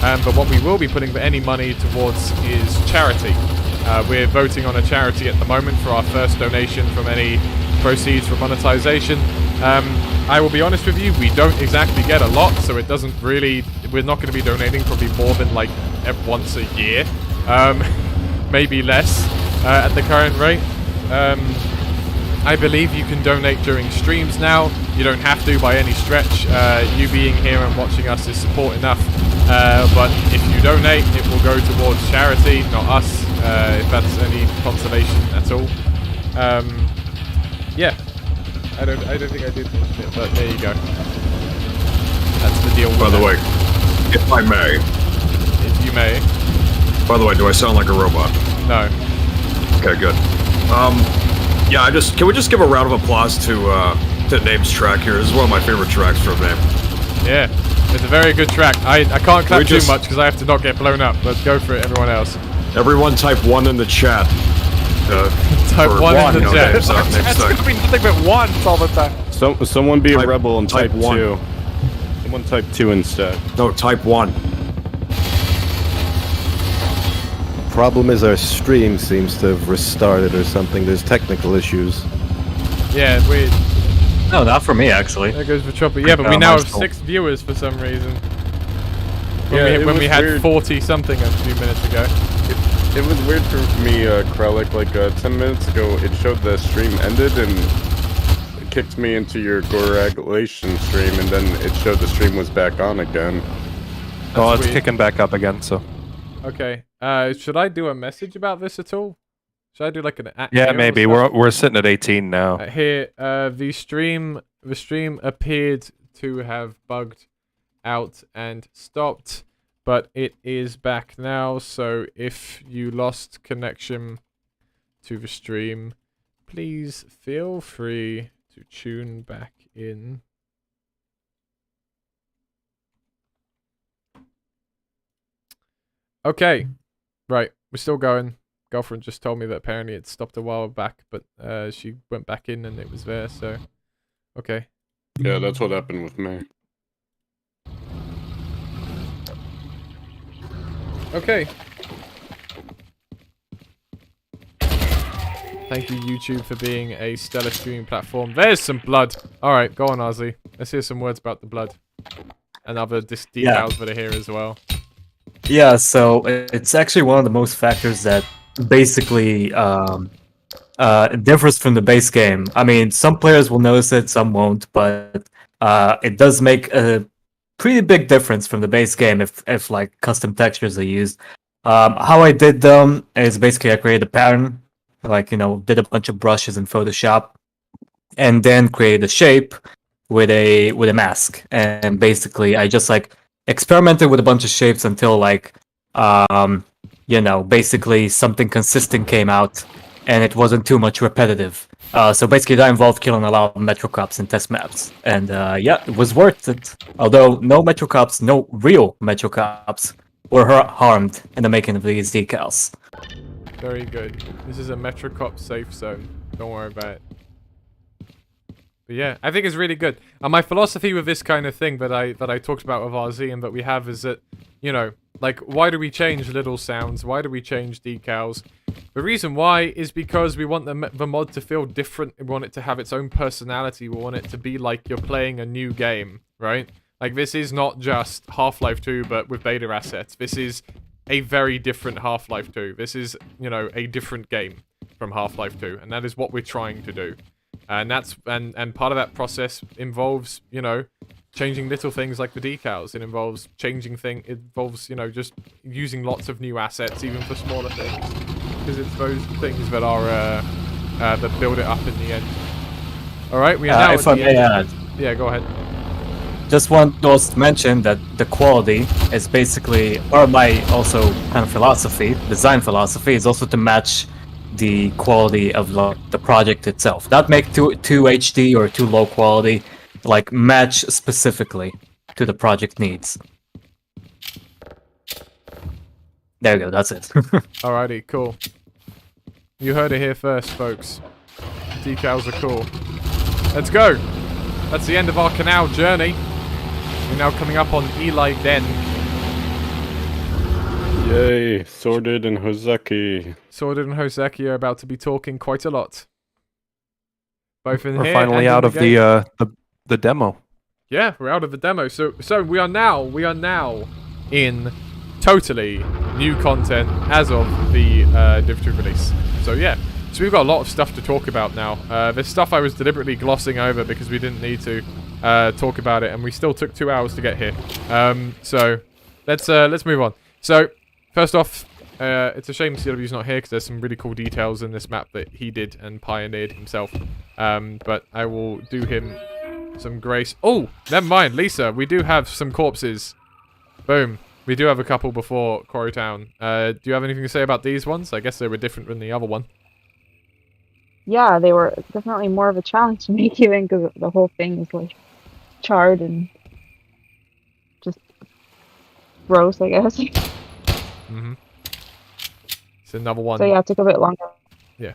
Speaker 1: But what we will be putting any money towards is charity. We're voting on a charity at the moment for our first donation from any proceeds from monetization. I will be honest with you, we don't exactly get a lot, so it doesn't really... We're not going to be donating probably more than, like, once a year. Maybe less at the current rate. I believe you can donate during streams now. You don't have to by any stretch. You being here and watching us is support enough. But if you donate, it will go towards charity, not us, if that's any consolation at all. Yeah. I don't think I did mention it, but there you go. That's the deal with
Speaker 3: By the
Speaker 1: that.
Speaker 3: way, if I may.
Speaker 1: If you may.
Speaker 3: By the way, do I sound like a robot?
Speaker 1: No.
Speaker 3: Okay, good. Yeah, can we just give a round of applause to Name's track here? This is one of my favorite tracks from Name.
Speaker 1: Yeah, it's a very good track. I can't clap too
Speaker 3: just-
Speaker 1: much because I have to not get blown up, but go for it, everyone else.
Speaker 3: Everyone type 1 in the chat.
Speaker 1: Type
Speaker 3: for
Speaker 1: 1 in the
Speaker 3: no,
Speaker 1: chat.
Speaker 3: Name's, Name's
Speaker 13: It's
Speaker 3: thing.
Speaker 13: gonna be nothing but ones all the time.
Speaker 5: Someone be a rebel and type
Speaker 3: type 1.
Speaker 5: 2. Someone type 2 instead.
Speaker 3: No, type 1.
Speaker 4: Problem is our stream seems to have restarted or something. There's technical issues.
Speaker 1: Yeah, weird.
Speaker 8: No, not for me, actually.
Speaker 1: There goes the chopper. Yeah, but we now have 6 viewers for some reason. When we had
Speaker 5: weird.
Speaker 1: 40 something a few minutes ago.
Speaker 5: It was weird for me, Kralik, like 10 minutes ago it showed the stream ended and it kicked me into your Goragulation stream and then it showed the stream was back on again.
Speaker 13: Oh, it's
Speaker 1: weird.
Speaker 13: kicking back up again, so.
Speaker 1: Okay. Should I do a message about this at all? Should I do like an at
Speaker 13: Yeah,
Speaker 1: here or
Speaker 13: maybe.
Speaker 1: stuff?
Speaker 13: We're sitting at 18 now.
Speaker 1: Here, the stream appeared to have bugged out and stopped, but it is back now. So if you lost connection to the stream, please feel free to tune back in. Okay, right, we're still going. Girlfriend just told me that apparently it stopped a while back, but she went back in and it was there, so okay.
Speaker 5: Yeah, that's what happened with me.
Speaker 1: Okay. Thank you, YouTube, for being a stellar streaming platform. There's some blood. Alright, go on, Ozzy. Let's hear some words about the blood. And other details that are here as well.
Speaker 8: Yeah, so it's actually one of the most factors that basically differs from the base game. I mean, some players will notice it, some won't, but it does make a pretty big difference from the base game if like custom textures are used. How I did them is basically I created a pattern, like, you know, did a bunch of brushes in Photoshop, and then created a shape with a mask. And basically I just like experimented with a bunch of shapes until like you know, basically something consistent came out and it wasn't too much repetitive. So basically that involved killing a lot of metrocops in test maps. And yeah, it was worth it. Although no metrocops, no real metrocops were harmed in the making of these decals.
Speaker 1: Very good. This is a Metrocop safe zone. Don't worry about it. But yeah, I think it's really good. And my philosophy with this kind of thing that I talked about with RZ and that we have is that, you know, like, why do we change little sounds? Why do we change decals? The reason why is because we want the mod to feel different. We want it to have its own personality. We want it to be like you're playing a new game, right? Like, this is not just Half-Life 2, but with beta assets. This is a very different Half-Life 2. This is, you know, a different game from Half-Life 2, and that is what we're trying to do. And that's and part of that process involves, you know, changing little things like the decals. It involves it involves, you know, just using lots of new assets, even for smaller things, because it's those things that are that build it up in the end. All right, we are now.
Speaker 8: If I may add,
Speaker 1: yeah, go ahead.
Speaker 8: just want to also mention that the quality is basically, or my also kind of philosophy, design philosophy, is also to match the quality of the project itself. Not make too HD or too low quality, like match specifically to the project needs. There you go, that's it.
Speaker 1: Alrighty, cool. You heard it here first, folks. Decals are cool. Let's go! That's the end of our canal journey. We're now coming up on Eli Den.
Speaker 5: Yay, Sorted and Hoseki.
Speaker 1: Sorted and Hoseki are about to be talking quite a lot. both in
Speaker 13: We're
Speaker 1: here
Speaker 13: finally
Speaker 1: and
Speaker 13: out
Speaker 1: in
Speaker 13: of
Speaker 1: game.
Speaker 13: the demo.
Speaker 1: Yeah, we're out of the demo. So we are now in totally new content as of the Div 2 release. So yeah, so we've got a lot of stuff to talk about now. There's stuff I was deliberately glossing over because we didn't need to talk about it, and we still took 2 hours to get here. So let's move on. So first off, it's a shame CW's not here because there's some really cool details in this map that he did and pioneered himself. But I will do him some grace. Oh, never mind, Lisa. We do have some corpses. Boom. We do have a couple before Quarry Town. Do you have anything to say about these ones? I guess they were different than the other one.
Speaker 16: Yeah, they were definitely more of a challenge to make even because the whole thing is like charred and just gross, I guess.
Speaker 1: Mm-hmm. It's another one.
Speaker 16: So yeah, it took a bit longer.
Speaker 1: Yeah.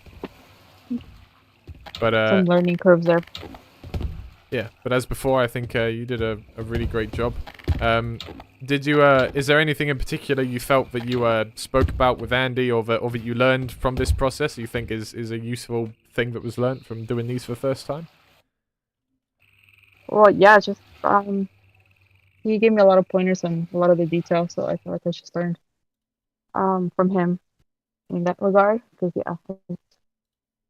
Speaker 1: But
Speaker 16: Some learning curves there.
Speaker 1: yeah, but as before, I think you did a really great job. Did you? Is there anything in particular you felt that you spoke about with Andy, or that you learned from this process? You think is a useful thing that was learned from doing these for the first time?
Speaker 16: Well, yeah, just he gave me a lot of pointers on a lot of the details, so I feel like I just learned from him in that regard. Because yeah,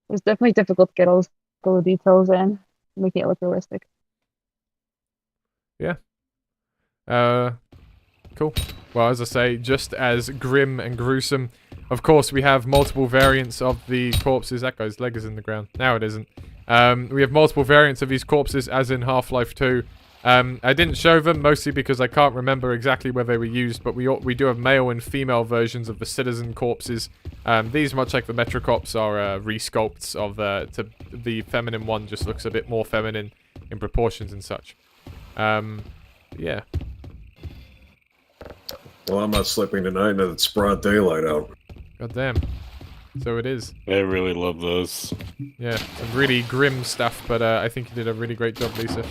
Speaker 16: it's definitely difficult to get all the details in, making it look realistic.
Speaker 1: Yeah. Cool. Well, as I say, just as grim and gruesome. Of course, we have multiple variants of the corpses. That guy's leg is in the ground. Now it isn't. We have multiple variants of these corpses, as in Half-Life 2. I didn't show them, mostly because I can't remember exactly where they were used, but we do have male and female versions of the citizen corpses. These, much like the Metrocops, are resculpts of the feminine one, just looks a bit more feminine in proportions and such. Yeah.
Speaker 3: Well, I'm not sleeping tonight now that it's broad daylight out.
Speaker 1: God damn. So it is.
Speaker 5: I really love those.
Speaker 1: Yeah, some really grim stuff, but I think you did a really great job, Lisa.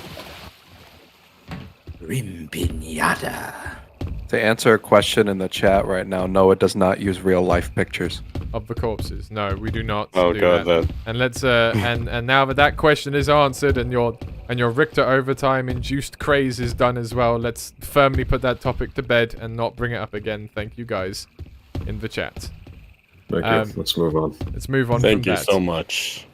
Speaker 9: Grim pinata.
Speaker 13: To answer a question in the chat right now, no, it does not use real-life pictures.
Speaker 1: Of the corpses. No, we do not
Speaker 5: Oh
Speaker 1: do
Speaker 5: god,
Speaker 1: that.
Speaker 5: that.
Speaker 1: And let's and now that question is answered and your Richter overtime induced craze is done as well, let's firmly put that topic to bed and not bring it up again. Thank you guys in the chat.
Speaker 3: Thank you. Let's move on.
Speaker 1: Let's move on
Speaker 5: Thank
Speaker 1: from
Speaker 5: you
Speaker 1: that.
Speaker 5: so much.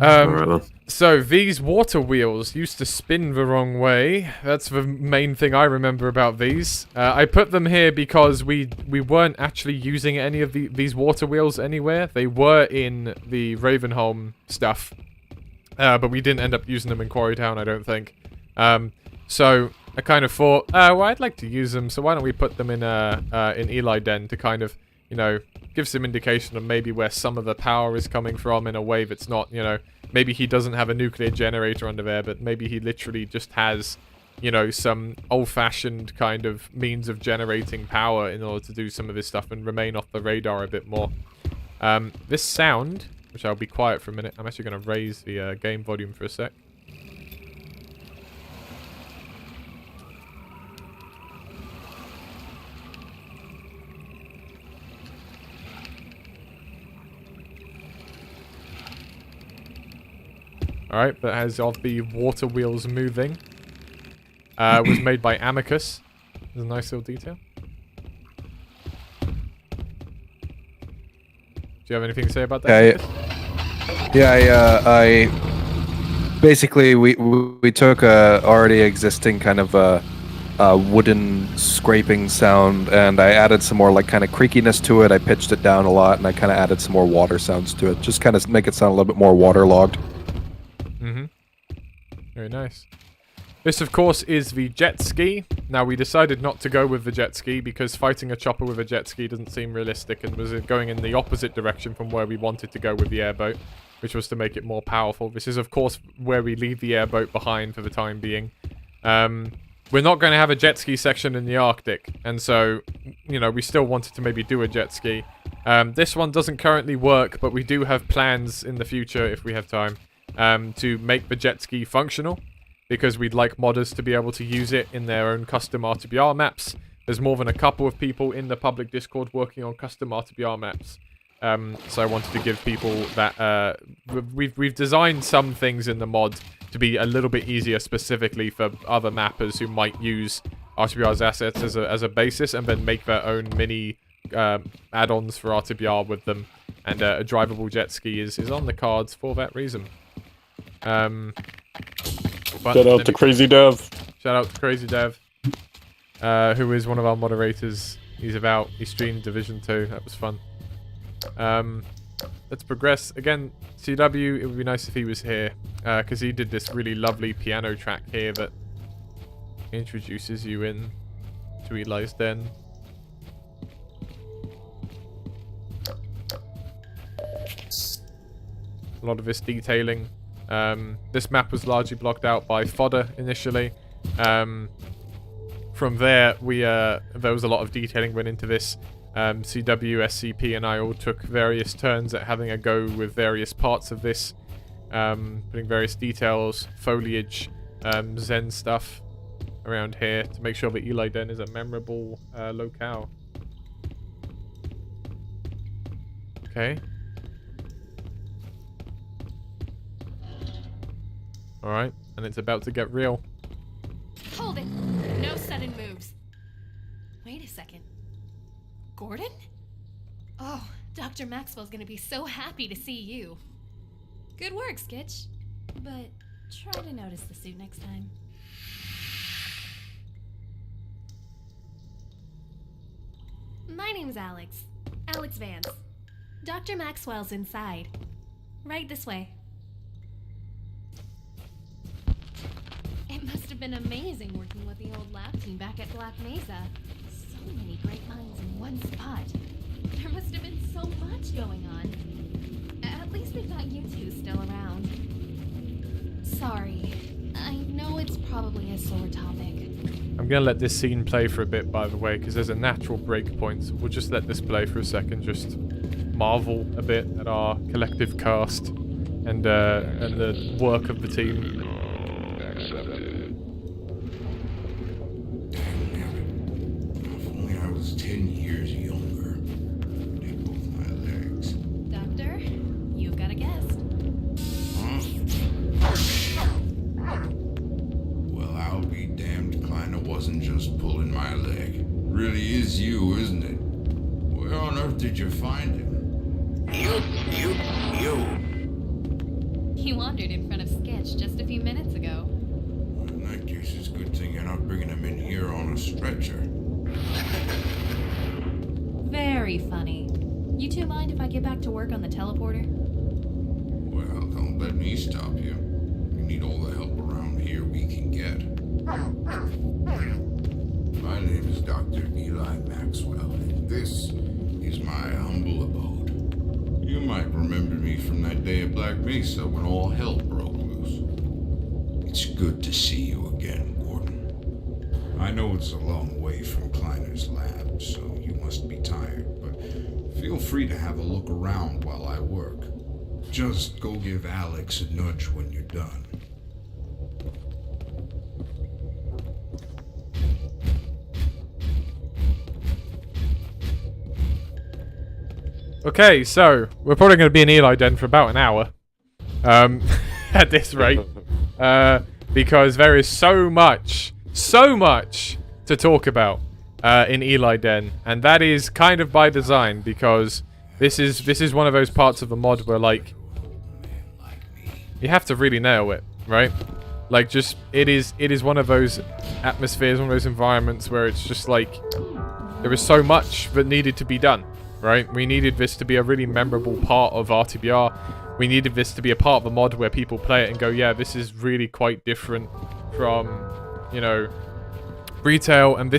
Speaker 3: Alright then.
Speaker 1: So these water wheels used to spin the wrong way. That's the main thing I remember about these. I put them here because we weren't actually using any of these water wheels anywhere. They were in the Ravenholm stuff, but we didn't end up using them in Quarry Town, I don't think. So I kind of thought, well, I'd like to use them, so why don't we put them in Eli Den to kind of, you know, give some indication of maybe where some of the power is coming from in a way that's not, you know, maybe he doesn't have a nuclear generator under there, but maybe he literally just has, you know, some old-fashioned kind of means of generating power in order to do some of this stuff and remain off the radar a bit more. This sound, which I'll be quiet for a minute, I'm actually going to raise the game volume for a sec. Alright, that has of the water wheels moving. Was made by Amicus. There's a nice little detail. Do you have anything to say about that?
Speaker 13: I basically we took a already existing kind of wooden scraping sound, and I added some more like kind of creakiness to it. I pitched it down a lot, and I kind of added some more water sounds to it, just kind of make it sound a little bit more waterlogged.
Speaker 1: Mm-hmm. Very nice. This, of course, is the jet ski. Now, we decided not to go with the jet ski because fighting a chopper with a jet ski doesn't seem realistic and was going in the opposite direction from where we wanted to go with the airboat, which was to make it more powerful. This is, of course, where we leave the airboat behind for the time being. We're not going to have a jet ski section in the Arctic, and so, you know, we still wanted to maybe do a jet ski. This one doesn't currently work, but we do have plans in the future, if we have time, to make the jet ski functional, because we'd like modders to be able to use it in their own custom RTBR maps. There's more than a couple of people in the public Discord working on custom RTBR maps. So I wanted to give people that. We've designed some things in the mod to be a little bit easier, specifically for other mappers who might use RTBR's assets as a basis, and then make their own mini add-ons for RTBR with them. And a drivable jet ski is on the cards for that reason. Shout
Speaker 5: out to Crazy Dev.
Speaker 1: Shout out to Crazy Dev, who is one of our moderators. He streamed Division 2. That was fun. Let's progress. Again, CW, it would be nice if he was here, because he did this really lovely piano track here that introduces you in to Eli's Den. A lot of this detailing. This map was largely blocked out by fodder initially. From there, there was a lot of detailing went into this. CW, SCP, and I all took various turns at having a go with various parts of this, putting various details, foliage, Zen stuff around here to make sure that Eli Den is a memorable locale. Okay. Alright, and it's about to get real.
Speaker 21: Hold it! No sudden moves. Wait a second. Gordon? Oh, Dr. Maxwell's gonna be so happy to see you. Good work, Skitch. But try to notice the suit next time. My name's Alex. Alex Vance. Dr. Maxwell's inside. Right this way. It must have been amazing working with the old lab team back at Black Mesa. So many great minds in one spot. There must have been so much going on. At least we've got you two still around. Sorry. I know it's probably a sore topic.
Speaker 1: I'm gonna let this scene play for a bit, by the way, because there's a natural break point. So we'll just let this play for a second, just marvel a bit at our collective cast and the work of the team.
Speaker 23: If only I was 10 years younger. Did both my legs.
Speaker 21: Doctor, you've got a guest.
Speaker 23: Well, I'll be damned. Kleiner wasn't just pulling my leg. Really is you, isn't it? Where on earth did you find him? You.
Speaker 21: He wandered in front of Sketch just a few minutes ago.
Speaker 23: In that case, it's a good thing you're not bringing him in here on a stretcher.
Speaker 21: Very funny. You two mind if I get back to work on the teleporter?
Speaker 23: Well, don't let me stop you. We need all the help around here we can get. My name is Dr. Eli Maxwell, and this is my humble abode. You might remember me from that day at Black Mesa when all hell broke loose. It's good to see you again, Gordon. I know it's a long way from Kleiner's lab, so you must be tired, but feel free to have a look around while I work. Just go give Alex a nudge when you're done.
Speaker 1: Okay, so we're probably going to be in Eli Den for about an hour, at this rate, because there is so much to talk about in Eli Den, and that is kind of by design, because this is one of those parts of the mod where, like, you have to really nail it, right? Like, just it is one of those atmospheres, one of those environments where it's just like there is so much that needed to be done. Right? We needed this to be a really memorable part of RTBR. We needed this to be a part of a mod where people play it and go, yeah, this is really quite different from, you know, retail, and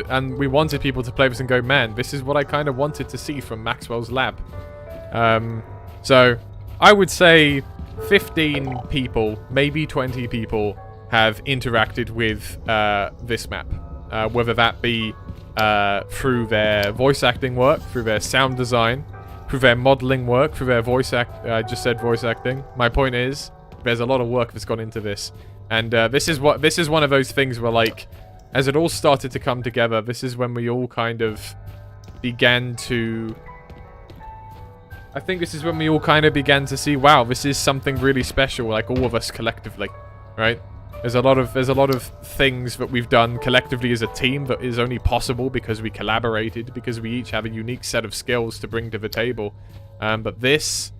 Speaker 1: and we wanted people to play this and go, man, this is what I kind of wanted to see from Maxwell's lab. So I would say 15 people, maybe 20 people have interacted with this map, whether that be through their voice acting work, through their sound design, through their modeling work, through their voice I just said voice acting. My point is, there's a lot of work that's gone into this, and this is one of those things where, like, as it all started to come together, this is when we all kind of began to I think this is when we all kind of began to see, wow, this is something really special, like all of us collectively, right? There's a lot of things that we've done collectively as a team that is only possible because we collaborated, because we each have a unique set of skills to bring to the table. But this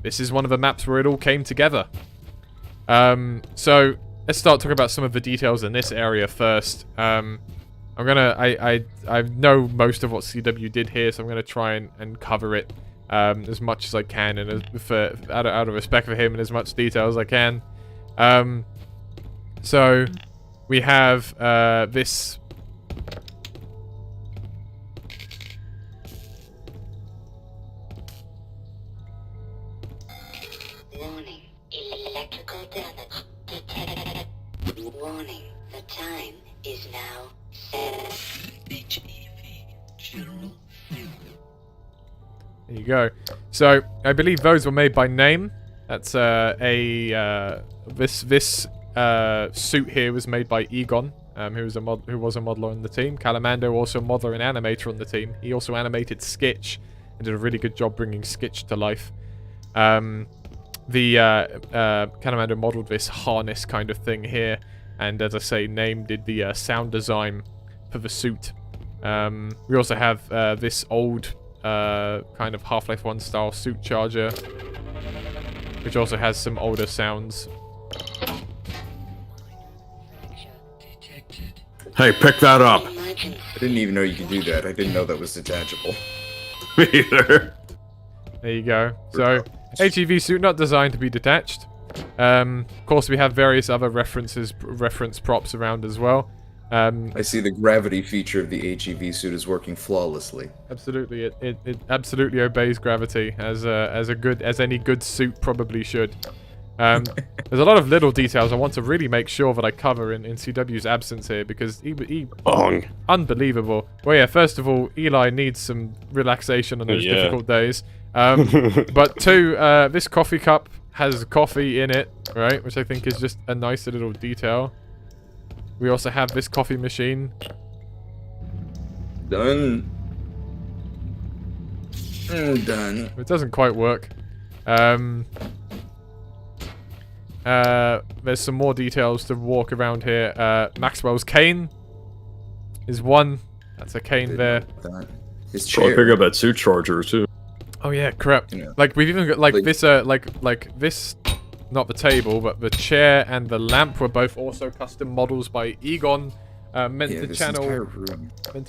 Speaker 1: is one of the maps where it all came together. So let's start talking about some of the details in this area first. I know most of what CW did here, so I'm gonna try and cover it as much as I can, and out of respect for him, in as much detail as I can. So we have this.
Speaker 11: Warning, electrical damage detected. Warning, the time is now 7.
Speaker 1: There you go. So I believe those were made by name. That's this suit here was made by Egon, who was a modeler on the team. Calamando, also a modeler and animator on the team. He also animated Skitch and did a really good job bringing Skitch to life. Calamando modeled this harness kind of thing here, and as I say, Name did the sound design for the suit. We also have this old kind of Half-Life 1 style suit charger, which also has some older sounds.
Speaker 3: Hey, pick that up.
Speaker 9: I didn't even know you could do that. I didn't know that was detachable.
Speaker 3: Me either.
Speaker 1: There you go. So, HEV suit not designed to be detached. Of course, we have various other reference props around as well.
Speaker 9: I see the gravity feature of the HEV suit is working flawlessly.
Speaker 1: Absolutely, it absolutely obeys gravity as any good suit probably should. There's a lot of little details I want to really make sure that I cover in CW's absence here, because he unbelievable. Well, yeah, first of all, Eli needs some relaxation on those difficult days. But two, this coffee cup has coffee in it, right? Which I think is just a nice little detail. We also have this coffee machine.
Speaker 9: Done. Done.
Speaker 1: It doesn't quite work. There's some more details to walk around here. Maxwell's cane is one. That's a cane there.
Speaker 9: His
Speaker 3: chair. Pick up that suit charger too.
Speaker 1: Oh yeah, crap.
Speaker 9: Yeah.
Speaker 1: Like we've even got like this like this, not the table, but the chair and the lamp were both also custom models by Egon. Meant to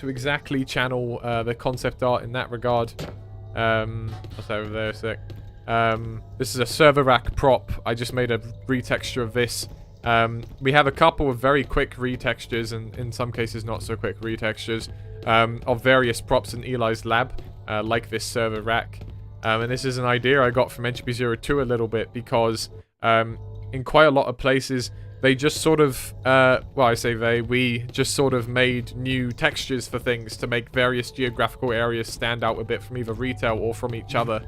Speaker 1: exactly channel the concept art in that regard. What's over there a sec? This is a server rack prop. I just made a retexture of this. We have a couple of very quick retextures, and in some cases not so quick retextures, of various props in Eli's lab, like this server rack. And this is an idea I got from NGP02 a little bit, because in quite a lot of places, they just sort of, we just sort of made new textures for things to make various geographical areas stand out a bit from either retail or from each other.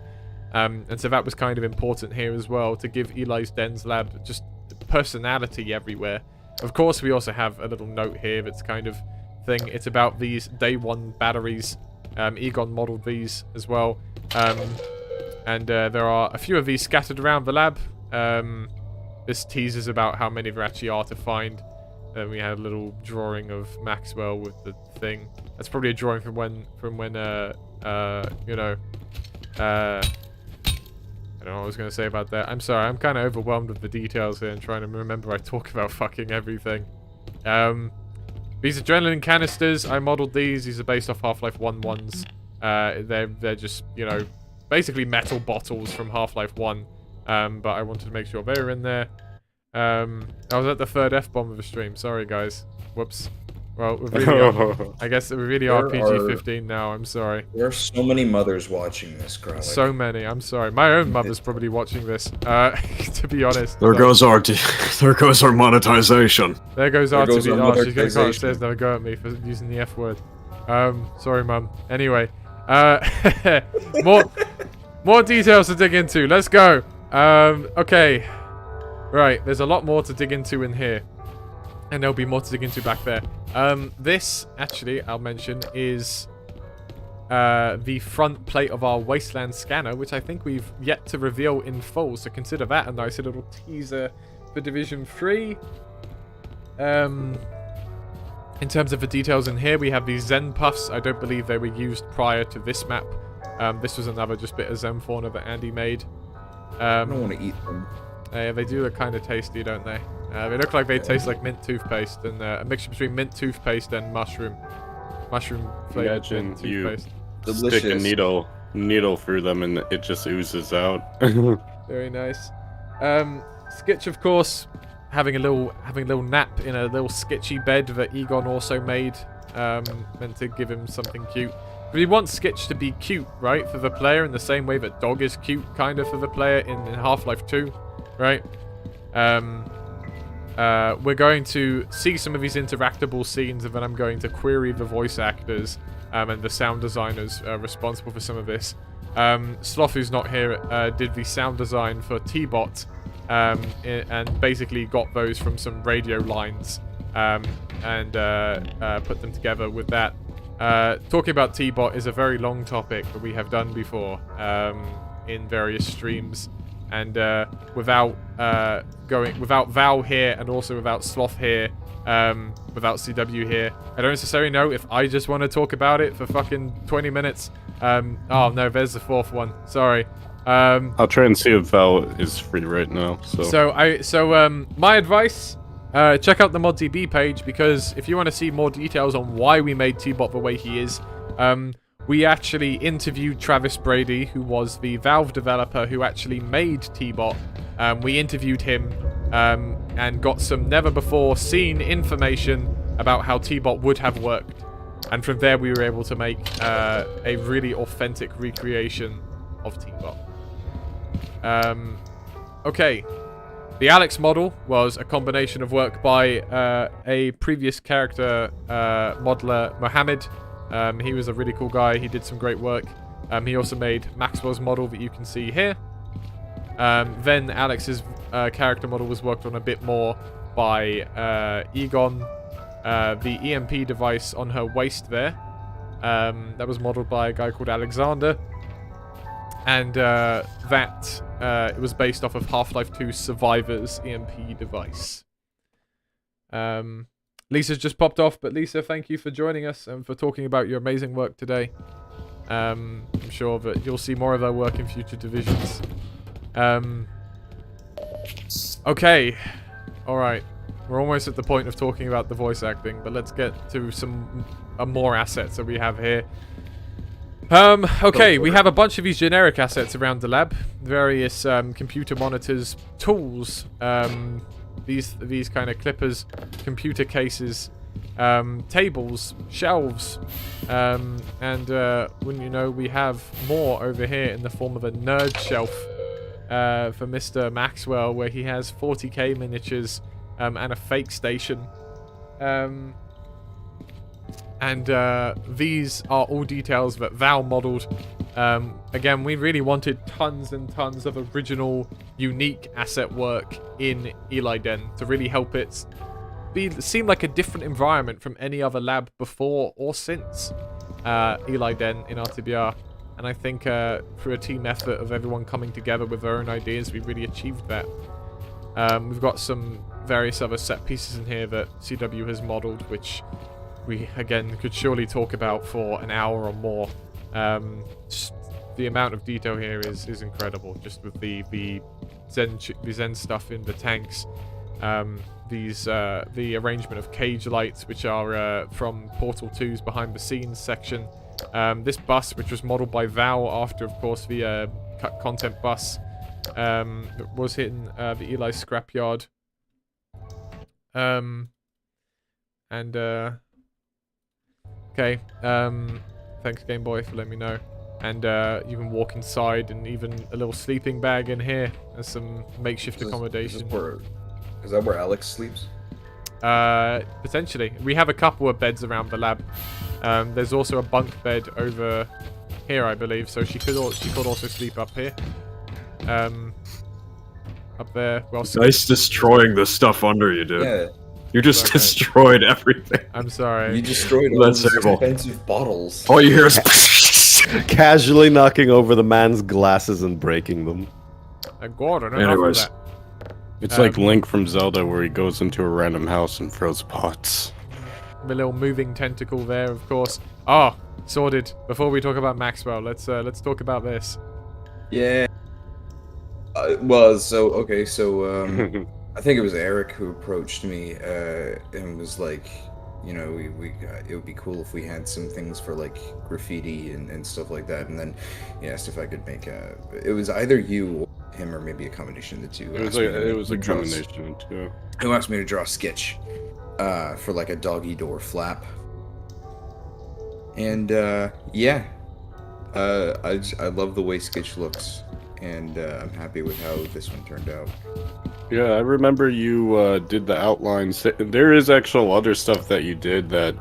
Speaker 1: And so that was kind of important here as well, to give Eli's Den's lab just personality everywhere. Of course, we also have a little note here that's kind of thing. It's about these day one batteries. Egon modeled these as well. And there are a few of these scattered around the lab. This teases about how many there actually are to find. We had a little drawing of Maxwell with the thing. That's probably a drawing from when you know, I don't know what I was going to say about that. I'm sorry, I'm kind of overwhelmed with the details here and trying to remember I talk about fucking everything. These adrenaline canisters, I modeled these. These are based off Half-Life 1 ones. They're just, you know, basically metal bottles from Half-Life 1. But I wanted to make sure they were in there. I was at the third F-bomb of the stream. Sorry, guys. Whoops. Well, we're really I guess we really are PG-15 now. I'm sorry.
Speaker 9: There are so many mothers watching this, Crowley.
Speaker 1: So many. I'm sorry. My own mother's probably watching this. To be honest.
Speaker 3: There goes our monetization.
Speaker 1: There goes our TV. Oh, she's gonna go upstairs and have a go at me for using the F word. Sorry, Mum. Anyway, more details to dig into. Let's go. Okay. Right. There's a lot more to dig into in here. And there'll be more to dig into back there. This, actually, I'll mention, is the front plate of our Wasteland scanner, which I think we've yet to reveal in full, so consider that a nice little teaser for Division 3. In terms of the details in here, we have these Zen puffs. I don't believe they were used prior to this map. This was another just bit of Zen fauna that Andy made.
Speaker 9: I don't want to eat them.
Speaker 1: They do look kind of tasty, don't they? They look like they taste like mint toothpaste, and a mixture between mint toothpaste and mushroom flavored mint toothpaste.
Speaker 5: Stick a needle through them and it just oozes out.
Speaker 1: Very nice. Skitch, of course, having a little nap in a little sketchy bed that Egon also made, meant to give him something cute. But he wants Skitch to be cute, right, for the player, in the same way that Dog is cute, kind of, for the player in Half-Life 2, right? We're going to see some of these interactable scenes, and then I'm going to query the voice actors and the sound designers responsible for some of this. Sloth, who's not here, did the sound design for T-Bot, and basically got those from some radio lines, and put them together with that. Talking about T-Bot is a very long topic that we have done before in various streams, and without Val here, and also without Sloth here, without CW here, I don't necessarily know if I just want to talk about it for fucking 20 minutes. Oh no, there's the fourth one. Sorry.
Speaker 5: I'll try and see if Val is free right now.
Speaker 1: So my advice, check out the ModDB page, because if you want to see more details on why we made T-Bot the way he is, we actually interviewed Travis Brady, who was the Valve developer who actually made T-Bot. We interviewed him and got some never-before-seen information about how T-Bot would have worked. And from there, we were able to make a really authentic recreation of T-Bot. Okay. The Alex model was a combination of work by a previous character modeler, Mohammed. He was a really cool guy. He did some great work. He also made Maxwell's model that you can see here. Then Alex's character model was worked on a bit more by Egon. The EMP device on her waist there, that was modeled by a guy called Alexander. And it was based off of Half-Life 2 Survivor's EMP device. Lisa's just popped off, but Lisa, thank you for joining us and for talking about your amazing work today. I'm sure that you'll see more of her work in future divisions. Okay. Alright. We're almost at the point of talking about the voice acting, but let's get to some more assets that we have here. Okay, we have a bunch of these generic assets around the lab. Various computer monitors, tools, these kind of clippers, computer cases, tables, shelves, and wouldn't you know, we have more over here in the form of a nerd shelf for Mr. Maxwell, where he has 40k miniatures and a fake station. And these are all details that Val modeled. Again, we really wanted tons and tons of original, unique asset work in Eli Den to really help it seem like a different environment from any other lab before or since Eli Den in RTBR. And I think through a team effort of everyone coming together with their own ideas, we really achieved that. We've got some various other set pieces in here that CW has modeled, which we, again, could surely talk about for an hour or more. Just the amount of detail here is incredible, just with the Zen stuff in the tanks. The arrangement of cage lights, which are from Portal 2's behind the scenes section. This bus, which was modeled by Val after, of course, the cut content bus that was hitting the Eli scrapyard. Okay, thanks Game Boy for letting me know. And you can walk inside, and even a little sleeping bag in here. There's some makeshift accommodation.
Speaker 9: Is that where Alex sleeps?
Speaker 1: Potentially. We have a couple of beds around the lab. There's also a bunk bed over here, I believe, so she could also sleep up here. Up there. Well,
Speaker 3: nice destroying the stuff under you, dude.
Speaker 9: Yeah.
Speaker 3: You just destroyed everything.
Speaker 1: I'm sorry.
Speaker 9: You destroyed all those expensive bottles.
Speaker 3: All you hear is
Speaker 4: Casually knocking over the man's glasses and breaking them.
Speaker 1: Gordon, enough of
Speaker 5: Anyways,
Speaker 1: that.
Speaker 5: it's like Link from Zelda where he goes into a random house and throws pots.
Speaker 1: The little moving tentacle there, of course. Oh, sorted. Before we talk about Maxwell, let's talk about this.
Speaker 9: Yeah. I think it was Eric who approached me and was like, you know, it would be cool if we had some things for like graffiti and stuff like that. And then he asked if I could make it was either you or him or maybe a combination of the two.
Speaker 5: It was a combination of two.
Speaker 9: Who asked me to draw a sketch for like a doggy door flap. And I love the way Sketch looks, and I'm happy with how this one turned out.
Speaker 5: Yeah, I remember you did the outlines. There is actual other stuff that you did that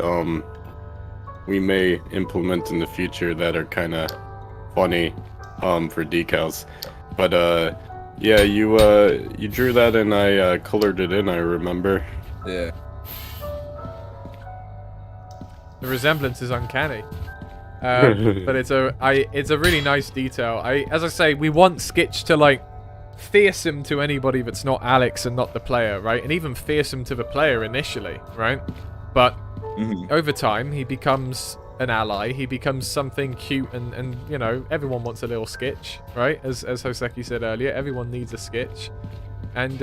Speaker 5: we may implement in the future that are kind of funny for decals. But yeah, you drew that and I colored it in, I remember.
Speaker 9: Yeah.
Speaker 1: The resemblance is uncanny. But it's a really nice detail. As I say, we want Skitch to like fearsome to anybody that's not Alex and not the player, right? And even fearsome to the player initially, right? But over time, he becomes an ally. He becomes something cute, and you know, everyone wants a little Skitch, right? As Hoseki said earlier, everyone needs a Skitch, and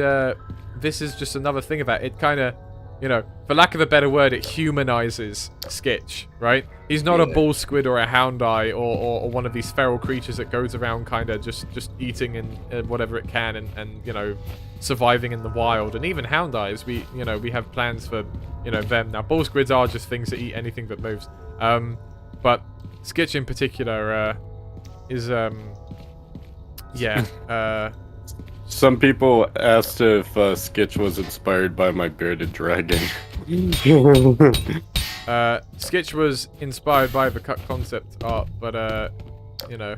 Speaker 1: this is just another thing about it. Kind of, you know, for lack of a better word, it humanizes Skitch, right? He's not a bull squid or a hound eye or one of these feral creatures that goes around kind of just eating and whatever it can and you know, surviving in the wild. And even hound eyes, we have plans for, you know, them. Now, bull squids are just things that eat anything that moves. But Skitch in particular is
Speaker 5: Some people asked if Skitch was inspired by my bearded dragon.
Speaker 1: Skitch was inspired by the cut concept art, but you know,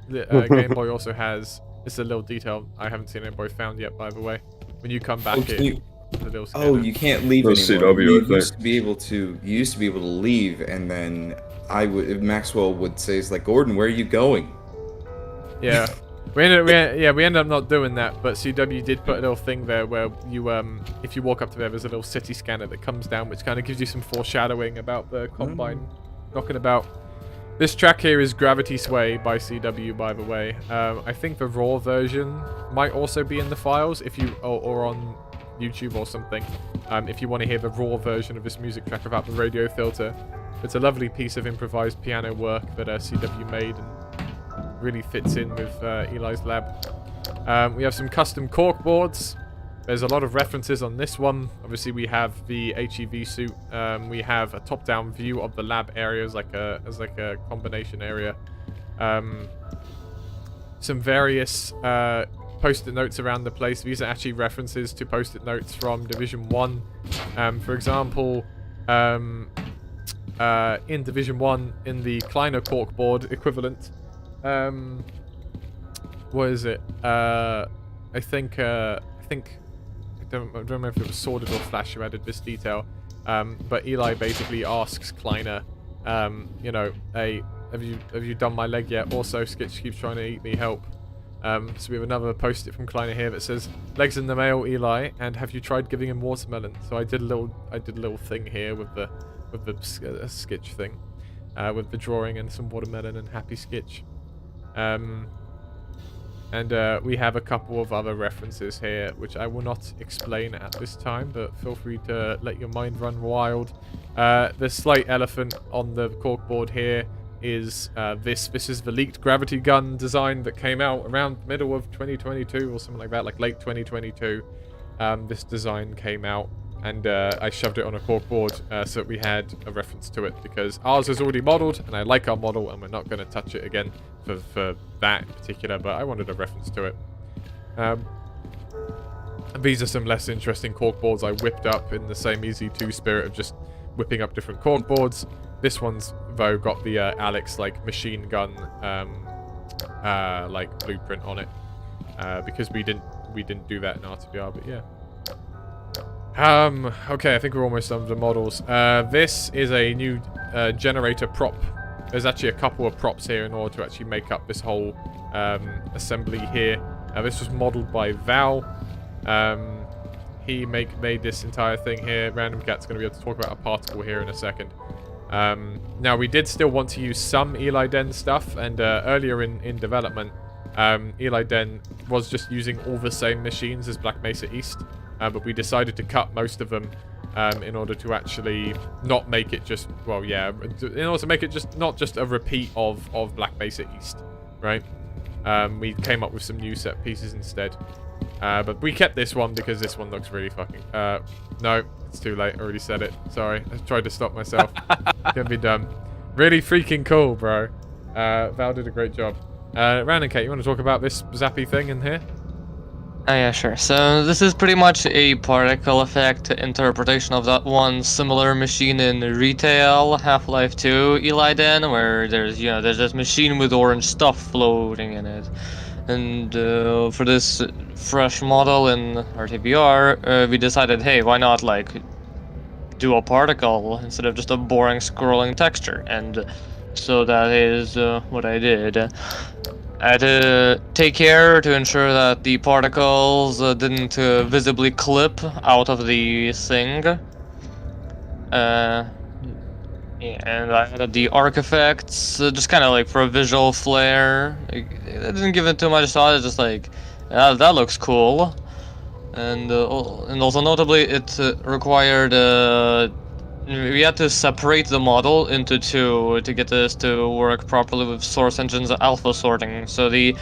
Speaker 1: the Game Boy also has. It's a little detail I haven't seen anybody found yet, by the way. When you come back in, the little
Speaker 9: you can't leave
Speaker 3: No
Speaker 9: anymore.
Speaker 3: CW, I
Speaker 9: You
Speaker 3: think.
Speaker 9: used to be able to leave, and then Maxwell would say, "It's like, Gordon, where are you going?"
Speaker 1: Yeah. We ended up not doing that, but CW did put a little thing there where you, if you walk up to there's a little city scanner that comes down, which kind of gives you some foreshadowing about the Combine knocking about. This track here is Gravity Sway by CW, by the way. I think the raw version might also be in the files, if you, or on YouTube or something, if you want to hear the raw version of this music track about the radio filter. It's a lovely piece of improvised piano work that CW made, and really fits in with Eli's lab. We have some custom cork boards. There's a lot of references on this one. Obviously, we have the HEV suit. We have a top-down view of the lab area as like a combination area. Some various post-it notes around the place. These are actually references to post-it notes from Division 1. For example, in Division 1, in the Kleiner cork board equivalent, what is it? I don't remember if it was Sorted or Flash who added this detail. But Eli basically asks Kleiner, you know, hey, have you done my leg yet? Also, Skitch keeps trying to eat me, help. So we have another post-it from Kleiner here that says, legs in the mail, Eli, and have you tried giving him watermelon? So I did a little thing here with the Skitch thing, with the drawing and some watermelon and happy Skitch. And we have a couple of other references here, which I will not explain at this time, but feel free to let your mind run wild. The slight elephant on the corkboard here is this. This is the leaked gravity gun design that came out around the middle of 2022 or something like that, like late 2022. This design came out, and I shoved it on a corkboard so that we had a reference to it, because ours is already modeled, and I like our model, and we're not going to touch it again for that in particular, but I wanted a reference to it. These are some less interesting corkboards I whipped up in the same Easy 2 spirit of just whipping up different corkboards. This one's, though, got the Alex, like, machine gun, like, blueprint on it, because we didn't do that in RTBR, but yeah. Okay, I think we're almost done with the models. This is a new generator prop there's actually a couple of props here in order to actually make up this whole assembly here. This was modeled by Val. He made this entire thing here. Random Cat's going to be able to talk about a particle here in a second. Now, we did still want to use some Eli Den stuff, and earlier in development, Eli Den was just using all the same machines as Black Mesa East, but we decided to cut most of them in order to actually not make it just, well, yeah, in order to make it just not just a repeat of Black Mesa East, right? We came up with some new set pieces instead. But we kept this one because this one looks really fucking... no, it's too late. I already said it. Sorry. I tried to stop myself. Can't be done. Really freaking cool, bro. Val did a great job. Random Kate, you want to talk about this zappy thing in here?
Speaker 6: Oh yeah, sure. So this is pretty much a particle effect interpretation of that one similar machine in retail Half-Life 2 Eli Den, where there's this machine with orange stuff floating in it. And for this fresh model in RTBR, we decided, hey, why not like do a particle instead of just a boring scrolling texture? And so that is what I did. I had to take care to ensure that the particles didn't visibly clip out of the thing. Yeah, and I added the arc effects, just kind of like for a visual flair. I didn't give it too much thought, it's just like, that looks cool. And also notably, it required, we had to separate the model into two to get this to work properly with Source Engine's alpha sorting. So the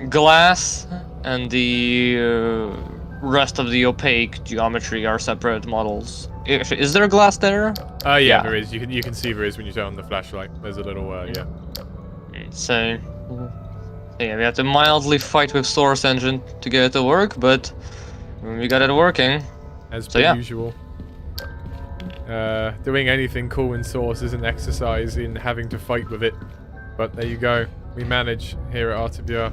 Speaker 6: glass and the rest of the opaque geometry are separate models. Is there glass there?
Speaker 1: Yeah, there is. You can see there is when you turn on the flashlight. There's a little, yeah.
Speaker 6: So, yeah, we had to mildly fight with Source Engine to get it to work, but we got it working.
Speaker 1: As per usual. Doing anything cool in Source is an exercise in having to fight with it. But there you go. We manage here at RTBR.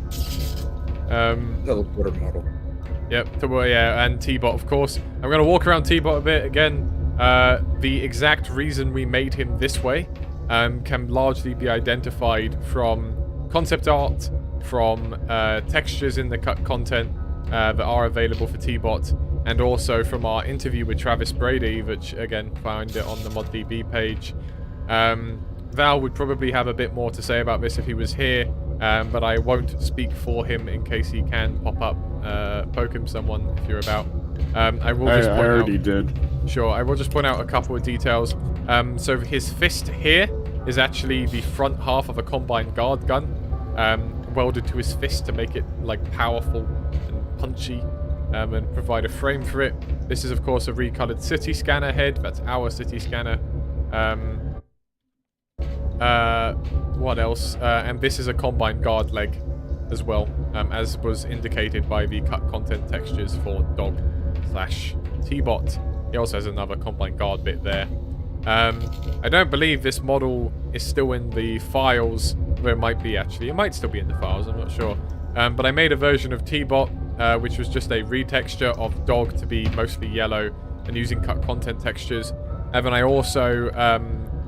Speaker 9: Teleporter model.
Speaker 1: Yep, yeah, and T-Bot, of course. I'm going to walk around T-Bot a bit again. The exact reason we made him this way can largely be identified from concept art, from textures in the cut content that are available for T-Bot, and also from our interview with Travis Brady, which, again, find it on the ModDB page. Val would probably have a bit more to say about this if he was here, but I won't speak for him in case he can pop up. Poke him someone if you're about. I will just point
Speaker 5: I already
Speaker 1: out,
Speaker 5: did.
Speaker 1: Sure, I will just point out a couple of details. So his fist here is actually the front half of a combined guard gun, welded to his fist to make it like powerful and punchy, and provide a frame for it. This is of course a recolored city scanner head. That's our city scanner. What else? And this is a combined guard leg as well, as was indicated by the cut content textures for dog/T-Bot. He also has another combined guard bit there. I don't believe this model is still in the files, where it might be actually. It might still be in the files, I'm not sure. But I made a version of T-Bot, which was just a retexture of dog to be mostly yellow and using cut content textures. And then I also,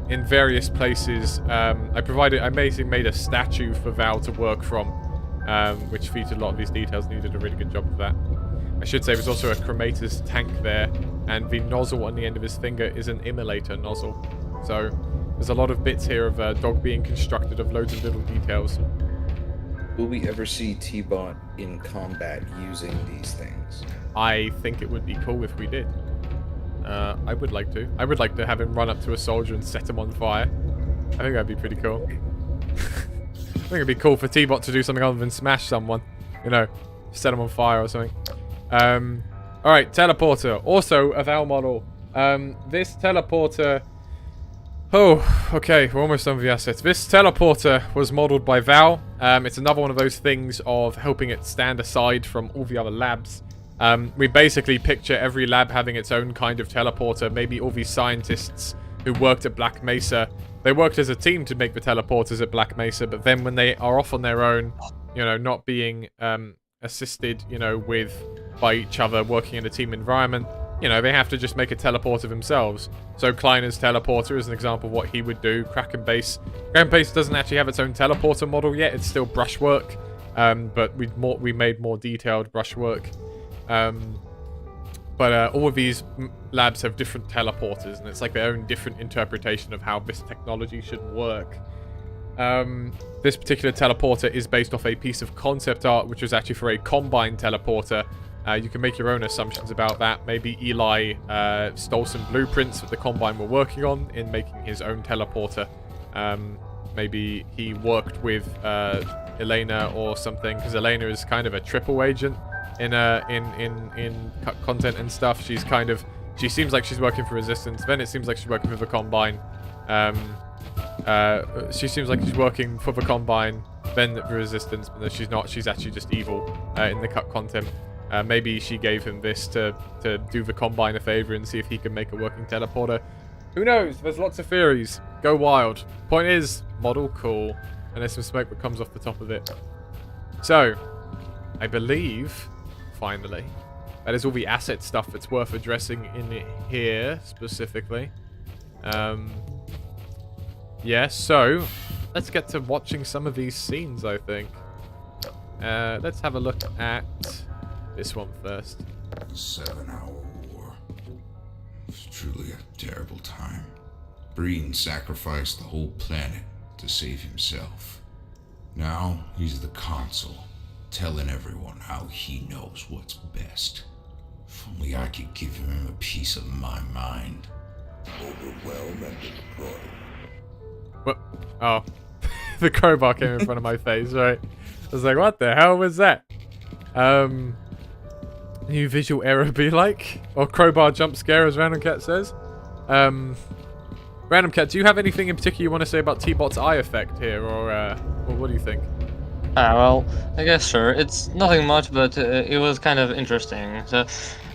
Speaker 1: in various places, I basically made a statue for Val to work from, which featured a lot of these details, and he did a really good job of that. I should say there's also a Chromatus tank there, and the nozzle on the end of his finger is an immolator nozzle. So there's a lot of bits here of dog being constructed of loads of little details.
Speaker 9: Will we ever see T-Bot in combat using these things?
Speaker 1: I think it would be cool if we did. I would like to. I would like to have him run up to a soldier and set him on fire. I think that'd be pretty cool. I think it'd be cool for T-Bot to do something other than smash someone. You know, set him on fire or something. Alright, teleporter. Also a Val model. This teleporter... Oh, okay, we're almost done with the assets. This teleporter was modeled by Val. It's another one of those things of helping it stand aside from all the other labs. We basically picture every lab having its own kind of teleporter. Maybe all these scientists who worked at Black Mesa, they worked as a team to make the teleporters at Black Mesa, but then when they are off on their own, you know, not being assisted, you know, by each other, working in a team environment, you know, they have to just make a teleporter themselves. So Kleiner's teleporter is an example of what he would do. Kraken Base doesn't actually have its own teleporter model yet. It's still brushwork, but we made more detailed brushwork. But all of these labs have different teleporters, and it's like their own different interpretation of how this technology should work. This particular teleporter is based off a piece of concept art, which was actually for a Combine teleporter. You can make your own assumptions about that. Maybe Eli stole some blueprints that the Combine were working on in making his own teleporter. Maybe he worked with Elena or something, because Elena is kind of a triple agent in content and stuff. She seems like she's working for Resistance, then it seems like she's working for the Combine. She seems like she's working for the Combine, then the Resistance, but no, she's not. She's actually just evil in the cut content. Maybe she gave him this to do the Combine a favor and see if he can make a working teleporter. Who knows? There's lots of theories. Go wild. Point is, model cool. And there's some smoke that comes off the top of it. So, I believe, finally, that is all the asset stuff that's worth addressing in here, specifically. Yeah, so, let's get to watching some of these scenes, I think. Let's have a look at this one first.
Speaker 23: The 7-hour war. It was truly a terrible time. Breen sacrificed the whole planet to save himself. Now he's the consul, telling everyone how he knows what's best. If only I could give him a piece of my mind. Overwhelm and destroy.
Speaker 1: What? Oh. The crowbar came in front of my face, right? I was like, what the hell was that? New visual error be like? Or crowbar jump scare, as Random Cat says. Random Cat, do you have anything in particular you want to say about T-Bot's eye effect here, or what do you think?
Speaker 6: Well, I guess sure. It's nothing much, but it was kind of interesting. So,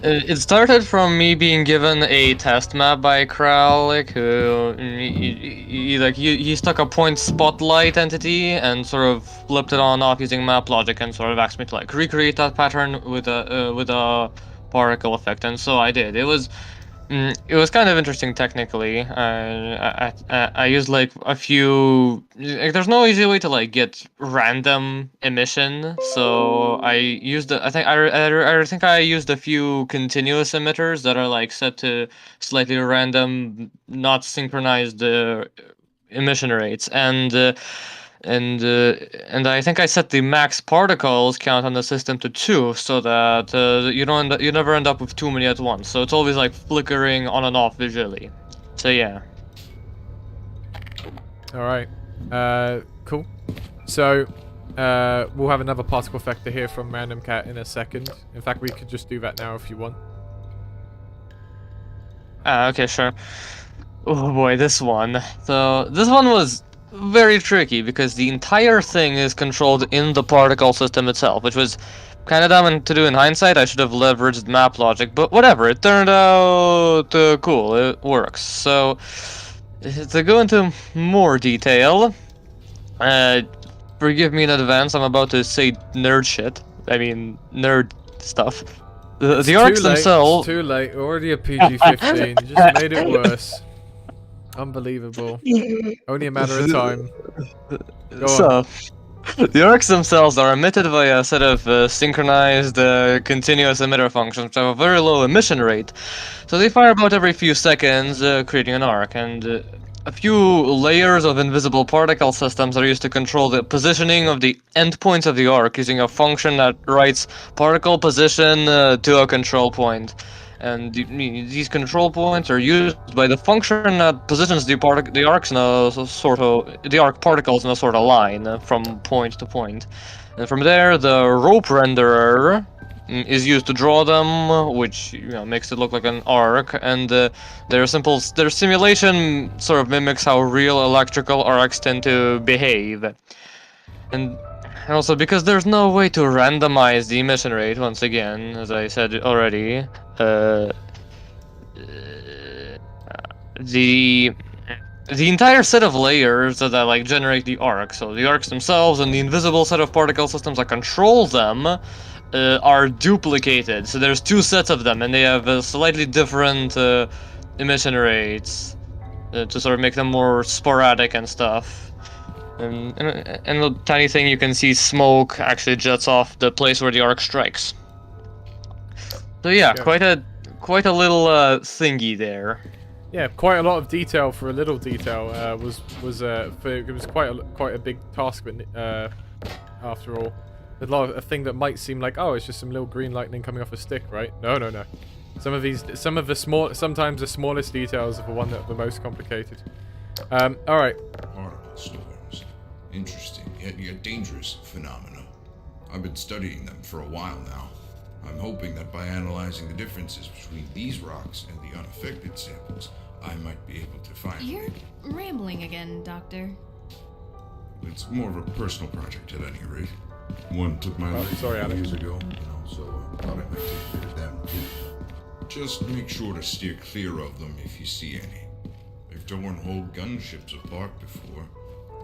Speaker 6: it started from me being given a test map by Kralik, who he stuck a point spotlight entity and sort of flipped it on off using map logic and sort of asked me to like recreate that pattern with a particle effect, and so I did. It was kind of interesting technically. I used like a few. Like, there's no easy way to like get random emission, so I used. I think I used a few continuous emitters that are like set to slightly random, not synchronized emission rates, and I think I set the max particles count on the system to 2, so that you never end up with too many at once. So it's always like flickering on and off visually. So yeah.
Speaker 1: All right. Cool. So we'll have another particle effector here from Random Cat in a second. In fact, we could just do that now if you want.
Speaker 6: Okay, sure. Oh boy, this one. So this one was very tricky because the entire thing is controlled in the particle system itself, which was kind of dumb to do in hindsight. I should have leveraged map logic, but whatever. It turned out cool. It works. So to go into more detail, forgive me in advance. I'm about to say nerd shit. I mean nerd stuff. The arcs themselves.
Speaker 1: It's too late. Already a PG-15. You just made it worse. Unbelievable. Only a matter of time. Go on.
Speaker 6: The arcs themselves are emitted via a set of synchronized continuous emitter functions which have a very low emission rate. So they fire about every few seconds, creating an arc, and a few layers of invisible particle systems are used to control the positioning of the endpoints of the arc using a function that writes particle position to a control point. And these control points are used by the function that positions the arcs in a sort of arc particles in a sort of line from point to point. And from there, the rope renderer is used to draw them, which makes it look like an arc. And their simulation sort of mimics how real electrical arcs tend to behave. And also, because there's no way to randomize the emission rate, once again, as I said already, the entire set of layers that like generate the arc, so the arcs themselves and the invisible set of particle systems that control them, are duplicated. So there's 2 sets of them, and they have slightly different emission rates to sort of make them more sporadic and stuff. And the tiny thing you can see smoke actually jets off the place where the arc strikes. So yeah, quite a little thingy there.
Speaker 1: Yeah, quite a lot of detail for a little detail. It was quite a big task, but after all, a thing that might seem like, oh, it's just some little green lightning coming off a stick, right? No. Sometimes the smallest details are the one that are the most complicated. All right.
Speaker 23: Particle storms. Interesting, yet dangerous phenomena. I've been studying them for a while now. I'm hoping that by analyzing the differences between these rocks and the unaffected samples, I might be able to find...
Speaker 21: You're rambling again, Doctor.
Speaker 23: It's more of a personal project at any rate. One took my life years ago, and also thought I might take a bit of them too. Just make sure to steer clear of them if you see any. They've torn whole gunships apart before,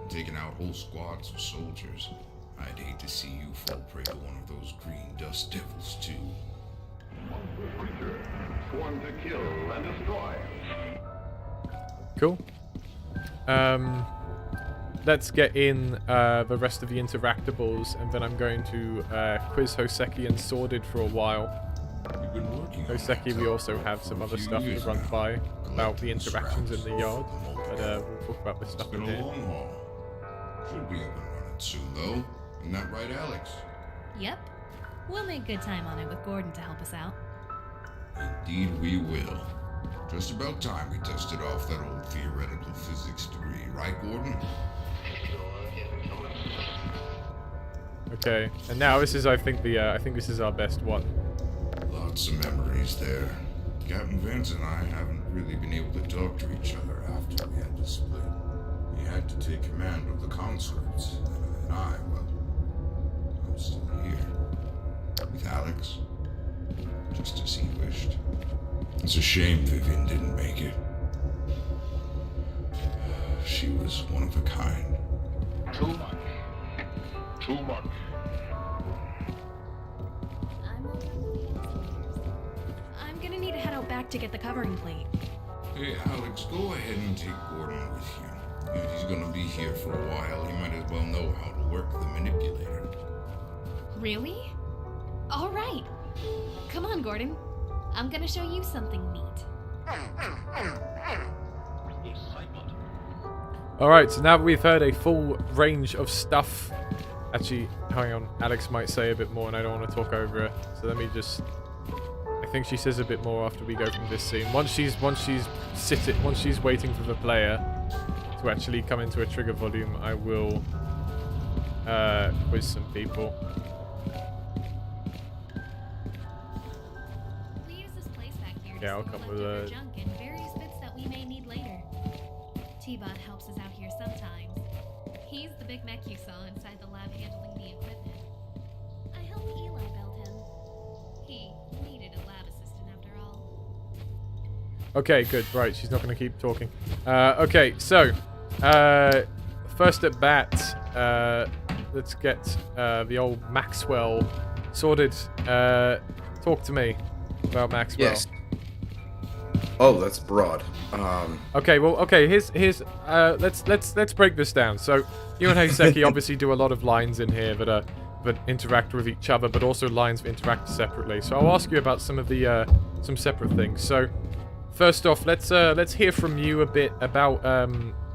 Speaker 23: and taken out whole squads of soldiers. I'd hate to see you fall prey to one of those green dust devils too.
Speaker 7: Creature, sworn to kill and destroy.
Speaker 1: Cool. Let's get in the rest of the interactables, and then I'm going to quiz Hoseki and Sworded for a while. Hoseki, we also have some other stuff to run by about the interactions in the yard, but we'll talk about this stuff in here.
Speaker 23: Should be up and running soon, though. Isn't that right, Alex?
Speaker 21: Yep. We'll make good time on it with Gordon to help us out.
Speaker 23: Indeed we will. Just about time we dusted off that old theoretical physics degree, right, Gordon?
Speaker 1: Okay, and now this is, I think this is our best one.
Speaker 23: Lots of memories there. Captain Vance and I haven't really been able to talk to each other after we had to split. He had to take command of the consorts, and I, well, I'm still here. With Alex. Just as he wished. It's a shame Vivian didn't make it. She was one of a kind.
Speaker 7: Too much. Too much.
Speaker 21: I'm gonna need to head out back to get the covering plate.
Speaker 23: Hey, Alex, go ahead and take Gordon with you. If he's gonna be here for a while, he might as well know how to work the manipulator.
Speaker 21: Really? All right. Come on, Gordon. I'm gonna show you something neat.
Speaker 1: Alright, so now that we've heard a full range of stuff... Actually, hang on, Alex might say a bit more and I don't want to talk over her. So let me just... I think she says a bit more after we go from this scene. Once she's waiting for the player to actually come into a trigger volume, I will quiz some people. Yeah, I'll come with a...
Speaker 21: junk and various bits that we may need later. T-Bot helps us out here sometimes. He's the big mech you saw inside the lab handling the equipment. I helped Eli build him. He needed a lab assistant after all.
Speaker 1: Okay, good. Right, she's not going to keep talking. Okay, so... first at bat, let's get the old Maxwell sorted. Talk to me about Maxwell.
Speaker 9: Yes. Oh, that's broad.
Speaker 1: Okay, well, okay. Here's let's break this down. So you and Hoseki obviously do a lot of lines in here that interact with each other, but also lines that interact separately. So I'll ask you about some of the some separate things. So first off, let's hear from you a bit about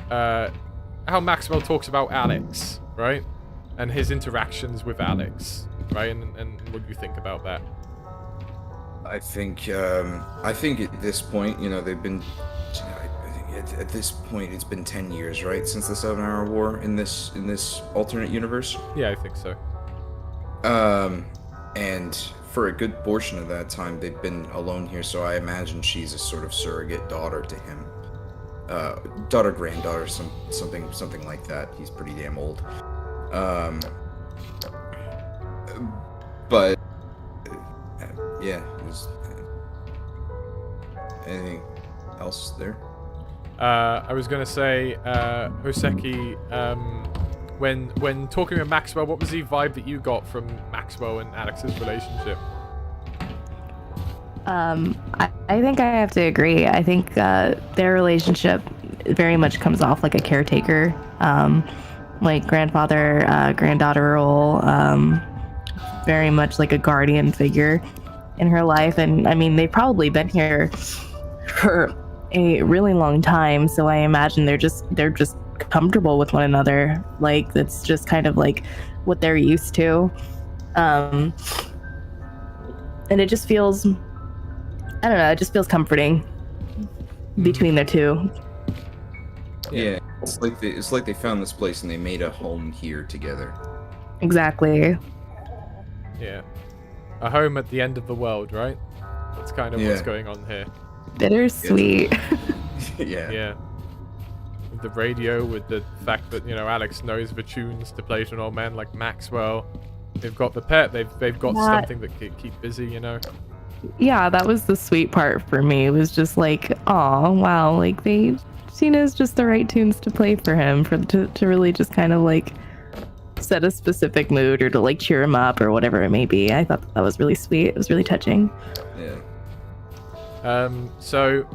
Speaker 1: how Maxwell talks about Alex, right, and his interactions with Alex, right, and what you think about that.
Speaker 9: I think at this point, you know, they've been. I think at this point, it's been 10 years, right, since the 7-Hour War in this alternate universe.
Speaker 1: Yeah, I think so.
Speaker 9: And for a good portion of that time, they've been alone here. So I imagine she's a sort of surrogate daughter to him, daughter, granddaughter, something like that. He's pretty damn old. But. Yeah, anything else there?
Speaker 1: I was gonna say, Hoseki, when talking with Maxwell, what was the vibe that you got from Maxwell and Alex's relationship?
Speaker 18: I think I have to agree. I think their relationship very much comes off like a caretaker, like grandfather, granddaughter role, very much like a guardian figure in her life. And I mean, they've probably been here for a really long time, so I imagine they're just comfortable with one another. Like that's just kind of like what they're used to. And it just feels, I don't know, it just feels comforting between the two.
Speaker 9: Yeah, it's like they found this place and they made a home here together.
Speaker 18: Exactly.
Speaker 1: Yeah. A home at the end of the world, right? That's kind of what's going on here.
Speaker 18: Bittersweet.
Speaker 9: Yeah.
Speaker 1: Yeah. With the radio, with the fact that, you know, Alex knows the tunes to play to an old man like Maxwell. They've got the pet, they've got something that can keep busy, you know?
Speaker 18: Yeah, that was the sweet part for me. It was just like, oh wow, like she knows just the right tunes to play for him to really just kind of like set a specific mood or to like cheer him up or whatever it may be. I thought that was really sweet. It was really touching.
Speaker 9: Yeah.
Speaker 1: So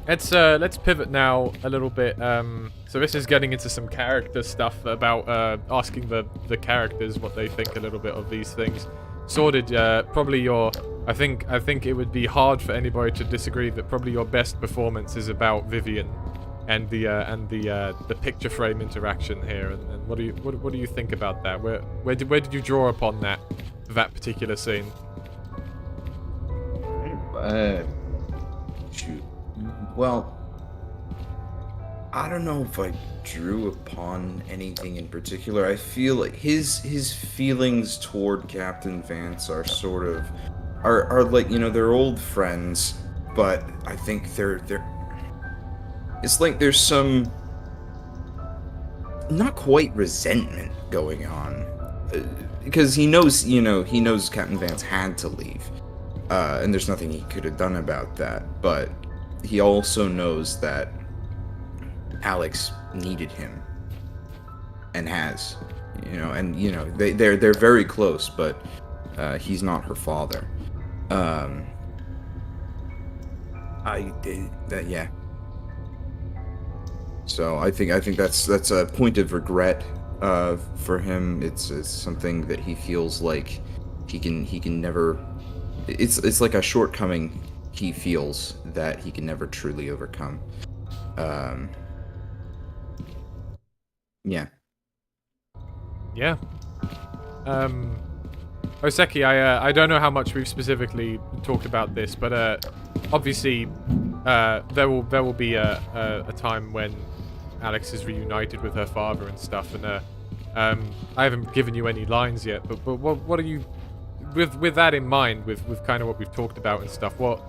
Speaker 1: let's pivot now a little bit. So this is getting into some character stuff about asking the characters what they think a little bit of these things. Sordid, probably I think it would be hard for anybody to disagree that probably your best performance is about Vivian and the picture frame interaction here. And what do you think about that? Where did you draw upon that particular scene?
Speaker 9: Shoot. Well, I don't know if I drew upon anything in particular. I feel like his feelings toward Captain Vance are sort of are like, you know, they're old friends, but I think they're it's like there's some not quite resentment going on, because he knows Captain Vance had to leave, and there's nothing he could have done about that, but he also knows that Alex needed him and has, and they're very close, but he's not her father. Yeah. So I think that's a point of regret for him. It's something that he feels like he can never. It's like a shortcoming he feels that he can never truly overcome. Yeah.
Speaker 1: Yeah. Oseki, I don't know how much we've specifically talked about this, but obviously there will be a time when Alex is reunited with her father and stuff, and I haven't given you any lines yet, but what are you, with that in mind, with kind of what we've talked about and stuff, what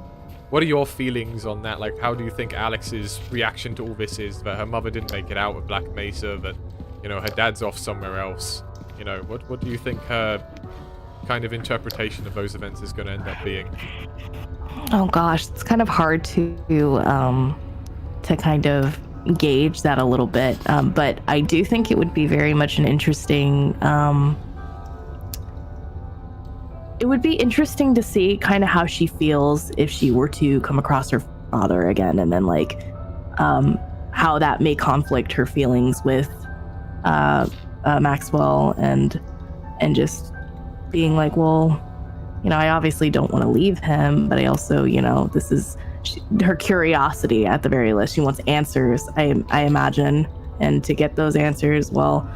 Speaker 1: are your feelings on that? Like, how do you think Alex's reaction to all this is? That her mother didn't make it out with Black Mesa, that, her dad's off somewhere else. What do you think her kind of interpretation of those events is going to end up being?
Speaker 18: Oh gosh, it's kind of hard to kind of gauge that a little bit, but I do think it would be very much an interesting. It would be interesting to see kind of how she feels if she were to come across her father again, and then like how that may conflict her feelings with Maxwell, and just being like, well, I obviously don't want to leave him, but I also, this is her curiosity at the very least. She wants answers, I imagine, and to get those answers, well,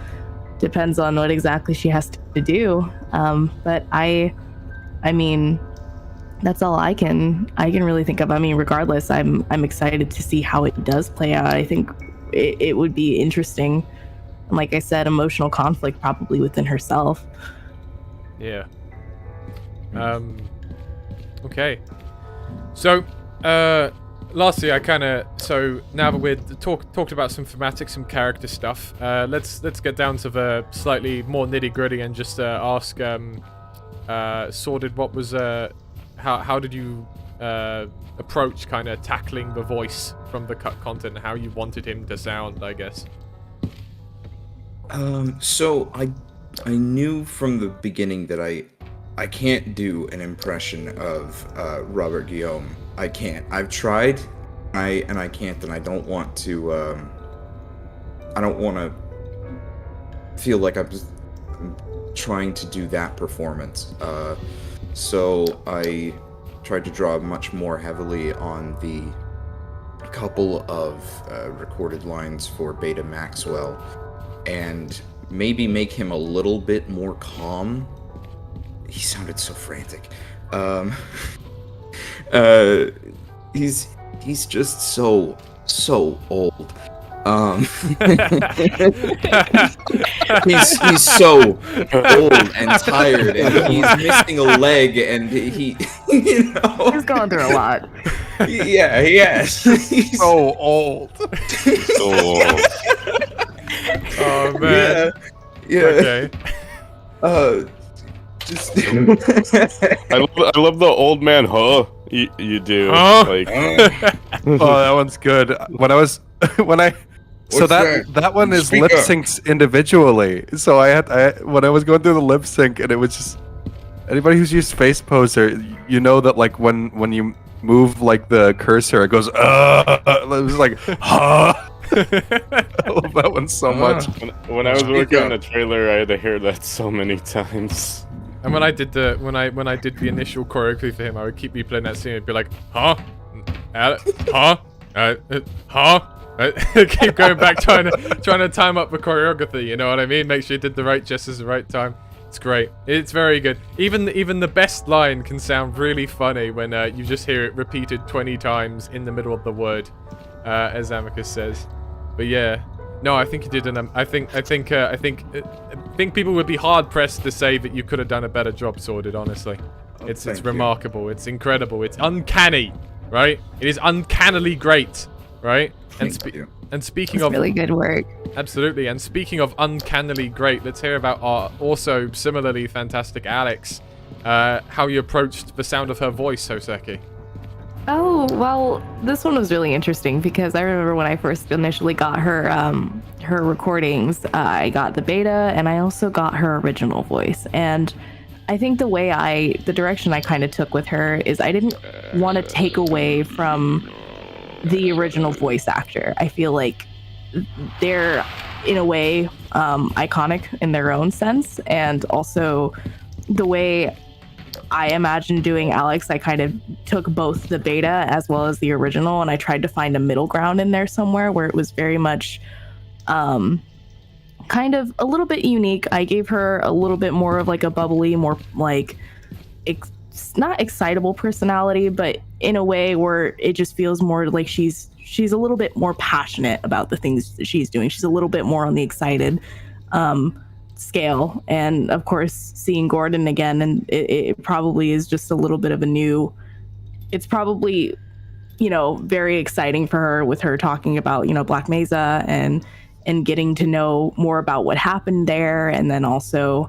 Speaker 18: depends on what exactly she has to do. But I mean, that's all I can really think of. I mean, regardless, I'm excited to see how it does play out. I think it would be interesting. And like I said, emotional conflict probably within herself.
Speaker 1: Yeah. Okay. So, lastly, so now that we've talked about some thematic, some character stuff, let's get down to the slightly more nitty gritty and just ask Sordid, what was how did you approach kind of tackling the voice from the cut content, how you wanted him to sound, I guess?
Speaker 9: So I knew from the beginning that I can't do an impression of Robert Guillaume. I can't. I've tried, I can't, and I don't want to. I don't want to feel like I'm trying to do that performance. So I tried to draw much more heavily on the couple of recorded lines for Beta Maxwell, and maybe make him a little bit more calm. He sounded so frantic. He's just so old. He's so old and tired, and he's missing a leg, and he, you know,
Speaker 18: He's going through a lot.
Speaker 9: Yeah, yes. He's
Speaker 13: so old.
Speaker 5: So old.
Speaker 1: Oh man.
Speaker 9: Yeah.
Speaker 1: Okay.
Speaker 9: Just.
Speaker 5: I love the old man. Huh? You do.
Speaker 1: Huh?
Speaker 5: Like.
Speaker 13: Oh, that one's good. When I was when I. So
Speaker 9: What's
Speaker 13: that one is
Speaker 9: Speak
Speaker 13: lip
Speaker 9: up.
Speaker 13: syncs individually. So I when I was going through the lip sync, and it was just anybody who's used Face Poser, you know that like when you move like the cursor, it goes it was like huh. I love that one so much.
Speaker 5: When I was
Speaker 9: Speak
Speaker 5: working
Speaker 9: up.
Speaker 5: on the trailer, I had to hear that so many times.
Speaker 1: And when I did the initial choreography for him, I would keep replaying that scene. It'd be like, huh, huh, huh. Keep going back, trying to time up the choreography. You know what I mean? Make sure you did the right gestures at the right time. It's great. It's very good. Even the best line can sound really funny when you just hear it repeated 20 times in the middle of the word, as Amicus says. But yeah, no, I think you did I think people would be hard pressed to say that you could have done a better job, Sorted. Honestly, it's
Speaker 9: thank you.
Speaker 1: remarkable. It's incredible. It's uncanny, right? It is uncannily great, right?
Speaker 9: Thank you.
Speaker 1: And speaking
Speaker 18: It's
Speaker 1: of
Speaker 18: really good work.
Speaker 1: absolutely, and speaking of uncannily great, let's hear about our also similarly fantastic Alex. How you approached the sound of her voice, Hoseki.
Speaker 18: Oh, well, this one was really interesting because I remember when I first initially got her her recordings, I got the beta and I also got her original voice. And I think the direction I kind of took with her is I didn't want to take away from the original voice actor. I feel like they're in a way iconic in their own sense, and also the way I imagined doing Alex, I kind of took both the beta as well as the original, and I tried to find a middle ground in there somewhere where it was very much kind of a little bit unique. I gave her a little bit more of like a bubbly, more like not excitable personality, but in a way where it just feels more like she's a little bit more passionate about the things that she's doing. She's a little bit more on the excited scale. And of course, seeing Gordon again, and it probably is just a little bit of a new, it's probably, you know, very exciting for her with her talking about, you know, Black Mesa and getting to know more about what happened there. And then also,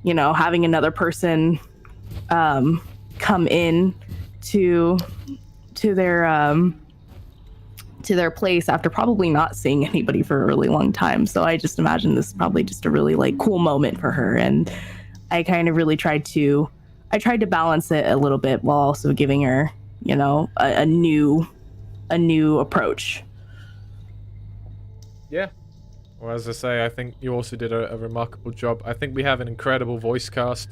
Speaker 18: you know, having another person come in to their place after probably not seeing anybody for a really long time. So I just imagine this is probably just a really like cool moment for her. And I kind of really tried to balance it a little bit while also giving her, you know, a new approach.
Speaker 1: Yeah. Well, as I say, I think you also did a remarkable job. I think we have an incredible voice cast.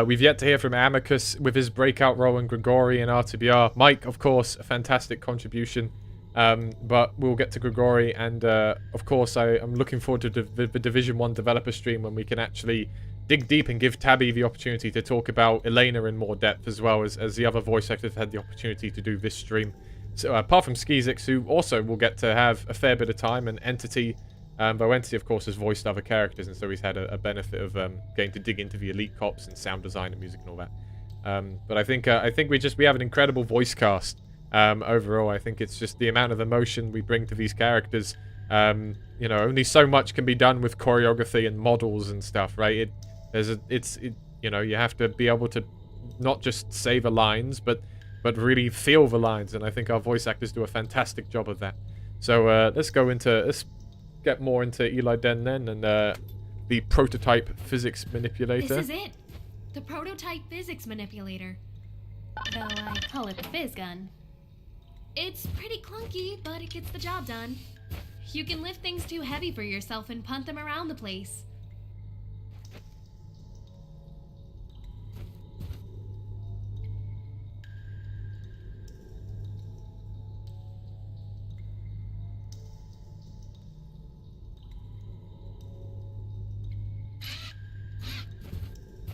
Speaker 1: We've yet to hear from Amicus with his breakout role in Grigori and RTBR. Mike, of course, a fantastic contribution. But we'll get to Grigori, and of course, I'm looking forward to the Division 1 developer stream when we can actually dig deep and give Tabby the opportunity to talk about Elena in more depth, as well as the other voice actors have had the opportunity to do this stream. So apart from Skizix, who also will get to have a fair bit of time, and Entity, though Entity, of course, has voiced other characters, and so he's had a benefit of getting to dig into the elite cops and sound design and music and all that. But I think we have an incredible voice cast. Overall, I think it's just the amount of emotion we bring to these characters. You know, only so much can be done with choreography and models and stuff, right? You know, you have to be able to not just say the lines, but really feel the lines, and I think our voice actors do a fantastic job of that. So let's get more into Eli Den then, and the prototype physics manipulator.
Speaker 21: This is it. The prototype physics manipulator. Though I call it the fizz gun. It's pretty clunky, but it gets the job done. You can lift things too heavy for yourself and punt them around the place.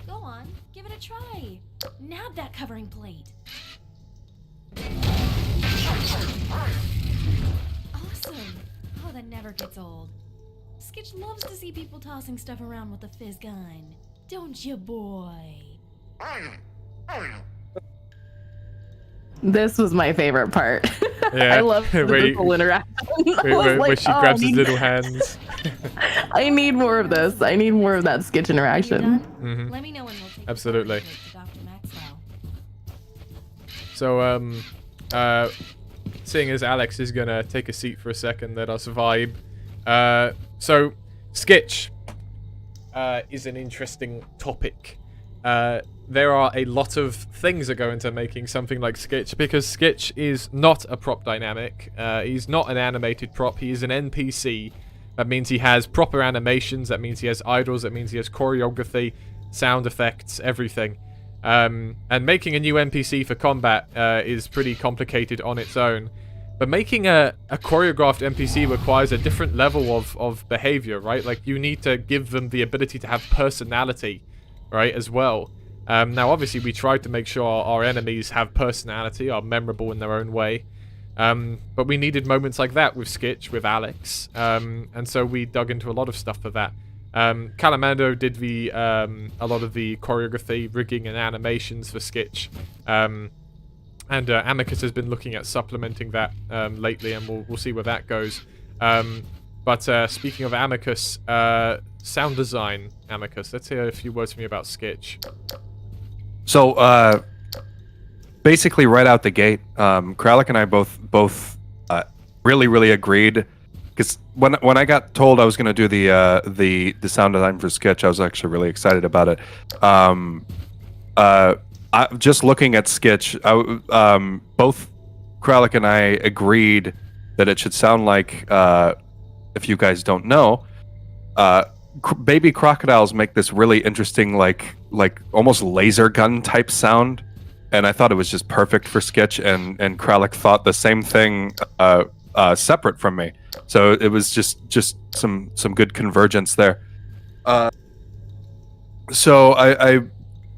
Speaker 21: Go on, give it a try. Nab that covering plate. Awesome. Oh, that never gets old. Skitch loves to see people tossing stuff around with a fizz gun. Don't you, boy?
Speaker 18: This was my favorite part.
Speaker 1: Yeah.
Speaker 18: I love the visual interaction.
Speaker 1: Where she grabs his little hands.
Speaker 18: I need more of this. I need more of that Skitch interaction.
Speaker 1: Mhm.
Speaker 21: Let me know when we'll take
Speaker 1: Absolutely.
Speaker 21: to Dr. Maxwell.
Speaker 1: So, seeing as Alex is gonna take a seat for a second, let us vibe. So, Skitch is an interesting topic. There are a lot of things that go into making something like Skitch, because Skitch is not a prop dynamic. He's not an animated prop. He is an NPC. That means he has proper animations. That means he has idols. That means he has choreography, sound effects, everything. And making a new NPC for combat is pretty complicated on its own. But making a choreographed NPC requires a different level of behavior, right? Like, you need to give them the ability to have personality, right, as well. Now, obviously, we tried to make sure our enemies have personality, are memorable in their own way. But we needed moments like that with Skitch, with Alex. And so we dug into a lot of stuff for that. Calamando did a lot of the choreography, rigging, and animations for Skitch. And Amicus has been looking at supplementing that lately, and we'll see where that goes. But speaking of Amicus, sound design, Amicus, let's hear a few words from you about Skitch.
Speaker 13: So, basically, right out the gate, Kralik and I both really agreed, because when I got told I was going to do the sound design for Skitch, I was actually really excited about it. Just looking at Skitch, both Kralik and I agreed that it should sound like, if you guys don't know, baby crocodiles make this really interesting, like almost laser gun type sound, and I thought it was just perfect for Skitch, and Kralik thought the same thing, separate from me. So it was just some good convergence there. So I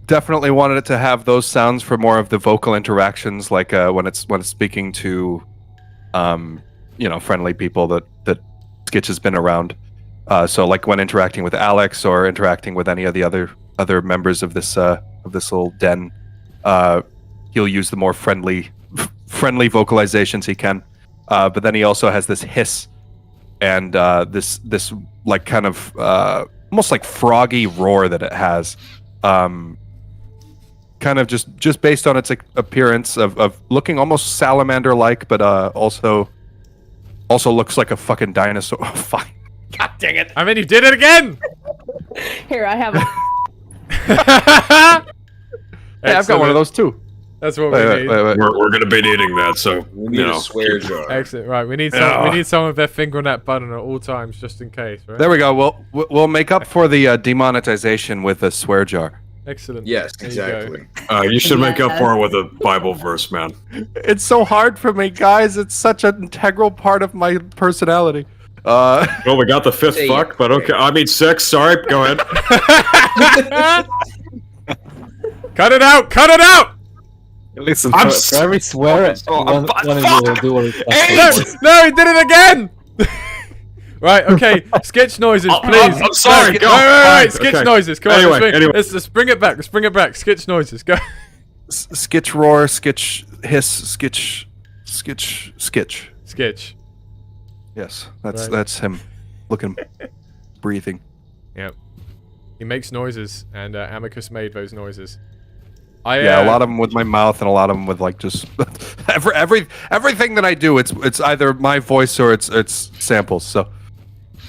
Speaker 13: definitely wanted it to have those sounds for more of the vocal interactions, like when it's speaking to, friendly people that Skitch has been around. So like when interacting with Alex or interacting with any of the other members of this little den, he'll use the more friendly vocalizations he can. But then he also has this hiss and this like kind of almost like froggy roar that it has. Kind of just based on its appearance of looking almost salamander-like, but also looks like a fucking dinosaur. Oh, fuck. God dang it!
Speaker 1: I mean, you did it again!
Speaker 18: Here, I have
Speaker 13: Hey, I've got one of those too.
Speaker 1: That's what we need.
Speaker 3: We're going to be needing that, so
Speaker 9: We need a swear jar.
Speaker 1: Excellent. Right, we need someone with their finger on that button at all times, just in case. Right?
Speaker 13: There we go. We'll make up for the demonetization with a swear jar.
Speaker 1: Excellent.
Speaker 9: Yes,
Speaker 1: There you go.
Speaker 9: exactly.
Speaker 3: you should make up for it with a Bible verse, man.
Speaker 13: It's so hard for me, guys. It's such an integral part of my personality.
Speaker 3: Well, we got the fifth
Speaker 9: Say
Speaker 3: fuck,
Speaker 9: it.
Speaker 3: but okay. I mean, six. Sorry, go ahead.
Speaker 1: Cut it out! Cut it out!
Speaker 19: Listen,
Speaker 3: I'm
Speaker 19: for every swear, one of you will do what
Speaker 1: No, he did it again! Right, okay, Skitch noises, please.
Speaker 3: I'm sorry, go.
Speaker 1: Right,
Speaker 3: Fine,
Speaker 1: Skitch
Speaker 3: okay.
Speaker 1: noises, come
Speaker 3: Anyway,
Speaker 1: on,
Speaker 3: anyway.
Speaker 1: let's bring it back, Skitch noises, go.
Speaker 13: Skitch roar, Skitch hiss, Skitch.
Speaker 1: Skitch.
Speaker 13: Yes,
Speaker 1: Right.
Speaker 13: that's him, looking, breathing.
Speaker 1: Yep. He makes noises, and Amicus made those noises.
Speaker 13: Yeah, a lot of them with my mouth, and a lot of them with like just everything that I do. It's either my voice or it's samples. So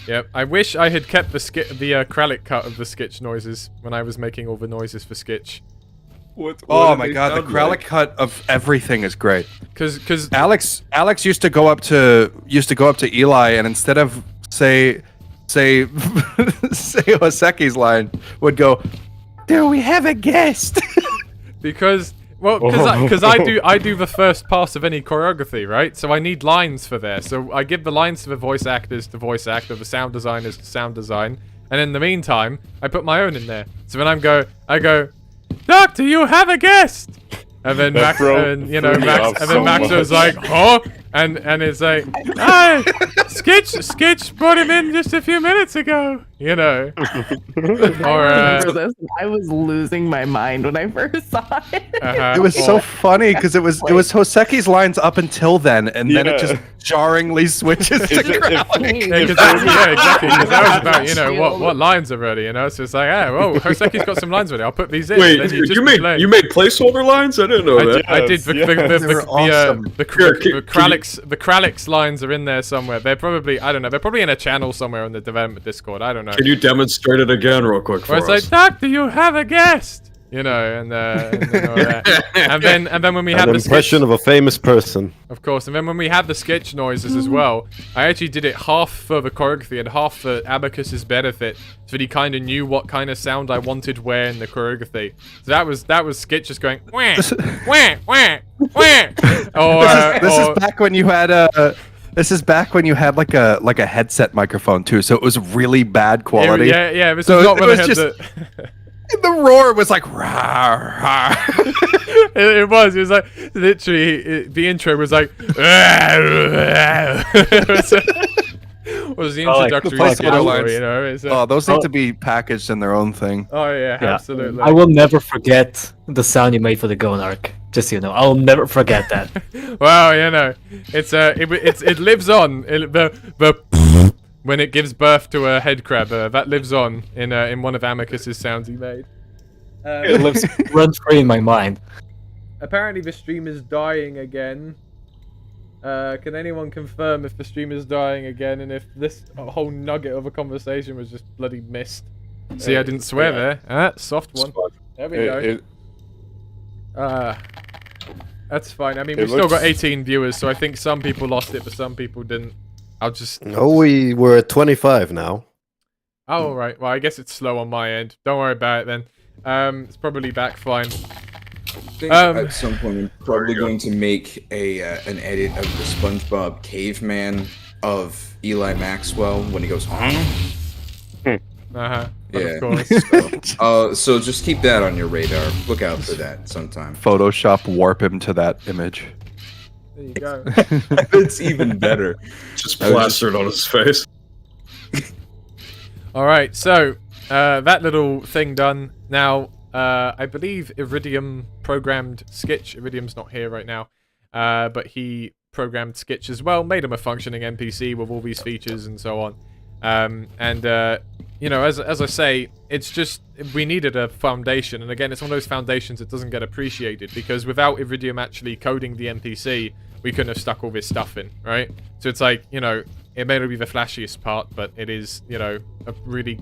Speaker 1: Yep. I wish I had kept the Kralik cut of the Skitch noises when I was making all the noises for Skitch.
Speaker 13: Oh my god, the Kralik cut of everything is great.
Speaker 1: Because
Speaker 13: Alex used to go up to Eli, and instead of say Hoseki's line, would go, "Do we have a guest?" because I do the first pass of any choreography, right? So I need lines for there. So I give the lines to the voice actors to voice act, or the sound designers to sound design, and in the meantime, I put my own in there. So when I go, "Doctor, you have a guest," and then Max was like, "Huh?" And it's like, "Ah, Skitch brought him in just a few minutes ago," you know. Or
Speaker 2: I remember this. I was losing my mind when I first saw it.
Speaker 13: It was so funny because it was Hoseki's lines up until then, and then it just jarringly switches to Kralik.
Speaker 1: Yeah, exactly. Because that was about what lines are ready, you know. So it's like, Hoseki's got some lines ready. I'll put these in.
Speaker 3: Wait, you made placeholder lines? I didn't know that.
Speaker 1: I did. The Kralik's lines are in there somewhere. They're probably, I don't know. They're probably in a channel somewhere on the development Discord. I don't know.
Speaker 3: Can you demonstrate it again real quick for us?
Speaker 1: It's like, "Doctor, you have a guest," you know, and then all that. and then when we have the
Speaker 4: impression of a famous person,
Speaker 1: of course, and then when we have the Skitch noises as well, I actually did it half for the choreography and half for Abacus's benefit, so that he kind of knew what kind of sound I wanted where in the choreography. So that was Skitch just going wah wah wah wah.
Speaker 13: This is back when you had This is back when you had like a headset microphone too, so it was really bad quality.
Speaker 1: Yeah. This is not when I had
Speaker 13: the roar was like rah, rah.
Speaker 1: It was like literally the intro was like was the introductory line, you know.
Speaker 13: Those need to be packaged in their own thing.
Speaker 1: Oh yeah, absolutely.
Speaker 8: I will never forget the sound you made for the Gon arc. Just so you know, I'll never forget that.
Speaker 1: Well, you know, it lives on. When it gives birth to a head crab, that lives on in one of Amicus's sounds he made.
Speaker 8: It lives runs free in my mind.
Speaker 1: Apparently, the stream is dying again. Can anyone confirm if the stream is dying again, and if this whole nugget of a conversation was just bloody missed? See, I didn't swear there. Soft one. There we go. That's fine. I mean, we've still got 18 viewers, so I think some people lost it, but some people didn't.
Speaker 4: we were at 25 now.
Speaker 1: Oh, right. Well, I guess it's slow on my end. Don't worry about it then. It's probably back fine.
Speaker 9: I think at some point I'm probably going to make an edit of the SpongeBob caveman of Eli Maxwell when he goes, huh?
Speaker 1: Yeah, of
Speaker 9: course. So just keep that on your radar. Look out for that sometime.
Speaker 13: Photoshop warp him to that image.
Speaker 1: There you go.
Speaker 9: It's even better.
Speaker 3: Just plastered on his face.
Speaker 1: Alright, so that little thing done. Now, I believe Iridium programmed Skitch. Iridium's not here right now. But he programmed Skitch as well, made him a functioning NPC with all these features and so on. You know, as I say, it's just, we needed a foundation, and again, it's one of those foundations that doesn't get appreciated, because without Iridium actually coding the NPC, we couldn't have stuck all this stuff in, right? So it's like, you know, it may not be the flashiest part, but it is, you know, a really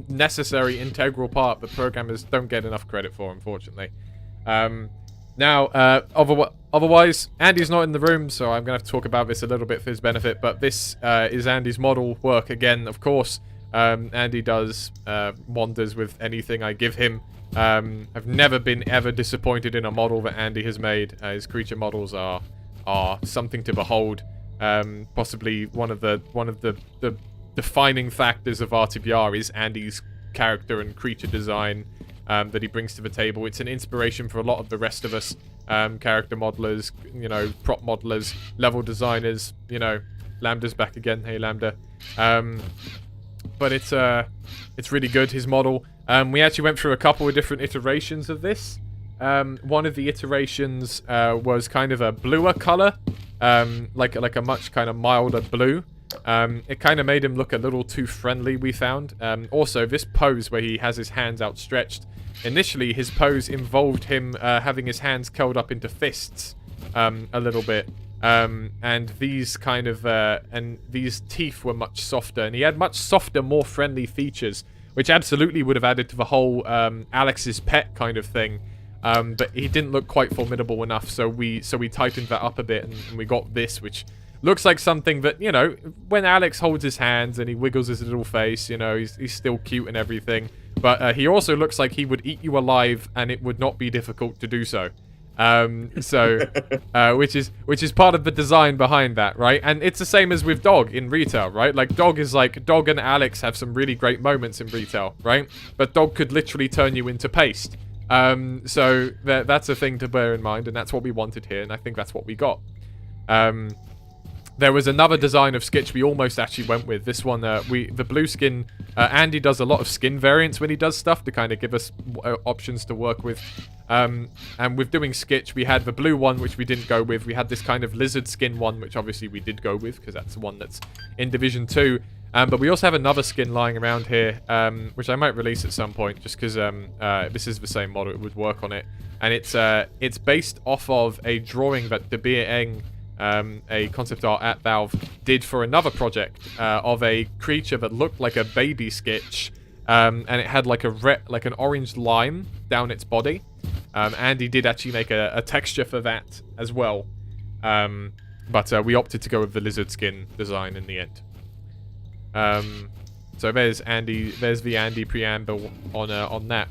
Speaker 1: necessary, integral part that programmers don't get enough credit for, unfortunately. Otherwise, Andy's not in the room, so I'm going to have to talk about this a little bit for his benefit, but this is Andy's model work again, of course. Andy does wonders with anything I give him. I've never been ever disappointed in a model that Andy has made. His creature models are something to behold. Possibly one of the defining factors of RTBR is Andy's character and creature design that he brings to the table. It's an inspiration for a lot of the rest of us, character modelers, you know, prop modelers, level designers. You know, Lambda's back again. Hey, Lambda. But it's really good, his model. We actually went through a couple of different iterations of this. One of the iterations was kind of a bluer color, like a much kind of milder blue. It kind of made him look a little too friendly, we found. Also, this pose where he has his hands outstretched, initially his pose involved him having his hands curled up into fists a little bit. And these kind of and these teeth were much softer, and he had much softer, more friendly features, which absolutely would have added to the whole Alex's pet kind of thing. But he didn't look quite formidable enough, so we tightened that up a bit, and we got this, which looks like something that, you know, when Alex holds his hands and he wiggles his little face, you know, he's still cute and everything. But he also looks like he would eat you alive, and it would not be difficult to do so. Which is part of the design behind that, right? And it's the same as with Dog in retail, right? Like Dog and Alex have some really great moments in retail, right? But Dog could literally turn you into paste. So that's a thing to bear in mind, and that's what we wanted here, and I think that's what we got. There was another design of Skitch we almost actually went with. This one, the blue skin, Andy does a lot of skin variants when he does stuff to kind of give us options to work with. And with doing Skitch, we had the blue one, which we didn't go with. We had this kind of lizard skin one, which obviously we did go with, because that's the one that's in Division 2. But we also have another skin lying around here, which I might release at some point, just because this is the same model, it would work on it. And it's based off of a drawing that De Beer Eng, a concept art at Valve, did for another project of a creature that looked like a baby Skitch, and it had like an orange lime down its body. Andy did actually make a texture for that as well, but we opted to go with the lizard skin design in the end. So there's the Andy preamble on that.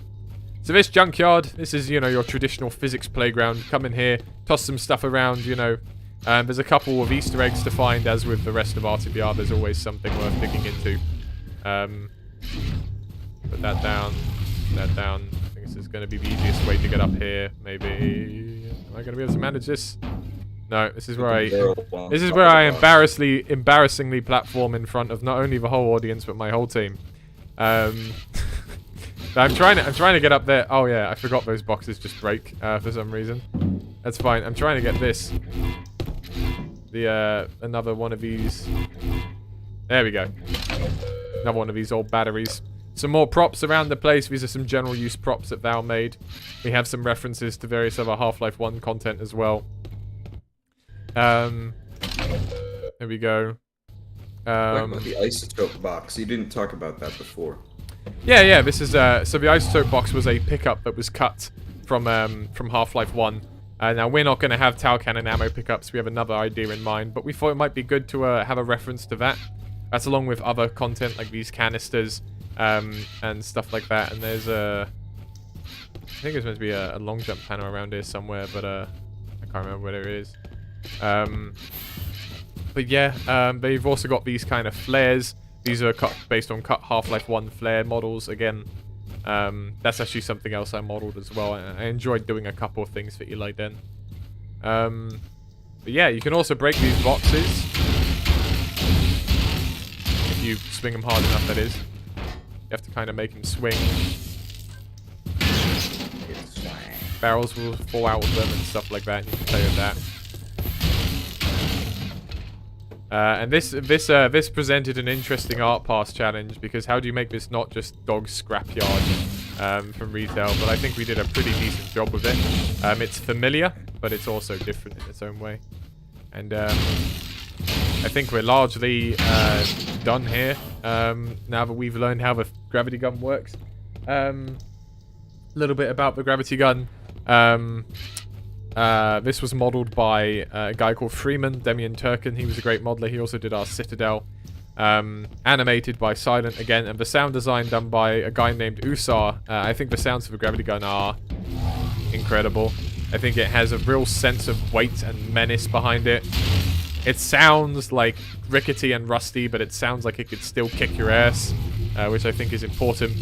Speaker 1: So this junkyard, this is, you know, your traditional physics playground. Come in here, toss some stuff around, you know. There's a couple of Easter eggs to find, as with the rest of RTBR. There's always something worth digging into. Put that down. That down. I think this is going to be the easiest way to get up here. Maybe. Am I going to be able to manage this? No. This is where I embarrassingly platform in front of not only the whole audience but my whole team. I'm trying to get up there. Oh yeah, I forgot those boxes just break for some reason. That's fine. I'm trying to get this. Another one of these. There we go. Another one of these old batteries. Some more props around the place. These are some general use props that Val made. We have some references to various other Half-Life 1 content as well. There we go.
Speaker 9: Talk about the isotope box. You didn't talk about that before.
Speaker 1: Yeah. This is so the isotope box was a pickup that was cut from Half-Life 1. Now we're not going to have Tau Cannon ammo pickups. We have another idea in mind, but we thought it might be good to have a reference to that. That's along with other content like these canisters and stuff like that. And there's I think there's meant to be a long jump panel around here somewhere, but I can't remember where it is. But yeah, they've also got these kind of flares. These are based on cut Half-Life 1 flare models. Again, that's actually something else I modeled as well. I enjoyed doing a couple of things for Eli Den. But yeah, you can also break these boxes. If you swing them hard enough, that is. You have to kind of make them swing. Barrels will fall out of them and stuff like that. And you can play with that. And this presented an interesting art pass challenge, because how do you make this not just Dog's scrapyard from retail? But I think we did a pretty decent job with it. It's familiar, but it's also different in its own way. And I think we're largely done here now that we've learned how the gravity gun works. A little bit about the gravity gun. This was modeled by a guy called Freeman, Demian Turkin. He was a great modeler. He also did our Citadel. Animated by Silent again, and the sound design done by a guy named Usar. I think the sounds of the gravity gun are incredible. I think it has a real sense of weight and menace behind it. It sounds like rickety and rusty, but it sounds like it could still kick your ass, which I think is important.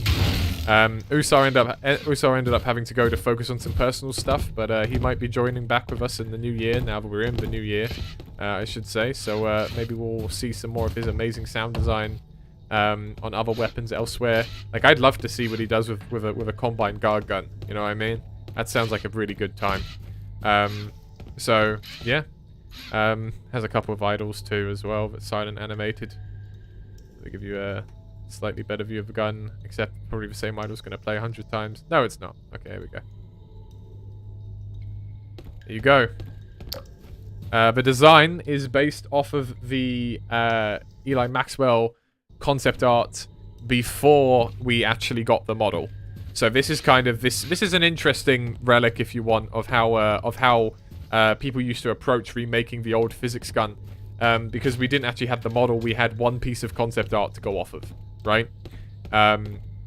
Speaker 1: Usar ended up having to go to focus on some personal stuff, but he might be joining back with us in the new year, now that we're in the new year, I should say. So maybe we'll see some more of his amazing sound design on other weapons elsewhere. Like, I'd love to see what he does with a combined guard gun, you know what I mean? That sounds like a really good time. So, yeah. Has a couple of idols too as well, but Silent animated. They give you a slightly better view of the gun, except probably the same idol's going to play 100 times. No, it's not. Okay, here we go. There you go. The design is based off of the Eli Maxwell concept art before we actually got the model. So this is kind of this is an interesting relic, if you want, of how people used to approach remaking the old physics gun, because we didn't actually have the model. We had one piece of concept art to go off of, right?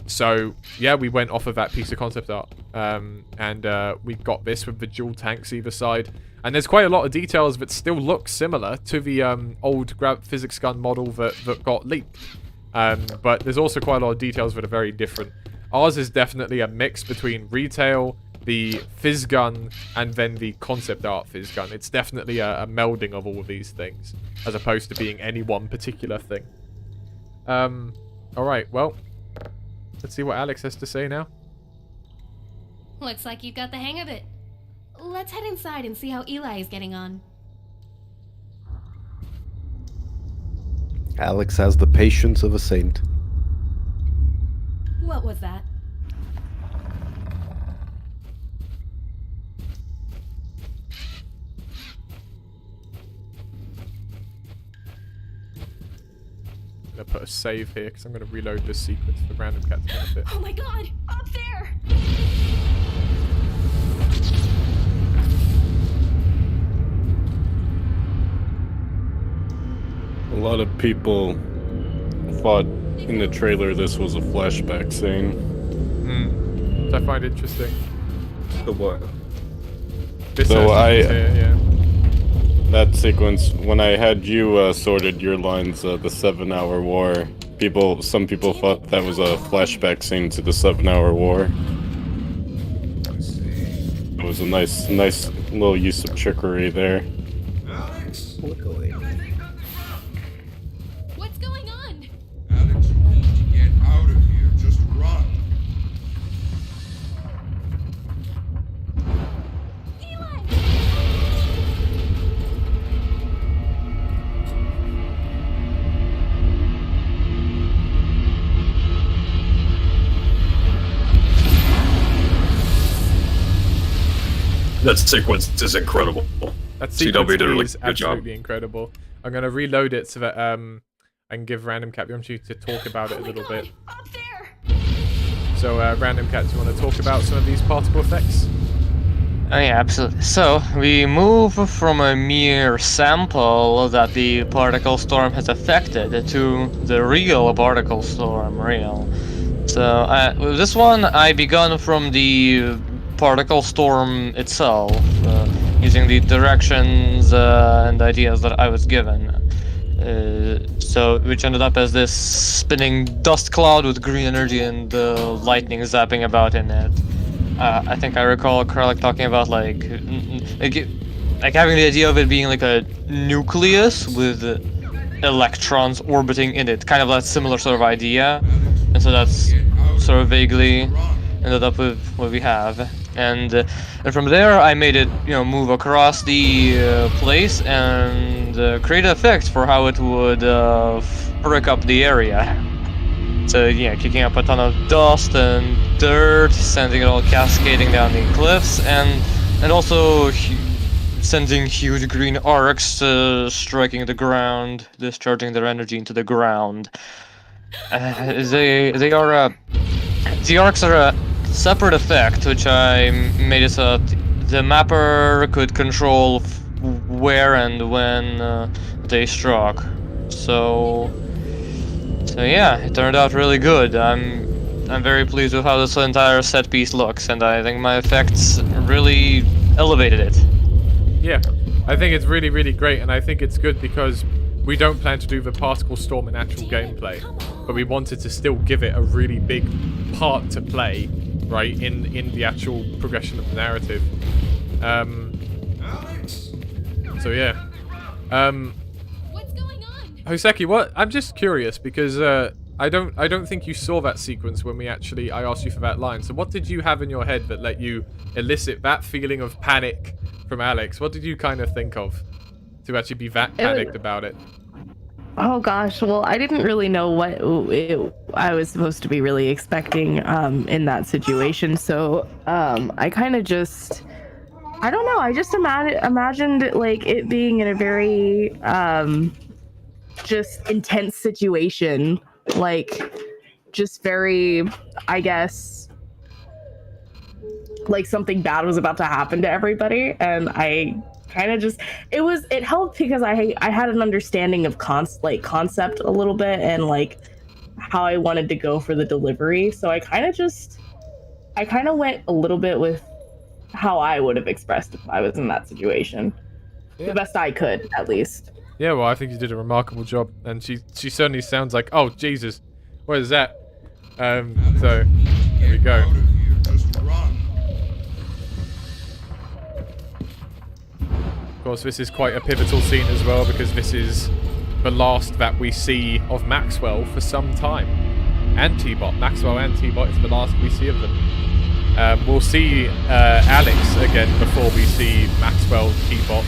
Speaker 1: So yeah, we went off of that piece of concept art, and we got this with the dual tanks either side. And there's quite a lot of details that still look similar to the old physics gun model that got leaked. But there's also quite a lot of details that are very different. Ours is definitely a mix between retail, the phys gun, and then the concept art phys gun. It's definitely a melding of all of these things, as opposed to being any one particular thing. Alright, well, let's see what Alex has to say now.
Speaker 21: Looks like you've got the hang of it. Let's head inside and see how Eli is getting on.
Speaker 4: Alex has the patience of a saint.
Speaker 21: What was that?
Speaker 1: I'm gonna put a save here because I'm gonna reload this sequence for random cat's benefit.
Speaker 21: Oh my god! Up there!
Speaker 5: A lot of people thought in the trailer this was a flashback scene.
Speaker 1: Which I find interesting.
Speaker 3: The what?
Speaker 1: This
Speaker 5: So
Speaker 1: yeah.
Speaker 5: That sequence, when I had you sorted your lines, the 7-hour war, some people thought that was a flashback scene to the 7-hour war. It was a nice little use of trickery there.
Speaker 21: What's going on?
Speaker 23: Alex, you need to get out of here. Just run.
Speaker 3: That sequence is incredible.
Speaker 1: That
Speaker 3: CW
Speaker 1: sequence
Speaker 3: did a really
Speaker 1: is
Speaker 3: good job.
Speaker 1: absolutely incredible. I'm gonna reload it so that I can give Random Cat the opportunity to talk about it a little bit. So Random Cat, do you want to talk about some of these particle effects?
Speaker 6: Oh yeah, absolutely. So, we move from a mere sample that the particle storm has affected to the real particle storm, So, with this one, I begun from the particle storm itself, using the directions and ideas that I was given. Which ended up as this spinning dust cloud with green energy and lightning zapping about in it. I think I recall Kralik talking about like having the idea of it being like a nucleus with electrons orbiting in it, kind of that similar sort of idea, and so that's sort of vaguely ended up with what we have. And from there, I made it, move across the place and create an effect for how it would brick up the area. So yeah, kicking up a ton of dust and dirt, sending it all cascading down the cliffs, and also sending huge green arcs striking the ground, discharging their energy into the ground. The arcs are a separate effect, which I made it so that the mapper could control where and when they struck. So yeah, it turned out really good. I'm very pleased with how this entire set piece looks, and I think my effects really elevated it.
Speaker 1: Yeah, I think it's really, really great, and I think it's good because we don't plan to do the particle storm in actual gameplay, but we wanted to still give it a really big part to play, right, in the actual progression of the narrative. So yeah. Hoseki, what? I'm just curious because I don't think you saw that sequence when I asked you for that line. So what did you have in your head that let you elicit that feeling of panic from Alex? What did you kind of think of to actually be that panicked about it?
Speaker 18: Oh gosh, well, I didn't really know what I was supposed to be really expecting in that situation. So I kind of just I don't know. I just imagined like it being in a very just intense situation, like just very, I guess, like something bad was about to happen to everybody, and I kind of just it helped because I had an understanding of concept a little bit and like how I wanted to go for the delivery, so I kind of went a little bit with how I would have expressed if I was in that situation.
Speaker 1: Yeah.
Speaker 18: The best I could, at least.
Speaker 1: Yeah, well, I think you did a remarkable job, and she certainly sounds like, oh Jesus, what is that? So there we go. Of course, this is quite a pivotal scene as well because this is the last that we see of Maxwell for some time. And T-Bot, Maxwell and T-Bot is the last we see of them. We'll see Alex again before we see Maxwell, T-Bot.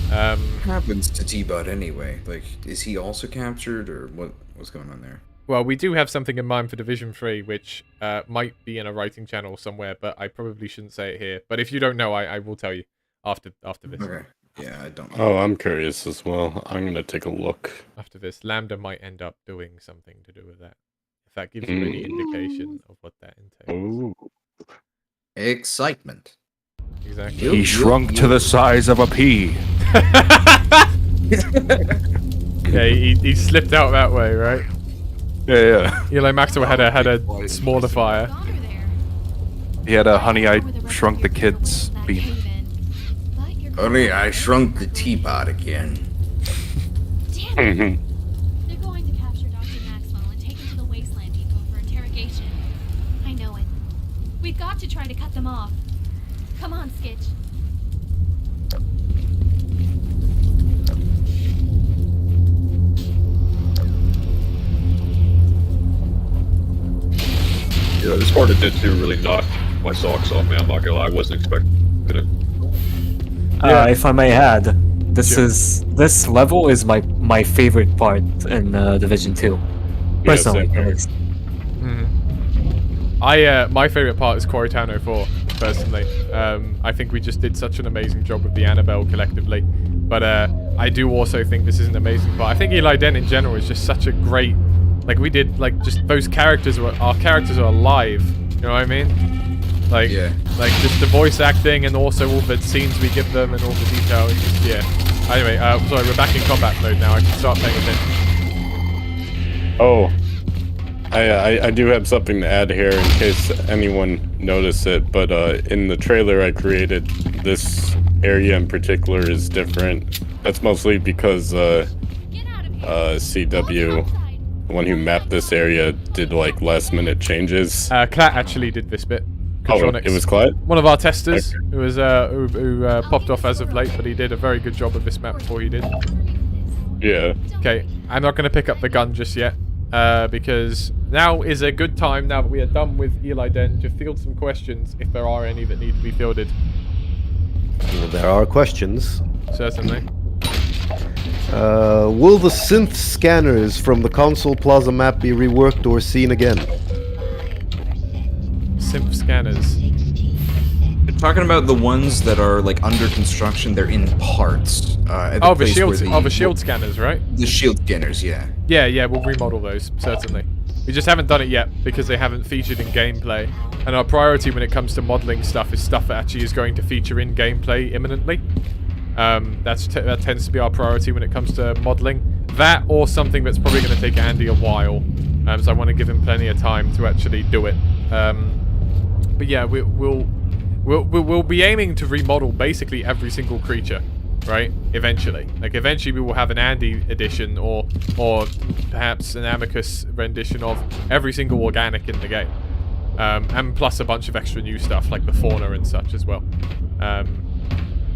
Speaker 9: What happens to T-Bot anyway? Like, is he also captured, or what's going on there?
Speaker 1: Well, we do have something in mind for Division 3, which might be in a writing channel somewhere, but I probably shouldn't say it here. But if you don't know, I will tell you after this.
Speaker 9: Okay. Yeah, I don't.
Speaker 5: Oh, I'm curious as well. I'm gonna take a look.
Speaker 1: After this, Lambda might end up doing something to do with that. If that gives you any indication of what that entails.
Speaker 5: Ooh.
Speaker 9: Excitement.
Speaker 1: Exactly.
Speaker 13: He shrunk to the size of a pea.
Speaker 1: Yeah, he slipped out that way, right?
Speaker 13: Yeah.
Speaker 1: Eli Maxwell had a smaller fire.
Speaker 13: He had a Honey, I Shrunk the Kids beat.
Speaker 9: Honey, I shrunk the teapot again.
Speaker 21: They're going to capture Dr. Maxwell and take him to the Wasteland Depot for interrogation. I know it. We've got to try to cut them off. Come on, Skitch.
Speaker 3: Yeah, this part of did too really knock my socks off, man. I'm not gonna lie, I wasn't expecting it.
Speaker 8: If I may add, this level is my favorite part in Division 2. Personally,
Speaker 5: same
Speaker 8: at
Speaker 5: here.
Speaker 8: least.
Speaker 1: My favorite part is Quaritano 4, personally. I think we just did such an amazing job with the Annabelle collectively. But I do also think this is an amazing part. I think Eli Den in general is just such a great, like we did, like just those characters our characters are alive. You know what I mean? Like, like just the voice acting and also all the scenes we give them and all the detail. It's just, yeah. Anyway, sorry, we're back in combat mode now. I can start playing attention.
Speaker 5: Oh, I do have something to add here in case anyone noticed it, but in the trailer I created, this area in particular is different. That's mostly because CW, the one who mapped this area, did like last minute changes.
Speaker 1: Clat actually did this bit.
Speaker 5: Oh, it was Clat?
Speaker 1: One of our testers who was who popped off as of late, but he did a very good job of this map before he did.
Speaker 5: Yeah.
Speaker 1: Okay, I'm not going to pick up the gun just yet, because now is a good time, now that we are done with Eli Den, to field some questions, if there are any that need to be fielded.
Speaker 4: Well, there are questions.
Speaker 1: Certainly.
Speaker 4: Will the synth scanners from the console plaza map be reworked or seen again?
Speaker 1: Synth scanners.
Speaker 9: You're talking about the ones that are like under construction. They're in parts.
Speaker 1: Oh, the shield scanners, right?
Speaker 9: The shield scanners, yeah.
Speaker 1: Yeah, we'll remodel those, certainly. We just haven't done it yet because they haven't featured in gameplay. And our priority when it comes to modeling stuff is stuff that actually is going to feature in gameplay imminently. That tends to be our priority when it comes to modeling. That or something that's probably going to take Andy a while. So I want to give him plenty of time to actually do it. But yeah, we'll be aiming to remodel basically every single creature, right? Eventually, like eventually we will have an Andy edition or perhaps an Amicus rendition of every single organic in the game, and plus a bunch of extra new stuff like the fauna and such as well.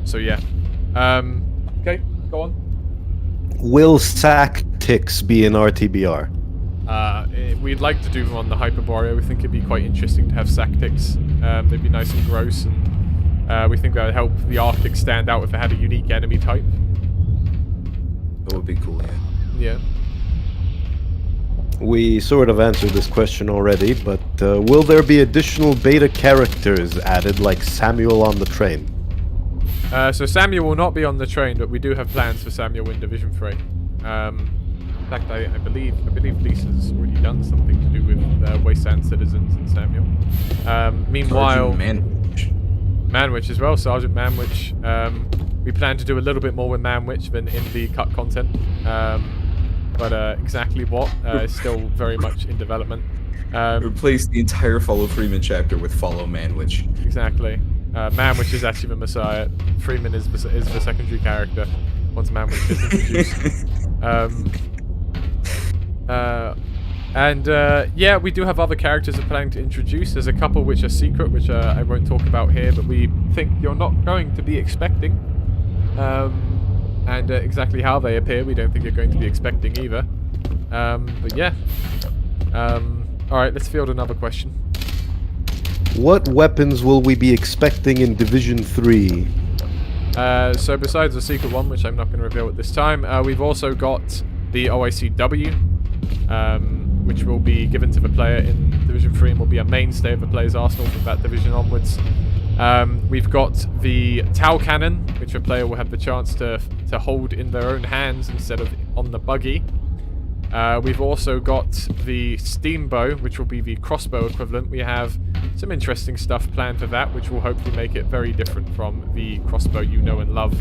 Speaker 1: So yeah. Okay, go on.
Speaker 4: Will sack ticks be in RTBR?
Speaker 1: We'd like to do them on the Hyperborea. We think it'd be quite interesting to have sack ticks. They'd be nice and gross, and we think that would help the Arctic stand out if it had a unique enemy type.
Speaker 9: That would be cool,
Speaker 1: yeah.
Speaker 4: We sort of answered this question already, but will there be additional beta characters added like Samuel on the train?
Speaker 1: So Samuel will not be on the train, but we do have plans for Samuel in Division 3. In fact, I believe Lisa's already done something to do with Wasteland Citizens and Samuel. Meanwhile, Manwich as well, Sergeant Manwich. We plan to do a little bit more with Manwich than in the cut content. But exactly what is still very much in development.
Speaker 14: Replace the entire Follow Freeman chapter with Follow Manwich.
Speaker 1: Exactly. Manwich is actually the Messiah. Freeman is the secondary character once Manwich is introduced. Yeah, we do have other characters we're planning to introduce. There's a couple which are secret, which I won't talk about here, but we think you're not going to be expecting. And exactly how they appear, we don't think you're going to be expecting either. But yeah. Alright, let's field another question.
Speaker 4: What weapons will we be expecting in Division 3?
Speaker 1: So besides the secret one, which I'm not going to reveal at this time, we've also got the OICW, which will be given to the player in Division 3 and will be a mainstay of the player's arsenal from that division onwards. We've got the Tau Cannon, which a player will have the chance to hold in their own hands instead of on the buggy. We've also got the Steam Bow, which will be the crossbow equivalent. We have some interesting stuff planned for that, which will hopefully make it very different from the crossbow you know and love.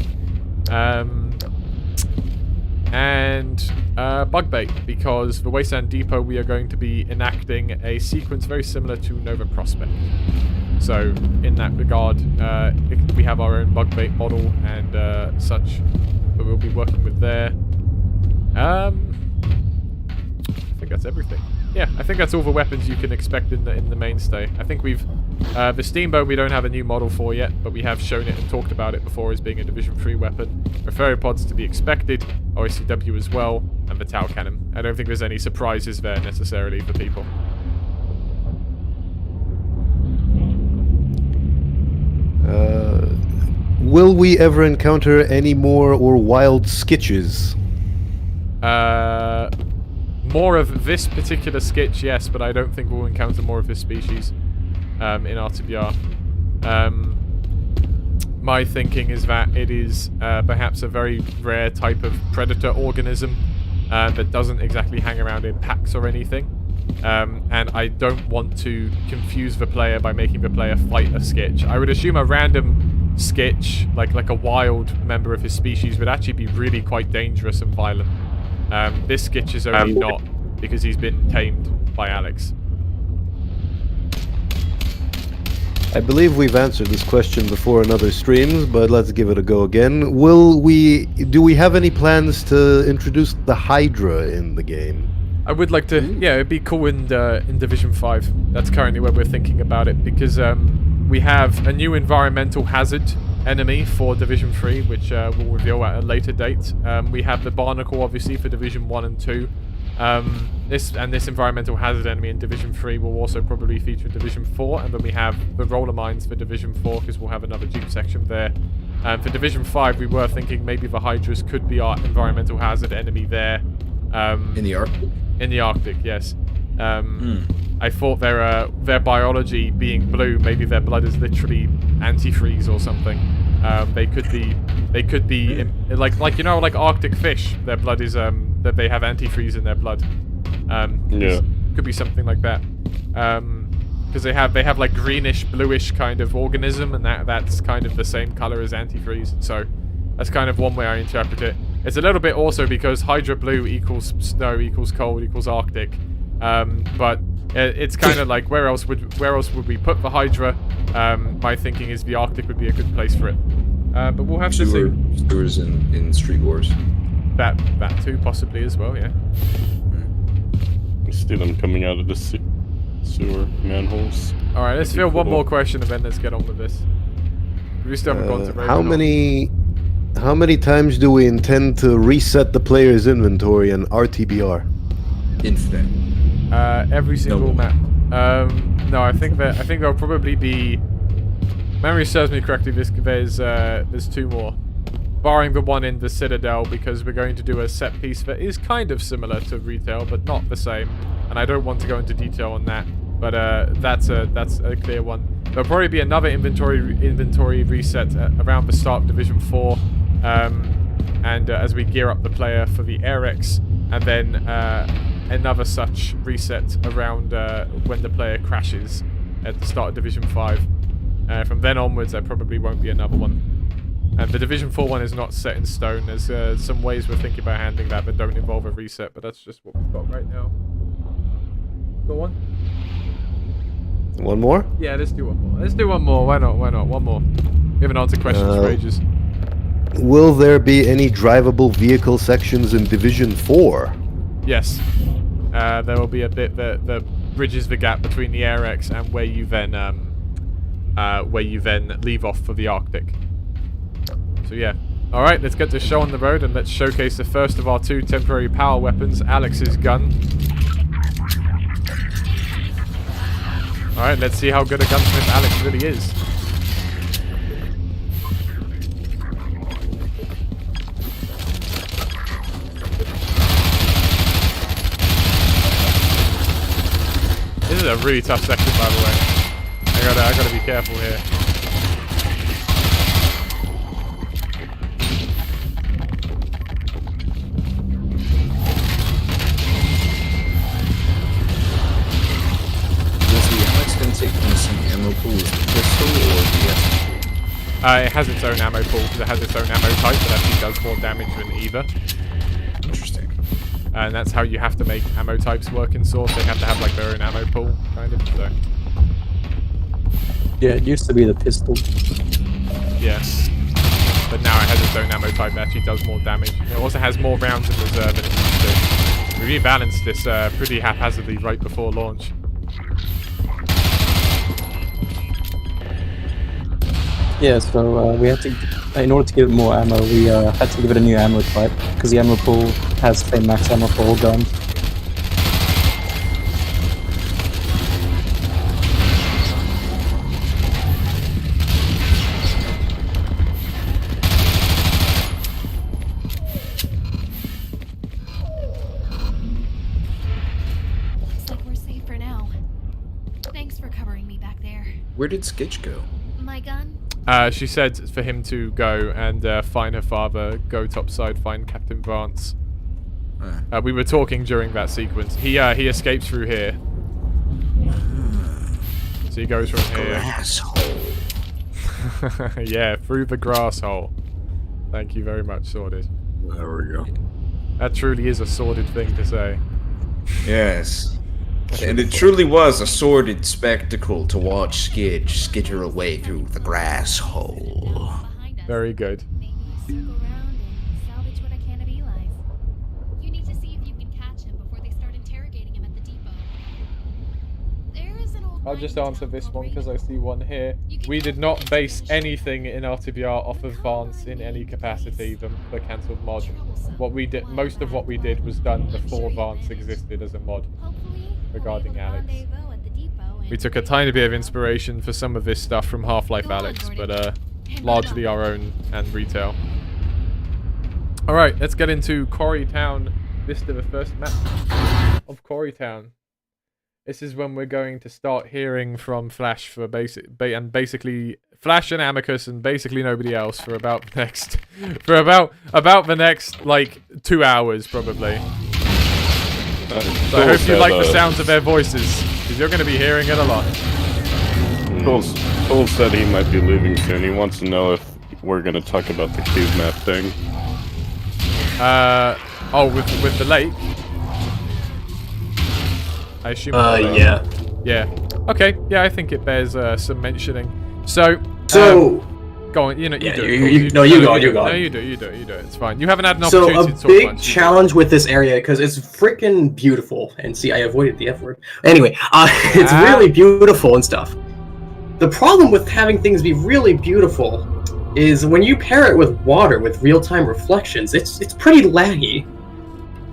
Speaker 1: And Bug Bait, because the Wasteland Depot we are going to be enacting a sequence very similar to Nova Prospect. So in that regard, we have our own Bug Bait model and such that we'll be working with there. I think that's everything. Yeah, I think that's all the weapons you can expect in the mainstay. I think we've the Steamboat we don't have a new model for yet, but we have shown it and talked about it before as being a Division 3 weapon. Referiopods to be expected, OICW as well, and the Tau Cannon. I don't think there's any surprises there necessarily for people.
Speaker 4: Will we ever encounter any more or wild skitches?
Speaker 1: More of this particular skitch, yes, but I don't think we'll encounter more of this species in RTBR. My thinking is that it is perhaps a very rare type of predator organism that doesn't exactly hang around in packs or anything. And I don't want to confuse the player by making the player fight a skitch. I would assume a random skitch, like a wild member of his species, would actually be really quite dangerous and violent. This skitch is only not, because he's been tamed by Alex.
Speaker 4: I believe we've answered this question before in other streams, but let's give it a go again. Do we have any plans to introduce the Hydra in the game?
Speaker 1: I would like to, yeah, it'd be cool in Division 5. That's currently where we're thinking about it, because we have a new environmental hazard enemy for Division 3, which we'll reveal at a later date. We have the Barnacle, obviously, for Division 1 and 2. This environmental hazard enemy in Division 3 will also probably feature in Division 4, and then we have the roller mines for Division 4, because we'll have another Jeep section there. For Division 5, we were thinking maybe the Hydras could be our environmental hazard enemy there.
Speaker 14: In the Arctic?
Speaker 1: In the Arctic, yes. I thought their biology being blue, maybe their blood is literally antifreeze or something. They could be like you know, like Arctic fish. Their blood is that they have antifreeze in their blood.
Speaker 5: Yeah.
Speaker 1: Could be something like that. Because they have like greenish, bluish kind of organism, and that's kind of the same color as antifreeze. So that's kind of one way I interpret it. It's a little bit also because Hydra blue equals snow equals cold equals Arctic. But it's kind of like where else would we put the Hydra? My thinking is the Arctic would be a good place for it. But we'll have to see.
Speaker 14: Sewers in Street Wars.
Speaker 1: That too possibly as well, yeah.
Speaker 5: You see them coming out of the sewer manholes.
Speaker 1: All right, let's field one more question and then let's get on with this. We still haven't gone to Ravenholm.
Speaker 4: How many times do we intend to reset the player's inventory in RTBR?
Speaker 14: Infinite.
Speaker 1: Every single map. No, I think there'll probably be. Memory serves me correctly. There's two more, barring the one in the Citadel, because we're going to do a set piece that is kind of similar to retail, but not the same. And I don't want to go into detail on that. But that's a clear one. There'll probably be another inventory reset around the start of Division 4, and as we gear up the player for the AirX, and then another such reset around when the player crashes at the start of Division 5. From then onwards, there probably won't be another one. And the Division 4 one is not set in stone. There's some ways we're thinking about handling that don't involve a reset, but that's just what we've got right now. Go on.
Speaker 4: One more?
Speaker 1: Yeah, let's do one more. Let's do one more. Why not? Why not? One more. We haven't answered questions for ages.
Speaker 4: Will there be any drivable vehicle sections in Division 4?
Speaker 1: Yes. There will be a bit that bridges the gap between the AirX and where you then leave off for the Arctic. So yeah. Alright, let's get this show on the road and let's showcase the first of our 2 temporary power weapons, Alex's gun. Alright, let's see how good a gunsmith Alex really is. This is a really tough section, by the way. I gotta be careful here.
Speaker 9: Take missing ammo pool as the pistol or the SMG?
Speaker 1: It has its own ammo pool because it has its own ammo type that actually does more damage than either.
Speaker 9: Interesting.
Speaker 1: And that's how you have to make ammo types work in Source. They have to have like their own ammo pool, kind of. So.
Speaker 19: Yeah, it used to be the pistol.
Speaker 1: Yes. But now it has its own ammo type that actually does more damage. It also has more rounds in reserve than it used to. We rebalanced this pretty haphazardly right before launch.
Speaker 19: Yeah, so we had to, in order to give it more ammo, we had to give it a new ammo type, because the ammo pool has the same max ammo for all guns.
Speaker 21: Looks like we're safe for now. Thanks for covering me back there.
Speaker 9: Where did Skitch go?
Speaker 21: My gun?
Speaker 1: She said for him to go and find her father, go topside, find Captain Vance. We were talking during that sequence. He escapes through here. So he goes from here.
Speaker 9: Grass hole.
Speaker 1: Yeah, through the grass hole. Thank you very much, Sordid.
Speaker 3: There we go.
Speaker 1: That truly is a sordid thing to say.
Speaker 9: Yes. And it truly was a sordid spectacle to watch Skitch skitter away through the grass hole.
Speaker 1: Very good.
Speaker 21: Circle around and salvage what I can of Eli's. You need to see if you can catch him before they start interrogating him at the depot. There is an old
Speaker 1: I'll just answer this one because I see one here. We did not base anything in RTBR off of Vance in any capacity, the cancelled mod. What we did, most of what we did was done before Vance existed as a mod regarding Alex. We took a tiny bit of inspiration for some of this stuff from Half-Life Alex, but largely our own and retail. Alright, let's get into Quarry Town. This is the first map of Quarry Town. This is when we're going to start hearing from Flash for basically Flash and Amicus and basically nobody else for about the next about the next like 2 hours probably. So I hope you like the sounds of their voices because you're going to be hearing it a lot.
Speaker 5: Cole said he might be leaving soon. He wants to know if we're going to talk about the cube map thing.
Speaker 1: Oh, with the lake. I assume.
Speaker 15: Yeah.
Speaker 1: Yeah. Okay. Yeah, I think it bears some mentioning. So. Go on. You know. You do.
Speaker 15: You go.
Speaker 1: No, you do. It's fine. You haven't had an opportunity to talk
Speaker 15: So a big
Speaker 1: much.
Speaker 15: challenge with this area because it's freaking beautiful. And see, I avoided the F word. Anyway, it's really beautiful and stuff. The problem with having things be really beautiful is when you pair it with water with real-time reflections, it's pretty laggy,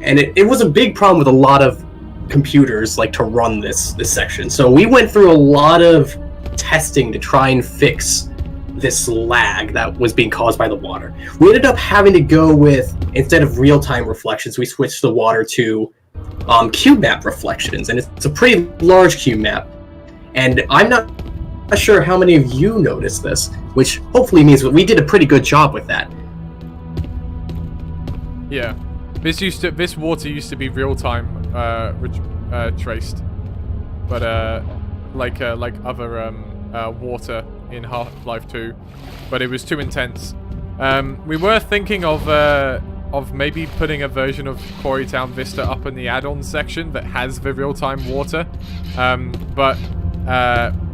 Speaker 15: and it was a big problem with a lot of computers like to run this section. So we went through a lot of testing to try and fix this lag that was being caused by the water. We ended up having to go with, instead of real-time reflections, we switched the water to cube map reflections, and it's a pretty large cube map. And I'm not not sure how many of you noticed this, which hopefully means that we did a pretty good job with that.
Speaker 1: Yeah, this water used to be real time traced, but like other water in Half-Life 2, but it was too intense. We were thinking of maybe putting a version of Quarrytown Vista up in the add-on section that has the real-time water, but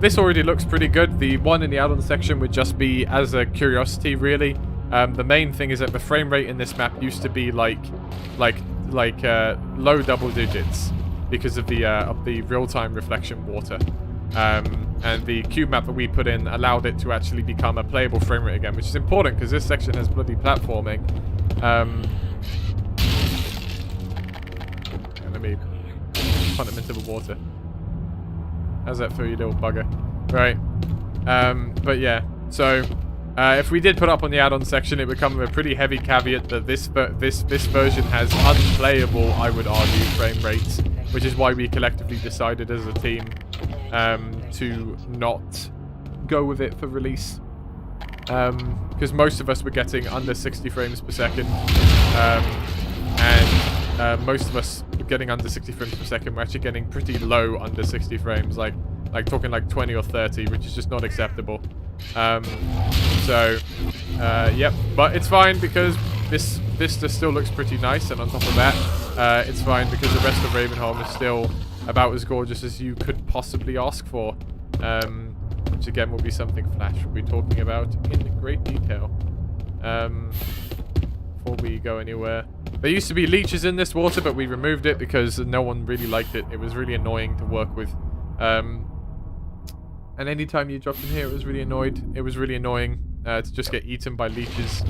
Speaker 1: this already looks pretty good. The one in the add-on section would just be as a curiosity, really. The main thing is that the frame rate in this map used to be like low double digits because of the real-time reflection water. And the cube map that we put in allowed it to actually become a playable frame rate again, which is important because this section has bloody platforming. Let me punt him into the water. How's that for you, little bugger? Right. But yeah, so if we did put up on the add-on section, it would come with a pretty heavy caveat that this version has unplayable, I would argue, frame rates, which is why we collectively decided as a team to not go with it for release. Because most of us were getting under 60 frames per second, and most of us were getting under 60 frames per second. We're actually getting pretty low under 60 frames, like talking like 20 or 30, which is just not acceptable. Yep, but it's fine because this Vista still looks pretty nice, and on top of that, it's fine because the rest of Ravenholm is still about as gorgeous as you could possibly ask for. Which again will be something Flash will be talking about in great detail before we go anywhere. There used to be leeches in this water, but we removed it because no one really liked it. It was really annoying to work with. And anytime you dropped in here, it was really annoying to just get eaten by leeches.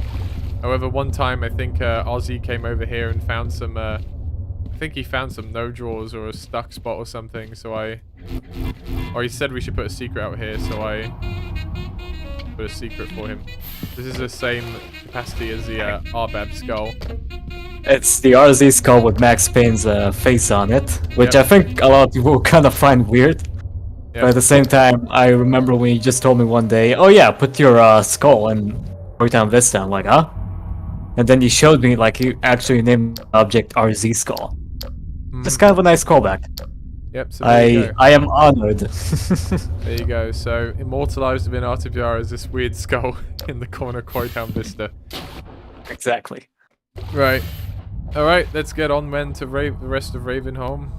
Speaker 1: However, one time I think Ozzy came over here and found some I think he found some no drawers or a stuck spot or something, so he said we should put a secret out here, so I put a secret for him. This is the same capacity as the RBAB skull.
Speaker 8: It's the RZ skull with Max Payne's face on it, which I think a lot of people kind of find weird. But at the same time, I remember when you just told me one day, oh yeah, put your skull in Quarrytown Vista. I'm like, huh? And then you showed me, like, you actually named the object RZ skull. It's kind of a nice callback.
Speaker 1: Yep, so there you go.
Speaker 8: I am honored.
Speaker 1: There you go. So, immortalized within Art of VR is this weird skull in the corner of Quarrytown Vista.
Speaker 8: Exactly.
Speaker 1: Right. Alright, let's get on then to the rest of Ravenholm.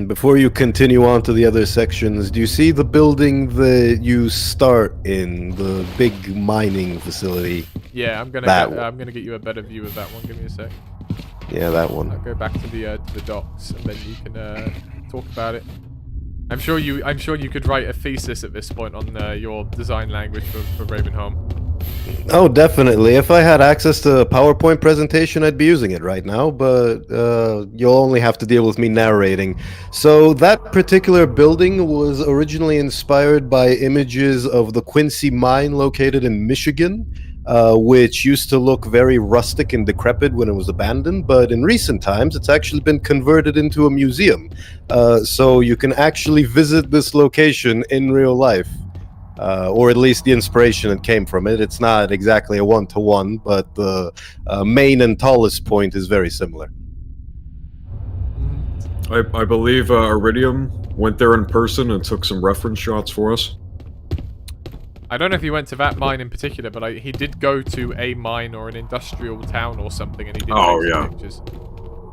Speaker 4: Before you continue on to the other sections, do you see the building that you start in, the big mining facility?
Speaker 1: Yeah, I'm gonna get you a better view of that one. Give me a sec.
Speaker 4: Yeah, that one.
Speaker 1: I'll go back to the docks, and then you can talk about it. I'm sure you could write a thesis at this point on your design language for Ravenholm.
Speaker 4: Oh, definitely. If I had access to a PowerPoint presentation, I'd be using it right now, but you'll only have to deal with me narrating. So that particular building was originally inspired by images of the Quincy mine located in Michigan, which used to look very rustic and decrepit when it was abandoned, but in recent times it's actually been converted into a museum. So you can actually visit this location in real life. Or at least the inspiration that came from it. It's not exactly a one-to-one, but the main and tallest point is very similar.
Speaker 3: I believe Iridium went there in person and took some reference shots for us.
Speaker 1: I don't know if he went to that mine in particular, but he did go to a mine or an industrial town or something, and he did take some pictures.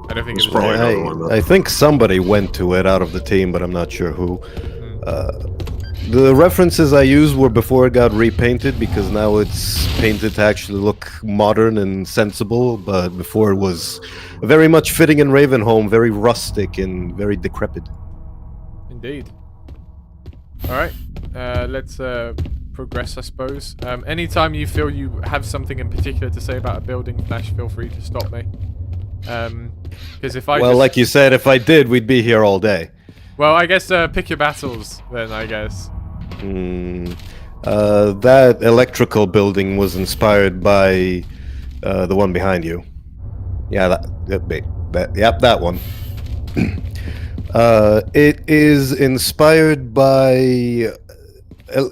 Speaker 1: I don't think it was
Speaker 3: probably another one.
Speaker 4: I think somebody went to it out of the team, but I'm not sure who. The references I used were before it got repainted, because now it's painted to actually look modern and sensible, but before it was very much fitting in Ravenholm, very rustic and very decrepit.
Speaker 1: Indeed. Alright, let's progress, I suppose. Anytime you feel you have something in particular to say about a building, Flash, feel free to stop me. Because if I
Speaker 4: like you said, if I did, we'd be here all day.
Speaker 1: Well, I guess pick your battles then, I guess.
Speaker 4: That electrical building was inspired by the one behind you. Yeah, that one. It is inspired by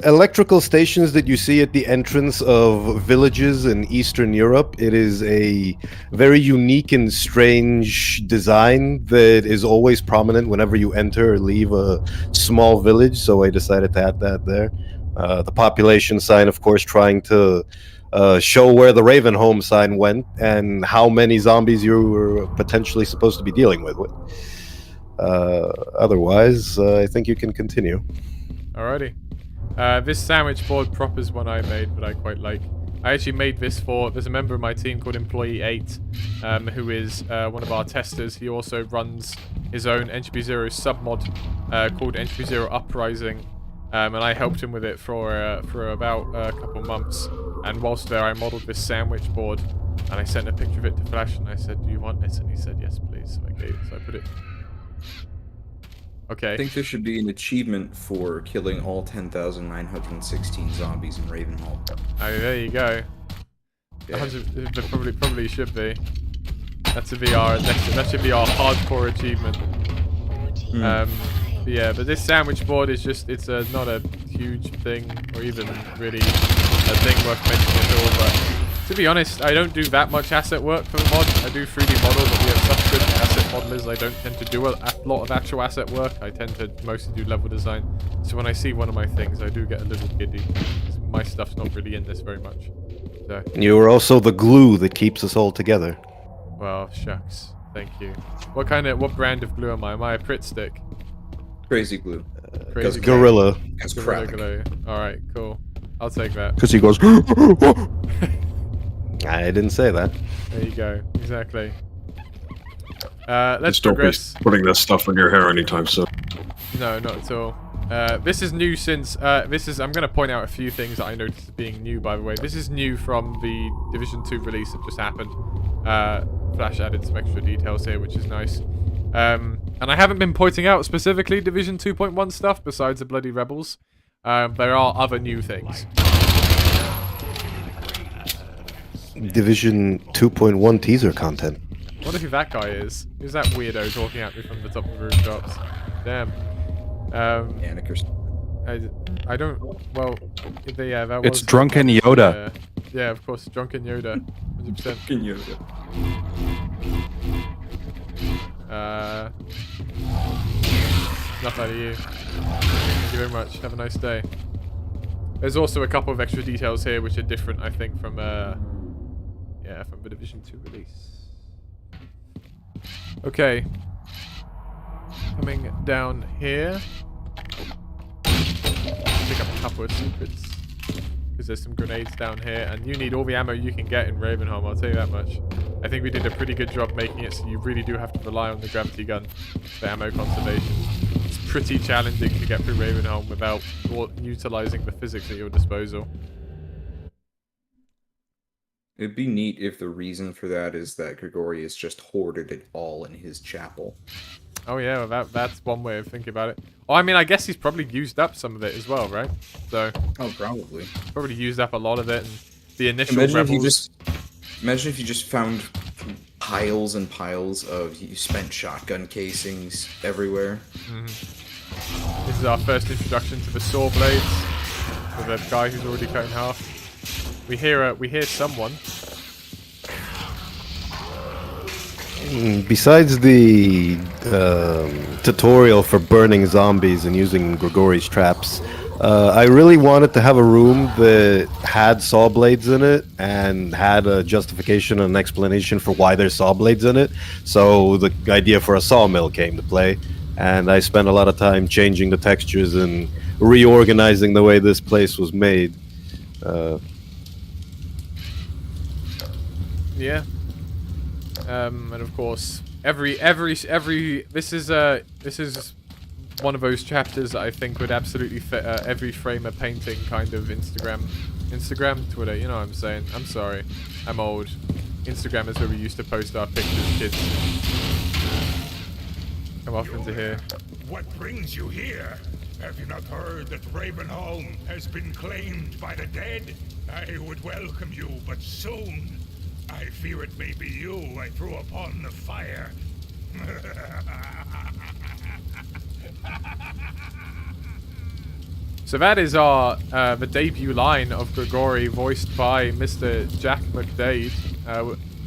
Speaker 4: electrical stations that you see at the entrance of villages in Eastern Europe. It is a very unique and strange design that is always prominent whenever you enter or leave a small village, so I decided to add that there. The population sign, of course, trying to show where the Ravenholm sign went and how many zombies you were potentially supposed to be dealing with. Otherwise, I think you can continue.
Speaker 1: Alrighty. This sandwich board prop is one I made, but I quite like. I actually made this for... There's a member of my team called Employee 8, who is one of our testers. He also runs his own Entropy Zero submod called Entropy Zero Uprising, and I helped him with it for about a couple months. And whilst there, I modeled this sandwich board, and I sent a picture of it to Flash, and I said, "Do you want this?" And he said, "Yes, please." So I gave it. So I put it. Okay.
Speaker 14: I think there should be an achievement for killing all 10,916 zombies in Ravenholm.
Speaker 1: Oh, there you go.
Speaker 14: Yeah.
Speaker 1: There probably should be. That's a VR. That should be our hardcore achievement. Yeah, but this sandwich board is just—it's not a huge thing, or even really a thing worth mentioning at all. But to be honest, I don't do that much asset work for the mod. I do 3D model, but we have such good asset modelers. I don't tend to do a lot of actual asset work. I tend to mostly do level design. So when I see one of my things, I do get a little giddy. My stuff's not really in this very much. So.
Speaker 4: You are also the glue that keeps us all together.
Speaker 1: Well, shucks. Thank you. What brand of glue am I? Am I a Pritt stick?
Speaker 14: Crazy glue.
Speaker 1: Crazy
Speaker 4: Gorilla.
Speaker 14: That's
Speaker 1: Gorilla
Speaker 14: crack.
Speaker 1: glue. Alright, cool. I'll take that.
Speaker 13: Because he goes.
Speaker 4: I didn't say that.
Speaker 1: There you go. Exactly. Let's
Speaker 3: Just don't be
Speaker 1: progress.
Speaker 3: putting this stuff in your hair anytime soon.
Speaker 1: No, not at all. This is new since I'm going to point out a few things that I noticed as being new, by the way. This is new from the Division 2 release that just happened. Flash added some extra details here, which is nice. And I haven't been pointing out specifically Division 2.1 stuff besides the bloody rebels. There are other new things.
Speaker 4: Division 2.1 teaser content.
Speaker 1: I wonder who that guy is. Who's that weirdo talking at me from the top of the rooftops? Damn. I don't. Well, yeah, that was.
Speaker 13: It's Drunken Yoda.
Speaker 1: Yeah, of course, Drunken Yoda. 100%.
Speaker 14: Drunken Yoda.
Speaker 1: Enough out of you. Thank you very much. Have a nice day. There's also a couple of extra details here which are different, I think, from from the Division 2 release. Okay. Coming down here. Pick up a couple of secrets. Because there's some grenades down here, and you need all the ammo you can get in Ravenholm, I'll tell you that much. I think we did a pretty good job making it so you really do have to rely on the gravity gun for ammo conservation. It's pretty challenging to get through Ravenholm without utilizing the physics at your disposal.
Speaker 14: It'd be neat if the reason for that is that Gregorius just hoarded it all in his chapel.
Speaker 1: Oh yeah, well, that's one way of thinking about it. Oh, I mean, I guess he's probably used up some of it as well, right? So.
Speaker 14: Oh, probably.
Speaker 1: Probably used up a lot of it, and the initial
Speaker 14: Imagine
Speaker 1: rebels.
Speaker 14: Imagine if you just found piles and piles of spent shotgun casings everywhere.
Speaker 1: This is our first introduction to the saw blades. With a guy who's already cut in half. We hear someone.
Speaker 4: Besides the tutorial for burning zombies and using Grigori's traps, I really wanted to have a room that had saw blades in it and had a justification and an explanation for why there's saw blades in it. So the idea for a sawmill came to play, and I spent a lot of time changing the textures and reorganizing the way this place was made.
Speaker 1: Yeah. And of course, this is one of those chapters that I think would absolutely fit every frame a painting kind of Instagram, Twitter, you know what I'm saying? I'm sorry, I'm old. Instagram is where we used to post our pictures, kids. Come off into here.
Speaker 7: What brings you here? Have you not heard that Ravenholm has been claimed by the dead? I would welcome you, but soon. I fear it may be you I threw upon the fire.
Speaker 1: So that is our the debut line of Grigori, voiced by Mr. Jack McDade,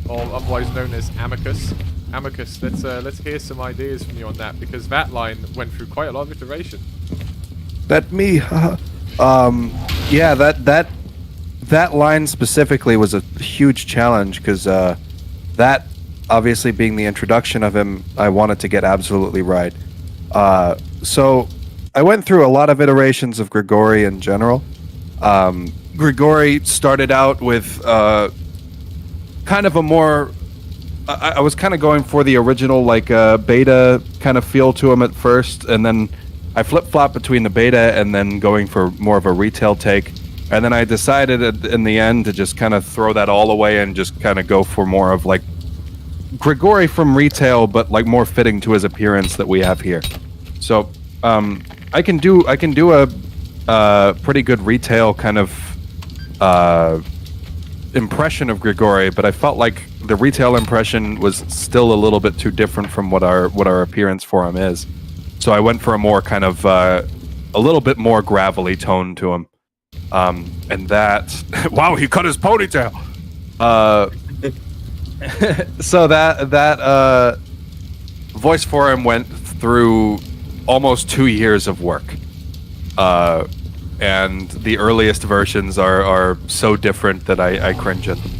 Speaker 1: or otherwise known as Amicus. Amicus, let's hear some ideas from you on that, because that line went through quite a lot of iteration.
Speaker 13: That me. Yeah, that line specifically was a huge challenge because that obviously being the introduction of him, I wanted to get absolutely right. So I went through a lot of iterations of Grigori in general. Grigori started out with kind of a more. I was kind of going for the original like beta kind of feel to him at first, and then I flip-flopped between the beta and then going for more of a retail take. And then I decided in the end to just kind of throw that all away and just kind of go for more of like Grigori from retail, but like more fitting to his appearance that we have here. So I can do a pretty good retail kind of impression of Grigori, but I felt like the retail impression was still a little bit too different from what our appearance for him is. So I went for a more kind of a little bit more gravelly tone to him. And that wow, he cut his ponytail. So that voice for him went through almost 2 years of work. And the earliest versions are so different that I cringe at them.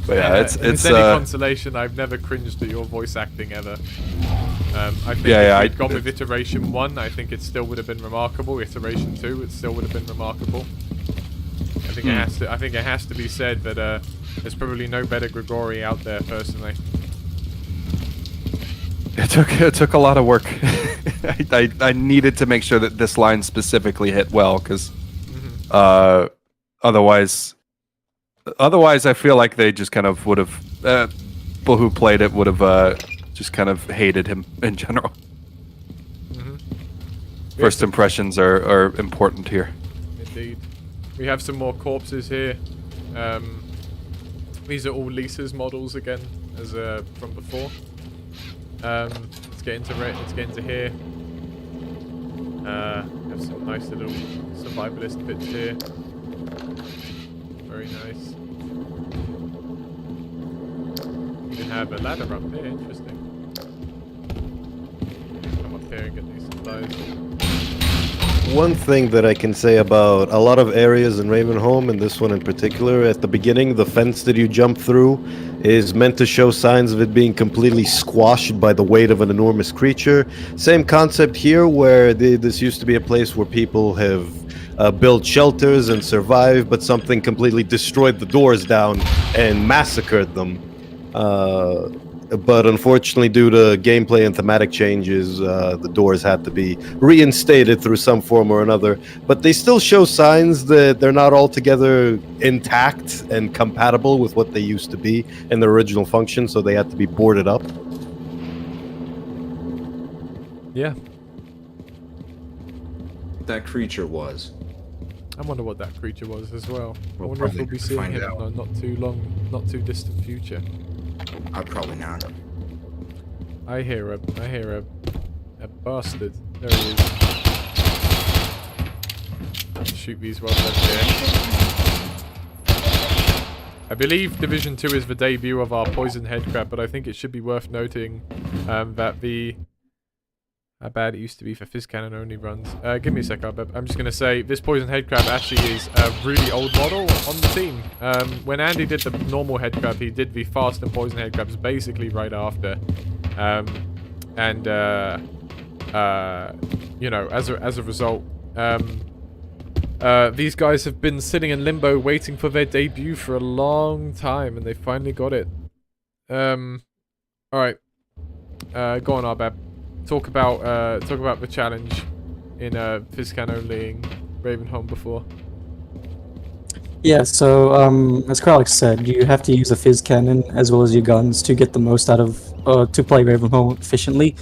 Speaker 13: But yeah, it's
Speaker 1: if it's any consolation, I've never cringed at your voice acting ever. I think if we'd gone with iteration 1, I think it still would have been remarkable. Iteration 2, it still would have been remarkable. I think it has to be said that there's probably no better Grigori out there, personally.
Speaker 13: It took a lot of work. I needed to make sure that this line specifically hit well, because otherwise I feel like they just kind of would have people who played it would have just kind of hated him in general. First impressions are important here.
Speaker 1: Indeed. We have some more corpses here. These are all Lisa's models again, as from before. Let's get into here. Have some nice little survivalist bits here. Very nice. You can have a ladder up here, interesting. Come up here and get these supplies.
Speaker 4: One thing that I can say about a lot of areas in Ravenholm, and this one in particular, at the beginning, the fence that you jump through is meant to show signs of it being completely squashed by the weight of an enormous creature. Same concept here, where this used to be a place where people have built shelters and survived, but something completely destroyed the doors down and massacred them. But unfortunately, due to gameplay and thematic changes, the doors had to be reinstated through some form or another. But they still show signs that they're not altogether intact and compatible with what they used to be in their original function, so they had to be boarded up.
Speaker 1: Yeah.
Speaker 14: That creature was.
Speaker 1: I wonder what that creature was as well. I
Speaker 14: We'll
Speaker 1: wonder if
Speaker 14: probably
Speaker 1: we'll be seeing
Speaker 14: find
Speaker 1: him
Speaker 14: out.
Speaker 1: in a not too distant future.
Speaker 14: Probably not.
Speaker 1: I hear a bastard. There he is. Shoot these while they're here. I believe Division 2 is the debut of our poison headcrab, but I think it should be worth noting that how bad it used to be for fizz cannon only runs. Give me a sec, Arbeb. I'm just going to say this poison headcrab actually is a really old model on the team. When Andy did the normal headcrab, he did the fast and poison headcrabs basically right after. You know, as a result, these guys have been sitting in limbo waiting for their debut for a long time, and they finally got it. Alright. Go on, Arbeb. Talk about the challenge in Fizzcan only in Ravenholm before.
Speaker 19: Yeah, so as Kralik said, you have to use a fizz cannon as well as your guns to get the most out of to play Ravenholm efficiently.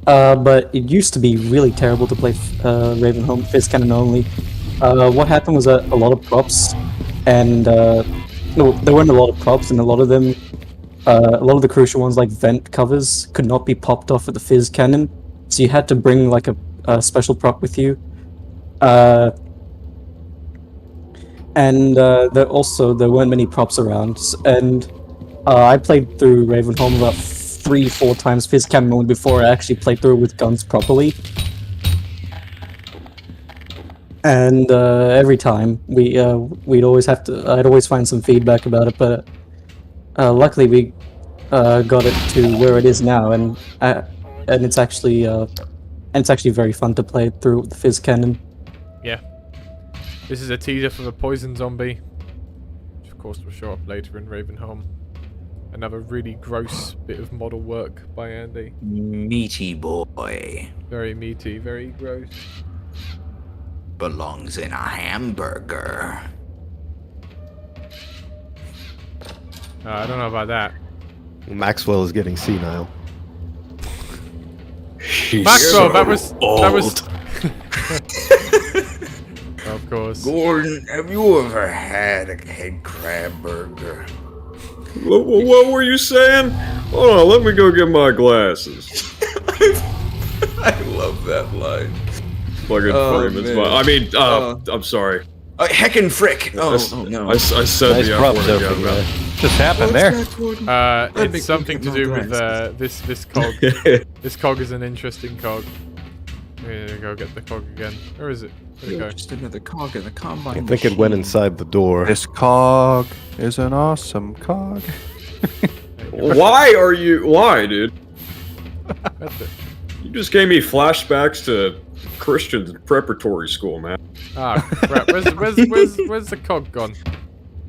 Speaker 19: But it used to be really terrible to play Ravenholm fizz cannon only. What happened was that a lot of props, and no, there weren't a lot of props, and a lot of them a lot of the crucial ones, like vent covers, could not be popped off at the fizz cannon, so you had to bring like a special prop with you. And there weren't many props around, and I played through Ravenholm about 3-4 times fizz cannon mode before I actually played through it with guns properly. And every time I'd always find some feedback about it, but luckily we got it to where it is now, and it's actually very fun to play through the fizz cannon.
Speaker 1: Yeah. This is a teaser for the poison zombie, which of course will show up later in Ravenholm. Another really gross bit of model work by Andy.
Speaker 14: Meaty boy.
Speaker 1: Very meaty, very gross.
Speaker 14: Belongs in a hamburger.
Speaker 1: I don't know about that.
Speaker 4: Maxwell is getting senile.
Speaker 1: Maxwell, that was. Of course.
Speaker 23: Gordon, have you ever had a head crab burger?
Speaker 3: What were you saying? Hold on, let me go get my glasses.
Speaker 23: I love that line.
Speaker 3: Fucking Freeman's
Speaker 23: man.
Speaker 3: I mean, I'm sorry.
Speaker 23: Heckin' frick! Oh no.
Speaker 3: I said
Speaker 4: Nice
Speaker 3: the F
Speaker 4: props
Speaker 3: word
Speaker 4: there
Speaker 3: again,
Speaker 4: for
Speaker 3: man.
Speaker 13: Just happened there.
Speaker 1: It's something to do with this cog. This cog is an interesting cog. We're gonna go get the cog again. Where is it? Where'd it go?
Speaker 14: Just another cog in the combine.
Speaker 4: I think it went inside the door.
Speaker 13: This cog is an awesome cog.
Speaker 3: Why, dude?
Speaker 1: That's it.
Speaker 3: You just gave me flashbacks to Christian preparatory school, man.
Speaker 1: Ah, crap. Where's the cog gone?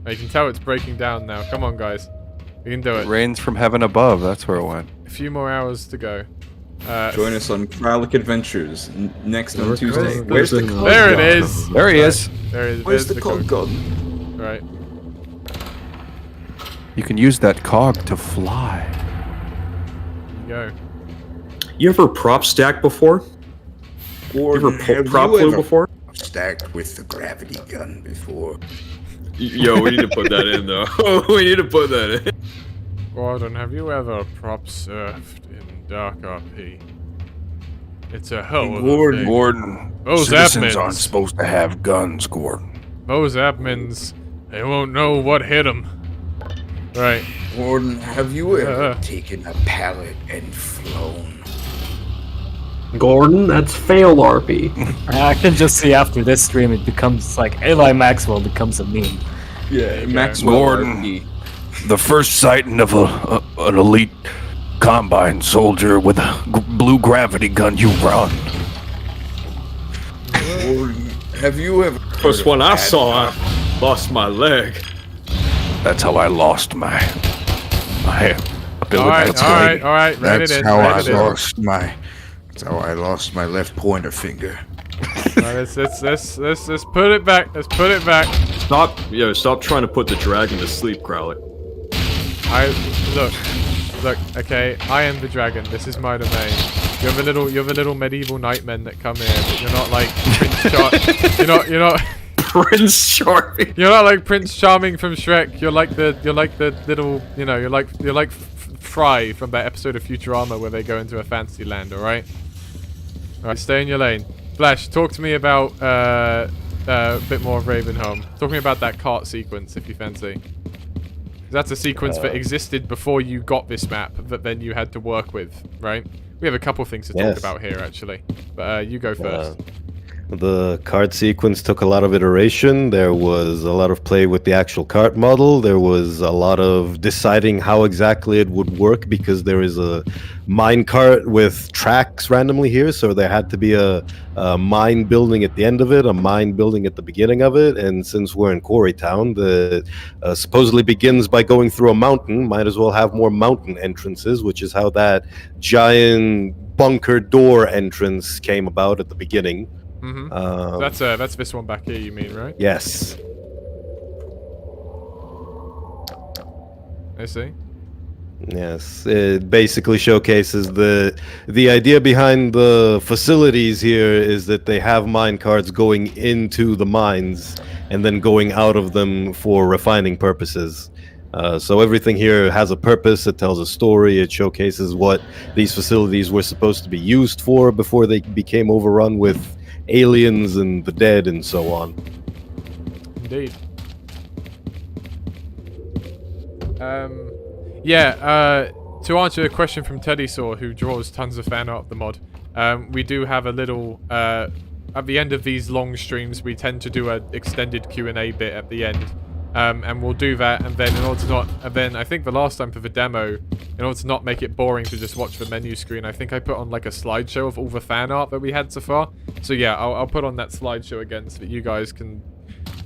Speaker 1: Oh, you can tell it's breaking down now. Come on, guys. We can do it.
Speaker 13: Rains from heaven above. That's where it went.
Speaker 1: A few more hours to go.
Speaker 14: Join us on Kralik Adventures next on Tuesday.
Speaker 1: Where's the cog? There it is.
Speaker 13: There he is.
Speaker 1: There is.
Speaker 14: Where's
Speaker 1: There's
Speaker 14: the cog gone?
Speaker 1: Right.
Speaker 13: You can use that cog to fly.
Speaker 1: There you go.
Speaker 3: You ever prop stack before?
Speaker 23: Gordon,
Speaker 3: you ever
Speaker 23: have
Speaker 3: prop
Speaker 23: you
Speaker 3: flew
Speaker 23: ever
Speaker 3: before?
Speaker 23: stacked with the gravity gun before?
Speaker 3: Yo, we need to put that in, though. We need to put that in.
Speaker 1: Gordon, have you ever prop surfed in Dark RP? It's a hell of a thing.
Speaker 23: Gordon,
Speaker 1: Those
Speaker 23: citizens
Speaker 1: admins.
Speaker 23: aren't supposed to have guns, Gordon.
Speaker 1: Those admins, they won't know what hit them. Right.
Speaker 23: Gordon, have you ever taken a pallet and flown?
Speaker 15: Gordon, that's fail RP.
Speaker 8: I can just see after this stream it becomes like Eli Maxwell becomes a meme.
Speaker 14: Yeah, Maxwell
Speaker 23: Gordon,
Speaker 14: RP.
Speaker 23: the first sighting of an elite combine soldier with a blue gravity gun, you run. Gordon, have you ever...
Speaker 3: First one I saw, I lost my leg.
Speaker 23: That's how I lost my ability.
Speaker 1: All right.
Speaker 23: That's how I lost my... That's how I lost my left pointer finger.
Speaker 1: Let's put it back. Let's put it back.
Speaker 3: Stop trying to put the dragon to sleep, Crowley.
Speaker 1: Look. Okay, I am the dragon. This is my domain. You're the little medieval nightmen that come here. But you're not like Prince You're not
Speaker 3: Prince Charming.
Speaker 1: You're not like Prince Charming from Shrek. You're like the little, you're like Fry from that episode of Futurama where they go into a fantasy land. All right. Stay in your lane. Flash, talk to me about a bit more of Ravenholm. Talk to me about that cart sequence, if you fancy. That's a sequence that existed before you got this map that then you had to work with, right? We have a couple things to talk about here, actually. But you go first.
Speaker 4: The cart sequence took a lot of iteration. There was a lot of play with the actual cart model. There was a lot of deciding how exactly it would work because there is a mine cart with tracks randomly here. So there had to be a mine building at the end of it, a mine building at the beginning of it. And since we're in Quarry Town, that supposedly begins by going through a mountain, might as well have more mountain entrances, which is how that giant bunker door entrance came about at the beginning.
Speaker 1: Mm-hmm. That's this one back here, you mean, right?
Speaker 4: Yes.
Speaker 1: I see.
Speaker 4: Yes, it basically showcases the idea behind the facilities here is that they have mine carts going into the mines and then going out of them for refining purposes. So everything here has a purpose. It tells a story. It showcases what these facilities were supposed to be used for before they became overrun with aliens and the dead and so on.
Speaker 1: Indeed. To answer a question from Teddy Saw, who draws tons of fan art of the mod, we do have a little, at the end of these long streams, we tend to do an extended Q&A bit at the end. And we'll do that, and then in order to not, and then I think the last time for the demo, in order to not make it boring to just watch the menu screen, I think I put on like a slideshow of all the fan art that we had so far. So yeah, I'll put on that slideshow again so that you guys can,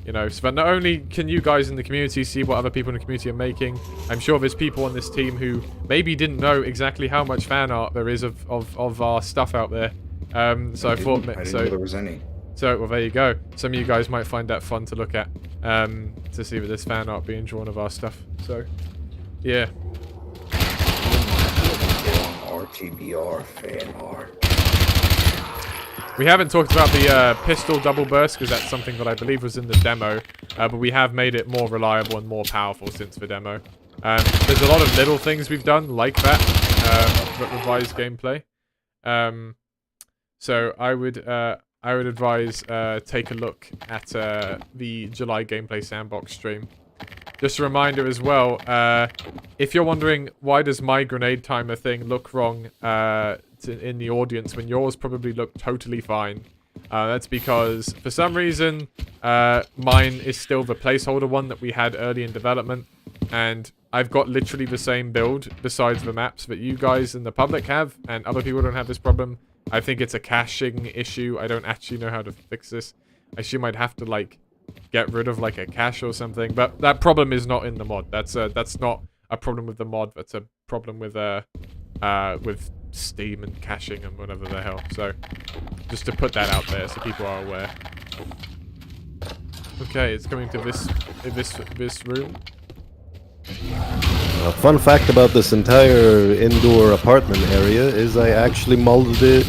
Speaker 1: you know, so that not only can you guys in the community see what other people in the community are making, I'm sure there's people on this team who maybe didn't know exactly how much fan art there is of our stuff out there. So I thought,
Speaker 14: I didn't know there was any.
Speaker 1: So, well, there you go. Some of you guys might find that fun to look at, to see that there's fan art being drawn of our stuff. So, yeah.
Speaker 14: RTBR fan art.
Speaker 1: We haven't talked about the pistol double burst, because that's something that I believe was in the demo, but we have made it more reliable and more powerful since the demo. There's a lot of little things we've done like that, that revise gameplay. So I would advise take a look at the July gameplay sandbox stream. Just a reminder as well, if you're wondering why does my grenade timer thing look wrong in the audience when yours probably looked totally fine, that's because for some reason mine is still the placeholder one that we had early in development, and I've got literally the same build besides the maps that you guys in the public have, and other people don't have this problem. I think it's a caching issue. I don't actually know how to fix this. I assume I'd have to like get rid of like a cache or something, but that problem is not in the mod. That's not a problem with the mod. That's a problem with Steam and caching and whatever the hell. So just to put that out there so people are aware. Okay, it's coming to this room.
Speaker 4: A fun fact about this entire indoor apartment area is I actually molded it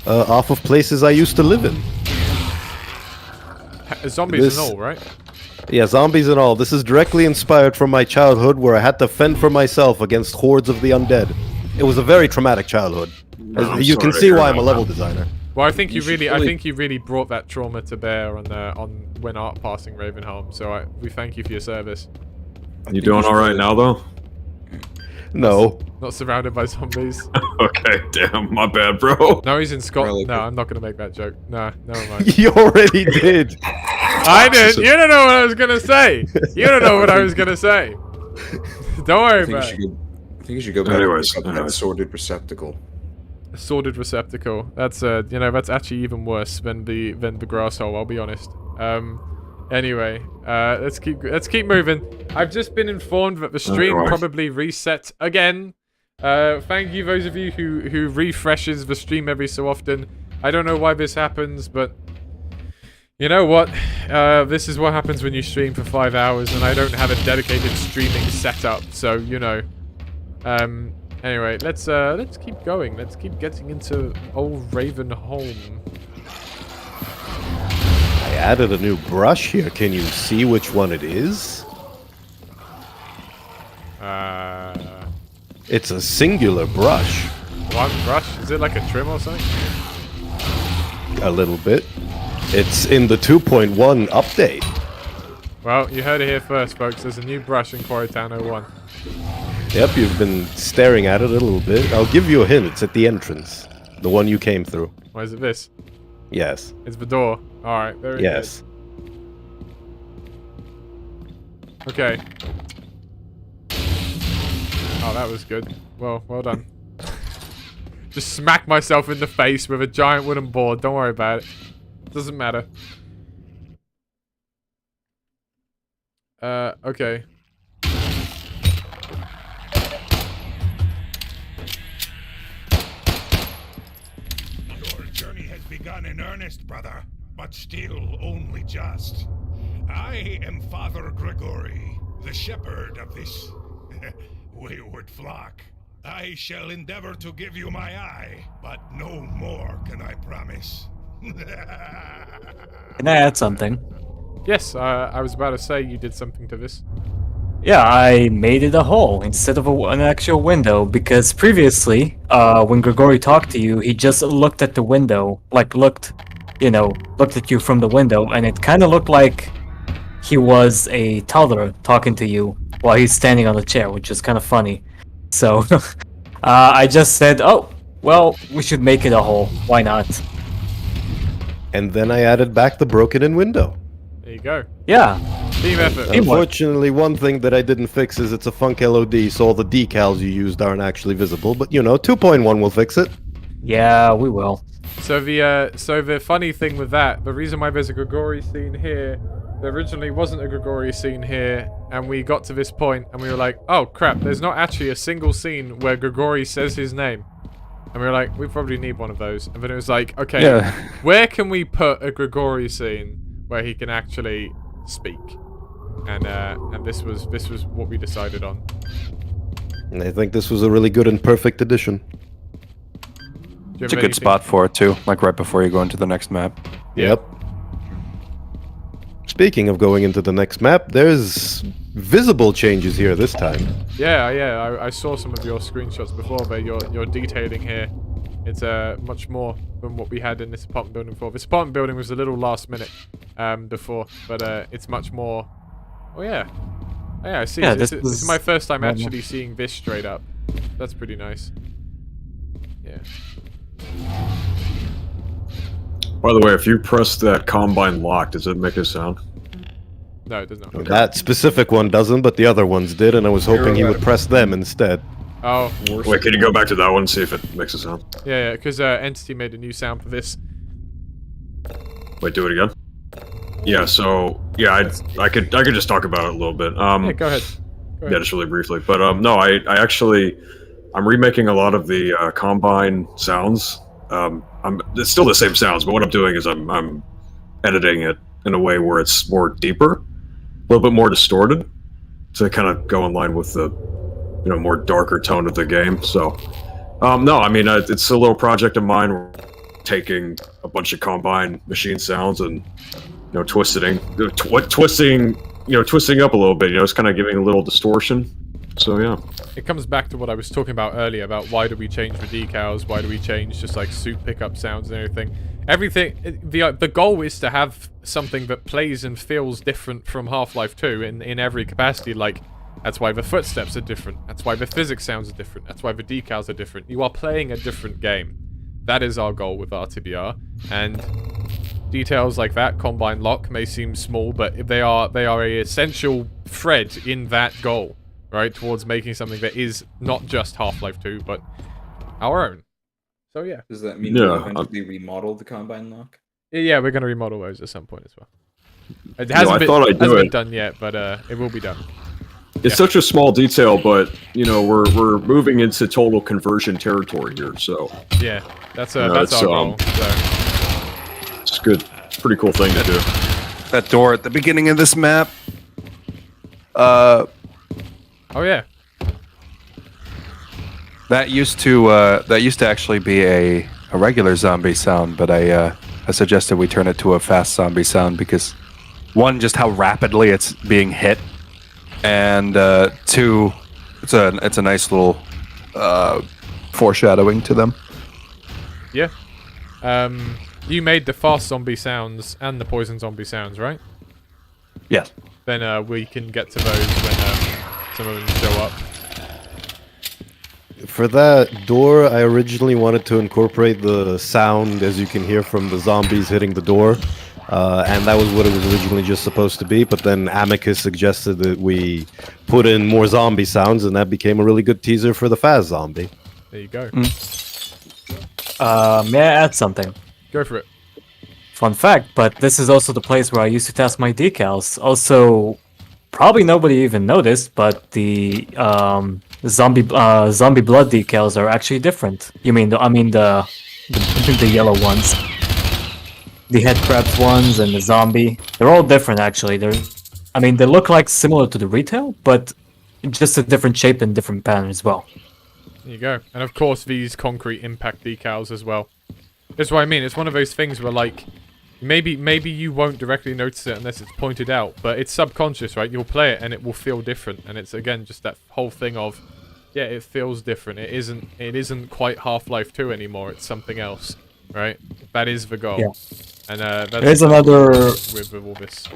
Speaker 4: off of places I used to live in.
Speaker 1: Zombies and all, right?
Speaker 4: Yeah, zombies and all. This is directly inspired from my childhood where I had to fend for myself against hordes of the undead. It was a very traumatic childhood. You can see why I'm a level designer.
Speaker 1: Well, I think you really brought that trauma to bear on when art passing Ravenholm. So we thank you for your service.
Speaker 3: You doing all right now, though?
Speaker 4: No.
Speaker 1: Not surrounded by zombies.
Speaker 3: Okay, damn, my bad, bro.
Speaker 1: No, he's in Scotland. No, I'm not gonna make that joke. Nah, never mind.
Speaker 4: You already did.
Speaker 1: I did. You don't know what I was gonna say. You don't know what I was gonna say. Don't worry about it.
Speaker 14: I think you should go back to that sordid receptacle.
Speaker 1: A sordid receptacle. That's that's actually even worse than the grass hole. I'll be honest. Anyway, let's keep moving. I've just been informed that the stream probably reset again. Thank you those of you who refreshes the stream every so often. I don't know why this happens, but you know what? This is what happens when you stream for 5 hours and I don't have a dedicated streaming setup. So you know. Anyway, let's keep going. Let's keep getting into old Ravenholm.
Speaker 4: I added a new brush here. Can you see which one it is? It's a singular brush.
Speaker 1: One brush? Is it like a trim or something?
Speaker 4: A little bit. It's in the 2.1 update.
Speaker 1: Well, you heard it here first, folks. There's a new brush in Quarry Town 01.
Speaker 4: Yep, you've been staring at it a little bit. I'll give you a hint. It's at the entrance. The one you came through.
Speaker 1: Why is it this?
Speaker 4: Yes.
Speaker 1: It's the door. Alright, very
Speaker 4: yes.
Speaker 1: good. Okay. Oh, that was good. Well done. Just smack myself in the face with a giant wooden board. Don't worry about it. Doesn't matter. Okay.
Speaker 7: Your journey has begun in earnest, brother, but still only just. I am Father Gregory, the shepherd of this wayward flock. I shall endeavor to give you my eye, but no more can I promise.
Speaker 8: Can I add something?
Speaker 1: Yes, I was about to say you did something to this.
Speaker 8: Yeah, I made it a hole instead of an actual window because previously, when Grigori talked to you, he just looked at the window, like looked at you from the window, and it kind of looked like he was a toddler talking to you while he's standing on the chair, which is kind of funny. So, I just said, oh, well, we should make it a hole. Why not?
Speaker 4: And then I added back the broken-in window.
Speaker 1: There you go.
Speaker 8: Yeah.
Speaker 1: Team effort.
Speaker 4: Unfortunately, one thing that I didn't fix is it's a Funk LOD, so all the decals you used aren't actually visible. But 2.1 will fix it.
Speaker 8: Yeah, we will.
Speaker 1: So the funny thing with that, the reason why there's a Grigori scene here, there originally wasn't a Grigori scene here, and we got to this point and we were like, oh crap, there's not actually a single scene where Grigori says his name. And we were like, we probably need one of those. And then it was like, okay, where can we put a Grigori scene where he can actually speak? And this was what we decided on.
Speaker 4: And I think this was a really good and perfect addition.
Speaker 13: It's a good spot for it too, like right before you go into the next map.
Speaker 4: Yep. Speaking of going into the next map, there's visible changes here this time.
Speaker 1: Yeah, I saw some of your screenshots before, but your detailing here, it's much more than what we had in this apartment building before. This apartment building was a little last minute before, but it's much more. Oh yeah, I see.
Speaker 8: Yeah,
Speaker 1: this is my first time actually seeing this straight up. That's pretty nice. Yeah.
Speaker 3: By the way, if you press that combine lock, does it make a sound?
Speaker 1: No, it does not.
Speaker 3: Okay.
Speaker 4: That specific one doesn't, but the other ones did, and I was hoping he would press them instead.
Speaker 1: Oh.
Speaker 3: Wait, can you go back to that one and see if it makes a sound?
Speaker 1: Yeah, because Entity made a new sound for this.
Speaker 3: Wait, do it again. Yeah, so yeah, I could just talk about it a little bit.
Speaker 1: Yeah, go ahead.
Speaker 3: Yeah, just really briefly. But no, I actually I'm remaking a lot of the combine sounds. It's still the same sounds, but what I'm doing is I'm editing it in a way where it's more deeper, a little bit more distorted, to kind of go in line with the more darker tone of the game. So no, I mean it's a little project of mine. We're taking a bunch of combine machine sounds and twisting up a little bit. It's kind of giving a little distortion. So yeah.
Speaker 1: It comes back to what I was talking about earlier about why do we change the decals, why do we change just like suit pickup sounds and everything. The goal is to have something that plays and feels different from Half-Life 2 in every capacity. Like, that's why the footsteps are different, that's why the physics sounds are different, that's why the decals are different. You are playing a different game. That is our goal with RTBR, and details like that, Combine Lock, may seem small, but they are a essential thread in that goal. Right, towards making something that is not just Half-Life 2, but our own. So yeah.
Speaker 14: Does that mean we'll eventually remodel the Combine Lock?
Speaker 1: Yeah, we're going to remodel those at some point as well. It hasn't been done yet, but it will be done.
Speaker 3: It's such a small detail, but we're moving into total conversion territory here. So
Speaker 1: yeah, that's our goal. So.
Speaker 3: It's good, pretty cool thing to do.
Speaker 13: That door at the beginning of this map.
Speaker 1: Oh yeah.
Speaker 13: That used to actually be a regular zombie sound, but I suggested we turn it to a fast zombie sound because one, just how rapidly it's being hit, and two, it's a nice little foreshadowing to them.
Speaker 1: Yeah. You made the fast zombie sounds and the poison zombie sounds, right?
Speaker 13: Yes.
Speaker 1: Then we can get to those when some of them show up.
Speaker 4: For that door, I originally wanted to incorporate the sound, as you can hear, from the zombies hitting the door. And that was what it was originally just supposed to be, but then Amicus suggested that we put in more zombie sounds, and that became a really good teaser for the Faz zombie.
Speaker 1: There you go.
Speaker 8: May I add something?
Speaker 1: Go for it.
Speaker 8: Fun fact, but this is also the place where I used to test my decals. Also, probably nobody even noticed, but the zombie blood decals are actually different. I mean the yellow ones, the head crabs ones, and the zombie. They're all different actually. They look like similar to the retail, but just a different shape and different pattern as well.
Speaker 1: There you go. And of course these concrete impact decals as well. That's what I mean. It's one of those things where like Maybe you won't directly notice it unless it's pointed out, but it's subconscious, right? You'll play it and it will feel different, and it's again just that whole thing of, yeah, it feels different. It isn't quite Half-Life 2 anymore. It's something else, right? That is the goal.
Speaker 8: Yeah.
Speaker 1: And that's
Speaker 8: There's another
Speaker 1: with all this.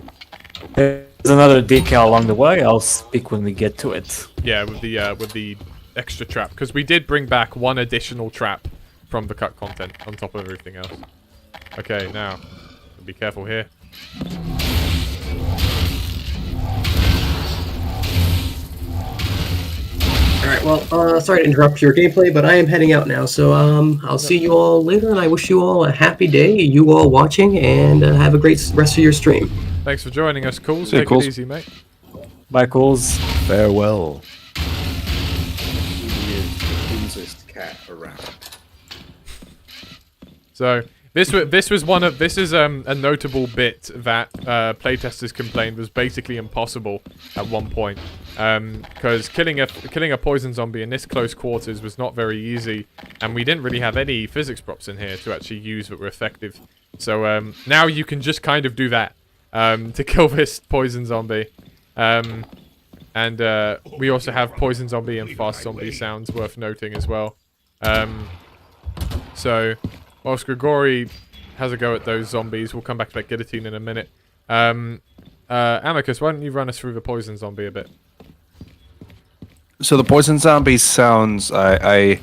Speaker 8: There's another decal along the way. I'll speak when we get to it.
Speaker 1: Yeah, with the extra trap, because we did bring back one additional trap from the cut content on top of everything else. Okay, now be careful here.
Speaker 15: Alright, well, sorry to interrupt your gameplay, but I am heading out now, so I'll see you all later, and I wish you all a happy day, you all watching, and have a great rest of your stream.
Speaker 1: Thanks for joining us, Cools.
Speaker 8: Hey,
Speaker 1: Take
Speaker 8: Cools.
Speaker 1: it easy, mate.
Speaker 8: Bye, Cools.
Speaker 4: Farewell.
Speaker 14: Cleansest cat around.
Speaker 1: So this is a notable bit that playtesters complained was basically impossible at one point, because killing a poison zombie in this close quarters was not very easy, and we didn't really have any physics props in here to actually use that were effective. So now you can just kind of do that to kill this poison zombie, and we also have poison zombie and fast zombie sounds worth noting as well. So whilst Grigori has a go at those zombies, we'll come back to that guillotine in a minute. Amicus, why don't you run us through the poison zombie a bit?
Speaker 13: So the poison zombie sounds, I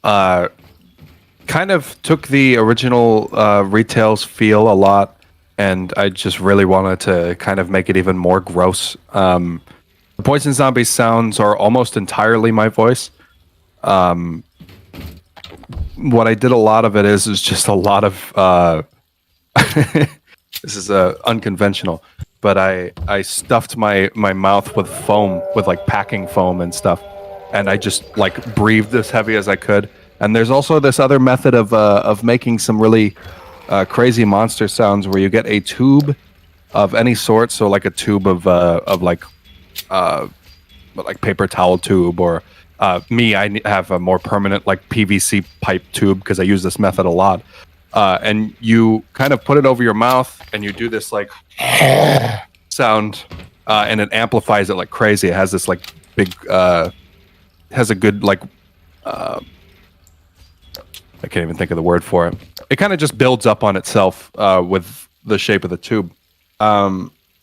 Speaker 13: kind of took the original Retail's feel a lot, and I just really wanted to kind of make it even more gross. The poison zombie sounds are almost entirely my voice. What I did a lot of it is just a lot of this is unconventional, but I stuffed my mouth with foam, with like packing foam and stuff, and I just like breathed as heavy as I could. And there's also this other method of making some really crazy monster sounds where you get a tube of any sort, so like a tube of like paper towel tube, or I have a more permanent like PVC pipe tube because I use this method a lot. And you kind of put it over your mouth and you do this like sound, and it amplifies it like crazy. It has this like big, has a good like, I can't even think of the word for it. It kind of just builds up on itself with the shape of the tube.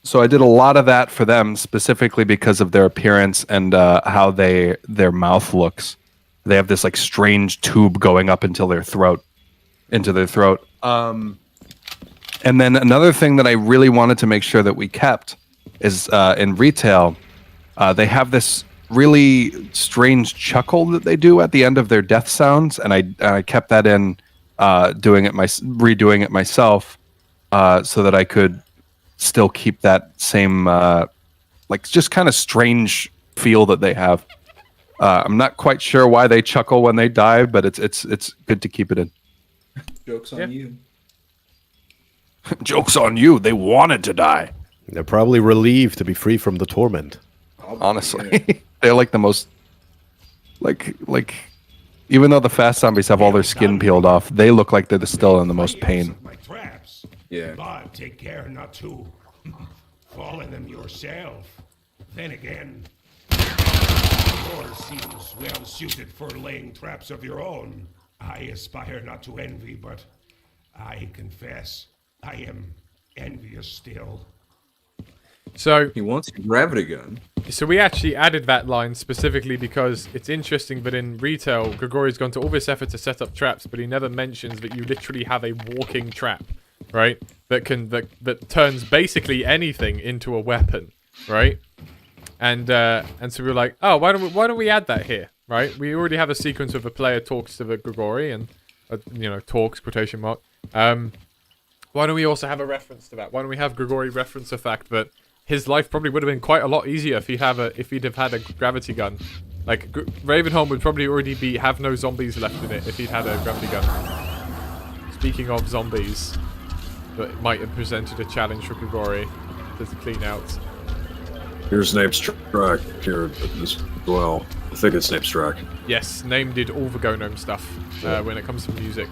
Speaker 13: So I did a lot of that for them specifically because of their appearance and how their mouth looks. They have this like strange tube going up into their throat. And then another thing that I really wanted to make sure that we kept is in Retail, they have this really strange chuckle that they do at the end of their death sounds, and I kept that in, redoing it myself, so that I could still keep that same like just kind of strange feel that they have. I'm not quite sure why they chuckle when they die, but it's good to keep it in.
Speaker 14: Joke's on you.
Speaker 13: Joke's on you. They wanted to die.
Speaker 4: They're probably relieved to be free from the torment.
Speaker 13: Honestly, they're like the most like even though the fast zombies have all their skin peeled off, they look like they're still in the most pain.
Speaker 7: Traps.
Speaker 14: Yeah.
Speaker 7: But take care not to fall in them yourself. Then again, yours seems well suited for laying traps of your own. I aspire not to envy, but I confess I am envious still.
Speaker 1: So
Speaker 14: he wants a gravity gun.
Speaker 1: So we actually added that line specifically because it's interesting that in Retail, Grigori's gone to all this effort to set up traps, but he never mentions that you literally have a walking trap, right? That turns basically anything into a weapon, right? And so we were like, oh, why don't we add that here, right? We already have a sequence where the player talks to the Grigori and talks quotation mark. Why don't we also have a reference to that? Why don't we have Grigori reference the fact that his life probably would have been quite a lot easier if he'd have had a gravity gun. Like Ravenholm would probably already have no zombies left in it if he'd had a gravity gun. Speaking of zombies, that might have presented a challenge for Grigori to clean out.
Speaker 3: Here's an abstract here as well. I think it's an abstract.
Speaker 1: Yes, Name did all the Gnome stuff when it comes to music.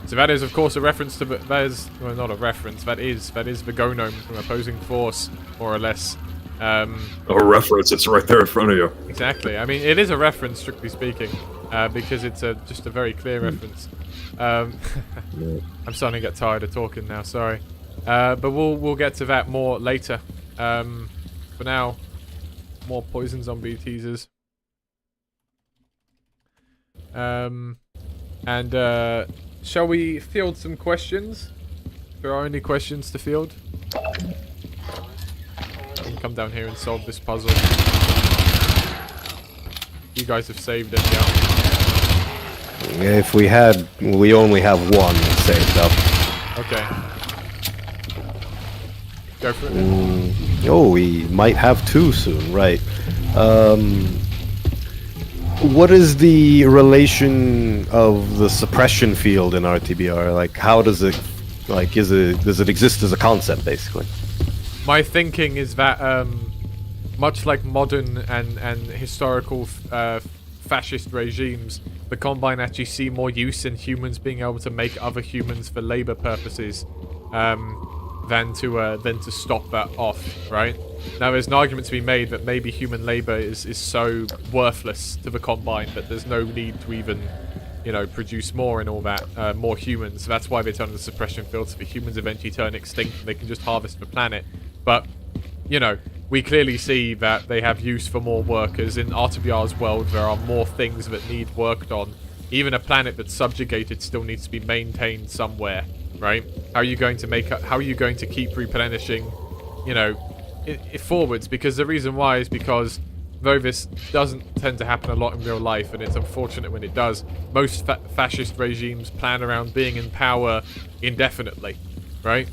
Speaker 1: So that is, of course, a reference to that is well, not a reference. That is the Gnomes from opposing force, more or less.
Speaker 3: A reference. It's right there in front of you.
Speaker 1: Exactly. I mean, it is a reference, strictly speaking, because it's just a very clear reference. I'm starting to get tired of talking now. Sorry, but we'll get to that more later. For now, more poison zombie teasers. Shall we field some questions? If there are any questions to field. I can come down here and solve this puzzle. You guys have saved it, yeah?
Speaker 4: If we only have one saved up.
Speaker 1: Okay. Go for it.
Speaker 4: Oh, we might have two soon, right. What is the relation of the suppression field in RTBR? Like, how does it, like, does it exist as a concept, basically?
Speaker 1: My thinking is that, much like modern and historical fascist regimes, the Combine actually see more use in humans being able to make other humans for labor purposes, than to stop that off, right? Now, there's an argument to be made that maybe human labor is so worthless to the Combine that there's no need to even, produce more and all that, more humans. So that's why they turn on the suppression field, so the humans eventually turn extinct and they can just harvest the planet. But, we clearly see that they have use for more workers. In RTBR's world, there are more things that need worked on. Even a planet that's subjugated still needs to be maintained somewhere, right? How are you going to keep replenishing, forwards? Because the reason why is because though this doesn't tend to happen a lot in real life, and it's unfortunate when it does, most fascist regimes plan around being in power indefinitely, right?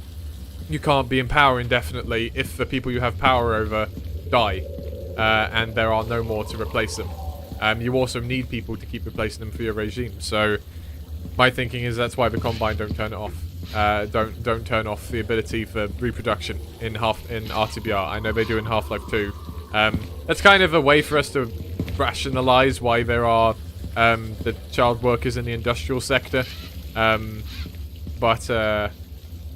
Speaker 1: You can't be in power indefinitely if the people you have power over die, and there are no more to replace them. You also need people to keep replacing them for your regime. So my thinking is that's why the Combine don't turn it off. Don't turn off the ability for reproduction in RTBR. I know they do in Half-Life 2. That's kind of a way for us to rationalize why there are the child workers in the industrial sector.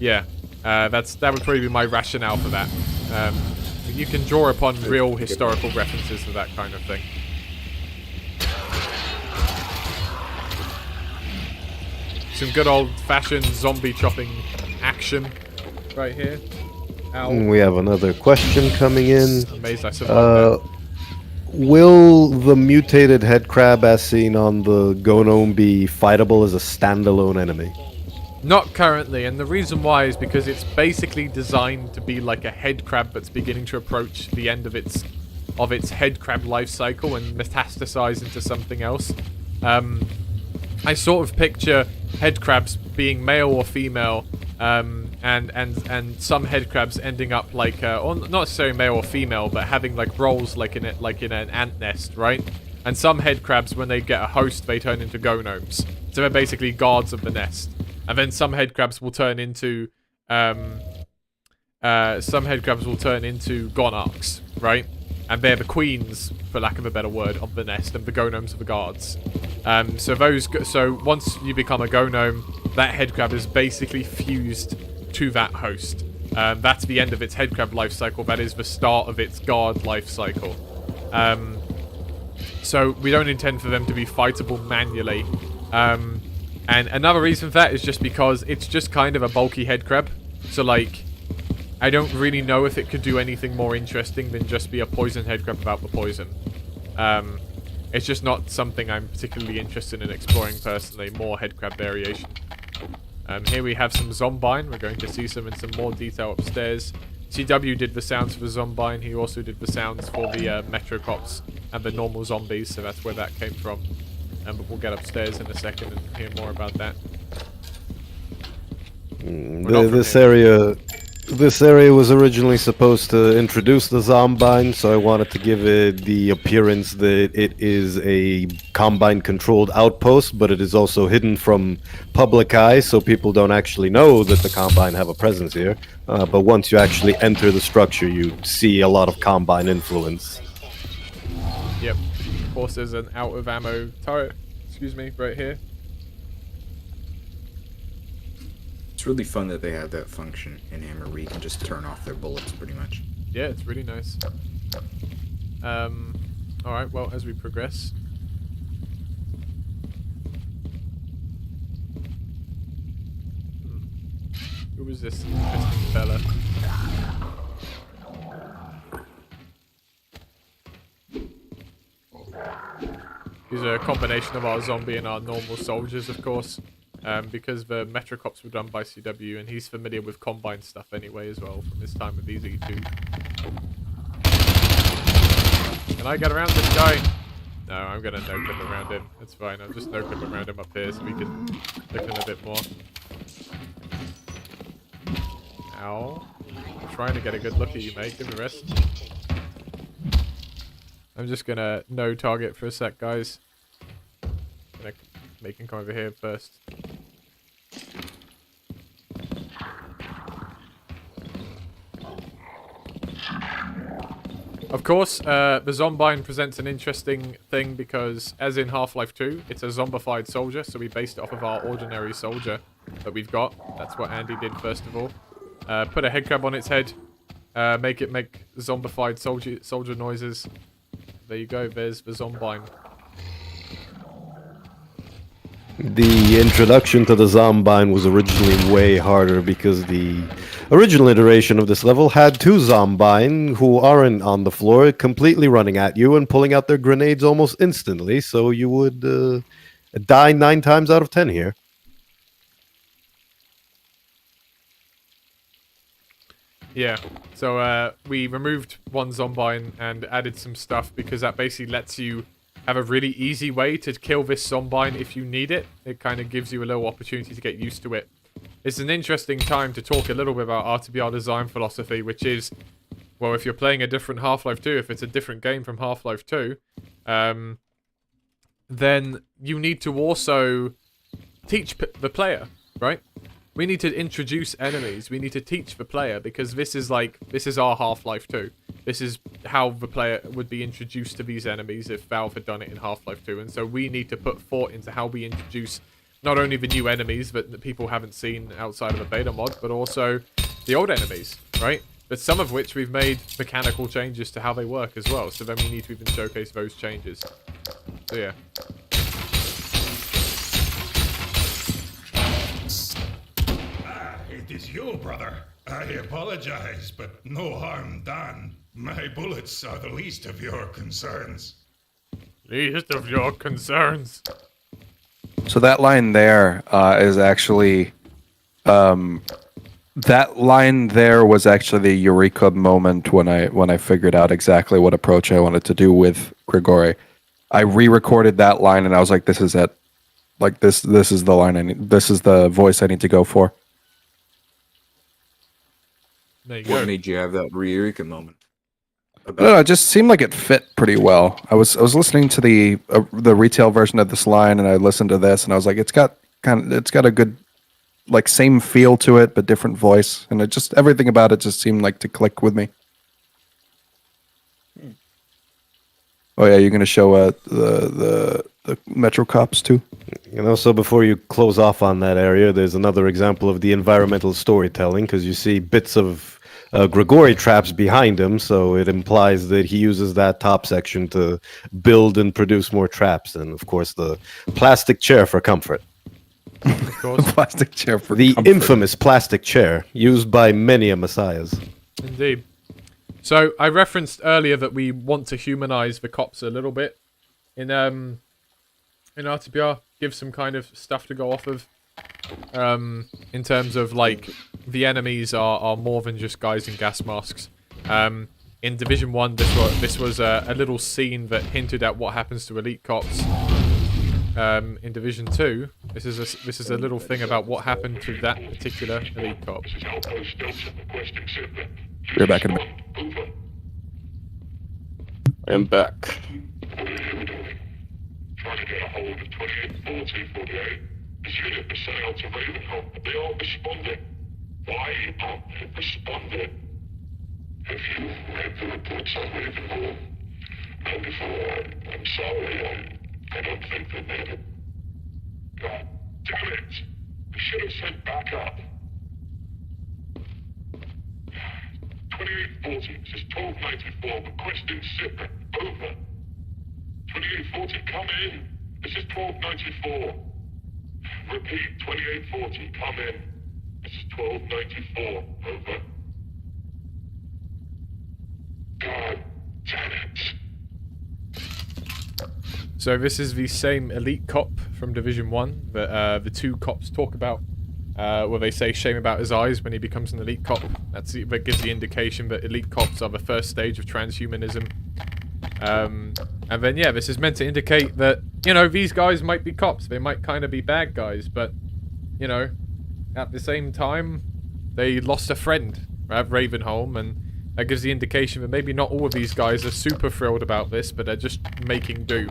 Speaker 1: Yeah, that would probably be my rationale for that. You can draw upon real historical references for that kind of thing. Some good old-fashioned zombie chopping action right here. Ow.
Speaker 4: We have another question coming in.
Speaker 1: Amazed I survived that.
Speaker 4: Will the mutated head crab as seen on the Gnome be fightable as a standalone enemy?
Speaker 1: Not currently, and the reason why is because it's basically designed to be like a head crab that's beginning to approach the end of its head crab life cycle and metastasize into something else. I sort of picture head crabs being male or female, and some head crabs ending up like, or not necessarily male or female, but having like roles like in an ant nest, right? And some head crabs, when they get a host, they turn into gnomes. So they're basically guards of the nest. And then some head crabs will turn into gonarchs, right? And they're the queens, for lack of a better word, of the nest, and the gnomes are the guards. So once you become a gnome, that head crab is basically fused to that host. That's the end of its head crab life cycle. That is the start of its guard life cycle. So we don't intend for them to be fightable manually. And another reason for that is just because it's just kind of a bulky head crab. So like, I don't really know if it could do anything more interesting than just be a poison head crab without the poison. It's just not something I'm particularly interested in exploring personally, more head crab variation. Here we have some zombine. We're going to see some in some more detail upstairs. CW did the sounds for the zombine. He also did the sounds for the metro cops and the normal zombies, so that's where that came from. But we'll get upstairs in a second and hear more about that.
Speaker 4: This area was originally supposed to introduce the Zombine, so I wanted to give it the appearance that it is a Combine-controlled outpost, but it is also hidden from public eye, so people don't actually know that the Combine have a presence here. But once you actually enter the structure, you see a lot of Combine influence.
Speaker 1: Yep. Of course, there's an out of ammo turret, excuse me, right here.
Speaker 9: It's really fun that they have that function in Hammer where you can just turn off their bullets pretty much.
Speaker 1: Yeah, it's really nice. Alright, well, as we progress. Who was this interesting fella? He's a combination of our zombie and our normal soldiers, of course. Because the Metrocops were done by CW, and he's familiar with Combine stuff anyway as well from his time with these E2. Can I get around this guy? No, I'm gonna no-clip around him. It's fine, I'll just no-clip around him up here so we can look at him a bit more. Ow. I'm trying to get a good look at you, mate. Give me a rest. I'm just gonna no-target for a sec, guys. Gonna make him come over here first. Of course, the Zombine presents an interesting thing because, as in Half-Life 2, it's a zombified soldier, so we based it off of our ordinary soldier that we've got. That's what Andy did first of all. Put a head crab on its head, make it make zombified soldier noises. There you go, there's the Zombine.
Speaker 4: The introduction to the Zombine was originally way harder because the original iteration of this level had two Zombine who aren't on the floor completely running at you and pulling out their grenades almost instantly, so you would die 9 times out of 10 here.
Speaker 1: Yeah, so we removed one Zombine and added some stuff because that basically lets you have a really easy way to kill this Zombine if you need it. It kind of gives you a little opportunity to get used to it. It's an interesting time to talk a little bit about RTBR design philosophy, which is, well, if you're playing a different Half-Life 2, if it's a different game from Half-Life 2, then you need to also teach the player, right? We need to introduce enemies. We need to teach the player because this is our Half-Life 2. This is how the player would be introduced to these enemies if Valve had done it in Half-Life 2. And so we need to put thought into how we introduce not only the new enemies that people haven't seen outside of a beta mod, but also the old enemies, right? But some of which we've made mechanical changes to how they work as well. So then we need to even showcase those changes. So yeah.
Speaker 7: It is you, brother. I apologize, but no harm done. My bullets are the least of your concerns.
Speaker 1: Least of your concerns.
Speaker 13: So that line there is actually, that line there was actually the eureka moment when I figured out exactly what approach I wanted to do with Grigori. I re-recorded that line and I was like, this is it. Like this is the line I need. This is the voice I need to go for.
Speaker 1: There you
Speaker 9: What
Speaker 1: go.
Speaker 9: made you have that eureka moment?
Speaker 13: I don't know, it just seemed like it fit pretty well. I was listening to the retail version of this line, and I listened to this, and I was like, it's got a good, like, same feel to it, but different voice, and it just everything about it just seemed like to click with me. Oh yeah, you're gonna show the Metro Cops too.
Speaker 4: You know, so before you close off on that area, there's another example of the environmental storytelling because you see bits of Grigori traps behind him, so it implies that he uses that top section to build and produce more traps, and of course the plastic chair for comfort.
Speaker 1: Of course.
Speaker 13: Plastic chair for
Speaker 4: the
Speaker 13: comfort.
Speaker 4: infamous plastic chair used by many a messiahs.
Speaker 1: Indeed. So I referenced earlier that we want to humanize the cops a little bit in RTBR, give some kind of stuff to go off of. In terms of like the enemies are more than just guys in gas masks. In Division 1, this was a little scene that hinted at what happens to elite cops. In Division 2, this is a little thing about what happened to that particular elite cop.
Speaker 13: You're back in a minute.
Speaker 5: I'm back.
Speaker 12: Trying to get a hold of 28-14-48. This unit is sent out to Ravenholm, but they aren't responding. Why aren't they responding? Have you read the reports on Ravenholm? And before, I'm sorry, I don't think they made it. God damn it! We should have sent backup. 2840, this is 1294, requesting SIP. Over. 2840, come in. This is 1294. Repeat, 2840, come in. This is 1294. Over. God damn it.
Speaker 1: So this is the same elite cop from Division 1 that the two cops talk about. Where they say shame about his eyes when he becomes an elite cop. That gives the indication that elite cops are the first stage of transhumanism. And then, yeah, this is meant to indicate that, you know, these guys might be cops. They might kind of be bad guys, but, you know, at the same time, they lost a friend at Ravenholm, and that gives the indication that maybe not all of these guys are super thrilled about this, but they're just making do.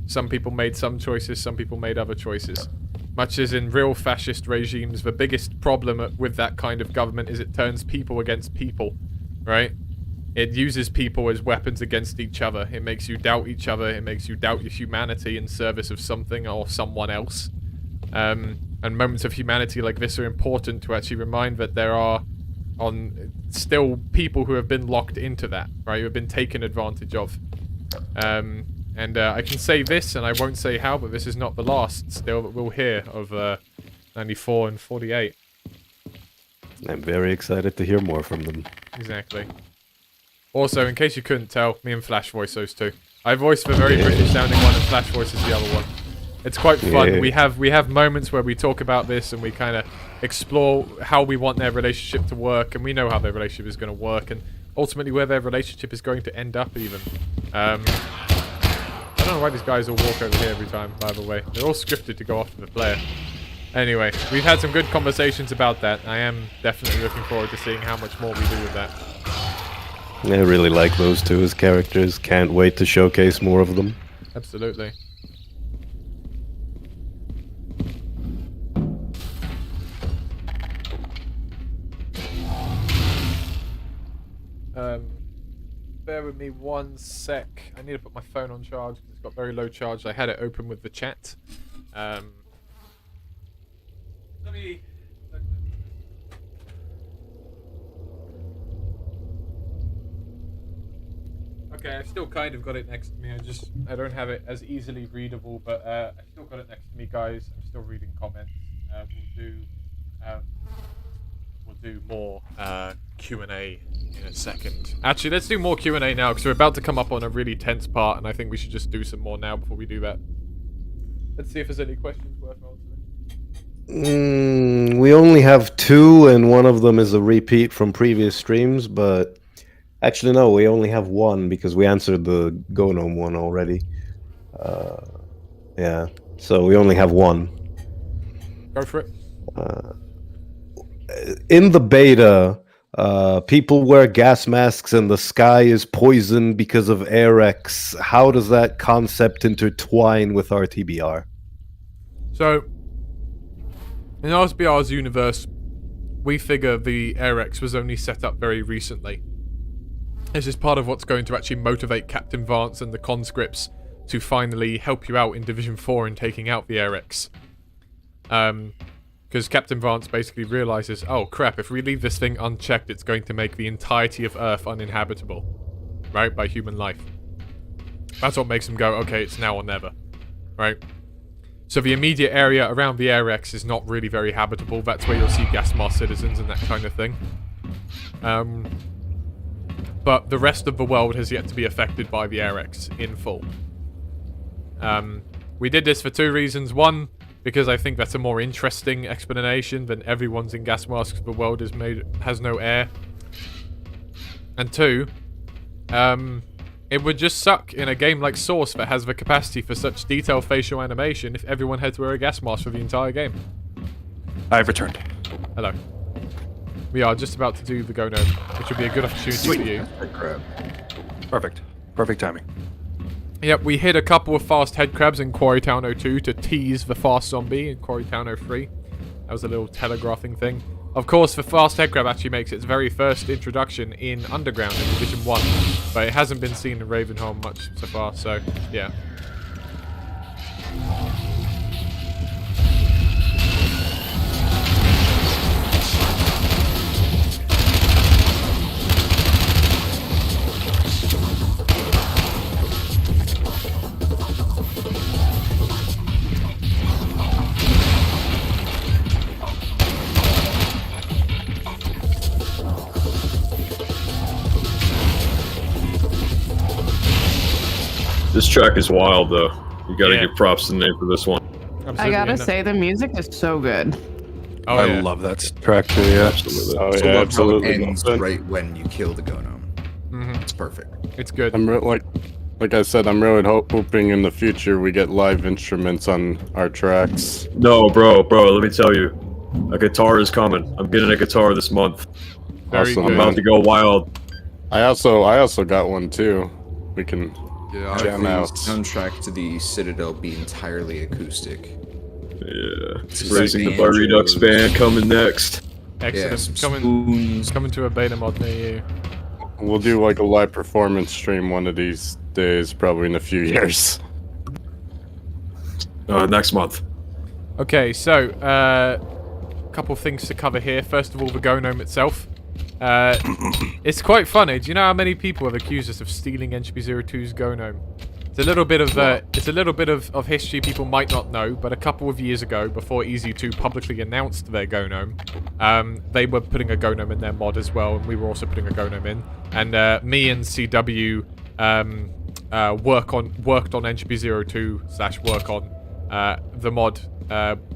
Speaker 1: Some people made some choices, some people made other choices. Much as in real fascist regimes, the biggest problem with that kind of government is it turns people against people, right? It uses people as weapons against each other. It makes you doubt each other. It makes you doubt your humanity in service of something or someone else. And moments of humanity like this are important to actually remind that there are still people who have been locked into that, right? Who have been taken advantage of. And I can say this, and I won't say how, but this is not the last still that we'll hear of 94 and 48.
Speaker 4: I'm very excited to hear more from them.
Speaker 1: Exactly. Also, in case you couldn't tell, me and Flash voice those two. I voice the very British sounding one, and Flash voices the other one. It's quite fun.
Speaker 4: Yeah.
Speaker 1: We have moments where we talk about this, and we kind of explore how we want their relationship to work, and we know how their relationship is going to work, and ultimately where their relationship is going to end up even. I don't know why these guys all walk over here every time, by the way. They're all scripted to go after the player. Anyway, we've had some good conversations about that. I am definitely looking forward to seeing how much more we do with that.
Speaker 4: I really like those two as characters. Can't wait to showcase more of them.
Speaker 1: Absolutely. Bear with me one sec. I need to put my phone on charge because it's got very low charge. I had it open with the chat. Let me... Okay, I've still kind of got it next to me. I don't have it as easily readable, but I've still got it next to me, guys. I'm still reading comments. We'll do more Q&A in a second. Actually, let's do more Q&A now, because we're about to come up on a really tense part, and I think we should just do some more now before we do that. Let's see if there's any questions worth answering.
Speaker 4: We only have two, and one of them is a repeat from previous streams, but... Actually, no, we only have one, because we answered the Gnome one already. Yeah, so we only have one.
Speaker 1: Go for it.
Speaker 4: In the beta, people wear gas masks and the sky is poisoned because of Arex. How does that concept intertwine with RTBR?
Speaker 1: So, in RTBR's universe, we figure the Arex was only set up very recently. This is part of what's going to actually motivate Captain Vance and the conscripts to finally help you out in Division 4 in taking out the Arex. Because Captain Vance basically realizes, oh crap, if we leave this thing unchecked, it's going to make the entirety of Earth uninhabitable. Right? By human life. That's what makes him go, okay, it's now or never. Right? So the immediate area around the Arex is not really very habitable. That's where you'll see gas mask citizens and that kind of thing. But the rest of the world has yet to be affected by the Arex in full. We did this for two reasons. One, because I think that's a more interesting explanation than everyone's in gas masks, the world has no air. And two, it would just suck in a game like Source that has the capacity for such detailed facial animation if everyone had to wear a gas mask for the entire game.
Speaker 13: I've returned.
Speaker 1: Hello. We are just about to do the Go Gnome, which would be a good opportunity for you.
Speaker 13: Perfect. Perfect timing.
Speaker 1: Yep, we hit a couple of fast head crabs in Quarry Town 02 to tease the fast zombie in Quarry Town 03. That was a little telegraphing thing. Of course, the fast head crab actually makes its very first introduction in Underground in Division 1, but it hasn't been seen in Ravenholm much so far, so yeah.
Speaker 3: This track is wild, though. You gotta
Speaker 1: Yeah.
Speaker 3: give props to the name for this one.
Speaker 2: I gotta say, the music is so good.
Speaker 1: Oh,
Speaker 13: I
Speaker 1: yeah.
Speaker 13: love that track too. Yeah,
Speaker 3: Absolutely.
Speaker 5: Oh
Speaker 14: Also
Speaker 5: yeah,
Speaker 14: love how it
Speaker 5: absolutely.
Speaker 14: ends right when you kill the Gonome. It's perfect.
Speaker 1: It's good.
Speaker 5: I'm like I said, I'm really hoping in the future we get live instruments on our tracks.
Speaker 3: No, bro, let me tell you. A guitar is coming. I'm getting a guitar this month.
Speaker 1: Very
Speaker 5: Awesome,
Speaker 3: I'm
Speaker 1: good.
Speaker 3: about to go wild.
Speaker 5: I also got one too. We can jam
Speaker 14: The
Speaker 5: out.
Speaker 14: soundtrack to the Citadel be entirely acoustic.
Speaker 3: Yeah.
Speaker 14: Just
Speaker 3: Raising the
Speaker 14: banjos.
Speaker 3: Redux band coming next.
Speaker 1: Excellent.
Speaker 14: some spoons.
Speaker 1: Coming to a beta mod near you.
Speaker 5: We'll do like a live performance stream one of these days, probably in a few years.
Speaker 3: Next month.
Speaker 1: Okay, so couple things to cover here. First of all, the Gonome itself. It's quite funny. Do you know how many people have accused us of stealing NHP02's Gonome? It's a little bit of history people might not know, but a couple of years ago, before EZ2 publicly announced their Gonome, they were putting a Gonome in their mod as well, and we were also putting a Gonome in. And me and CW worked on NHP02 / work on the mod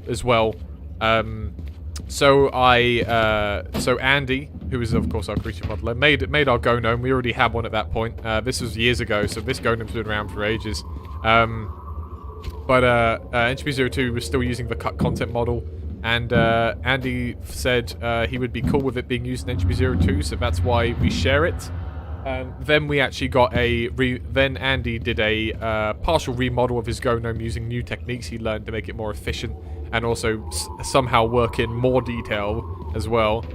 Speaker 1: as well. So Andy, who is of course our creature modeler, made our Gonome. We already had one at that point. This was years ago, so this Gonome's been around for ages. But NHP02 was still using the cut content model, and Andy said he would be cool with it being used in NHP02, so that's why we share it. Then we actually got then Andy did a partial remodel of his Gonome using new techniques he learned to make it more efficient, and also somehow work in more detail as well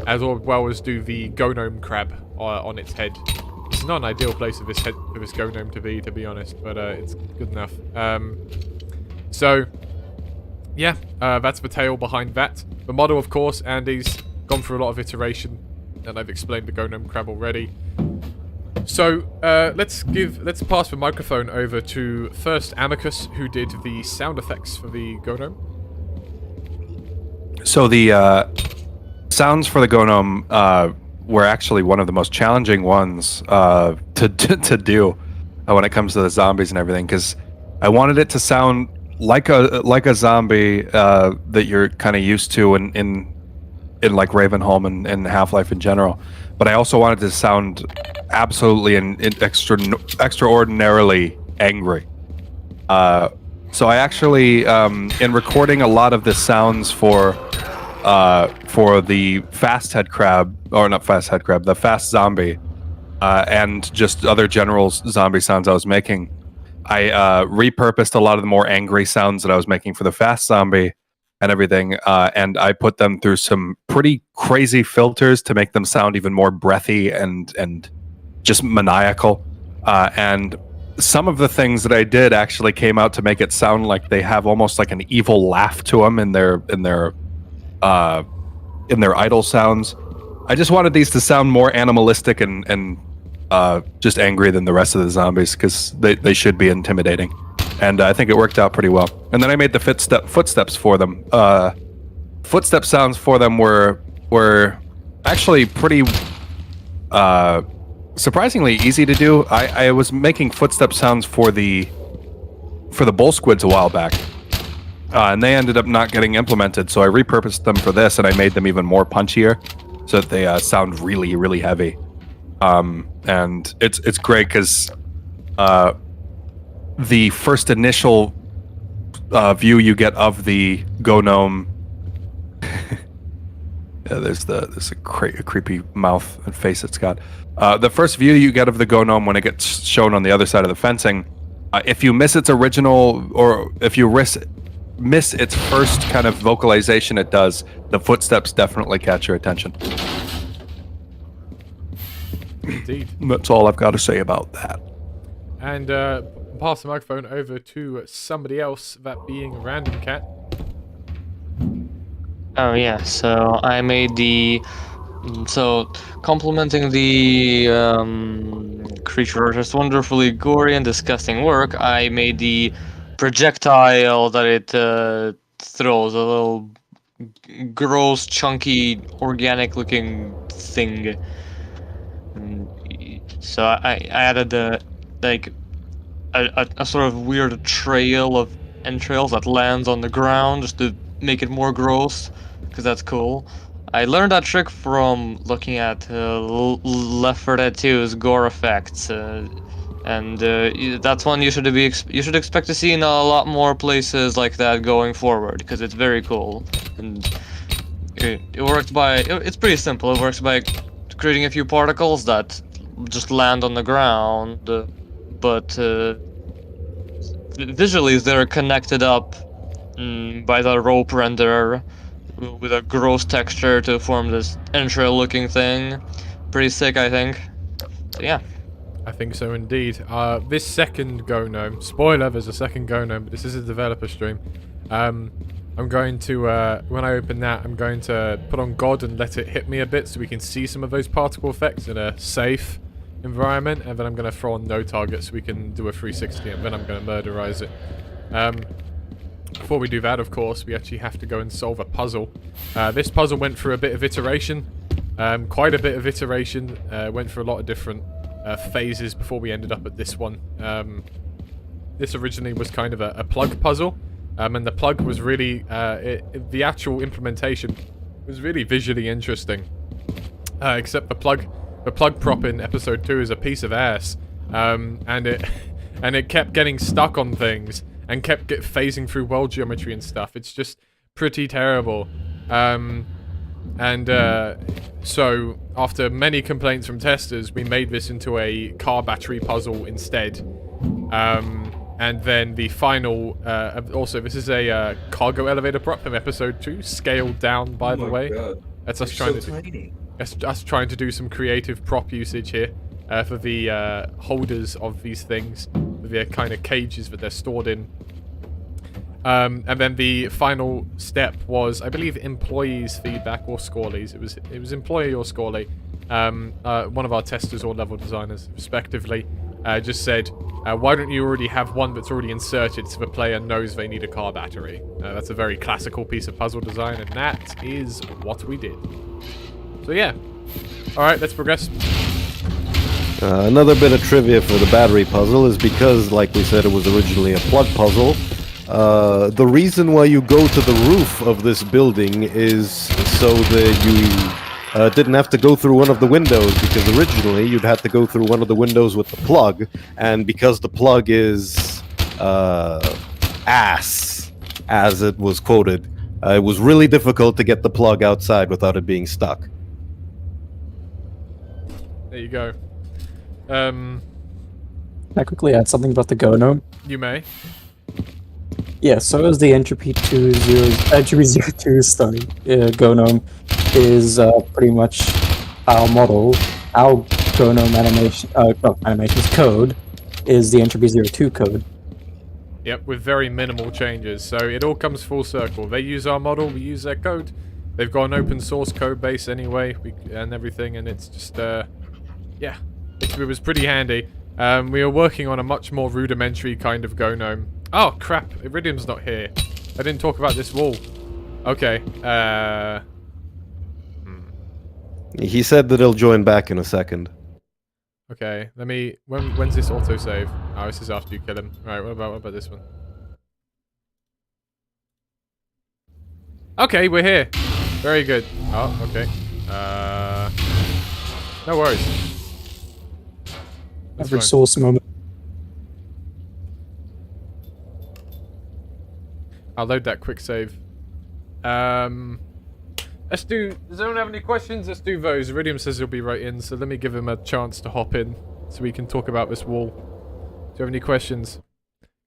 Speaker 1: as do the Gonome crab on its head. It's not an ideal place for this Gonome to be honest, but it's good enough. So yeah, that's the tale behind that. The model, of course, Andy's gone through a lot of iteration, and I've explained the Gonome crab already. So let's pass the microphone over to first Amicus, who did the sound effects for the Gonome.
Speaker 13: So the sounds for the Gonome were actually one of the most challenging ones to do when it comes to the zombies and everything, because I wanted it to sound like a zombie that you're kind of used to in like Ravenholm and Half-Life in general, but I also wanted to sound absolutely and extraordinarily angry. So I actually, in recording a lot of the sounds for the fast head crab, or not fast head crab, the fast zombie, and just other general zombie sounds I was making, I repurposed a lot of the more angry sounds that I was making for the fast zombie and everything, and I put them through some pretty crazy filters to make them sound even more breathy and just maniacal. And some of the things that I did actually came out to make it sound like they have almost like an evil laugh to them in their idle sounds. I just wanted these to sound more animalistic and just angry than the rest of the zombies, because they should be intimidating. And I think it worked out pretty well. And then I made the footsteps for them. Footstep sounds for them were actually pretty surprisingly easy to do. I was making footstep sounds for the bull squids a while back, and they ended up not getting implemented. So I repurposed them for this, and I made them even more punchier, so that they sound really, really heavy. And it's great because the first initial view you get of the Gonome. Yeah, there's a creepy mouth and face it's got. The first view you get of the Gonome when it gets shown on the other side of the fencing, if you miss its original, or if you miss its first kind of vocalization it does, the footsteps definitely catch your attention.
Speaker 1: Indeed.
Speaker 13: That's all I've got to say about that.
Speaker 1: And pass the microphone over to somebody else, that being Random Cat.
Speaker 6: Oh yeah, so I made complementing the creature just wonderfully gory and disgusting work, I made the projectile that it throws, a little gross, chunky, organic-looking thing. So I added the a sort of weird trail of entrails that lands on the ground just to make it more gross, because that's cool. I learned that trick from looking at Left 4 Dead 2's gore effects, and that's one you you should expect to see in a lot more places like that going forward, because it's very cool. And it works by it's pretty simple. It works by creating a few particles that just land on the ground, but visually they're connected up by the rope renderer with a gross texture to form this entrail-looking thing. Pretty sick, I think. So yeah.
Speaker 1: I think so indeed. This second Go Gnome, spoiler, there's a second Go Gnome, but this is a developer stream. I'm going to, when I open that, I'm going to put on God and let it hit me a bit so we can see some of those particle effects in a safe environment, and then I'm going to throw on no target so we can do a 360, and then I'm going to murderize it. Before we do that, of course, we actually have to go and solve a puzzle. This puzzle went through a bit of iteration, quite a bit of iteration, went through a lot of different phases before we ended up at this one. This originally was kind of a plug puzzle, and the plug was really, the actual implementation was really visually interesting, except the plug prop in episode 2 is a piece of ass, and it kept getting stuck on things and kept phasing through world geometry and stuff. It's just pretty terrible. So after many complaints from testers, we made this into a car battery puzzle instead. And then the final, also this is a cargo elevator prop from episode 2, scaled down, by the way.
Speaker 9: God.
Speaker 1: That's us
Speaker 9: They're
Speaker 1: trying
Speaker 9: so
Speaker 1: to
Speaker 9: tiny.
Speaker 1: That's us trying to do some creative prop usage here for the holders of these things, the kind of cages that they're stored in. And then the final step was, I believe, employees' feedback or Scorley's. It was employee or Scorley. One of our testers or level designers, respectively, just said, why don't you already have one that's already inserted so the player knows they need a car battery? That's a very classical piece of puzzle design, and that is what we did. So yeah. Alright, let's progress.
Speaker 4: Another bit of trivia for the battery puzzle is because, like we said, it was originally a plug puzzle. The reason why you go to the roof of this building is so that you didn't have to go through one of the windows, because originally you'd have to go through one of the windows with the plug, and because the plug is ass, as it was quoted, it was really difficult to get the plug outside without it being stuck.
Speaker 1: There you go.
Speaker 19: Can I quickly add something about the Go Gnome?
Speaker 1: You may.
Speaker 19: Yeah, so as the Entropy 02, Go Gnome is pretty much our model. Our Go Gnome animations code is the Entropy 02 code.
Speaker 1: Yep, with very minimal changes, so it all comes full circle. They use our model, we use their code. They've got an open source code base anyway, and everything, and it's just, yeah, it was pretty handy. We were working on a much more rudimentary kind of Go Gnome. Oh, crap, Iridium's not here. I didn't talk about this wall. Okay,
Speaker 4: He said that he'll join back in a second.
Speaker 1: Okay, let me... When's this autosave? Oh, this is after you kill him. Alright, what about this one? Okay, we're here. Very good. Oh, okay. No worries. That's
Speaker 19: Average
Speaker 1: fine.
Speaker 19: source moment.
Speaker 1: I'll load that quick save. Let's do... Does anyone have any questions? Let's do those. Iridium says he'll be right in, so let me give him a chance to hop in so we can talk about this wall. Do you have any questions?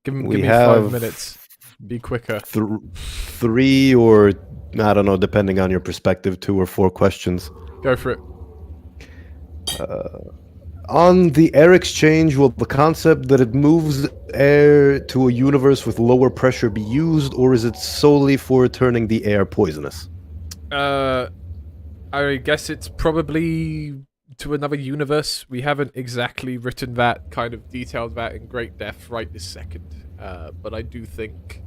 Speaker 1: Give me 5 minutes. Be quicker.
Speaker 4: 3 or, I don't know, depending on your perspective, 2 or 4 questions.
Speaker 1: Go for it.
Speaker 4: On the air exchange, will the concept that it moves air to a universe with lower pressure be used, or is it solely for turning the air poisonous?
Speaker 1: I guess it's probably to another universe. We haven't exactly written that, kind of detailed that in great depth right this second. But I do think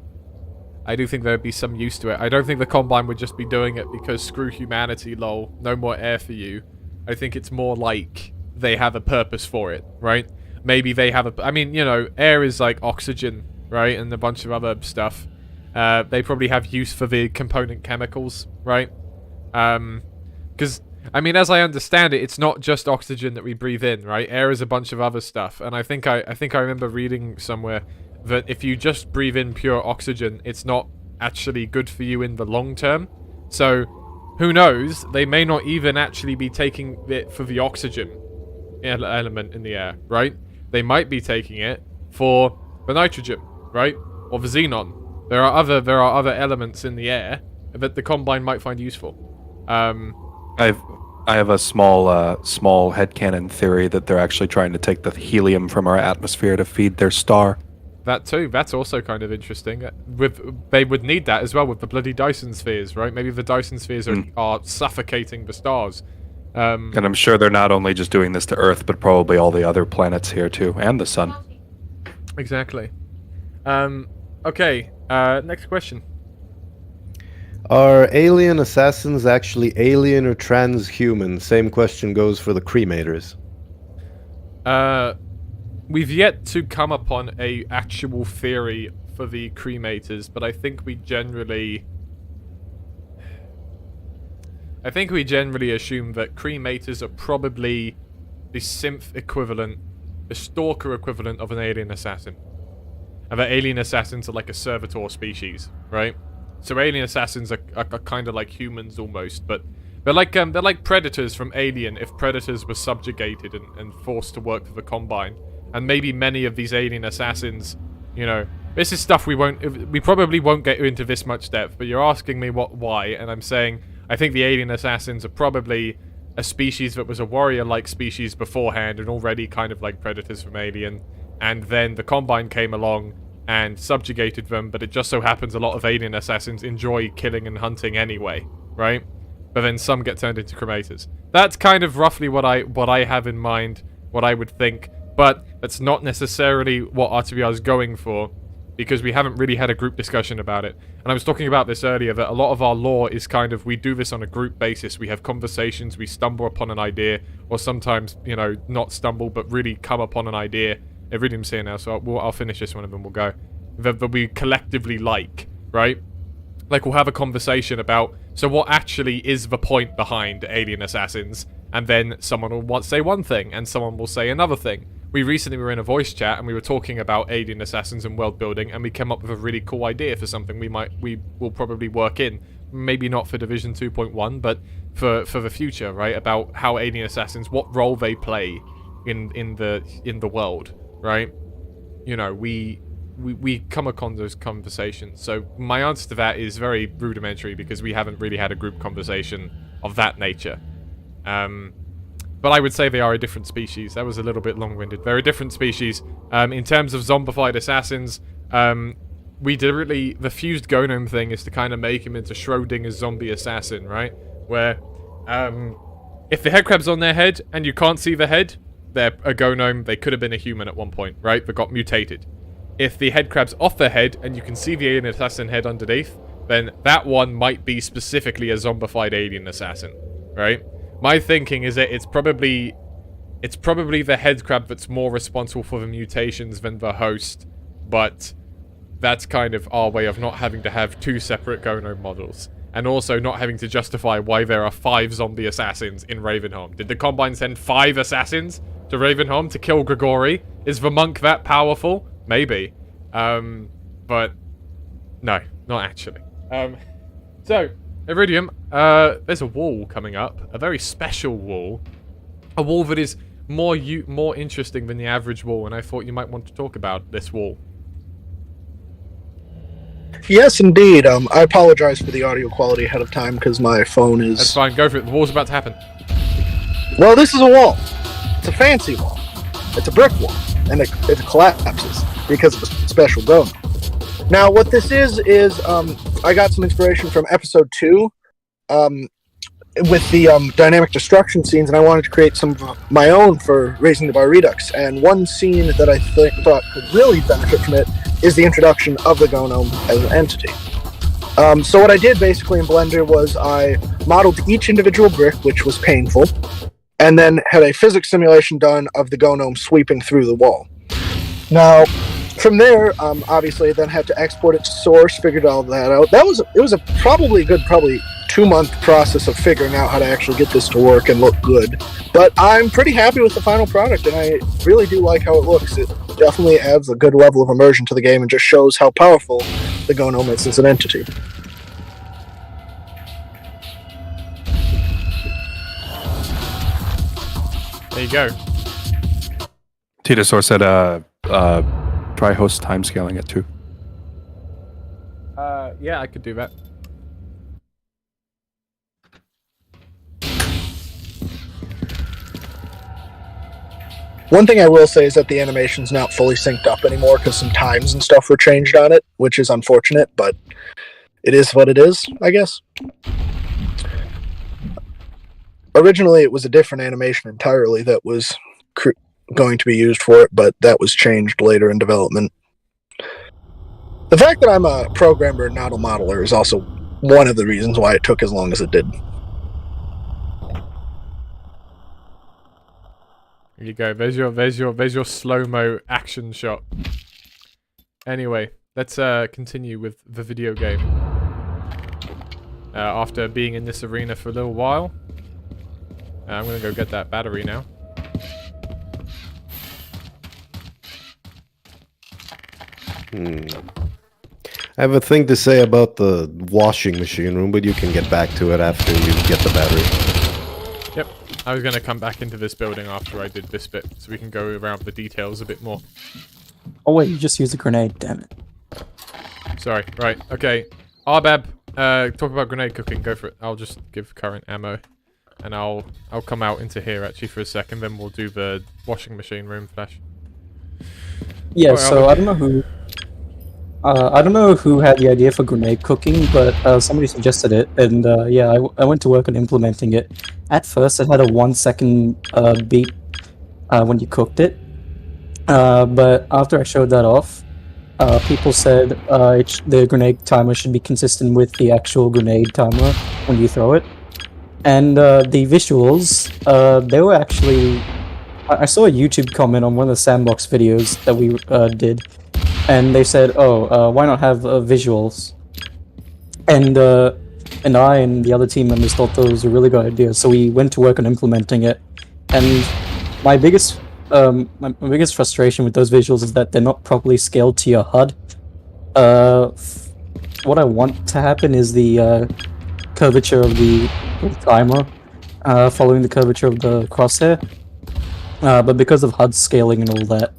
Speaker 1: there'd be some use to it. I don't think the Combine would just be doing it because screw humanity, lol, no more air for you. I think it's more like they have a purpose for it, right? maybe they have a... I mean, you know, air is like oxygen, right? And a bunch of other stuff. They probably have use for the component chemicals, right? Because, I mean, as I understand it, it's not just oxygen that we breathe in, right? Air is a bunch of other stuff. And I think I remember reading somewhere that if you just breathe in pure oxygen, it's not actually good for you in the long term. So, who knows? They may not even actually be taking it for the oxygen element in the air, right? They might be taking it for the nitrogen, right? Or the xenon. There are other elements in the air that the Combine might find useful.
Speaker 13: I have a small headcanon theory that they're actually trying to take the helium from our atmosphere to feed their star.
Speaker 1: That too. That's also kind of interesting. They would need that as well with the bloody Dyson spheres, right? Maybe the Dyson spheres are suffocating the stars.
Speaker 13: And I'm sure they're not only just doing this to Earth, but probably all the other planets here too, and the sun.
Speaker 1: Exactly. Okay. Next question.
Speaker 4: Are alien assassins actually alien or transhuman? Same question goes for the cremators.
Speaker 1: We've yet to come upon a actual theory for the cremators, but I think we generally assume that cremators are probably the synth equivalent, the stalker equivalent of an alien assassin. And that alien assassins are like a servitor species, right? So alien assassins are kind of like humans almost, but they're like predators from Alien if predators were subjugated and forced to work for the Combine. And maybe many of these alien assassins, you know, this is stuff we probably won't get into this much depth, but you're asking me why, and I'm saying I think the alien assassins are probably a species that was a warrior-like species beforehand and already kind of like predators from Alien, and then the Combine came along and subjugated them, but it just so happens a lot of alien assassins enjoy killing and hunting anyway, right? But then some get turned into cremators. That's kind of roughly what I have in mind, what I would think, but that's not necessarily what RTBR is going for, because we haven't really had a group discussion about it. And I was talking about this earlier, that a lot of our lore is kind of, we do this on a group basis, we have conversations, we stumble upon an idea, or sometimes, you know, not stumble, but really come upon an idea. Iridium's here now, so I'll finish this one and then we'll go. That we collectively like, right? Like, we'll have a conversation about, so what actually is the point behind alien assassins? And then someone will say one thing, and someone will say another thing. We recently were in a voice chat, and we were talking about alien assassins and world building, and we came up with a really cool idea for something we will probably work in. Maybe not for Division 2.1, but for the future, right? About how alien assassins, what role they play in the world, right? You know, we come upon those conversations. So my answer to that is very rudimentary because we haven't really had a group conversation of that nature. But I would say they are a different species. That was a little bit long-winded. They're a different species. In terms of zombified assassins, the fused gnome thing is to kind of make him into Schrodinger's zombie assassin, right? Where, if the headcrab's on their head and you can't see the head, they're a gnome. They could have been a human at one point, right? They got mutated. If the headcrab's off their head and you can see the alien assassin head underneath, then that one might be specifically a zombified alien assassin, right? My thinking is that it's probably the headcrab that's more responsible for the mutations than the host, but that's kind of our way of not having to have two separate gnome models. And also not having to justify why there are 5 zombie assassins in Ravenholm. Did the Combine send 5 assassins to Ravenholm to kill Grigori? Is the monk that powerful? Maybe. But no, not actually. So, Iridium, there's a wall coming up. A very special wall. A wall that is more interesting than the average wall, and I thought you might want to talk about this wall.
Speaker 10: Yes, indeed. I apologize for the audio quality ahead of time because my phone is...
Speaker 1: That's fine, go for it. The wall's about to happen.
Speaker 10: Well, this is a wall. It's a fancy wall. It's a brick wall. And it collapses because of a special dome. Now, what this is I got some inspiration from episode 2 with the dynamic destruction scenes, and I wanted to create some of my own for Raising the Bar Redux. And one scene that I thought could really benefit from it is the introduction of the gnome as an entity. So what I did basically in Blender was I modeled each individual brick, which was painful, and then had a physics simulation done of the gnome sweeping through the wall. Now, from there, obviously, then had to export it to source, figured all that out. It was a probably 2-month process of figuring out how to actually get this to work and look good. But I'm pretty happy with the final product, and I really do like how it looks. It definitely adds a good level of immersion to the game and just shows how powerful the gnome is as an entity.
Speaker 1: There you go.
Speaker 13: Titosaur said, try host timescaling it too.
Speaker 1: Yeah, I could do that.
Speaker 10: One thing I will say is that the animation's not fully synced up anymore because some times and stuff were changed on it, which is unfortunate, but it is what it is, I guess. Originally, it was a different animation entirely that was going to be used for it, but that was changed later in development. The fact that I'm a programmer and not a modeler is also one of the reasons why it took as long as it did.
Speaker 1: There you go. There's your slow-mo action shot. Anyway, let's continue with the video game. After being in this arena for a little while, I'm gonna go get that battery now.
Speaker 4: I have a thing to say about the washing machine room, but you can get back to it after you get the battery.
Speaker 1: Yep. I was going to come back into this building after I did this bit, so we can go around the details a bit more.
Speaker 19: Oh wait, you just used a grenade, damn it.
Speaker 1: Sorry. Right. Okay. Arbab, talk about grenade cooking. Go for it. I'll just give current ammo. And I'll come out into here actually for a second, then we'll do the washing machine room flash.
Speaker 19: Yeah,
Speaker 1: Right,
Speaker 19: so I don't know who had the idea for grenade cooking, but somebody suggested it, and yeah, I went to work on implementing it. At first, it had a 1-second beat when you cooked it, but after I showed that off, people said the grenade timer should be consistent with the actual grenade timer when you throw it. And the visuals, they were actually... I saw a YouTube comment on one of the sandbox videos that we did, and they said, oh, why not have visuals? And I and the other team members thought that was a really good idea, so we went to work on implementing it. And my biggest frustration with those visuals is that they're not properly scaled to your HUD. What I want to happen is the curvature of the timer following the curvature of the crosshair. But because of HUD scaling and all that,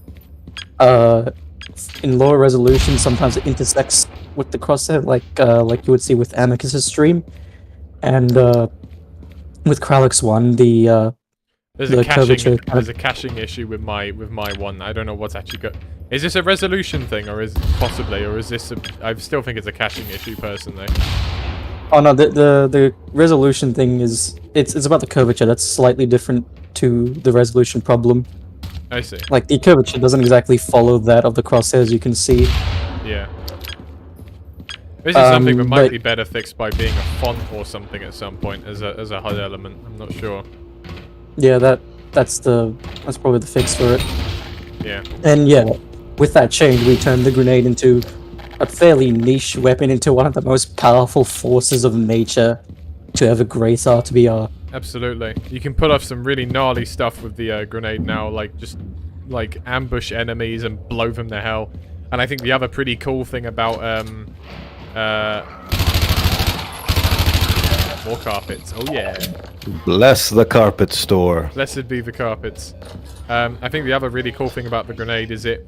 Speaker 19: in lower resolution, sometimes it intersects with the crosshair, like you would see with Amicus's stream, and with Kralix one,
Speaker 1: there's a caching issue with my one. I don't know what's actually got. Is this a resolution thing, or is this? I still think it's a caching issue personally.
Speaker 19: Oh no, the resolution thing is it's about the curvature. That's slightly different to the resolution problem.
Speaker 1: I see.
Speaker 19: Like the curvature doesn't exactly follow that of the crosshairs, you can see.
Speaker 1: Yeah. This is something that might be better fixed by being a font or something at some point as a HUD element. I'm not sure.
Speaker 19: Yeah, that's probably the fix for it.
Speaker 1: Yeah.
Speaker 19: And yeah, with that change, we turned the grenade into a fairly niche weapon, into one of the most powerful forces of nature to ever grace RTBR.
Speaker 1: Absolutely. You can pull off some really gnarly stuff with the grenade now, like just like ambush enemies and blow them to hell. And I think the other pretty cool thing about more carpets. Oh yeah.
Speaker 4: Bless the carpet store.
Speaker 1: Blessed be the carpets. I think the other really cool thing about the grenade is it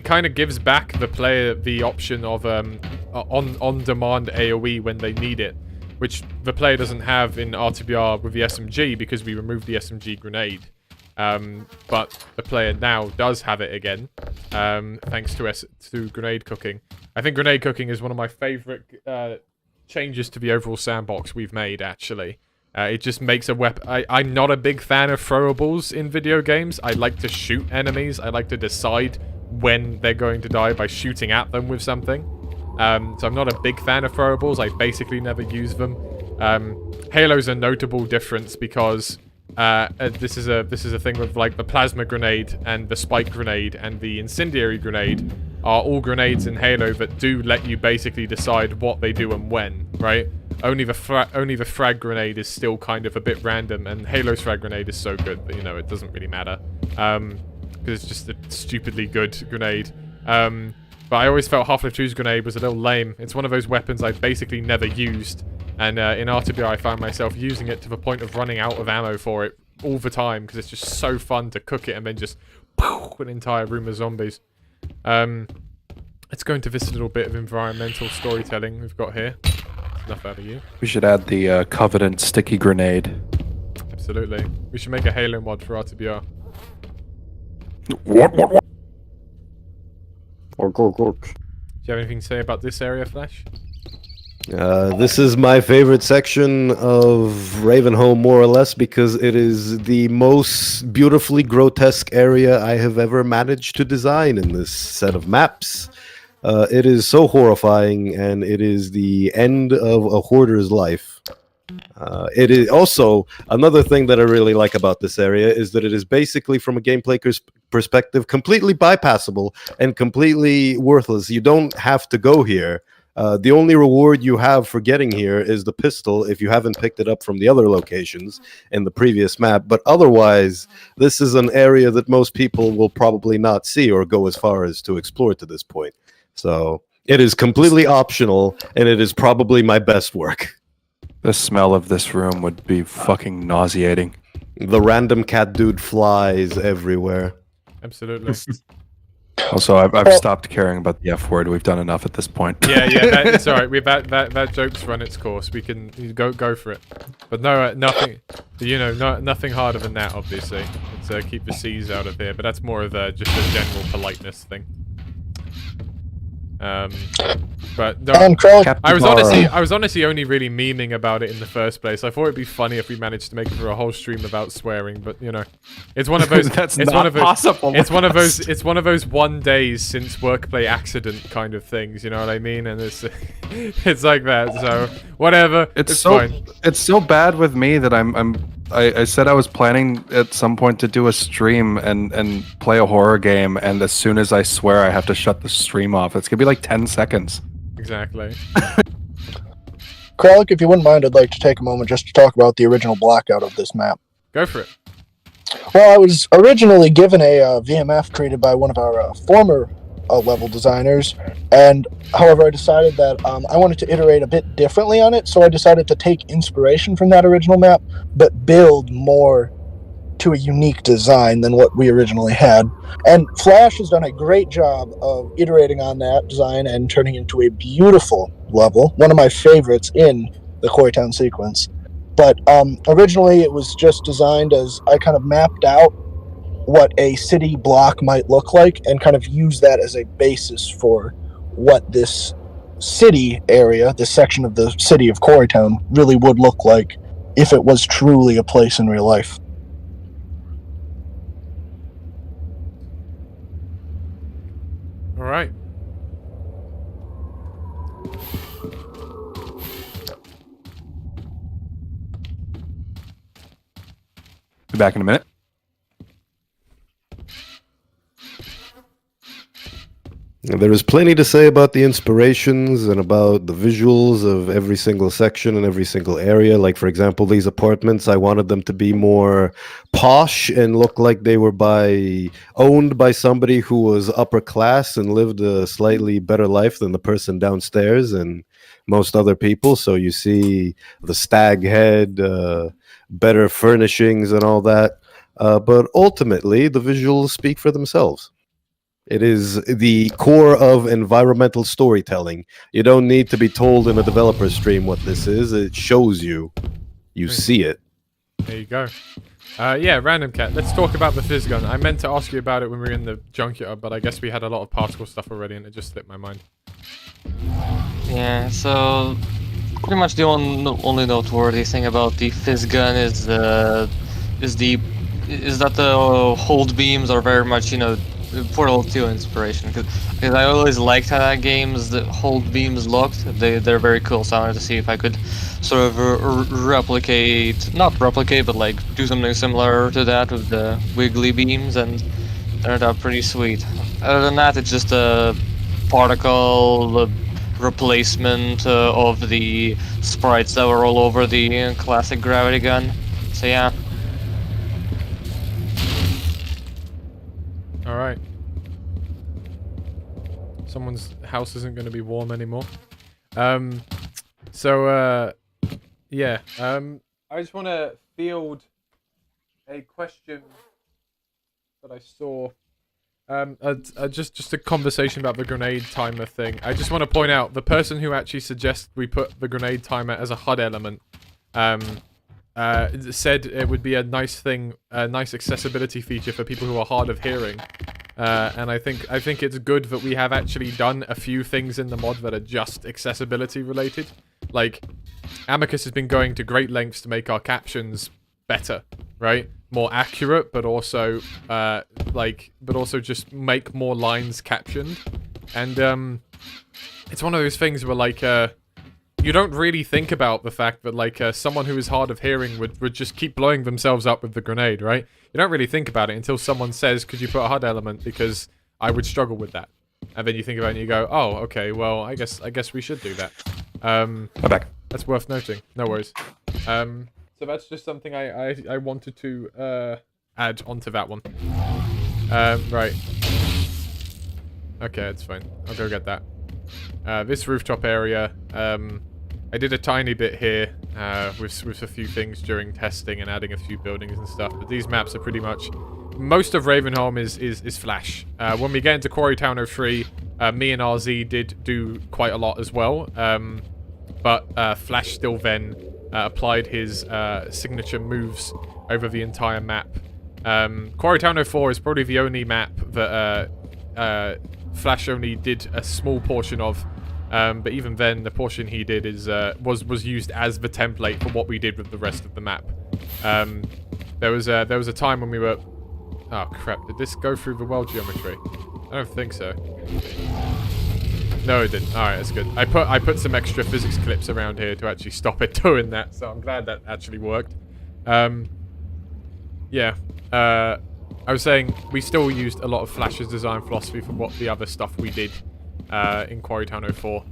Speaker 1: kind of gives back the player the option of on-demand AoE when they need it, which the player doesn't have in RTBR with the SMG because we removed the SMG grenade. But the player now does have it again, thanks to grenade cooking. I think grenade cooking is one of my favorite changes to the overall sandbox we've made, actually. It just makes a weapon... I'm not a big fan of throwables in video games. I like to shoot enemies. I like to decide when they're going to die by shooting at them with something. So I'm not a big fan of throwables. I basically never use them. Halo's a notable difference because this is a thing with like the plasma grenade and the spike grenade and the incendiary grenade are all grenades in Halo that do let you basically decide what they do and when, right? Only the frag grenade is still kind of a bit random, and Halo's frag grenade is so good that, you know, it doesn't really matter. Because it's just a stupidly good grenade. But I always felt Half-Life 2's grenade was a little lame. It's one of those weapons I basically never used. And in RTBR I found myself using it to the point of running out of ammo for it all the time, because it's just so fun to cook it and then just poof, an entire room of zombies. Let's go into this little bit of environmental storytelling we've got here. Enough out of you.
Speaker 13: We should add the Covenant sticky grenade.
Speaker 1: Absolutely. We should make a Halo mod for RTBR.
Speaker 13: What?
Speaker 1: Do you have anything to say about this area, Flash?
Speaker 4: This is my favorite section of Ravenholm, more or less, because it is the most beautifully grotesque area I have ever managed to design in this set of maps. It is so horrifying, and it is the end of a hoarder's life. It is also another thing that I really like about this area is that it is basically, from a gameplay perspective, completely bypassable and completely worthless. You don't have to go here. The only reward you have for getting here is the pistol if you haven't picked it up from the other locations in the previous map. But otherwise, this is an area that most people will probably not see or go as far as to explore to this point. So it is completely optional, and it is probably my best work.
Speaker 13: The smell of this room would be fucking nauseating.
Speaker 4: The random cat dude flies everywhere.
Speaker 1: Absolutely.
Speaker 13: Also, I've stopped caring about the F word. We've done enough at this point.
Speaker 1: Yeah, it's all right. That joke's run its course. We can go for it. But no, nothing. You know, nothing harder than that. Obviously, let's keep the C's out of here. But that's more of just a general politeness thing. But no, I was honestly only really memeing about it in the first place. I thought it'd be funny if we managed to make it through a whole stream without swearing, but you know, it's one of those.
Speaker 13: Possible.
Speaker 1: It's one of those. It's one of those 1 days since workplay accident kind of things. You know what I mean? And it's it's like that. So whatever. It's fine.
Speaker 13: It's so bad with me that I said I was planning at some point to do a stream and play a horror game, and as soon as I swear, I have to shut the stream off. It's gonna be like 10 seconds.
Speaker 1: Exactly.
Speaker 10: Kralik, if you wouldn't mind, I'd like to take a moment just to talk about the original blackout of this map.
Speaker 1: Go for it.
Speaker 10: Well, I was originally given a VMF created by one of our former level designers, and however I decided that I wanted to iterate a bit differently on it, so I decided to take inspiration from that original map, but build more to a unique design than what we originally had. And Flash has done a great job of iterating on that design and turning it into a beautiful level, one of my favorites in the Koreatown sequence. But originally it was just designed as I kind of mapped out what a city block might look like and kind of use that as a basis for what this city area, this section of the city of Koreatown, really would look like if it was truly a place in real life.
Speaker 1: All right.
Speaker 13: Be back in a minute.
Speaker 4: There is plenty to say about the inspirations and about the visuals of every single section and every single area. Like, for example, these apartments, I wanted them to be more posh and look like they were owned by somebody who was upper class and lived a slightly better life than the person downstairs and most other people. So you see the stag head, better furnishings and all that. But ultimately, the visuals speak for themselves. It is the core of environmental storytelling. You don't need to be told in a developer stream what this is. It shows you. You see it.
Speaker 1: There you go. Yeah, Random Cat. Let's talk about the fizz gun. I meant to ask you about it when we were in the junkyard, but I guess we had a lot of particle stuff already, and it just slipped my mind.
Speaker 6: Yeah, so pretty much the only noteworthy thing about the fizz gun is that the hold beams are very much, you know, Portal 2 inspiration, because I always liked how that game's the hold beams looked. They're very cool, so I wanted to see if I could sort of not replicate, but like do something similar to that with the wiggly beams, and turned out pretty sweet. Other than that, it's just a particle replacement of the sprites that were all over the classic gravity gun. So yeah.
Speaker 1: Alright. Someone's house isn't going to be warm anymore. Yeah. I just want to field a question that I saw. Just a conversation about the grenade timer thing. I just want to point out, the person who actually suggests we put the grenade timer as a HUD element, said it would be a nice thing, a nice accessibility feature for people who are hard of hearing. And I think it's good that we have actually done a few things in the mod that are just accessibility related. Like, Amicus has been going to great lengths to make our captions better, right? More accurate, but also just make more lines captioned. And it's one of those things where like you don't really think about the fact that like someone who is hard of hearing would just keep blowing themselves up with the grenade, right? You don't really think about it until someone says, could you put a HUD element, because I would struggle with that. And then you think about it and you go, oh, okay, well, I guess we should do that. I'm back. That's worth noting. No worries. So that's just something I wanted to add onto that one. Right. Okay, it's fine. I'll go get that. This rooftop area, I did a tiny bit here with a few things during testing and adding a few buildings and stuff, but these maps are pretty much... Most of Ravenholm is Flash. When we get into Quarry Town 03, me and RZ did do quite a lot as well, but Flash still then applied his signature moves over the entire map. Quarry Town 04 is probably the only map that Flash only did a small portion of, but even then, the portion he did was used as the template for what we did with the rest of the map. There was a time when we were... Oh crap! Did this go through the world geometry? I don't think so. No, it didn't. All right, that's good. I put some extra physics clips around here to actually stop it doing that, so I'm glad that actually worked. Yeah. I was saying we still used a lot of Flash's design philosophy for what the other stuff we did in Quarry Town 04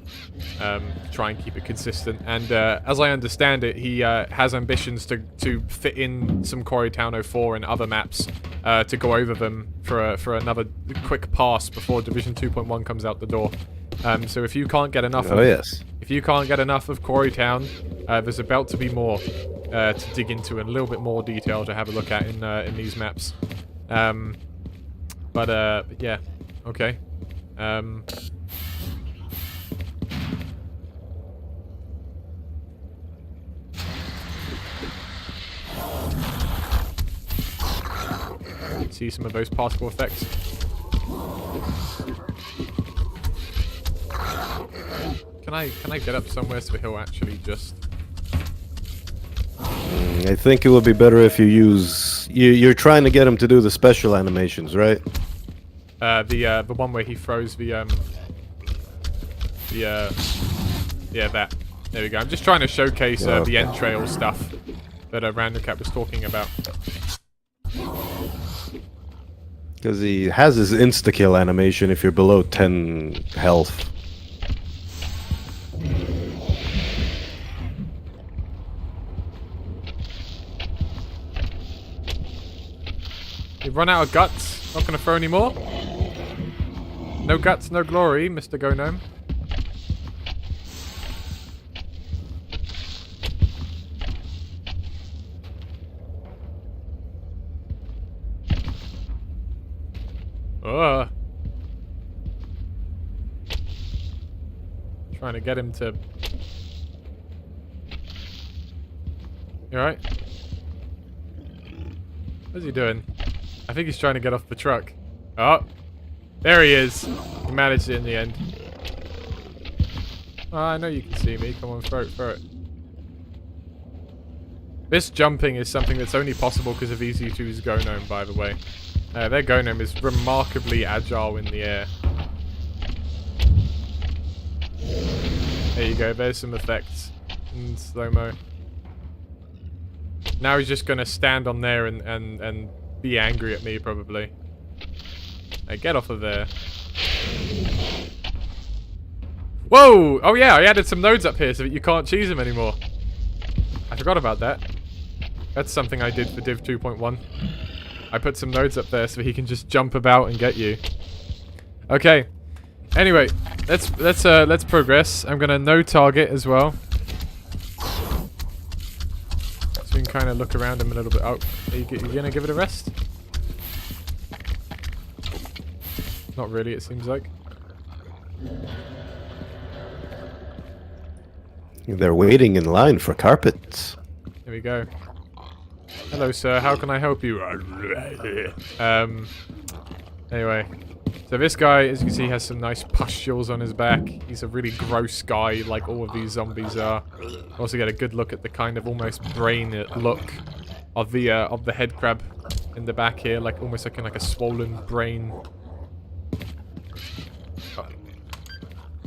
Speaker 1: to try and keep it consistent. And as I understand it, he has ambitions to fit in some Quarry Town 04 and other maps to go over them for another quick pass before Division 2.1 comes out the door. So if you can't get enough, if you can't get enough of Quarry Town, there's about to be more to dig into and a little bit more detail to have a look at in these maps. But yeah, okay. See some of those particle effects. Can I get up somewhere so he'll actually just...
Speaker 4: I think it would be better if you use... You're trying to get him to do the special animations, right?
Speaker 1: The one where he throws yeah, that. There we go. I'm just trying to showcase the entrail stuff that Random Cat was talking about.
Speaker 4: Because he has his insta-kill animation if you're below 10 health.
Speaker 1: You've run out of guts. Not gonna throw any more. No guts, no glory, Mr. Go Gnome. Trying to get him to... You alright? What's he doing? I think he's trying to get off the truck. Oh! There he is! He managed it in the end. Oh, I know you can see me. Come on, throw it. This jumping is something that's only possible because of Easy2's Go Gnome, by the way. Their Gonome is remarkably agile in the air. There you go, there's some effects in slow-mo. Now he's just gonna stand on there and be angry at me, probably. Hey, get off of there. Whoa! Oh yeah, I added some nodes up here so that you can't cheese them anymore. I forgot about that. That's something I did for Div 2.1. I put some nodes up there so he can just jump about and get you. Okay. Anyway, let's progress. I'm gonna node target as well. So we can kind of look around him a little bit. Oh, are you gonna give it a rest? Not really, it seems like.
Speaker 4: They're waiting in line for carpets.
Speaker 1: Here we go. Hello, sir. How can I help you? Anyway. So this guy, as you can see, has some nice pustules on his back. He's a really gross guy, like all of these zombies are. Also get a good look at the kind of almost brain look of the head crab in the back here, like almost looking like a swollen brain. Oh.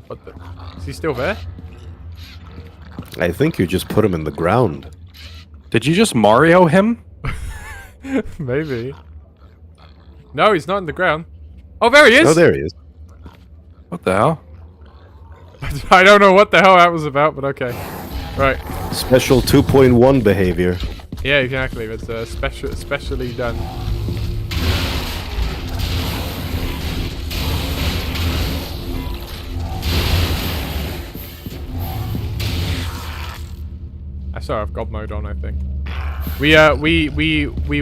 Speaker 1: What the? Is he still there?
Speaker 4: I think you just put him in the ground.
Speaker 13: Did you just Mario him?
Speaker 1: Maybe. No, he's not in the ground. Oh, there he is!
Speaker 4: Oh, there he is.
Speaker 13: What the hell?
Speaker 1: I don't know what the hell that was about, but okay. Right.
Speaker 4: Special 2.1 behavior.
Speaker 1: Yeah, exactly. It's specially done. Sorry, I've got mode on, I think. We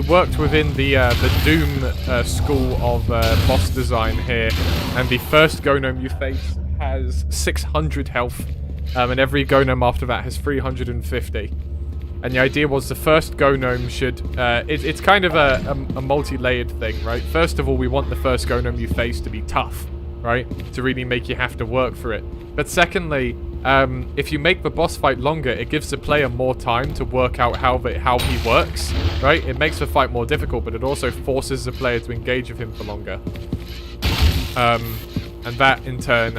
Speaker 1: worked within the Doom school of boss design here, and the first Gonome you face has 600 health, and every Gonome after that has 350. And the idea was the first Gonome should it's kind of a multi-layered thing, right? First of all, we want the first Gonome you face to be tough, right? To really make you have to work for it. But secondly, if you make the boss fight longer, it gives the player more time to work out how he works, right? It makes the fight more difficult, but it also forces the player to engage with him for longer. And that in turn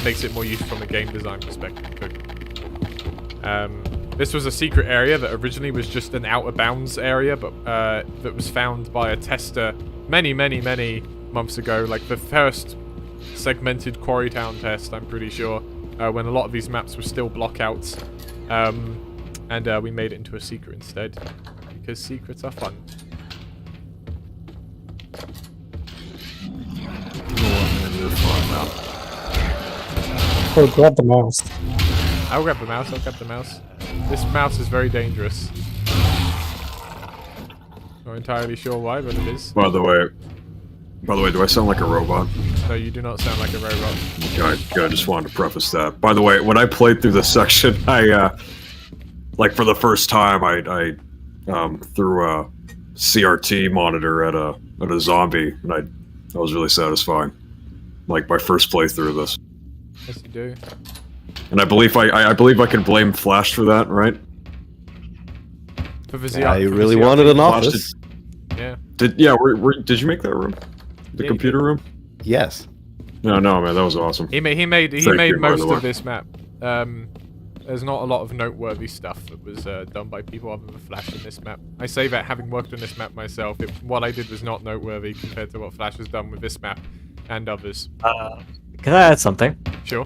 Speaker 1: makes it more useful from a game design perspective. This was a secret area that originally was just an out of bounds area, but that was found by a tester many months ago, like the first segmented Quarry Town test, I'm pretty sure, when a lot of these maps were still blockouts, and we made it into a secret instead, because secrets are fun.
Speaker 19: Oh, grab the mouse.
Speaker 1: I'll grab the mouse, This mouse is very dangerous. Not entirely sure why, but it is.
Speaker 3: By the way, do I sound like a robot?
Speaker 1: No, you do not sound like a robot.
Speaker 3: Okay, I just wanted to preface that. By the way, when I played through this section, I, like for the first time, I threw a CRT monitor at a zombie, and that was really satisfying. Like my first playthrough of this.
Speaker 1: Yes, you do.
Speaker 3: And I believe I can blame Flash for that, right?
Speaker 1: For the
Speaker 4: I really wanted an office.
Speaker 1: Yeah.
Speaker 3: Did you make that room? The computer room?
Speaker 4: Yes.
Speaker 3: No, man, that was awesome.
Speaker 1: He made most of this map. There's not a lot of noteworthy stuff that was done by people other than Flash in this map. I say that having worked on this map myself, what I did was not noteworthy compared to what Flash has done with this map and others.
Speaker 8: Can I add something?
Speaker 1: Sure.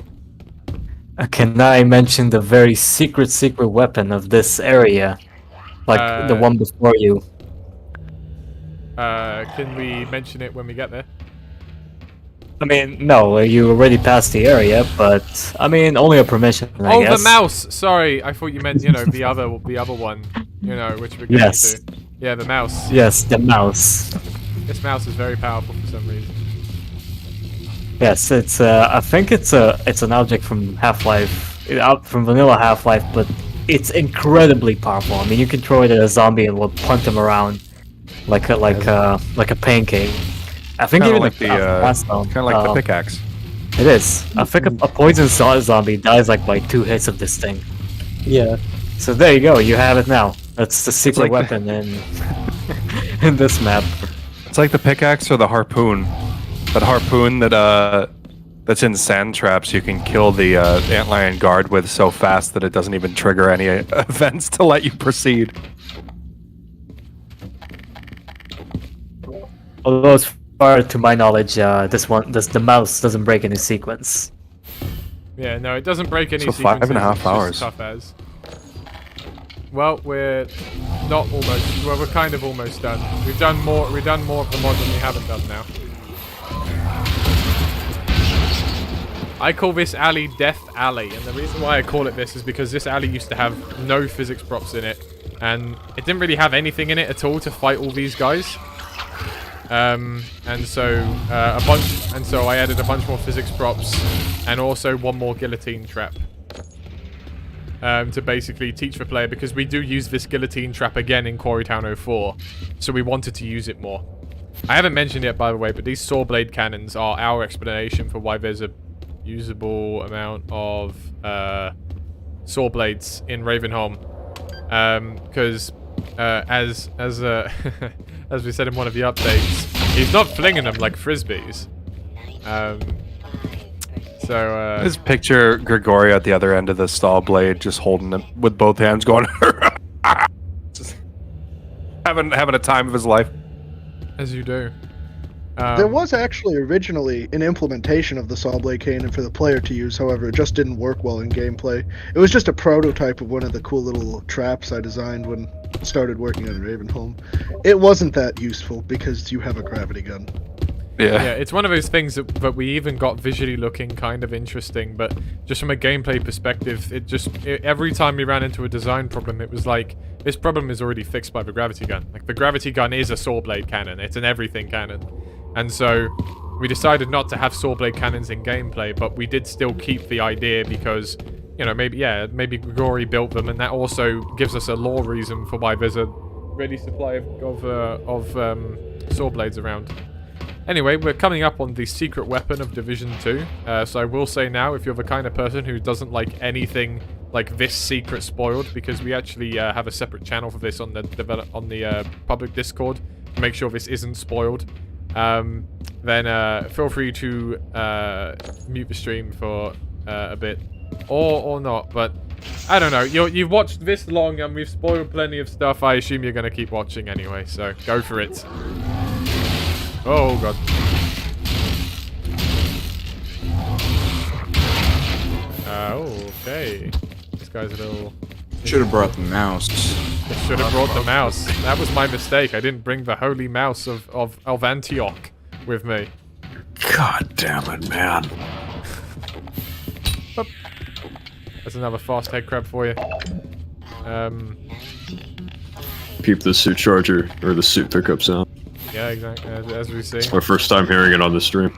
Speaker 8: Can I mention the very secret weapon of this area? Like the one before you.
Speaker 1: Can we mention it when we get there?
Speaker 8: I mean, no, you already passed the area, but I mean, only a permission. I guess.
Speaker 1: The mouse. Sorry, I thought you meant the other one. Which we're getting to. Yeah, the mouse.
Speaker 8: Yes, the mouse.
Speaker 1: This mouse is very powerful for some reason.
Speaker 8: Yes, it's. I think it's an object from Half-Life, from vanilla Half-Life, but it's incredibly powerful. I mean, you can throw it at a zombie and will punt him around like a pancake. I think
Speaker 13: Kinda
Speaker 8: even
Speaker 13: like the pickaxe.
Speaker 8: It is. I think a poison zombie dies like by 2 hits of this thing.
Speaker 19: Yeah.
Speaker 8: So there you go. You have it now. That's the secret
Speaker 13: like
Speaker 8: weapon, and in this map.
Speaker 13: It's like the pickaxe or the harpoon. That harpoon that's in sand traps you can kill the antlion guard with so fast that it doesn't even trigger any events to let you proceed.
Speaker 8: Although, as far to my knowledge, the mouse doesn't break any sequence.
Speaker 1: Yeah, no, it doesn't break any
Speaker 13: So
Speaker 1: sequences.
Speaker 13: 5.5
Speaker 1: it's just
Speaker 13: hours.
Speaker 1: tough as. Well, we're not almost. Well, we're kind of almost done. We've done more of the mod than we haven't done now. I call this alley Death Alley, and the reason why I call it this is because this alley used to have no physics props in it, and it didn't really have anything in it at all to fight all these guys. And so I added a bunch more physics props, and also one more guillotine trap. To basically teach the player, because we do use this guillotine trap again in Quarrytown 04, so we wanted to use it more. I haven't mentioned it, by the way, but these saw blade cannons are our explanation for why there's a usable amount of saw blades in Ravenholm, because as as we said in one of the updates, he's not flinging them like frisbees.
Speaker 13: Just picture Gregory at the other end of the stall blade, just holding them with both hands, going, just having a time of his life.
Speaker 1: As you do.
Speaker 10: There was actually originally an implementation of the saw blade cannon for the player to use, however, it just didn't work well in gameplay. It was just a prototype of one of the cool little traps I designed when I started working on Ravenholm. It wasn't that useful because you have a gravity gun.
Speaker 1: Yeah, it's one of those things that we even got visually looking kind of interesting, but just from a gameplay perspective, every time we ran into a design problem, it was like, this problem is already fixed by the gravity gun. Like, the gravity gun is a saw blade cannon, it's an everything cannon. And so, we decided not to have saw blade cannons in gameplay, but we did still keep the idea because, you know, maybe Grigori built them, and that also gives us a lore reason for why there's a ready supply of saw blades around. Anyway, we're coming up on the secret weapon of Division 2, so I will say now, if you're the kind of person who doesn't like anything like this secret spoiled, because we actually have a separate channel for this on the public Discord to make sure this isn't spoiled, then feel free to mute the stream for a bit, or not, but I don't know, you've watched this long and we've spoiled plenty of stuff. I assume you're going to keep watching anyway, so go for it. Oh god. Okay. This guy's a little...
Speaker 9: Should have brought the mouse.
Speaker 1: I should have brought the mouse. That was my mistake. I didn't bring the holy mouse of Antioch with me.
Speaker 3: God damn it, man.
Speaker 1: Oop. That's another fast head crab for you.
Speaker 3: Peep the suit charger, or the suit pickup sound.
Speaker 1: Yeah, exactly. As we see.
Speaker 3: It's my first time hearing it on the stream.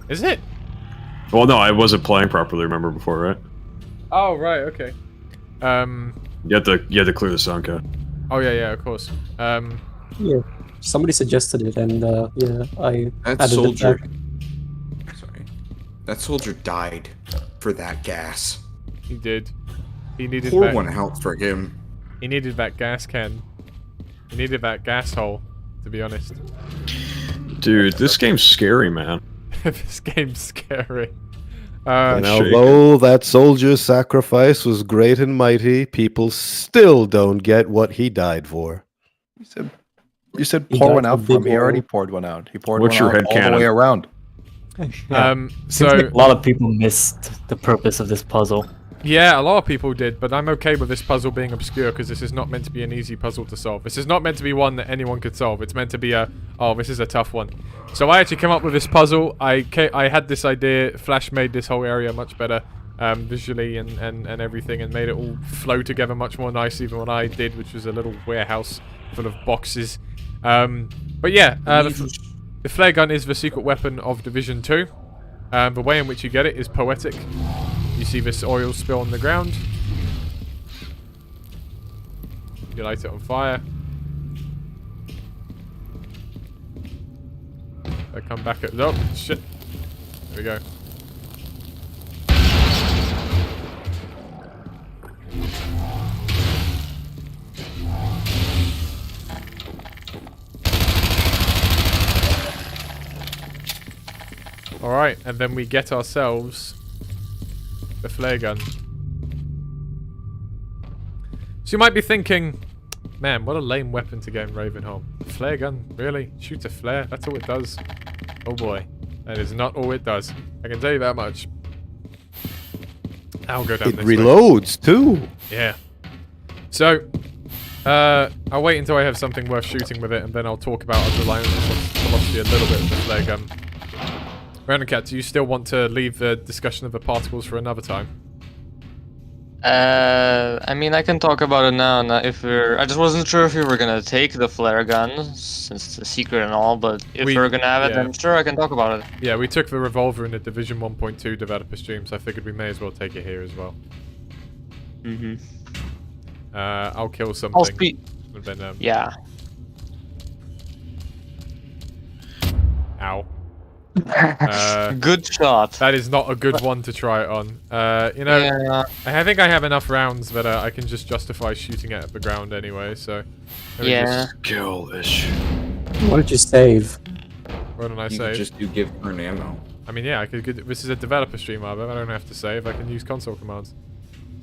Speaker 1: Is it?
Speaker 3: Well, no, I wasn't playing properly, remember, before, right?
Speaker 1: Oh, right, okay.
Speaker 3: You had to clear the sound card.
Speaker 1: Oh, yeah, of course.
Speaker 19: Yeah, somebody suggested it, and yeah, I
Speaker 9: That
Speaker 19: added
Speaker 9: soldier...
Speaker 19: it back.
Speaker 9: Sorry. That soldier died for that gas.
Speaker 1: He did. He needed
Speaker 9: Pour
Speaker 1: that...
Speaker 9: one out for him.
Speaker 1: He needed that gas can. He needed that gas hole, to be honest.
Speaker 3: Dude, this game's scary, man.
Speaker 1: This game's scary.
Speaker 4: And although that soldier's sacrifice was great and mighty, people still don't get what he died for.
Speaker 13: You said pour one out for him. He already poured one out. He poured
Speaker 3: What's
Speaker 13: one
Speaker 3: your
Speaker 13: out
Speaker 3: head
Speaker 13: all the way around.
Speaker 1: So
Speaker 8: a lot of people missed the purpose of this puzzle.
Speaker 1: Yeah, a lot of people did, but I'm okay with this puzzle being obscure because this is not meant to be an easy puzzle to solve. This is not meant to be one that anyone could solve. It's meant to be oh, this is a tough one. So I actually came up with this puzzle. I had this idea. Flash made this whole area much better visually and everything, and made it all flow together much more nicely than what I did, which was a little warehouse full of boxes. But yeah, the flare gun is the secret weapon of Division 2. The way in which you get it is poetic. You see this oil spill on the ground. You light it on fire. They come back at... Oh, shit. There we go. Alright, and then we get ourselves the flare gun. So you might be thinking, man, what a lame weapon to get in Ravenholm. Flare gun? Really? Shoot a flare? That's all it does? Oh boy. That is not all it does. I can tell you that much. I'll go down
Speaker 4: It
Speaker 1: this way.
Speaker 4: reloads too.
Speaker 1: Yeah. So, I'll wait until I have something worth shooting with it, and then I'll talk about other lines of philosophy a little bit of the flare gun. Cat, do you still want to leave the discussion of the particles for another time?
Speaker 6: I mean, I can talk about it now. If we're, I just wasn't sure if we were gonna take the flare gun, since it's a secret and all. But if we're gonna have it, then sure, I can talk about it.
Speaker 1: Yeah, we took the revolver in the Division 1.2 developer stream, so I figured we may as well take it here as well.
Speaker 6: Mm-hmm.
Speaker 1: I'll kill something.
Speaker 6: I'll speak.
Speaker 1: And then,
Speaker 6: yeah.
Speaker 1: Ow.
Speaker 6: Good shot.
Speaker 1: That is not a good one to try it on. You know,
Speaker 6: Yeah.
Speaker 1: I think I have enough rounds that I can just justify shooting it at the ground anyway, so... let me
Speaker 6: Yeah.
Speaker 1: just
Speaker 3: kill this shit.
Speaker 19: What did you save?
Speaker 1: What did I
Speaker 9: You
Speaker 1: save?
Speaker 9: could just do give her an ammo.
Speaker 1: I mean, yeah, I could. This is a developer stream, Arbor. I don't have to save. I can use console commands.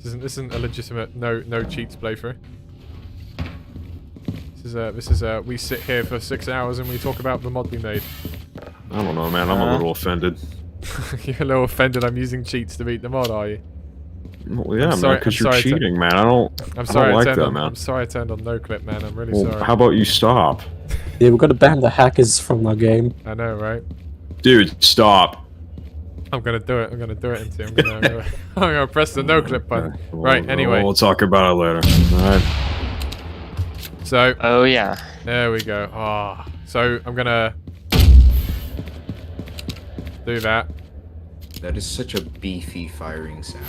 Speaker 1: This isn't a legitimate no cheats playthrough. This is we sit here for 6 hours and we talk about the mod we made.
Speaker 3: I don't know, man. I'm a little offended.
Speaker 1: You're a little offended. I'm using cheats to beat the mod, are you?
Speaker 3: Well, yeah, man, because you're cheating, man. I don't like that, man.
Speaker 1: I'm sorry I turned on no clip, man. I'm really
Speaker 3: Well,
Speaker 1: sorry.
Speaker 3: how about you stop?
Speaker 19: Yeah, we've got to ban the hackers from our game.
Speaker 1: I know, right?
Speaker 3: Dude, stop.
Speaker 1: I'm gonna do it. I'm gonna do it into. I'm gonna press the no clip button. Right.
Speaker 3: Well,
Speaker 1: Anyway.
Speaker 3: we'll talk about it later. All right.
Speaker 1: So.
Speaker 6: Oh yeah.
Speaker 1: There we go. Ah. So I'm gonna do that.
Speaker 9: That is such a beefy firing sound.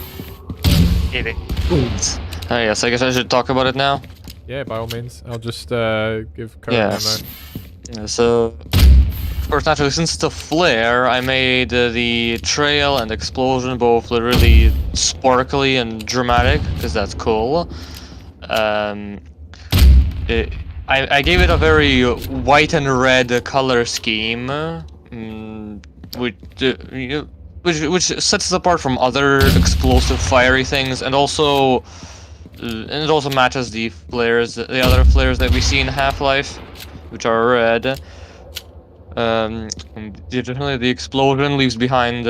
Speaker 6: It is. Yes, I guess I should talk about it now.
Speaker 1: Yeah, by all means. I'll just give current
Speaker 6: Yes.
Speaker 1: ammo.
Speaker 6: Yeah, so, of course, naturally, since it's a flare, I made the trail and explosion both really sparkly and dramatic, because that's cool. I gave it a very white and red color scheme, which sets it apart from other explosive, fiery things, and also it also matches the flares, the other flares that we see in Half-Life, which are red. Additionally, the explosion leaves behind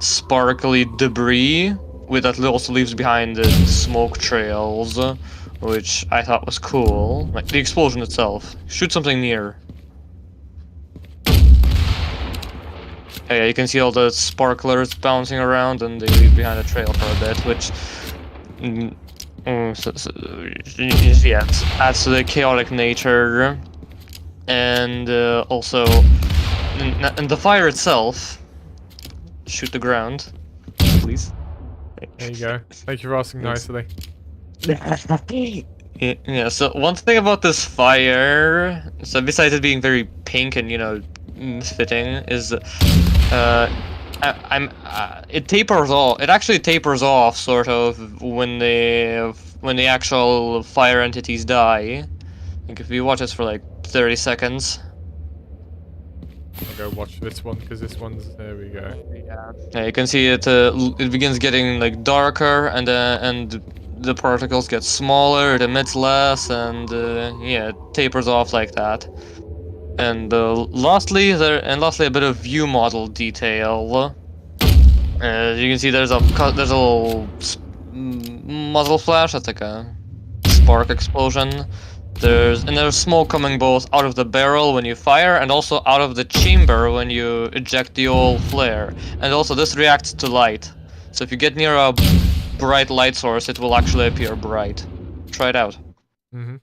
Speaker 6: sparkly debris, that also leaves behind smoke trails, which I thought was cool. Like the explosion itself. Shoot something near. Yeah, you can see all the sparklers bouncing around, and they leave behind a trail for a bit, which yeah, adds to the chaotic nature. And also, and the fire itself. Shoot the ground, please.
Speaker 1: There you go. Thank you for asking nicely.
Speaker 6: Yeah, so one thing about this fire, so besides it being very pink and, you know, fitting, is it tapers off. It actually tapers off, sort of, when the actual fire entities die. Like if you watch this for like 30 seconds.
Speaker 1: I'll go watch this one because this one's. There we go.
Speaker 6: Yeah, you can see it. It begins getting like darker, and the particles get smaller. It emits less, and yeah, it tapers off like that. And lastly, a bit of view model detail. As you can see, there's a little muzzle flash. That's like a spark explosion. There's smoke coming both out of the barrel when you fire and also out of the chamber when you eject the old flare. And also this reacts to light. So if you get near a bright light source, it will actually appear bright. Try it out.
Speaker 1: Mm-hmm.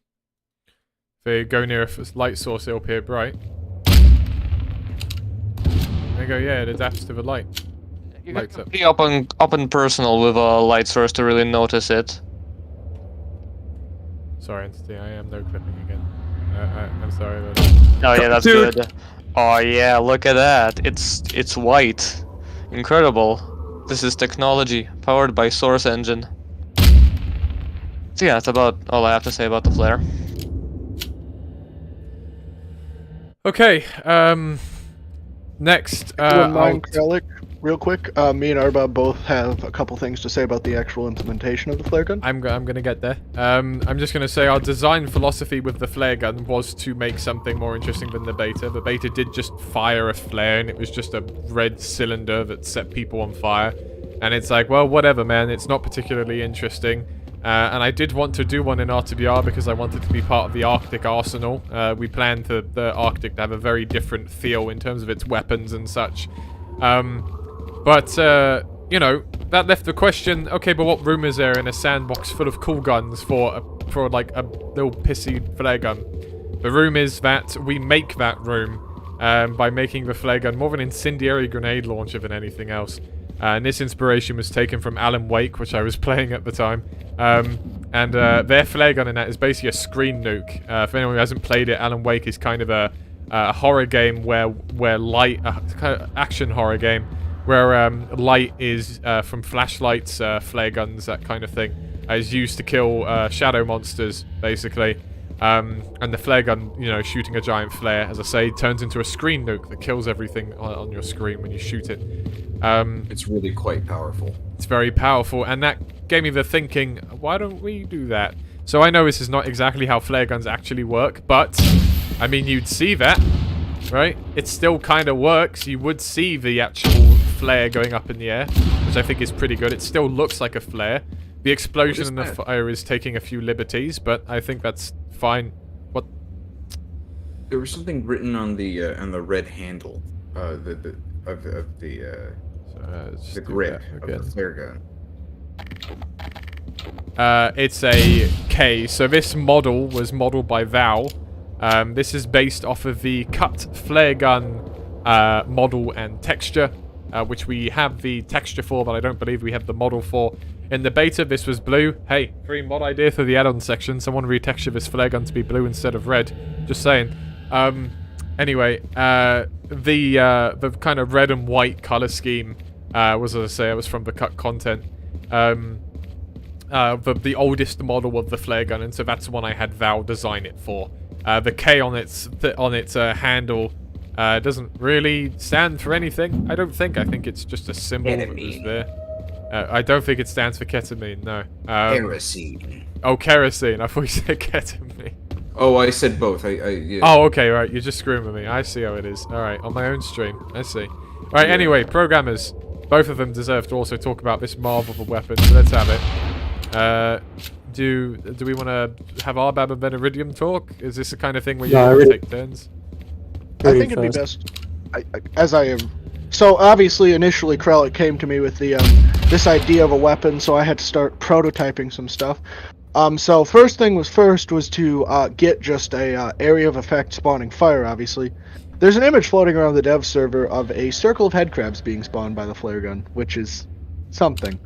Speaker 1: If you go near a light source, it'll appear bright. There you go, yeah, it adapts to the light.
Speaker 6: You have to be up and personal with a light source to really notice it.
Speaker 1: Sorry, Entity, I am no clipping again. I'm sorry, but...
Speaker 6: Oh yeah, that's good. Oh yeah, look at that. It's white. Incredible. This is technology powered by Source Engine. So yeah, that's about all I have to say about the flare.
Speaker 1: Next,
Speaker 10: Wouldn't mind, Kralik, real quick. Me and Arba both have a couple things to say about the actual implementation of the flare gun.
Speaker 1: I'm gonna get there. I'm just gonna say our design philosophy with the flare gun was to make something more interesting than the beta. The beta did just fire a flare, and it was just a red cylinder that set people on fire. And it's like, well, whatever, man. It's not particularly interesting. And I did want to do one in RTBR because I wanted to be part of the Arctic arsenal. We planned for the Arctic to have a very different feel in terms of its weapons and such. But you know, that left the question, okay, but what room is there in a sandbox full of cool guns for like a little pissy flare gun? The room is that we make that room by making the flare gun more of an incendiary grenade launcher than anything else. And this inspiration was taken from Alan Wake, which I was playing at the time. And their flare gun in that is basically a screen nuke. For anyone who hasn't played it, Alan Wake is kind of a horror game where light, kind of action horror game, where light is from flashlights, flare guns, that kind of thing, is used to kill shadow monsters, basically. And the flare gun, you know, shooting a giant flare, as I say, turns into a screen nuke that kills everything on your screen when you shoot it.
Speaker 14: It's really quite powerful.
Speaker 1: It's very powerful, and that gave me the thinking, why don't we do that? So I know this is not exactly how flare guns actually work, but, I mean, you'd see that, right? It still kind of works. You would see the actual flare going up in the air, which I think is pretty good. It still looks like a flare. The explosion and the fire is taking a few liberties, but I think that's fine. What?
Speaker 14: There was something written on the red handle, the grip of the flare gun.
Speaker 1: It's a K. So this model was modeled by Val. This is based off of the cut flare gun model and texture, which we have the texture for, but I don't believe we have the model for. In the beta, this was blue. Hey, free mod idea for the add-on section. Someone retexture this flare gun to be blue instead of red. Just saying. Anyway, the kind of red and white color scheme was, as I say, it was from the cut content. The oldest model of the flare gun, and so that's the one I had Val design it for. The K on its handle doesn't really stand for anything. I don't think. I think it's just a symbol that was there. I don't think it stands for ketamine. No.
Speaker 14: Kerosene.
Speaker 1: Oh, kerosene. I thought you said ketamine.
Speaker 14: Oh, I said both. Yeah.
Speaker 1: Oh, okay, right. You're just screwing with me. I see how it is. All right, on my own stream. I see. All right. Yeah. Anyway, programmers. Both of them deserve to also talk about this marvel of a weapon. So let's have it. Do we want to have Arbab and Beniridium talk? Is this the kind of thing where you want to take turns?
Speaker 10: I think it'd be best, So obviously, initially, Kralik came to me with the this idea of a weapon, so I had to start prototyping some stuff. So first thing was to get just a area of effect spawning fire. Obviously, there's an image floating around the dev server of a circle of headcrabs being spawned by the flare gun, which is something.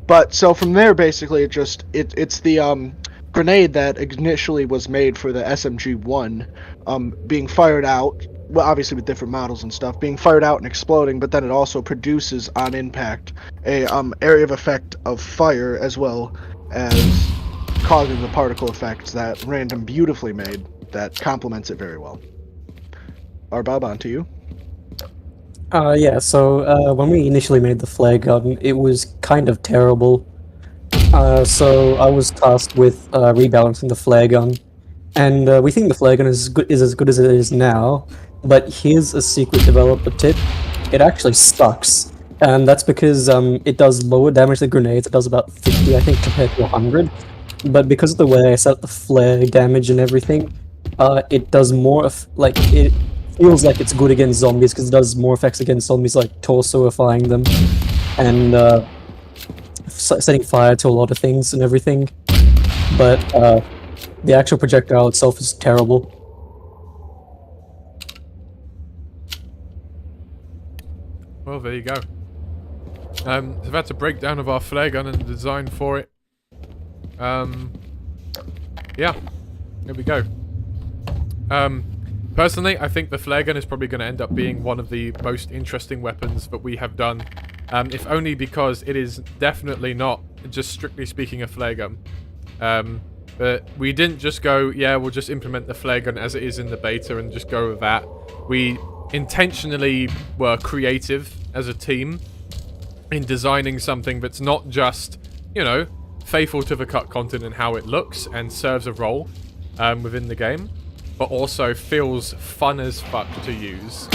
Speaker 10: But so from there, basically, it's the grenade that initially was made for the SMG-1 being fired out. Well, obviously with different models and stuff, being fired out and exploding, but then it also produces on impact a area of effect of fire as well as causing the particle effects that Random beautifully made that complements it very well. Arbab, on to you.
Speaker 19: Yeah, so when we initially made the flare gun, it was kind of terrible. So I was tasked with rebalancing the flare gun, and we think the flare gun is as good as it is now. But here's a secret developer tip: it actually sucks, and that's because it does lower damage than grenades. It does about 50, I think, compared to 100. But because of the way I set up the flare damage and everything, it does more it feels like it's good against zombies because it does more effects against zombies, like torsoifying them and setting fire to a lot of things and everything. But the actual projectile itself is terrible.
Speaker 1: Well, there you go. So that's a breakdown of our flare gun and the design for it. Yeah, there we go. Personally, I think the flare gun is probably going to end up being one of the most interesting weapons that we have done. If only because it is definitely not, just strictly speaking, a flare gun. But we didn't just go, yeah, we'll just implement the flare gun as it is in the beta and just go with that. We intentionally were creative as a team in designing something that's not just, you know, faithful to the cut content and how it looks and serves a role within the game, but also feels fun as fuck to use.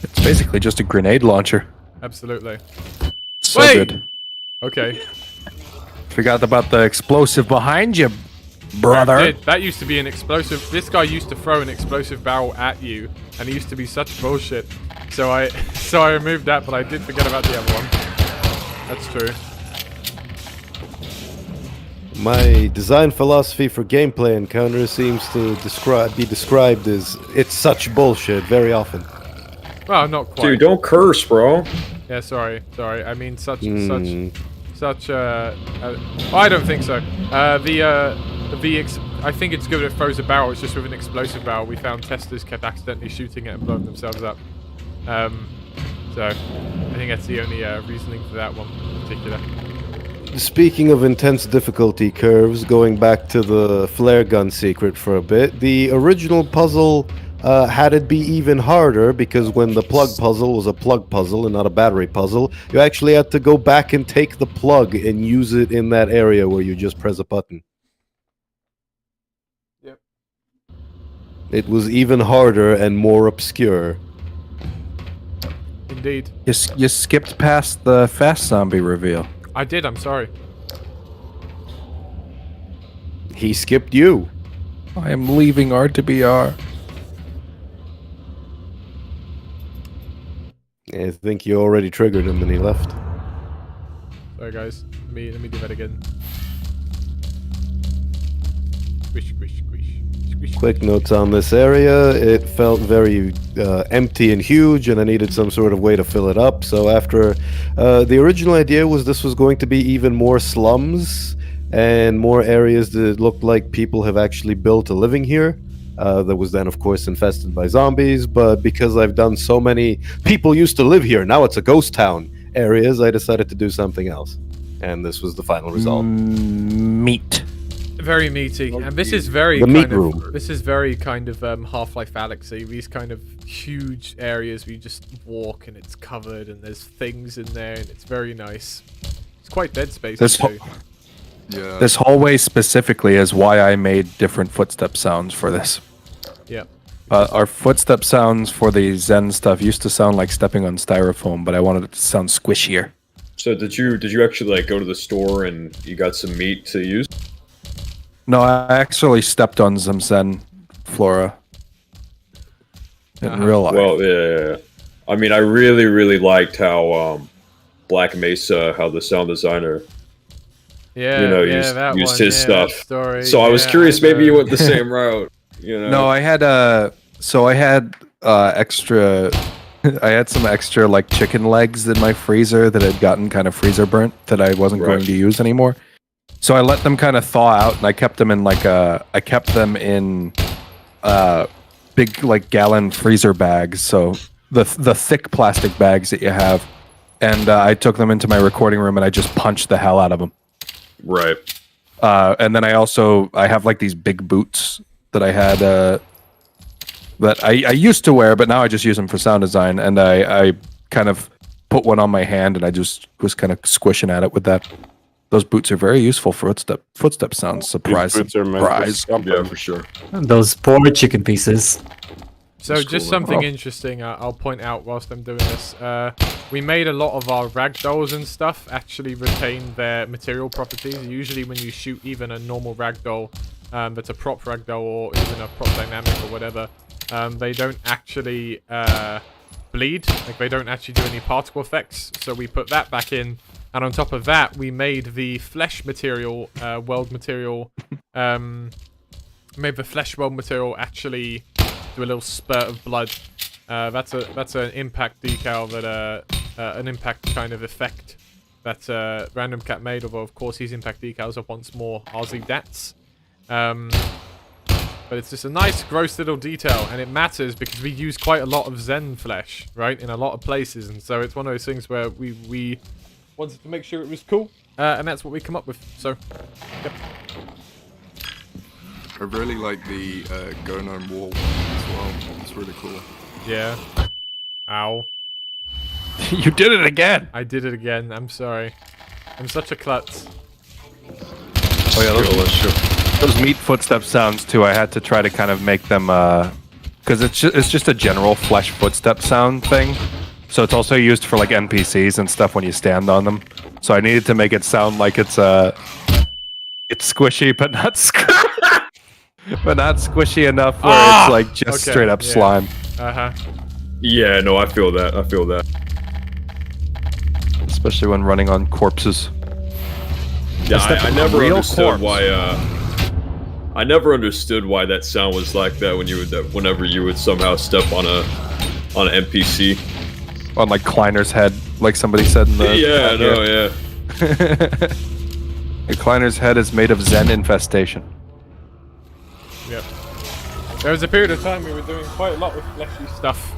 Speaker 13: It's basically just a grenade launcher.
Speaker 1: Absolutely.
Speaker 13: So
Speaker 1: Wait!
Speaker 13: good.
Speaker 1: Okay.
Speaker 13: Forgot about the explosive behind you, brother.
Speaker 1: That used to be an explosive. This guy used to throw an explosive barrel at you, and it used to be such bullshit. So I removed that, but I did forget about the other one. That's true.
Speaker 4: My design philosophy for gameplay encounters seems to be described as it's such bullshit very often.
Speaker 1: Well, not quite.
Speaker 3: Dude, don't curse, bro.
Speaker 1: Yeah, sorry. I mean, such. I don't think so. I think it's good. It throws a barrel. It's just with an explosive barrel. We found testers kept accidentally shooting it and blowing themselves up. So I think that's the only reasoning for that one in particular.
Speaker 4: Speaking of intense difficulty curves, going back to the flare gun secret for a bit, the original puzzle had it be even harder because when the plug puzzle was a plug puzzle and not a battery puzzle, you actually had to go back and take the plug and use it in that area where you just press a button.
Speaker 1: Yep.
Speaker 4: It was even harder and more obscure.
Speaker 1: Indeed.
Speaker 13: You skipped past the fast zombie reveal.
Speaker 1: I did, I'm sorry.
Speaker 4: He skipped you.
Speaker 13: I am leaving RTBR.
Speaker 4: I think you already triggered him and he left.
Speaker 1: Sorry guys, let me do that again. Squish, squish, squish. Squish,
Speaker 4: Quick
Speaker 1: squish,
Speaker 4: notes on this area. It felt very empty and huge, and I needed some sort of way to fill it up. So after the original idea was this was going to be even more slums and more areas that looked like people have actually built a living here. That was then, of course, infested by zombies. But because I've done so many people used to live here, now it's a ghost town areas, I decided to do something else. And this was the final result.
Speaker 13: Meat.
Speaker 1: Very meaty, and this is very This is very kind of Half-Life Galaxy. These kind of huge areas where you just walk and it's covered and there's things in there and it's very nice. It's quite Dead Space too.
Speaker 13: Yeah. This hallway specifically is why I made different footstep sounds for this.
Speaker 1: Yep.
Speaker 13: Our footstep sounds for the Zen stuff used to sound like stepping on styrofoam, but I wanted it to sound squishier.
Speaker 3: So did you actually like go to the store and you got some meat to use?
Speaker 13: No, I actually stepped on some Zen flora in real life.
Speaker 3: Well, yeah. I mean, I really liked how Black Mesa, how the sound designer, used his stuff.
Speaker 1: Story,
Speaker 3: so I was curious, maybe you went the same route. You know?
Speaker 13: No, I had extra. I had some extra like chicken legs in my freezer that had gotten kind of freezer burnt that I wasn't going to use anymore. So I let them kind of thaw out, and I kept them in big like gallon freezer bags. So the thick plastic bags that you have, and I took them into my recording room and I just punched the hell out of them.
Speaker 3: Right.
Speaker 13: And then I have like these big boots that I had that I used to wear, but now I just use them for sound design. And I kind of put one on my hand and I just was kind of squishing at it with that. Those boots are very useful for footstep sounds. Surprise, surprise.
Speaker 3: Yeah, for sure.
Speaker 8: Those poor chicken pieces.
Speaker 1: So just something interesting I'll point out whilst I'm doing this. We made a lot of our ragdolls and stuff actually retain their material properties. Usually when you shoot even a normal ragdoll that's a prop ragdoll or even a prop dynamic or whatever, they don't actually bleed. Like they don't actually do any particle effects. So we put that back in. And on top of that, we made the flesh material, weld material, made the flesh weld material actually do a little spurt of blood. That's an impact decal that an impact kind of effect that Random Cat made. Although of course his impact decals are once more RZ Dats. But it's just a nice gross little detail, and it matters because we use quite a lot of Zen flesh, right, in a lot of places, and so it's one of those things where we wanted to make sure it was cool, and that's what we come up with. So, yep.
Speaker 23: I really like the going on wall as well. It's really cool.
Speaker 1: Yeah. Ow.
Speaker 13: You did it again!
Speaker 1: I did it again. I'm sorry. I'm such a klutz.
Speaker 13: Oh yeah, those meat footstep sounds too. I had to try to kind of make them, because it's just a general flesh footstep sound thing. So it's also used for like NPCs and stuff when you stand on them. So I needed to make it sound like it's squishy, but not but not squishy enough where it's like just straight up slime.
Speaker 3: Yeah, no, I feel that. I feel that.
Speaker 13: Especially when running on corpses.
Speaker 3: Yeah, I never
Speaker 13: real
Speaker 3: understood
Speaker 13: corpse.
Speaker 3: why. I never understood why that sound was like that when you would whenever you would somehow step on an NPC.
Speaker 13: On like Kleiner's head, like somebody said in the
Speaker 3: yeah, no, yeah.
Speaker 13: The Kleiner's head is made of Zen infestation.
Speaker 1: Yep. There was a period of time we were doing quite a lot of fleshy stuff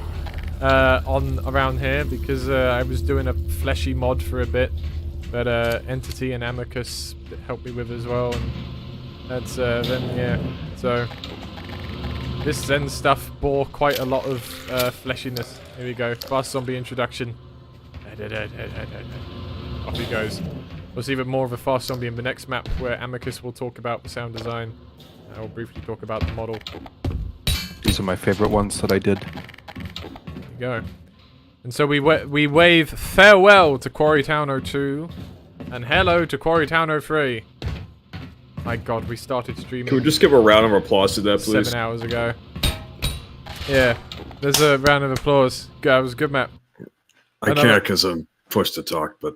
Speaker 1: around here because I was doing a fleshy mod for a bit that Entity and Amicus helped me with as well, and that's then yeah. So this Zen stuff bore quite a lot of fleshiness. Here we go. Fast zombie introduction. Off he goes. We'll see even more of a fast zombie in the next map where Amicus will talk about the sound design. I'll briefly talk about the model.
Speaker 13: These are my favorite ones that I did.
Speaker 1: There you go. And so we wave farewell to Quarry Town 02 and hello to Quarry Town 03. My god, we started streaming.
Speaker 3: Can we just give a round of applause to that, please?
Speaker 1: 7 hours ago. Yeah, there's a round of applause. That was a good map.
Speaker 3: I can't because I'm pushed to talk, but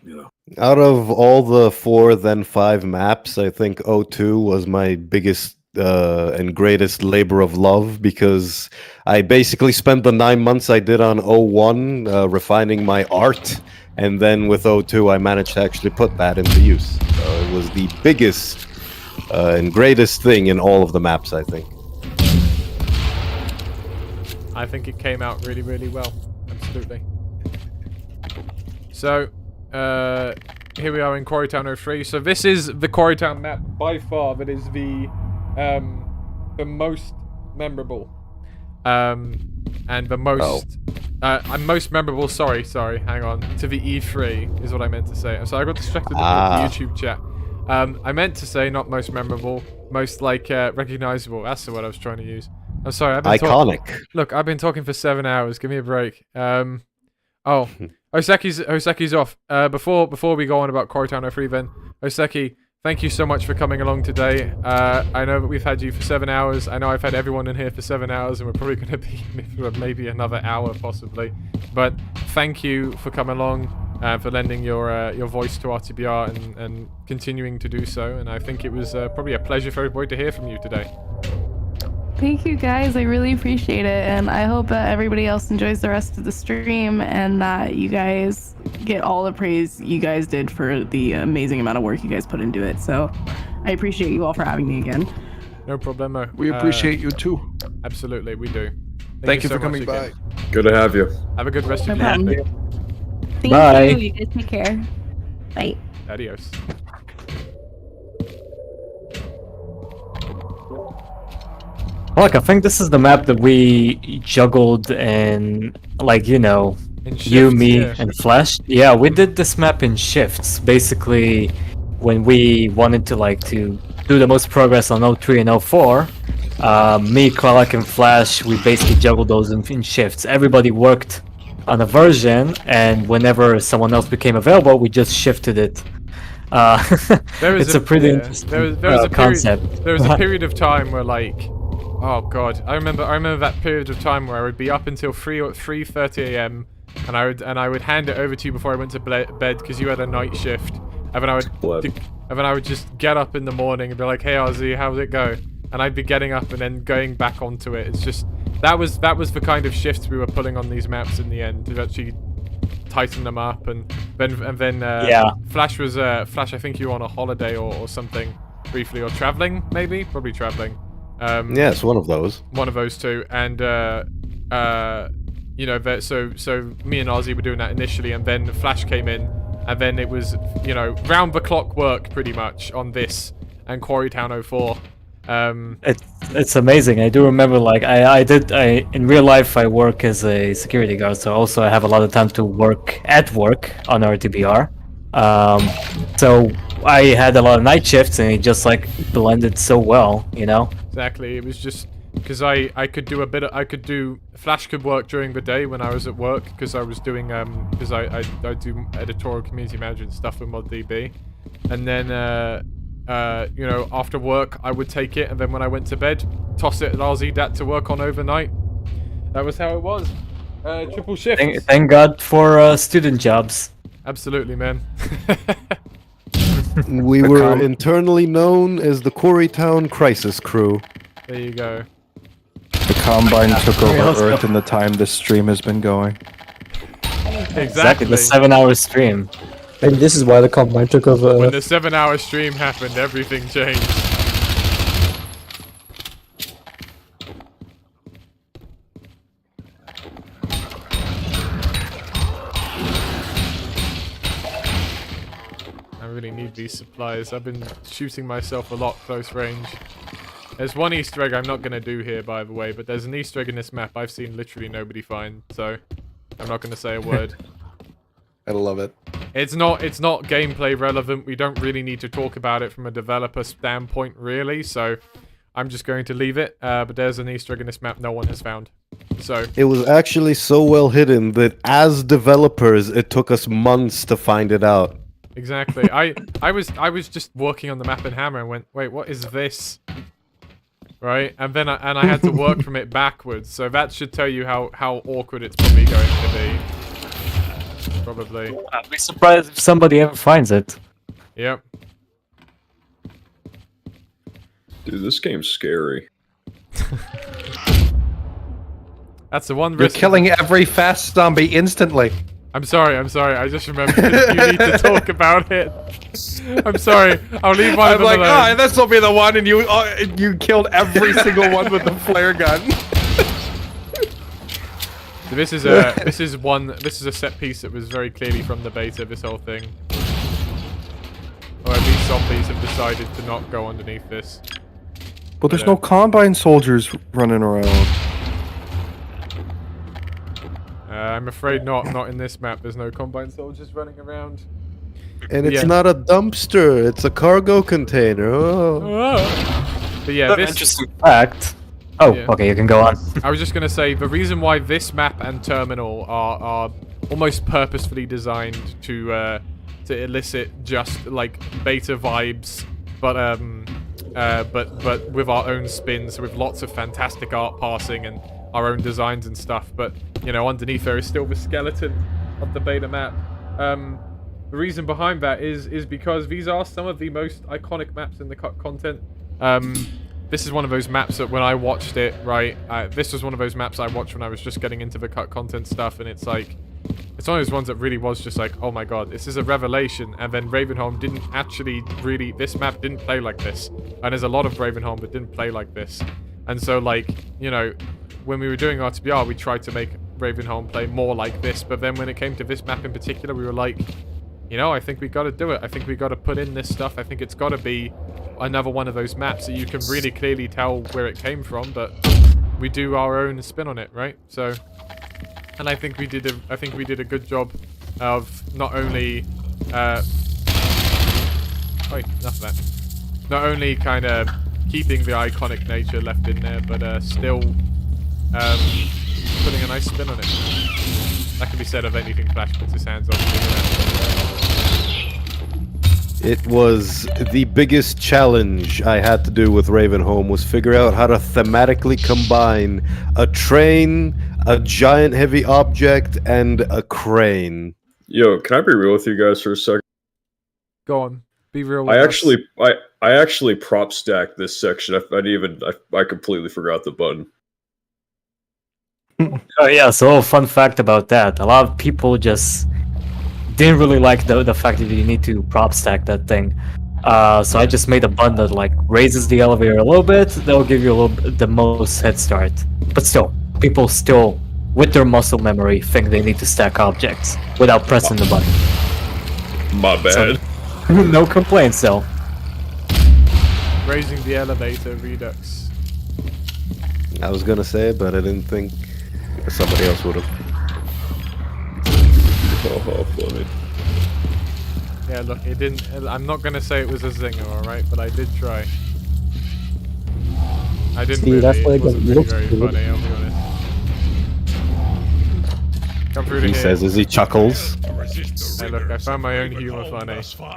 Speaker 3: you know.
Speaker 4: Out of all the 4 then 5 maps, I think O2 was my biggest and greatest labor of love because I basically spent the 9 months I did on O1 refining my art, and then with O2 I managed to actually put that into use. So it was the biggest and greatest thing in all of the maps, I think.
Speaker 1: I think it came out really, really well. Absolutely. So, here we are in Quarry Town 03. So this is the Quarry Town map by far that is the most memorable. And the most most memorable, sorry, hang on, to the E3 is what I meant to say. So I got distracted in the YouTube chat. I meant to say not most memorable, most like recognizable. That's the word I was trying to use. I'm sorry, I've been
Speaker 4: iconic.
Speaker 1: Look, I've been talking for 7 hours. Give me a break. Oh, Oseki's off. Before we go on about Quarry Town 03 then, Oseki, thank you so much for coming along today. I know that we've had you for 7 hours. I know I've had everyone in here for 7 hours, and we're probably going to be for maybe another hour possibly. But thank you for coming along, for lending your voice to RTBR and continuing to do so. And I think it was probably a pleasure for everybody to hear from you today.
Speaker 18: Thank you guys, I really appreciate it, and I hope that everybody else enjoys the rest of the stream and that you guys get all the praise you guys did for the amazing amount of work you guys put into it. So I appreciate you all for having me again.
Speaker 1: No problemo.
Speaker 13: We appreciate you too.
Speaker 1: Absolutely, we do.
Speaker 13: Thank you
Speaker 1: so
Speaker 13: for coming
Speaker 1: much again.
Speaker 13: by.
Speaker 3: Good to have you.
Speaker 1: Have a good rest
Speaker 18: No
Speaker 1: of your
Speaker 18: problem.
Speaker 1: day.
Speaker 18: Thank
Speaker 8: Bye.
Speaker 18: you. You guys take care. Bye.
Speaker 1: Adios.
Speaker 8: Look, I think this is the map that we juggled in, like, you know,
Speaker 1: In
Speaker 8: you,
Speaker 1: shifts,
Speaker 8: me,
Speaker 1: yeah.
Speaker 8: and Flash. Yeah, we did this map in shifts. Basically, when we wanted to do the most progress on 03 and 04, me, Kralak, and Flash, we basically juggled those in shifts. Everybody worked on a version, and whenever someone else became available, we just shifted it. It's a pretty interesting
Speaker 1: there was a
Speaker 8: concept.
Speaker 1: Period, there was a period of time where, like, oh god, I remember that period of time where I would be up until 3:30 a.m. and I would hand it over to you before I went to bed because you had a night shift, and then I would just get up in the morning and be like, hey RZ, how's it go? And I'd be getting up and then going back onto it. It's just that was the kind of shifts we were pulling on these maps in the end to actually tighten them up, and then
Speaker 8: yeah.
Speaker 1: Flash was Flash. I think you were on a holiday or something briefly, or traveling maybe, probably traveling.
Speaker 4: Yeah, it's one of those.
Speaker 1: One of those two, and you know, so me and Ozzy were doing that initially, and then Flash came in, and then it was, you know, round the clock work pretty much on this and Quarry Town 04.
Speaker 8: It's amazing. I do remember, like, I in real life I work as a security guard, so also I have a lot of time to work at work on RTBR. So I had a lot of night shifts, and it just like blended so well, you know.
Speaker 1: Exactly. It was just because I could do Flash could work during the day when I was at work because I was doing because I do editorial community management stuff with ModDB, and then you know, after work I would take it, and then when I went to bed, toss it at RZDAT to work on overnight. That was how it was. Triple shift.
Speaker 8: Thank God for student jobs.
Speaker 1: Absolutely, man.
Speaker 4: We were internally known as the Quarrytown Crisis Crew.
Speaker 1: There you go.
Speaker 13: The Combine took over Earth in the time this stream has been going.
Speaker 8: Exactly, the 7-hour stream.
Speaker 19: And this is why the Combine took over.
Speaker 1: When the 7-hour stream happened, everything changed. I really need these supplies. I've been shooting myself a lot close range. There's one Easter egg I'm not going to do here, by the way, but there's an Easter egg in this map I've seen literally nobody find, so I'm not going to say a word.
Speaker 4: I love it.
Speaker 1: It's not gameplay relevant. We don't really need to talk about it from a developer standpoint, really, so I'm just going to leave it. But there's an Easter egg in this map no one has found. So
Speaker 4: it was actually so well hidden that as developers, it took us months to find it out.
Speaker 1: Exactly. I was just working on the map in Hammer and went, wait, what is this? Right, and then I had to work from it backwards. So that should tell you how awkward it's probably going to be. Probably.
Speaker 8: I'd be surprised if somebody ever finds it.
Speaker 1: Yep.
Speaker 3: Dude, this game's scary.
Speaker 1: That's the one
Speaker 13: You're
Speaker 1: risk.
Speaker 13: killing every fast zombie instantly.
Speaker 1: I'm sorry. I just remembered that you need to talk about it. I'm sorry. I'll leave one of them alone.
Speaker 13: Oh, this will be the one, and you killed every single one with the flare gun.
Speaker 1: So this is a set piece that was very clearly from the beta. This whole thing. Or at least zombies have decided to not go underneath this.
Speaker 13: But there's no Combine soldiers running around.
Speaker 1: I'm afraid not in this map. There's no Combine soldiers running around.
Speaker 4: And it's not a dumpster, it's a cargo container.
Speaker 1: Oh. But yeah, this
Speaker 8: interesting fact. Oh,
Speaker 1: yeah.
Speaker 8: Okay, you can go on.
Speaker 1: I was just gonna say the reason why this map and terminal are almost purposefully designed to elicit just like beta vibes, but with our own spins, with lots of fantastic art passing and our own designs and stuff. But you know, underneath there is still the skeleton of the beta map. The reason behind that is because these are some of the most iconic maps in the content. This is one of those maps that when I watched it, right, this was one of those maps I watched when I was just getting into the cut content stuff, and it's like, it's one of those ones that really was just like, oh my god, this is a revelation. And then Ravenholm didn't actually really, this map didn't play like this. And there's a lot of Ravenholm that didn't play like this. And so like, you know, when we were doing RTBR, we tried to make Ravenholm play more like this, but then when it came to this map in particular, we were like, you know, I think we got to do it. I think we got to put in this stuff. I think it's got to be another one of those maps that you can really clearly tell where it came from, but we do our own spin on it, right? So, and I think we did a good job of not only enough of that. Not only kind of keeping the iconic nature left in there, but still putting a nice spin on it. That can be said of anything Flash puts his hands on.
Speaker 4: It was the biggest challenge I had to do with Ravenholm was figure out how to thematically combine a train, a giant heavy object, and a crane.
Speaker 3: Yo, can I be real with you guys for a second?
Speaker 1: Go on, be real with
Speaker 3: I actually prop stacked this section. I completely forgot the button.
Speaker 8: Oh yeah, so a fun fact about that. A lot of people just didn't really like the fact that you need to prop stack that thing. So I just made a button that like raises the elevator a little bit. That'll give you a little bit, the most head start. But still, people still, with their muscle memory, think they need to stack objects without pressing the button.
Speaker 3: My bad.
Speaker 8: So, no complaints though.
Speaker 1: raising the elevator, Redux.
Speaker 4: I was gonna say it, but I didn't think somebody else would have.
Speaker 3: Oh, funny.
Speaker 1: Yeah, look, it didn't. I'm not gonna say it was a zinger, alright, but I did try. I didn't
Speaker 19: See,
Speaker 1: really.
Speaker 19: that's why
Speaker 1: It wasn't really
Speaker 19: looks
Speaker 1: very
Speaker 19: good.
Speaker 1: funny, I'll be honest. Come through to
Speaker 4: He
Speaker 1: here.
Speaker 4: says as he chuckles.
Speaker 1: Hey, look, I found my own humor funny. Best
Speaker 3: Well,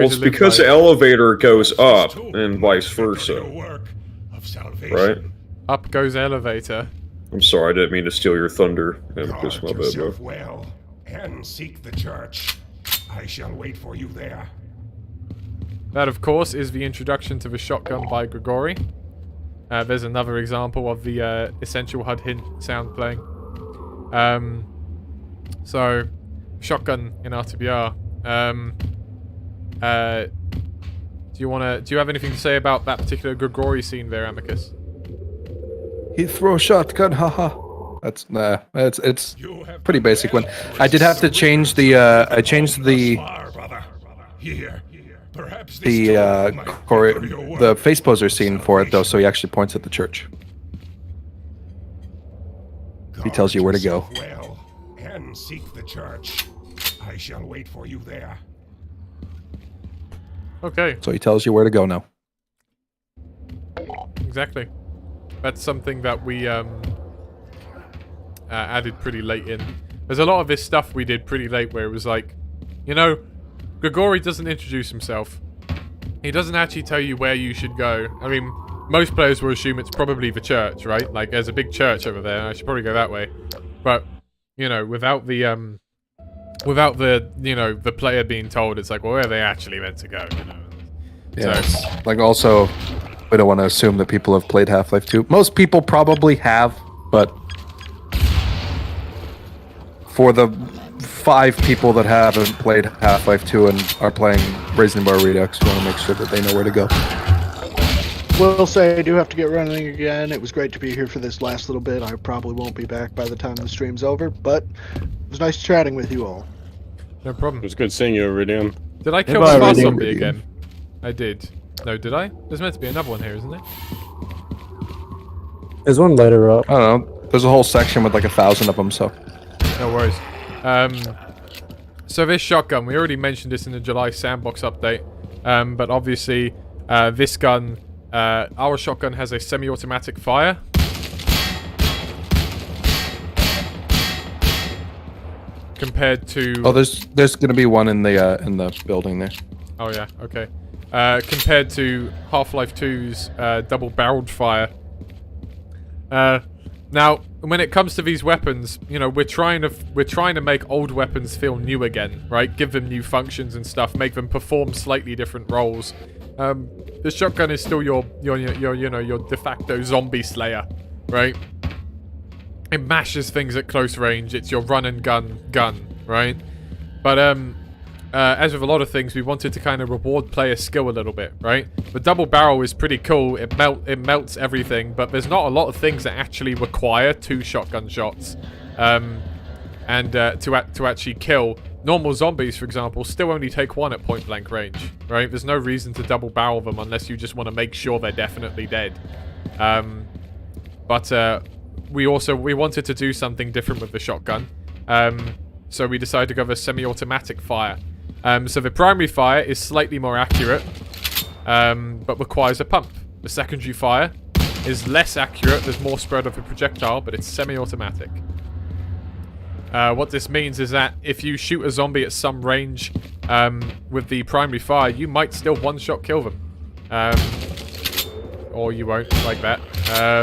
Speaker 1: way
Speaker 3: it's
Speaker 1: to live
Speaker 3: because the
Speaker 1: life.
Speaker 3: elevator goes up and vice versa. Right?
Speaker 1: Up goes elevator.
Speaker 3: I'm sorry, I didn't mean to steal your thunder. Amicus, my
Speaker 7: Guard
Speaker 3: bad, bro.
Speaker 7: yourself well, and seek the church. I shall wait for you there.
Speaker 1: That, of course, is the introduction to the shotgun by Grigori. There's another example of the essential HUD hint sound playing. So, shotgun in RTBR. Do you have anything to say about that particular Grigori scene there, Amicus?
Speaker 13: He throw a shotgun, haha. That's it's pretty basic one. I did have to change the I changed the face poser scene for it though, so he actually points at the church. He tells you where to go.
Speaker 7: Well, and seek the church. I shall wait for you there.
Speaker 1: Okay.
Speaker 13: So he tells you where to go now.
Speaker 1: Exactly. That's something that we added pretty late in. There's a lot of this stuff we did pretty late where it was like, you know, Grigori doesn't introduce himself. He doesn't actually tell you where you should go. I mean, most players will assume it's probably the church, right? Like, there's a big church over there, I should probably go that way. But, you know, without the, you know, the player being told, it's like, well, where are they actually meant to go, you know?
Speaker 13: Yeah.
Speaker 1: So,
Speaker 13: Like also, we don't want to assume that people have played Half-Life 2. Most people probably have, but for the 5 people that haven't played Half-Life 2 and are playing Brazen Bar Redux, we want to make sure that they know where to go.
Speaker 10: Will say I do have to get running again. It was great to be here for this last little bit. I probably won't be back by the time the stream's over, but it was nice chatting with you all.
Speaker 1: no problem.
Speaker 5: It was good seeing you, Iridium.
Speaker 1: Did I kill
Speaker 19: Goodbye,
Speaker 1: the last
Speaker 19: Iridium.
Speaker 1: zombie again? I did. No, did I? There's meant to be another one here, isn't there?
Speaker 19: There's one later up.
Speaker 13: I don't know. There's a whole section with like 1,000 of them, so.
Speaker 1: No worries. So this shotgun, we already mentioned this in the July sandbox update, but obviously this gun, our shotgun has a semi-automatic fire. Compared to...
Speaker 13: Oh, there's gonna be one in the building there.
Speaker 1: Oh yeah, okay. Compared to Half-Life 2's double-barreled fire. Now, when it comes to these weapons, you know, we're trying to make old weapons feel new again, right? Give them new functions and stuff, make them perform slightly different roles. The shotgun is still your de facto zombie slayer, right? It mashes things at close range. It's your run and gun, right? But as with a lot of things, we wanted to kind of reward player skill a little bit, right? The double barrel is pretty cool. It melts everything, but there's not a lot of things that actually require 2 shotgun shots, and to actually kill. Normal zombies, for example, still only take 1 at point blank range, right? There's no reason to double barrel them unless you just want to make sure they're definitely dead. But we wanted to do something different with the shotgun, so we decided to go with a semi-automatic fire. So the primary fire is slightly more accurate, but requires a pump. The secondary fire is less accurate, there's more spread of the projectile, but it's semi-automatic. What this means is that if you shoot a zombie at some range with the primary fire, you might still one-shot kill them. Or you won't, like that.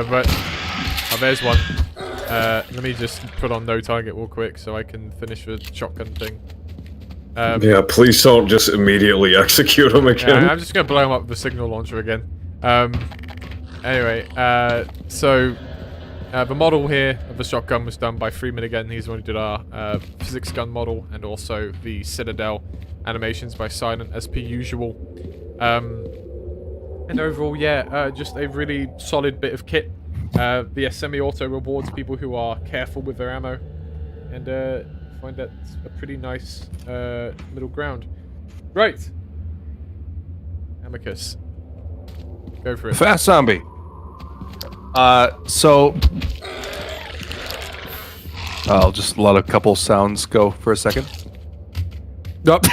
Speaker 1: But... Oh, there's one. Let me just put on no target real quick so I can finish the shotgun thing.
Speaker 3: Yeah, please don't just immediately execute him again.
Speaker 1: Yeah, I'm just going to blow him up with the signal launcher again. Anyway, so the model here of the shotgun was done by Freeman again. He's the one who did our physics gun model, and also the Citadel animations by Silent as per usual. And overall, yeah, just a really solid bit of kit. The semi-auto rewards people who are careful with their ammo, and I find that a pretty nice middle ground. Right, Amicus. Go for it.
Speaker 13: Fast zombie. So I'll just let a couple sounds go for a second. Nope.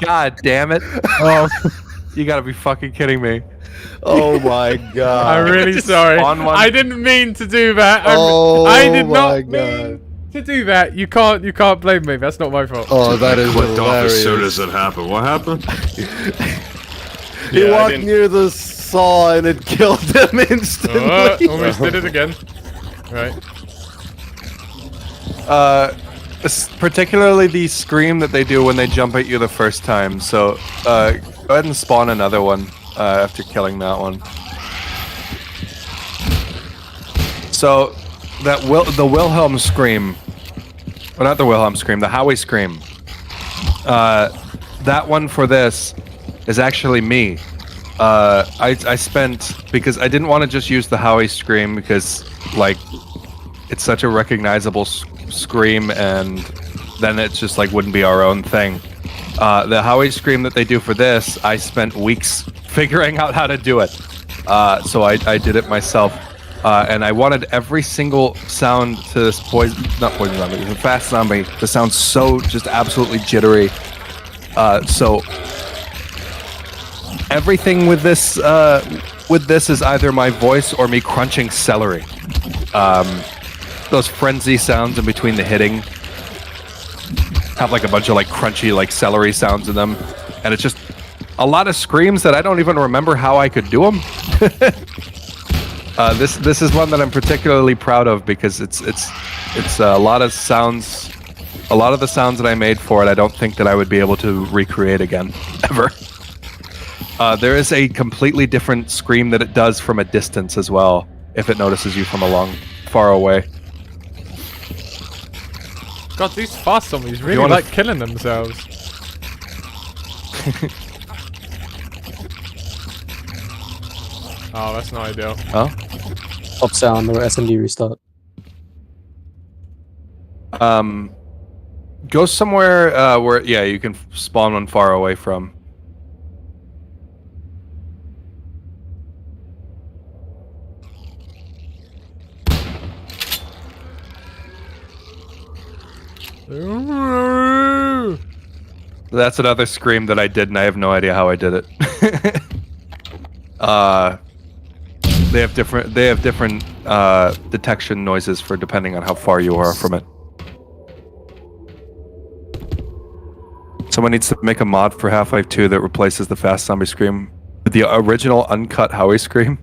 Speaker 13: God damn it! Oh, you gotta be fucking kidding me!
Speaker 4: Oh my god!
Speaker 1: I'm really sorry. I didn't mean to do that. I did not mean to do that. You can't blame me. That's not my fault.
Speaker 4: Oh, that is
Speaker 3: Clicked off as soon
Speaker 4: hilarious.
Speaker 3: as it happened. What happened?
Speaker 4: He
Speaker 3: Yeah, I
Speaker 4: walked
Speaker 3: didn't-
Speaker 4: near the saw and it killed him instantly.
Speaker 1: Almost did it again. Right.
Speaker 13: Particularly the scream that they do when they jump at you the first time. So, go ahead and spawn another one after killing that one. So, the Wilhelm scream, or not the Wilhelm scream, the Howie scream. That one for this is actually me. I spent, because I didn't want to just use the Howie scream because, like, it's such a recognizable scream, and then it's just like wouldn't be our own thing. The Howie scream that they do for this, I spent weeks figuring out how to do it. So I did it myself. And I wanted every single sound to this not poison zombie, the fast zombie to sound so just absolutely jittery. So everything with this is either my voice or me crunching celery. Those frenzy sounds in between the hitting have like a bunch of like crunchy like celery sounds in them, and it's just a lot of screams that I don't even remember how I could do them. This is one that I'm particularly proud of because it's a lot of sounds. A lot of the sounds that I made for it, I don't think that I would be able to recreate again ever. There is a completely different scream that it does from a distance as well, if it notices you from far away.
Speaker 1: God, these fast zombies really like killing themselves. Oh, that's not ideal.
Speaker 13: Huh?
Speaker 19: Pop sound or SMD restart.
Speaker 13: Go somewhere where you can spawn one far away from. That's another scream that I did, and I have no idea how I did it. They have different detection noises for depending on how far you are from it. Someone needs to make a mod for Half-Life 2 that replaces the fast zombie scream with the original uncut Howie scream.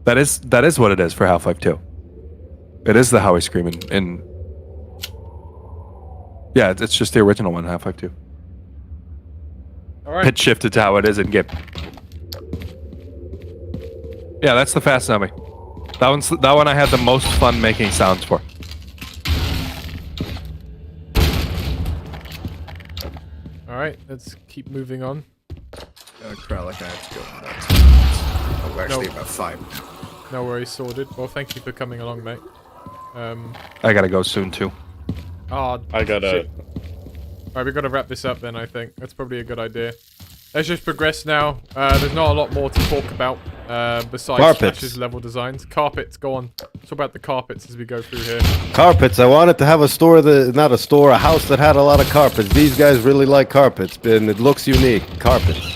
Speaker 13: That is what it is for Half-Life 2. It is the Howie scream in yeah, it's just the original one, Half-Life 2.
Speaker 1: Alright.
Speaker 13: Pitch shifted to how it is in game. Yeah, that's the fast zombie. That one I had the most fun making sounds for.
Speaker 1: Alright, let's keep moving on.
Speaker 9: Kralik, I have to go. Oh, actually, about 5 now.
Speaker 1: No worries, sorted. Well, thank you for coming along, mate.
Speaker 13: I gotta go soon too.
Speaker 1: Oh,
Speaker 5: I gotta.
Speaker 1: shit. Alright, we've got to wrap this up then, I think. That's probably a good idea. Let's just progress now. There's not a lot more to talk about besides
Speaker 4: Carpets.
Speaker 1: Flash's level designs. Carpets, go on. Talk about the carpets as we go through here.
Speaker 4: Carpets. I wanted to have a store a house that had a lot of carpets. These guys really like carpets, and it looks unique. Carpets.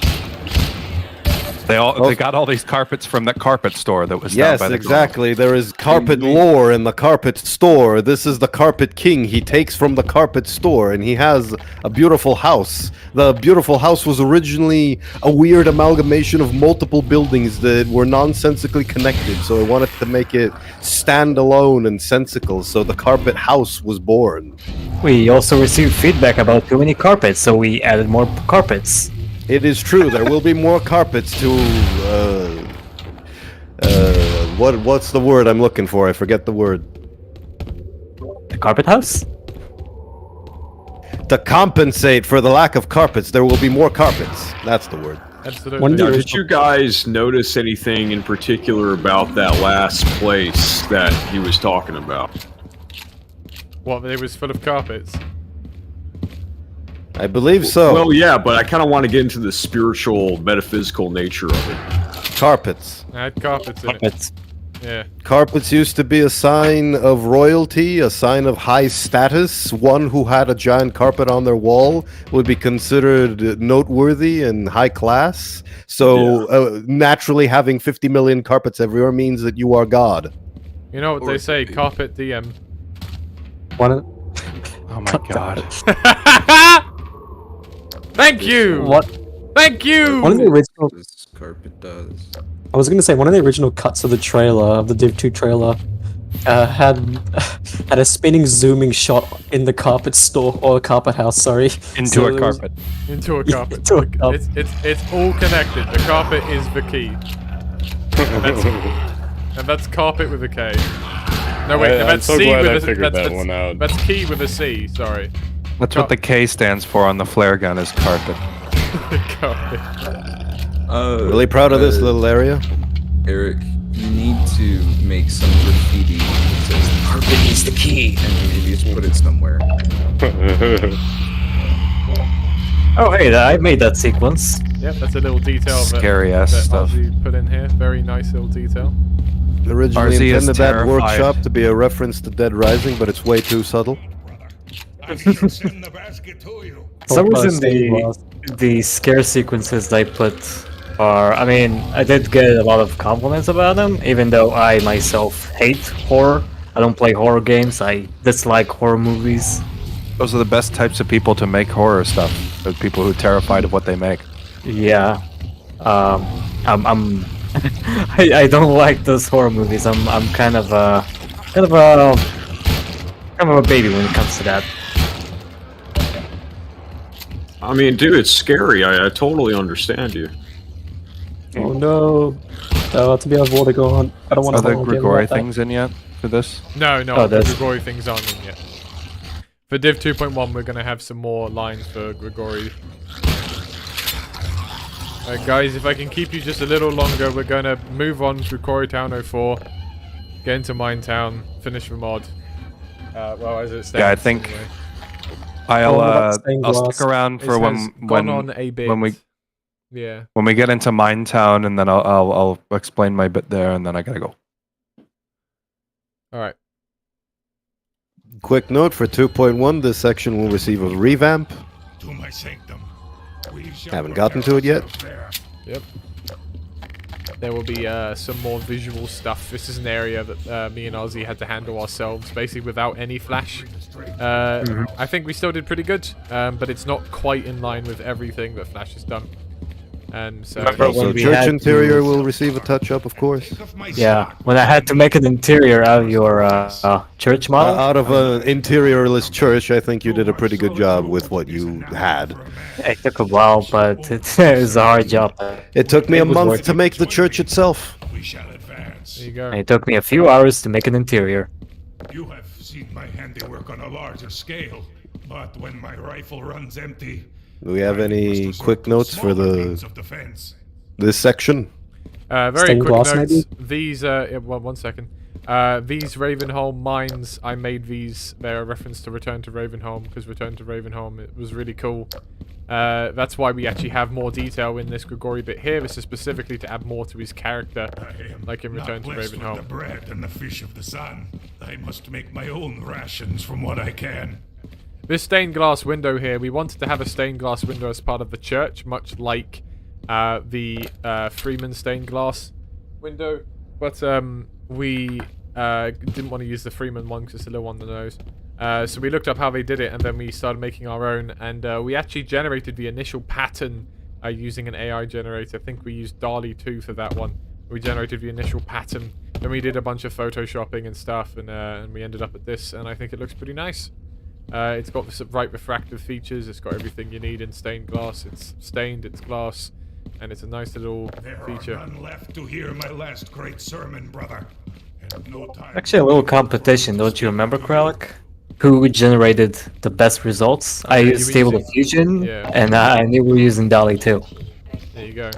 Speaker 13: They got all these carpets from that carpet store that was down
Speaker 4: Yes,
Speaker 13: by the
Speaker 4: exactly. There is carpet lore in the carpet store. This is the carpet king. He takes from the carpet store, and he has a beautiful house. The beautiful house was originally a weird amalgamation of multiple buildings that were nonsensically connected. So I wanted to make it stand alone and sensical. So the carpet house was born.
Speaker 8: We also received feedback about too many carpets, so we added more carpets.
Speaker 4: It is true. There will be more carpets to. What's the word I'm looking for? I forget the word.
Speaker 8: The carpet house?
Speaker 4: To compensate for the lack of carpets, there will be more carpets. That's the word.
Speaker 1: Absolutely.
Speaker 3: Now, did you guys notice anything in particular about that last place that he was talking about?
Speaker 1: What, it was full of carpets?
Speaker 4: I believe so.
Speaker 3: Well, yeah, but I kind of want to get into the spiritual, metaphysical nature of it.
Speaker 4: Carpets.
Speaker 1: I had carpets in it. Yeah.
Speaker 4: Carpets used to be a sign of royalty, a sign of high status. One who had a giant carpet on their wall would be considered noteworthy and high class. So naturally, having 50 million carpets everywhere means that you are God.
Speaker 1: You know what they say, carpet DM.
Speaker 13: Oh my god.
Speaker 1: Thank you!
Speaker 19: What?
Speaker 1: Thank you!
Speaker 19: One of the original.
Speaker 9: Carpet does.
Speaker 19: I was gonna say one of the original cuts of the trailer of the Div 2 trailer had a spinning zooming shot in the carpet store or carpet house. Sorry,
Speaker 13: Into a carpet.
Speaker 1: Into a carpet.
Speaker 19: Into a carpet.
Speaker 1: It's all connected. The carpet is the key. And that's carpet with a K. No wait,
Speaker 5: I'm
Speaker 1: that's
Speaker 5: so
Speaker 1: C
Speaker 5: glad
Speaker 1: with
Speaker 5: I
Speaker 1: a
Speaker 5: figured that one out.
Speaker 1: That's key with a C. Sorry.
Speaker 13: That's what the K stands for on the flare gun is carpet.
Speaker 1: Carpet.
Speaker 4: Really proud of this little area.
Speaker 9: Eric, you need to make some graffiti that says "The carpet is the key," and maybe just put it somewhere.
Speaker 8: Oh, hey, I made that sequence.
Speaker 1: Yep, that's a little detail
Speaker 13: Scary ass
Speaker 1: that
Speaker 13: stuff.
Speaker 1: Ozzy put in here. Very nice little detail.
Speaker 4: Originally
Speaker 13: RZ is
Speaker 4: intended that
Speaker 13: terrified.
Speaker 4: workshop to be a reference to Dead Rising, but it's way too subtle.
Speaker 8: Some reason the scare sequences they put are, I mean, I did get a lot of compliments about them, even though I myself hate horror. I don't play horror games, I dislike horror movies.
Speaker 13: Those are the best types of people to make horror stuff. The people who are terrified of what they make.
Speaker 8: Yeah. I'm I don't like those horror movies. I'm kind of a baby when it comes to that.
Speaker 3: I mean, dude, it's scary. I totally understand you.
Speaker 19: Oh no! To be avoided, go on. I don't want
Speaker 13: Are
Speaker 19: to.
Speaker 13: there Grigori things in yet for this?
Speaker 1: No,
Speaker 8: Oh,
Speaker 1: the
Speaker 8: there's-
Speaker 1: Grigori things aren't in yet. For Div 2.1, we're gonna have some more lines for Grigori. Alright, guys, if I can keep you just a little longer, we're gonna move on through Quarry Town 04, get into Mine Town, finish the mod. Well, as it stands.
Speaker 13: Yeah, I think
Speaker 1: anyway.
Speaker 13: I'll stick around for
Speaker 1: It says gone on a bit.
Speaker 13: when we
Speaker 1: Yeah.
Speaker 13: when we get into Mine Town, and then I'll explain my bit there, and then I gotta go.
Speaker 1: Alright.
Speaker 4: Quick note for 2.1, this section will receive a revamp.
Speaker 7: To my sanctum.
Speaker 4: Haven't gotten to it yet.
Speaker 1: Yep. There will be some more visual stuff. This is an area that me and Ozzy had to handle ourselves, basically without any flash. I think we still did pretty good, but it's not quite in line with everything that Flash has done. And so,
Speaker 4: Also, church interior will receive a touch-up, of course.
Speaker 8: Yeah, when I had to make an interior out of your church model.
Speaker 4: Out of an interiorless church, I think you did a pretty good job with what you had.
Speaker 8: It took a while, but it was a hard job.
Speaker 4: It took me
Speaker 8: It
Speaker 4: a
Speaker 8: was
Speaker 4: month
Speaker 8: worth
Speaker 4: to
Speaker 8: it.
Speaker 4: make the church itself.
Speaker 7: We shall advance.
Speaker 1: There you go.
Speaker 8: And it took me a few hours to make an interior.
Speaker 7: You have seen my handiwork on a larger scale, but when my rifle runs empty,
Speaker 4: Do we have any quick notes for
Speaker 7: means of defense.
Speaker 4: this section?
Speaker 1: very
Speaker 19: Stained
Speaker 1: quick
Speaker 19: glass,
Speaker 1: notes.
Speaker 19: maybe?
Speaker 1: These, well, 1 second. These Ravenholm mines, I made these. They're a reference to Return to Ravenholm, because Return to Ravenholm, it was really cool. That's why we actually have more detail in this Grigori bit here. This is specifically to add more to his character, like in Return to
Speaker 7: Not blessed with the
Speaker 1: Ravenholm.
Speaker 7: bread and the fish of the sun. I must make my own rations from what I can.
Speaker 1: This stained glass window here, we wanted to have a stained glass window as part of the church, much like the Freeman stained glass window. But we didn't want to use the Freeman one because it's a little on the nose. So we looked up how they did it, and then we started making our own. And we actually generated the initial pattern using an AI generator. I think we used DALL-E 2 for that one. We generated the initial pattern. Then we did a bunch of photoshopping and stuff, and we ended up at this. And I think it looks pretty nice. It's got the right refractive features. It's got everything you need in stained glass. It's stained, it's glass, and it's a nice little feature.
Speaker 7: There are none left to hear my last great sermon, brother. And no time.
Speaker 8: Actually, a little competition, don't you remember, Kralik? Who generated the best results? I
Speaker 1: you
Speaker 8: used
Speaker 1: were
Speaker 8: Stable
Speaker 1: using-
Speaker 8: Diffusion,
Speaker 1: yeah.
Speaker 8: and I knew we were using DALL-E too.
Speaker 1: There you go.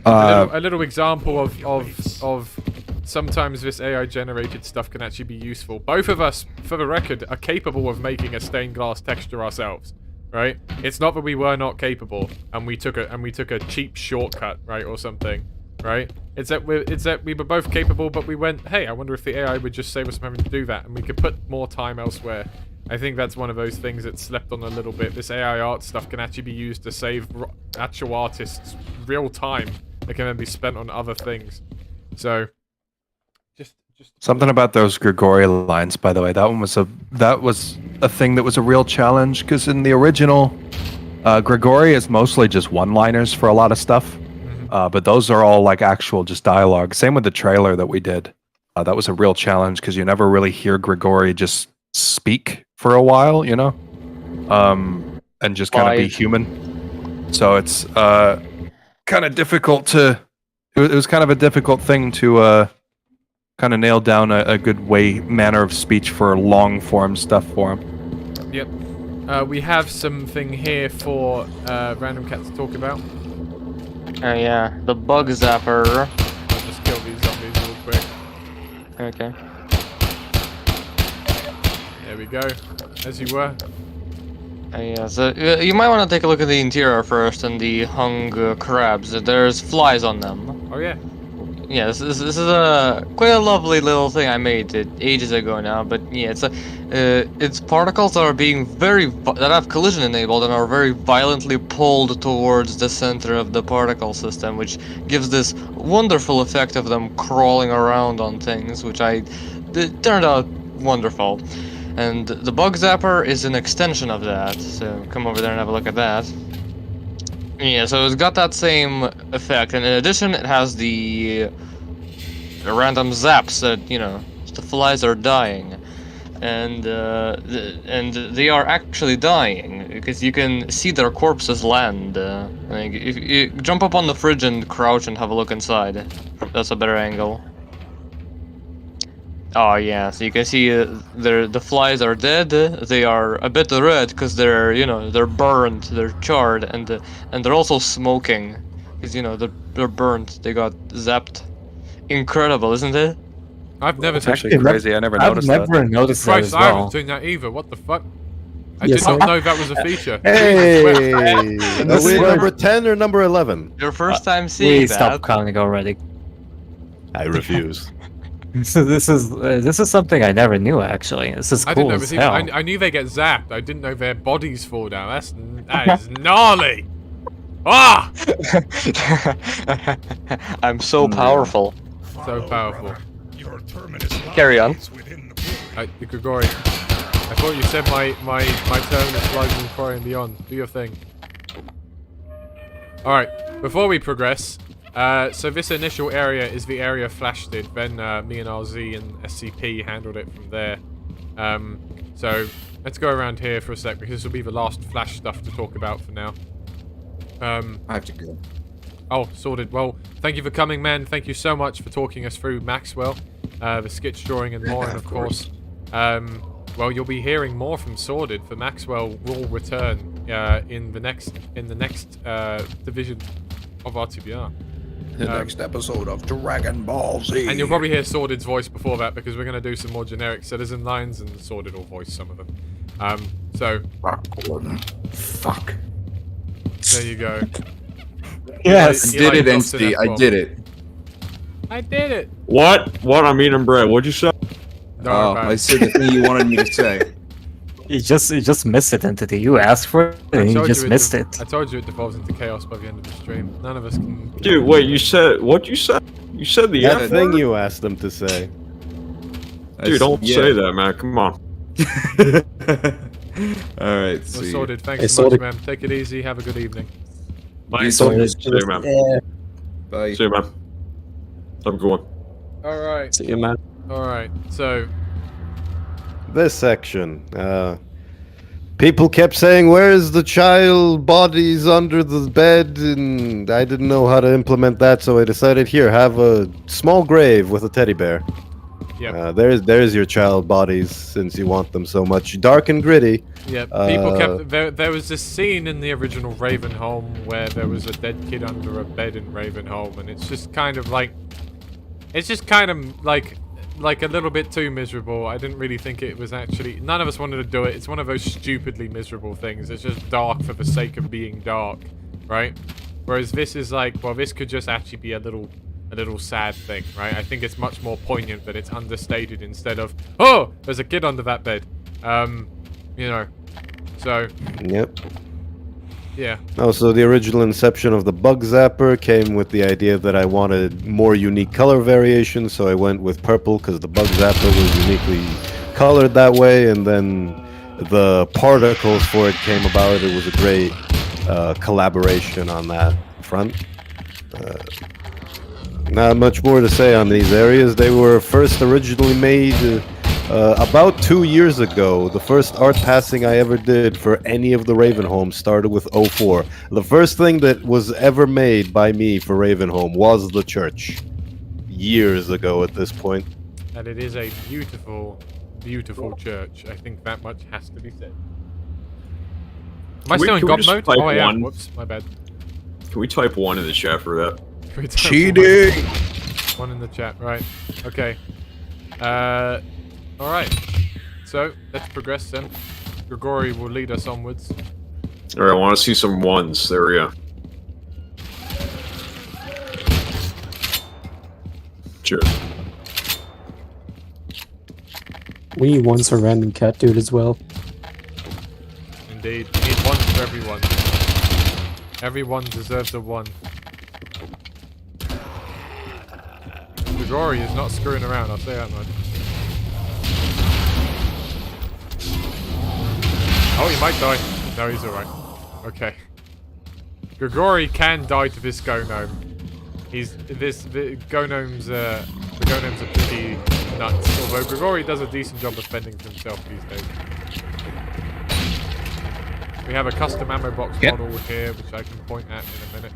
Speaker 13: Uh,
Speaker 1: A little example of sometimes this AI generated stuff can actually be useful. Both of us, for the record, are capable of making a stained glass texture ourselves. right? It's not that we were not capable and we took a cheap shortcut, right, or something, right? It's that we were both capable, but we went, hey, I wonder if the AI would just save us from having to do that, and we could put more time elsewhere. I think that's one of those things that slept on a little bit. This AI art stuff can actually be used to save actual artists real time that can then be spent on other things. So, just
Speaker 13: Something about those Grigori lines, by the way. That was a thing that was a real challenge, because in the original, Grigori is mostly just one-liners for a lot of stuff. But those are all like actual just dialogue. Same with the trailer that we did. That was a real challenge because you never really hear Grigori just speak for a while, you know, and just kind of be human. So it's kind of difficult to. It was kind of a difficult thing to kind of nail down a good manner of speech for long form stuff for him.
Speaker 1: Yep. We have something here for Random Cat to talk about.
Speaker 6: Yeah, the bug zapper.
Speaker 1: I'll just kill these zombies real quick.
Speaker 6: Okay.
Speaker 1: There we go. As you were.
Speaker 6: Yeah, so you might want to take a look at the interior first and the hung crabs. There's flies on them.
Speaker 1: Oh yeah.
Speaker 6: Yeah, this is quite a lovely little thing I made it ages ago now. But yeah, it's particles that are being that have collision enabled and are very violently pulled towards the center of the particle system, which gives this wonderful effect of them crawling around on things, which it turned out wonderful. And the bug zapper is an extension of that. So come over there and have a look at that. Yeah, so it's got that same effect, and in addition, it has the random zaps that, you know, the flies are dying, and they are actually dying because you can see their corpses land. Like if you jump up on the fridge and crouch and have a look inside, that's a better angle. Oh yeah, so you can see the flies are dead. They are a bit red because they're, you know, they're burnt, they're charred, and they're also smoking because, you know, they're burnt. They got zapped. Incredible, isn't it?
Speaker 1: I've never
Speaker 13: It's actually crazy. I never noticed that.
Speaker 8: I've never noticed that
Speaker 1: Christ,
Speaker 8: as
Speaker 1: I
Speaker 8: well.
Speaker 1: haven't seen that either. What the fuck? I
Speaker 8: Yes,
Speaker 1: did not
Speaker 8: I-
Speaker 1: know that was a feature.
Speaker 4: Hey!
Speaker 1: Jesus,
Speaker 4: Are we number 10 or number 11?
Speaker 6: Your first time seeing
Speaker 8: We
Speaker 6: that.
Speaker 8: stopped counting already.
Speaker 4: I refuse.
Speaker 8: So this is something I never knew actually. This is
Speaker 1: I
Speaker 8: cool
Speaker 1: didn't know
Speaker 8: as
Speaker 1: this either.
Speaker 8: hell.
Speaker 1: I knew they get zapped. I didn't know their bodies fall down. That is gnarly. Ah!
Speaker 6: I'm so powerful.
Speaker 1: So powerful.
Speaker 6: Carry on.
Speaker 1: Grigori, I thought you said my turn is sliding in Quarry and Beyond. Do your thing. Alright, before we progress, so this initial area is the area Flash did, then me and RZ and SCP handled it from there. So let's go around here for a sec because this will be the last Flash stuff to talk about for now.
Speaker 9: I have to go.
Speaker 1: Oh, sorted. Well, thank you for coming, man. Thank you so much for talking us through Maxwell, the sketch drawing and more, and of course, well, you'll be hearing more from Sordid, for Maxwell will return in the next division of RTBR.
Speaker 23: The next episode of Dragon Ball Z.
Speaker 1: And you'll probably hear Sordid's voice before that because we're going to do some more generic citizen lines and Sordid will voice some of them. So...
Speaker 9: Fuck.
Speaker 1: There you go.
Speaker 9: Yes,
Speaker 1: Eli
Speaker 9: did it,
Speaker 1: Dobson
Speaker 9: NC. I
Speaker 1: F-bomb.
Speaker 9: did it.
Speaker 1: I did it!
Speaker 3: What? What? I'm eating bread. What'd you say?
Speaker 1: No,
Speaker 9: I said the thing you wanted me to say.
Speaker 8: You just missed it, Entity. You asked for it, and you just missed it.
Speaker 1: I told you it devolves into chaos by the end of the stream. None of us can...
Speaker 3: Dude, wait, you said... What'd you say? You said the
Speaker 4: That
Speaker 3: F
Speaker 4: thing
Speaker 3: word?
Speaker 4: you asked them to say.
Speaker 3: Dude, don't say that, man. Come on.
Speaker 9: Alright,
Speaker 1: Well,
Speaker 9: see.
Speaker 1: Sordid, thanks
Speaker 9: Hey,
Speaker 1: so much,
Speaker 9: Sordid.
Speaker 1: man. Take it easy. Have a good evening.
Speaker 3: Bye.
Speaker 9: See you,
Speaker 3: See you, man.
Speaker 9: Bye.
Speaker 3: See you, man. Have a good one.
Speaker 1: Alright.
Speaker 19: See you, man.
Speaker 1: Alright, so...
Speaker 4: This section. People kept saying, "Where's the child bodies under the bed?" And I didn't know how to implement that, so I decided, here, have a small grave with a teddy bear.
Speaker 1: Yep.
Speaker 4: There's your child bodies, since you want them so much. Dark and gritty.
Speaker 1: Yeah, people kept... There was this scene in the original Ravenholm where there was a dead kid under a bed in Ravenholm, and it's just kind of like... It's just kind of like... like a little bit too miserable. I didn't really think it was actually. None of us wanted to do it. It's one of those stupidly miserable things. It's just dark for the sake of being dark, right? Whereas this is like, well, this could just actually be a little sad thing, right? I think it's much more poignant that it's understated instead of, oh, there's a kid under that bed. You know. So.
Speaker 4: Yep.
Speaker 1: Yeah.
Speaker 4: Also, the original inception of the bug zapper came with the idea that I wanted more unique color variation, so I went with purple because the bug zapper was uniquely colored that way, and then the particles for it came about. It was a great collaboration on that front. Not much more to say on these areas. They were first originally made about 2 years ago. The first art passing I ever did for any of the Ravenholm started with 04. The first thing that was ever made by me for Ravenholm was the church. Years ago at this point.
Speaker 1: And it is a beautiful, beautiful church. I think that much has to be said. Am I still in God mode? Oh, I am. Whoops, my bad.
Speaker 3: Can we type 1 in the chat for that?
Speaker 1: Cheating! 1 in the chat, right. Okay. Alright. So, let's progress then. Grigori will lead us onwards.
Speaker 3: Alright, I want to see some 1s. There we go. Cheers.
Speaker 19: We need ones for random cat dude as well.
Speaker 1: Indeed. We need 1 for everyone. Everyone deserves a 1. Grigori is not screwing around, I'll say that much. Oh, he might die. No, he's alright. Okay. Grigori can die to this Gnome. The Gnomes are pretty nuts. Although Grigori does a decent job of fending for himself these days. We have a custom ammo box model here, which I can point at in a minute.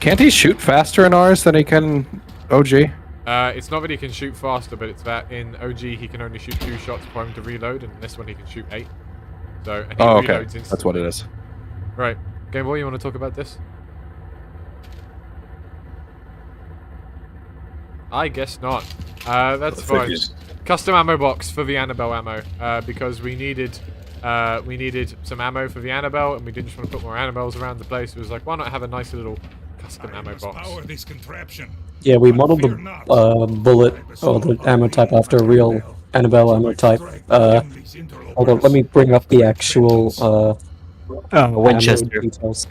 Speaker 13: Can't he shoot faster in ours than he can OG?
Speaker 1: It's not that he can shoot faster, but it's that in OG he can only shoot 2 shots per him to reload, and in this one he can shoot 8. So, and he
Speaker 13: okay.
Speaker 1: reloads instantly.
Speaker 13: That's what it is.
Speaker 1: Right. Game Boy, you want to talk about this? I guess not. That's fine. Custom ammo box for the Annabelle ammo, because we needed some ammo for the Annabelle, and we didn't just want to put more Annabelles around the place. It was like, why not have a nice little custom ammo box?
Speaker 7: Power this contraption.
Speaker 19: Yeah, we modeled the bullet or the ammo type after a real Annabelle ammo type. Hold on, let me bring up the actual
Speaker 8: Winchester
Speaker 19: details.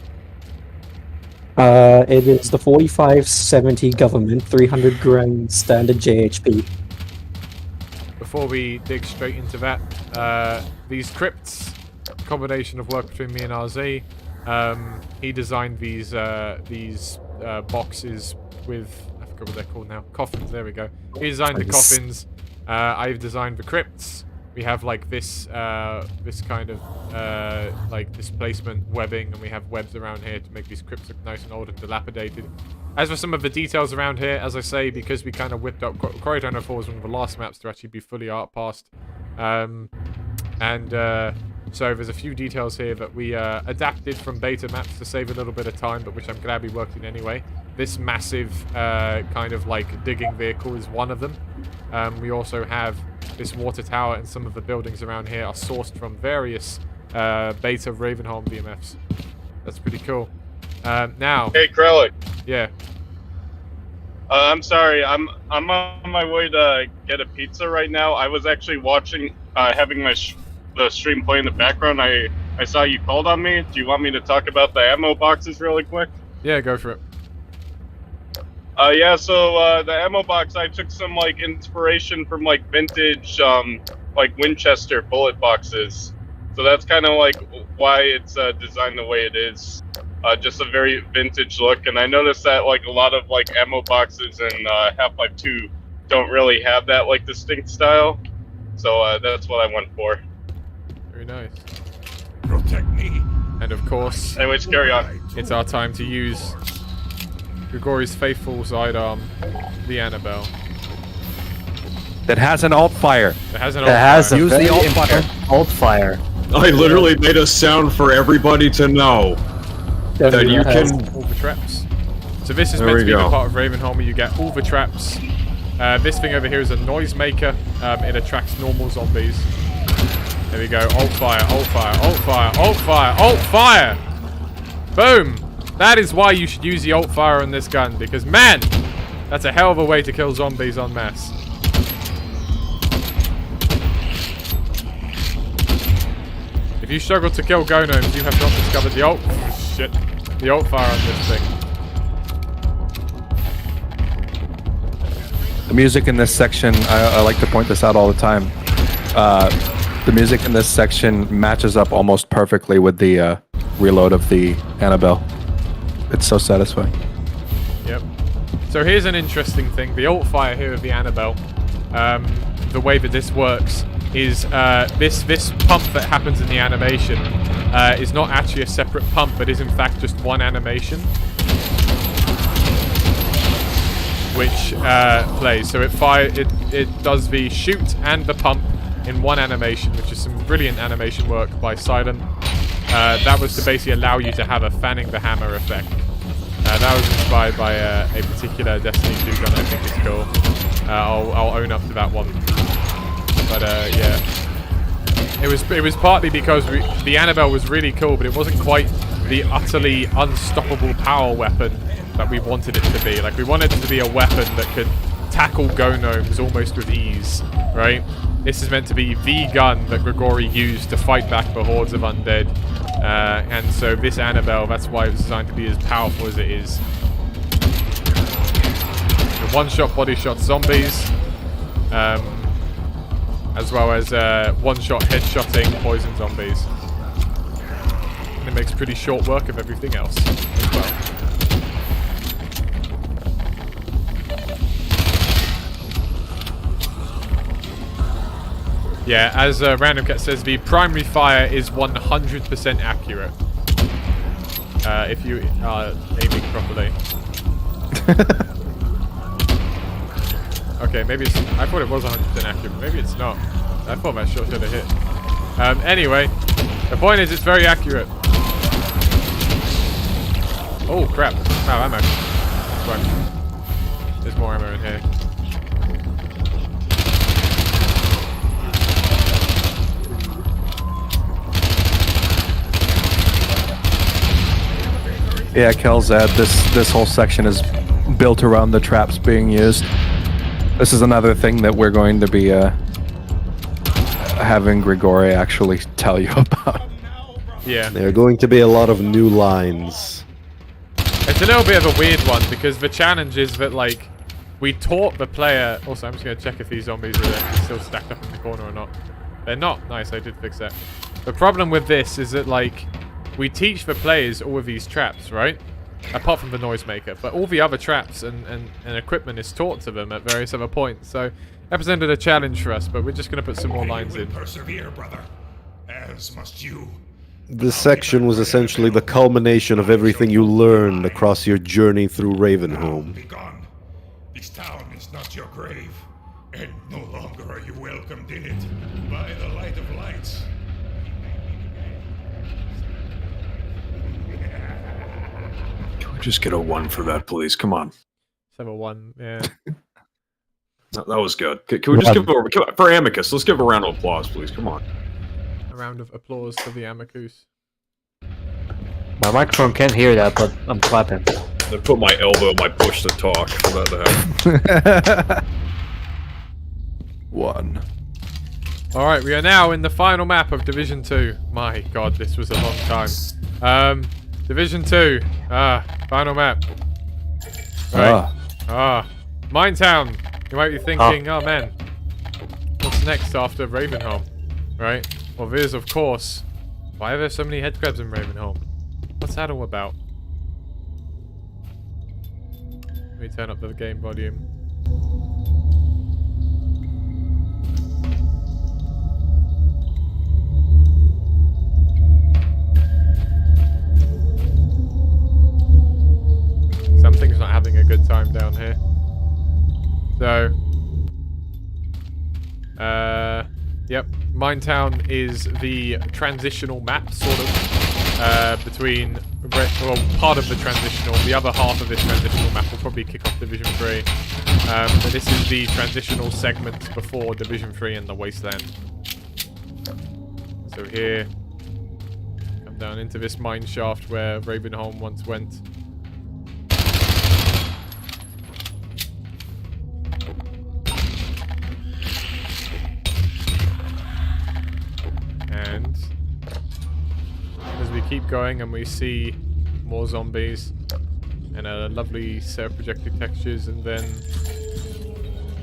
Speaker 19: It is the 4570 government 300 grain standard JHP.
Speaker 1: Before we dig straight into that, these crypts, combination of work between me and RZ. He designed these boxes with, I forgot what they're called now, coffins. There we go. He designed the coffins. I've designed the crypts. We have like this kind of like displacement webbing, and we have webs around here to make these crypts look nice and old and dilapidated. As for some of the details around here, as I say, because we kind of whipped up Corridor 4 was one of the last maps to actually be fully art passed, so there's a few details here that we adapted from beta maps to save a little bit of time, but which I'm glad we worked in anyway. This massive kind of like digging vehicle is one of them. We also have this water tower, and some of the buildings around here are sourced from various beta Ravenholm BMFs. That's pretty cool. Now.
Speaker 5: Hey, Krellick.
Speaker 1: Yeah.
Speaker 5: I'm sorry. I'm on my way to get a pizza right now. I was actually watching, having the stream play in the background. I saw you called on me. Do you want me to talk about the ammo boxes really quick?
Speaker 1: Yeah, go for it.
Speaker 5: Yeah, so the ammo box, I took some like inspiration from like vintage like Winchester bullet boxes. So that's kind of like why it's designed the way it is. Just a very vintage look, and I noticed that like a lot of like ammo boxes in Half-Life 2 don't really have that like distinct style. So that's what I went for.
Speaker 1: Very nice.
Speaker 7: Protect me.
Speaker 1: And of course,
Speaker 5: anyways, carry on.
Speaker 1: It's our time to use Grigori's faithful sidearm, the Annabelle.
Speaker 13: That has an alt fire.
Speaker 1: It has an alt fire.
Speaker 13: Use the alt fire.
Speaker 8: Alt fire.
Speaker 3: I literally made a sound for everybody to know that you can.
Speaker 1: All the traps. So this is meant to be the part of Ravenholm where you get all the traps This thing over here is a noisemaker. It attracts normal zombies. There we go. Alt fire, alt fire, alt fire, alt fire, alt fire! Boom! That is why you should use the alt fire on this gun, because man, that's a hell of a way to kill zombies en masse. If you struggle to kill Gnomes, you have not discovered the alt... shit. The alt fire on this thing.
Speaker 13: The music in this section, I like to point this out all the time. The music in this section matches up almost perfectly with the reload of the Annabelle. It's so satisfying.
Speaker 1: Yep. So here's an interesting thing. The alt fire here of the Annabelle, the way that this works is this pump that happens in the animation is not actually a separate pump, but is in fact just one animation. Which plays. So it does the shoot and the pump in one animation, which is some brilliant animation work by Silent. That was to basically allow you to have a fanning the hammer effect. That was inspired by a particular Destiny 2 gun I think is cool. I'll own up to that one. But yeah. It was partly because the Annabelle was really cool, but it wasn't quite the utterly unstoppable power weapon that we wanted it to be. Like, we wanted it to be a weapon that could tackle Gnomes almost with ease, right? This is meant to be the gun that Grigori used to fight back the hordes of undead. And so this Annabelle, that's why it was designed to be as powerful as it is. The one-shot body shot zombies, as well as one-shot headshotting poison zombies. And it makes pretty short work of everything else as well. Yeah, as Random Cat says, the primary fire is 100% accurate. If you are aiming properly. Okay, maybe it's... I thought it was 100% accurate. Maybe it's not. I thought that shot should have hit. Anyway, the point is it's very accurate. Oh, crap. Wow, ammo. Right. There's more ammo in here.
Speaker 13: Yeah, Kelzad, this whole section is built around the traps being used. This is another thing that we're going to be having Grigori actually tell you about.
Speaker 1: Yeah.
Speaker 4: There are going to be a lot of new lines.
Speaker 1: It's a little bit of a weird one because the challenge is that, like, we taught the player... Also, I'm just going to check if these zombies are still stacked up in the corner or not. They're not. Nice, I did fix that. The problem with this is that, like, we teach the players all of these traps, right? Apart from the noisemaker, but all the other traps and equipment is taught to them at various other points. So that presented a challenge for us, but we're just going to put some more lines in.
Speaker 7: Persevere, brother, as must you.
Speaker 4: This section was essentially the culmination of everything you learned across your journey through Ravenholm.
Speaker 7: Begone. This town is not your grave, and no longer are you welcomed in it. By the light of lights.
Speaker 3: Just get a 1 for that, please. Come on.
Speaker 1: 7-1, yeah.
Speaker 3: That was good. Can we just give for Amicus? Let's give a round of applause, please. Come on.
Speaker 1: A round of applause for the Amicus.
Speaker 17: My microphone can't hear that, but I'm clapping.
Speaker 3: I put my elbow, my push to talk for that to happen.
Speaker 13: 1.
Speaker 1: Alright, we are now in the final map of Division 2. My god, this was a long time. Division 2. Final map. Right. Minetown. You might be thinking, oh man, what's next after Ravenholm? Right? Well, there's, of course, why are there so many headcrabs in Ravenholm? What's that all about? Let me turn up the game volume. Something's not having a good time down here. So, yep, Minetown is the transitional map, sort of, between well, part of the transitional, the other half of this transitional map will probably kick off Division 3. But this is the transitional segments before Division 3 and the Wasteland. So here, come down into this mine shaft where Ravenholm once went. And as we keep going and we see more zombies and a lovely set of projected textures, and then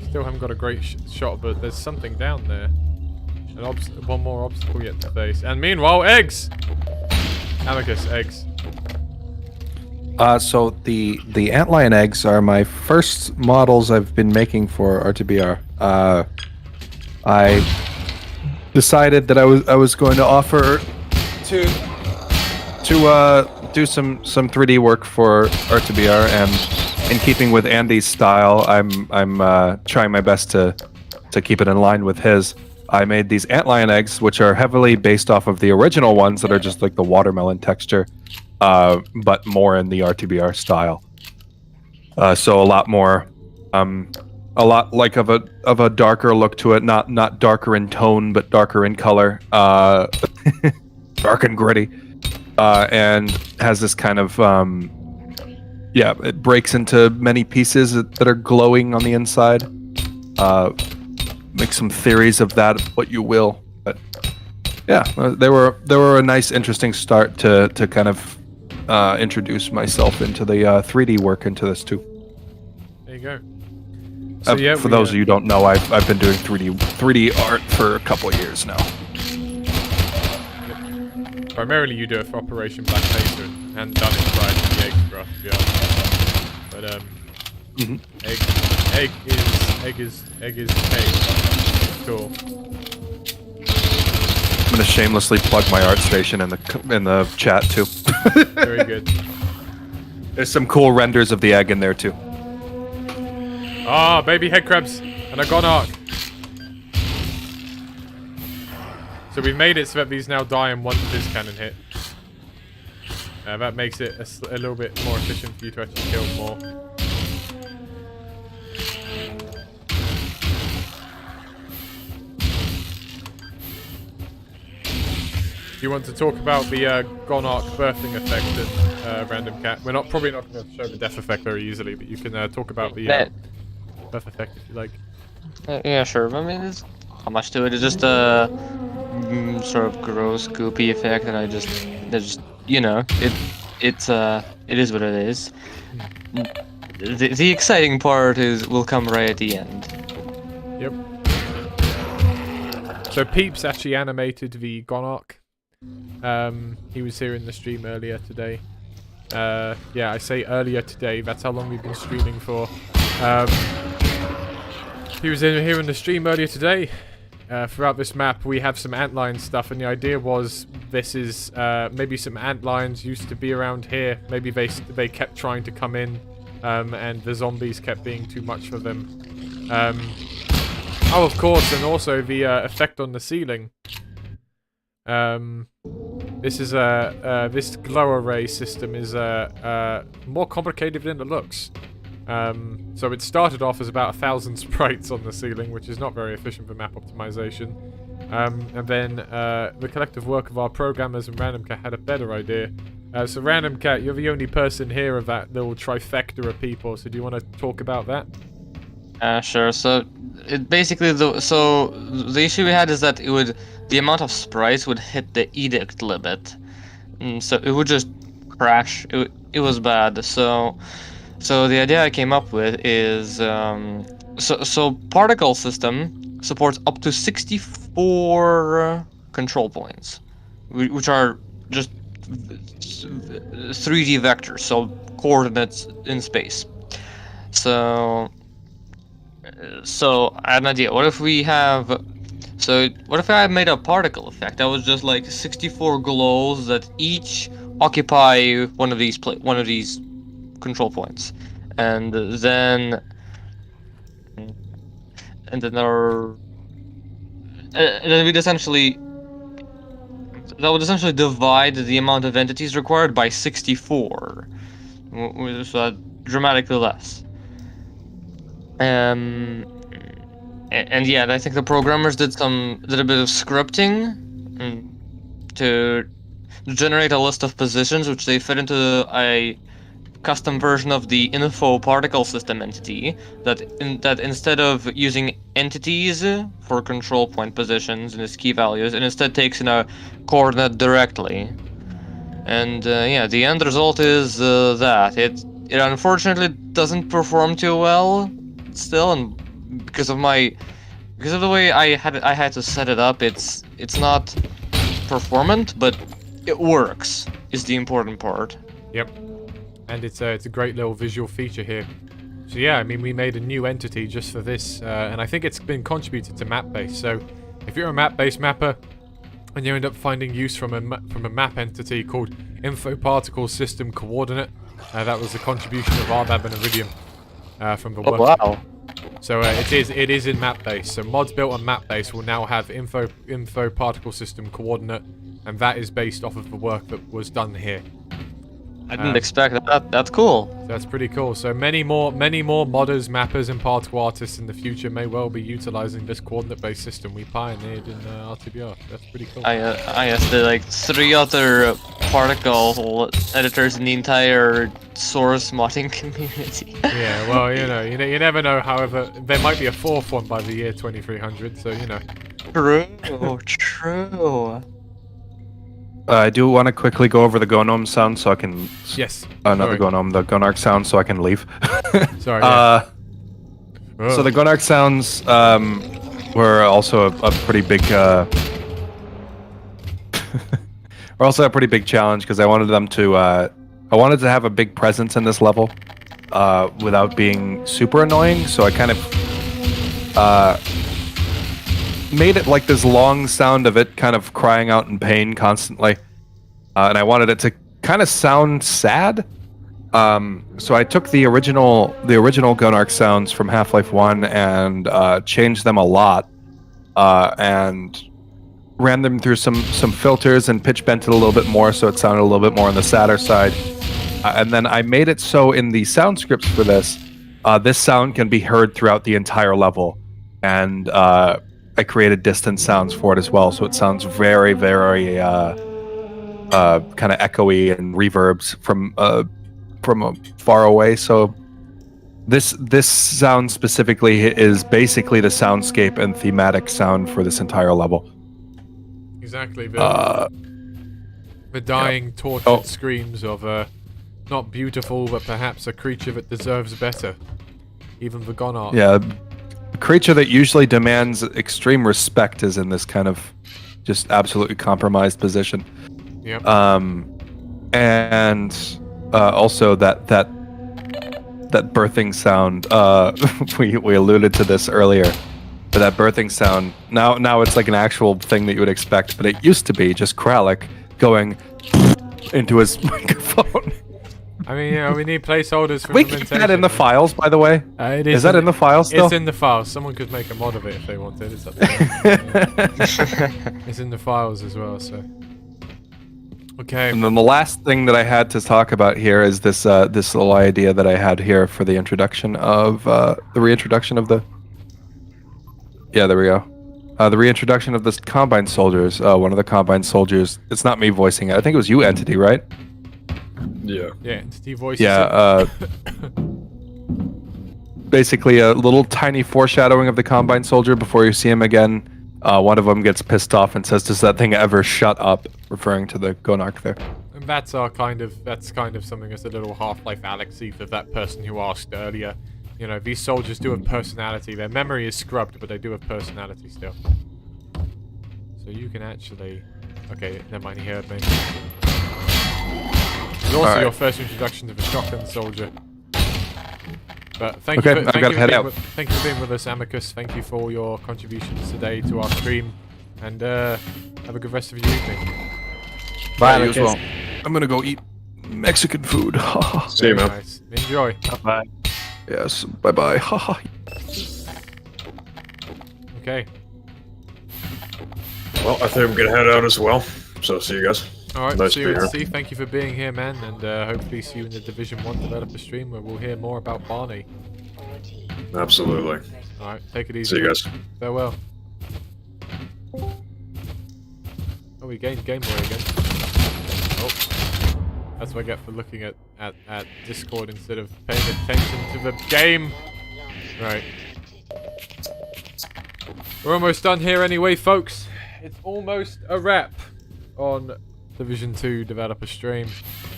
Speaker 1: still haven't got a great shot, but there's something down there. One more obstacle yet to face. And meanwhile, eggs! Amicus, eggs.
Speaker 13: So the antlion eggs are my first models I've been making for RTBR. I decided that I was going to offer to do some 3D work for RTBR, and in keeping with Andy's style, I'm trying my best to keep it in line with his. I made these antlion eggs, which are heavily based off of the original ones that are just like the watermelon texture, but more in the RTBR style. So a lot more, a lot like of a darker look to it, not darker in tone, but darker in color, dark and gritty, and has this kind of it breaks into many pieces that are glowing on the inside. Make some theories of that, what you will. But yeah, they were a nice, interesting start to kind of introduce myself into the 3D work into this too.
Speaker 1: There you go. So, yeah,
Speaker 13: for those of you who don't know, I've been doing 3D art for a couple of years now.
Speaker 1: Yep. Primarily, you do it for Operation Black Mesa, and done it right in the egg graph, yeah. But egg is cool.
Speaker 13: I'm gonna shamelessly plug my art station in the chat too.
Speaker 1: Very good.
Speaker 13: There's some cool renders of the egg in there too.
Speaker 1: Ah, baby head crabs and a gonarch. So we've made it so that these now die in one fizz cannon hit. That makes it a little bit more efficient for you to actually kill more. Do you want to talk about the gonarch birthing effect and random cat? We're probably not going to show the death effect very easily, but you can talk about the birth effect if you like.
Speaker 6: Yeah, sure. I mean, there's not much to it. It's just a sort of gross, goopy effect, and you know, it is what it is. The exciting part will come right at the end.
Speaker 1: Yep. So Peeps actually animated the gonarch. He was here in the stream earlier today. Yeah, I say earlier today. That's how long we've been streaming for. He was here in the stream earlier today. Throughout this map, we have some antlion stuff, and the idea was this is maybe some antlions used to be around here. Maybe they kept trying to come in, and the zombies kept being too much for them. Oh, of course, and also the effect on the ceiling. This is this glow array system is more complicated than it looks. So it started off as about 1,000 sprites on the ceiling, which is not very efficient for map optimization. And then the collective work of our programmers and Random Cat had a better idea. So Random Cat, you're the only person here of that little trifecta of people. So do you want to talk about that?
Speaker 6: Sure. So it basically the issue we had is that the amount of sprites would hit the edict limit, so it would just crash. It was bad. So the idea I came up with is so particle system supports up to 64 control points, which are just 3D vectors, so coordinates in space. So I had an idea. What if I made a particle effect that was just like 64 glows that each occupy one of these control points, and then we'd essentially that would essentially divide the amount of entities required by 64, so dramatically less. And yeah, I think the programmers did a bit of scripting to generate a list of positions, which they fit into a custom version of the info particle system entity that instead of using entities for control point positions and its key values, it instead takes in a coordinate directly. And yeah, the end result is that it unfortunately doesn't perform too well still, and because of the way I had to set it up, it's not performant, but it works is the important part.
Speaker 1: Yep. And it's a great little visual feature here. So yeah, I mean, we made a new entity just for this, and I think it's been contributed to map-based. So if you're a map-based mapper and you end up finding use from a map entity called Info Particle System Coordinate, that was a contribution of RBAB and Iridium from the work.
Speaker 16: Wow.
Speaker 1: So it is in map-based. So mods built on map-based will now have Info Particle System Coordinate, and that is based off of the work that was done here.
Speaker 6: I didn't expect that. That's cool.
Speaker 1: So that's pretty cool. So many more modders, mappers, and particle artists in the future may well be utilizing this coordinate-based system we pioneered in RTBR. That's pretty cool.
Speaker 6: I asked the like 3 other particle editors in the entire source modding community.
Speaker 1: Yeah, well, you never know. However, there might be a 4th one by the year 2300. So
Speaker 6: True.
Speaker 13: I do want to quickly go over the Gnome sound so I can.
Speaker 1: Yes.
Speaker 13: Not the Gnome, the Gonarch sound so I can leave.
Speaker 1: Sorry.
Speaker 13: So the Gonarch sounds were also a pretty big. Were also a pretty big challenge because I wanted them to. I wanted to have a big presence in this level, without being super annoying. So I kind of made it like this long sound of it kind of crying out in pain constantly, and I wanted it to kind of sound sad. So I took the original Gonarch sounds from Half-Life 1 and changed them a lot, and ran them through some filters and pitch bent it a little bit more so it sounded a little bit more on the sadder side. And then I made it so in the sound scripts for this, this sound can be heard throughout the entire level, and I created distance sounds for it as well, so it sounds very, very kind of echoey and reverbs from far away. So this sound specifically is basically the soundscape and thematic sound for this entire level.
Speaker 1: Exactly. The dying, tortured screams of not beautiful, but perhaps a creature that deserves better. Even the Gonarch.
Speaker 13: Yeah. A creature that usually demands extreme respect is in this kind of just absolutely compromised position.
Speaker 1: Yep.
Speaker 13: And also that birthing sound. We alluded to this earlier, but that birthing sound now it's like an actual thing that you would expect, but it used to be just Kralik going into his microphone.
Speaker 1: I mean, we need placeholders for
Speaker 13: we keep that in the files, by the way. Is that in the files still?
Speaker 1: It's in the files. Someone could make a mod of it if they wanted. It's up to them. It's in the files as well, so. Okay.
Speaker 13: And then the last thing that I had to talk about here is this this little idea that I had here for the introduction of the reintroduction of the. Yeah, there we go. The reintroduction of the Combine soldiers. One of the Combine soldiers. It's not me voicing it. I think it was you, Entity, right?
Speaker 3: Yeah.
Speaker 1: Yeah, Entity voices.
Speaker 13: Yeah. Basically, a little tiny foreshadowing of the Combine soldier before you see him again. One of them gets pissed off and says, "Does that thing ever shut up?" Referring to the Gonarch there.
Speaker 1: And that's kind of something that's a little Half-Life Alexy for that person who asked earlier. You know, these soldiers do have personality. Their memory is scrubbed, but they do have personality still. So you can actually... Okay, never mind, he heard me. It's also your first introduction to the shotgun soldier. But thank you for being with us, Amicus. Thank you for all your contributions today to our stream. And have a good rest of your evening.
Speaker 13: Bye, Amicus. Well. I'm gonna go eat Mexican food.
Speaker 3: See you, man.
Speaker 1: Nice. Enjoy.
Speaker 13: Bye. Yes, bye-bye.
Speaker 1: Okay.
Speaker 3: Well, I think I'm gonna head out as well. So see you guys.
Speaker 1: All right,
Speaker 3: Nice
Speaker 1: see
Speaker 3: to
Speaker 1: you
Speaker 3: be
Speaker 1: at
Speaker 3: here.
Speaker 1: sea. Thank you for being here, man, and hopefully see you in the Division 1 developer stream where we'll hear more about Barney.
Speaker 3: Absolutely.
Speaker 1: All right, take it easy.
Speaker 3: See you guys.
Speaker 1: Farewell. Oh, we gained Game Boy again. Oh, that's what I get for looking at Discord instead of paying attention to the game. Right. We're almost done here anyway, folks. It's almost a wrap on Division 2 developer stream.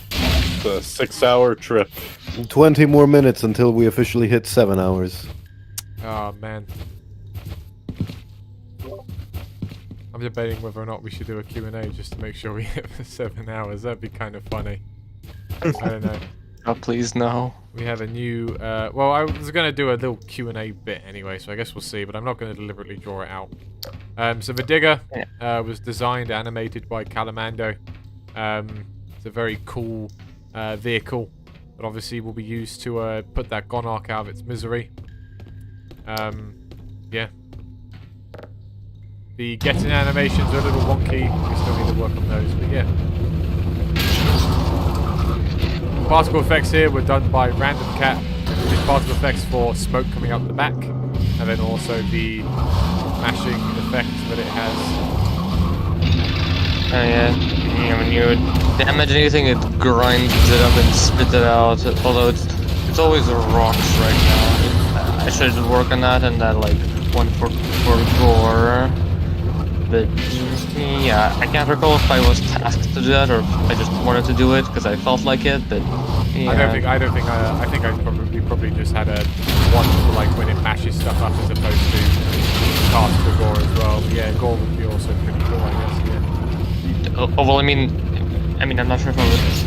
Speaker 5: It's a 6-hour trip.
Speaker 4: 20 more minutes until we officially hit 7 hours.
Speaker 1: Oh, man. I'm debating whether or not we should do a Q&A just to make sure we hit the 7 hours. That'd be kind of funny. I don't know.
Speaker 6: Oh, please, no.
Speaker 1: We have a new, well, I was going to do a little Q&A bit anyway, so I guess we'll see, but I'm not going to deliberately draw it out. So the Digger was designed, animated by Calamando. It's a very cool vehicle that obviously will be used to put that Gonarch out of its misery. Yeah. The getting animations are a little wonky. We still need to work on those, but yeah. Particle effects here were done by Random Cat. These particle effects for smoke coming out the back, and then also the mashing effect that it has.
Speaker 6: Oh yeah, when you damage anything, it grinds it up and spits it out. Although it's always the rocks right now. I should work on that and that like one for gore. But yeah, I can't recall if I was tasked to do that or if I just wanted to do it because I felt like it. But yeah.
Speaker 1: I think I probably just had a one for like when it mashes stuff up as opposed to task for gore as well. But yeah, gore would be also pretty cool, I guess. Yeah.
Speaker 6: Oh, well, I mean, I'm not sure if I was.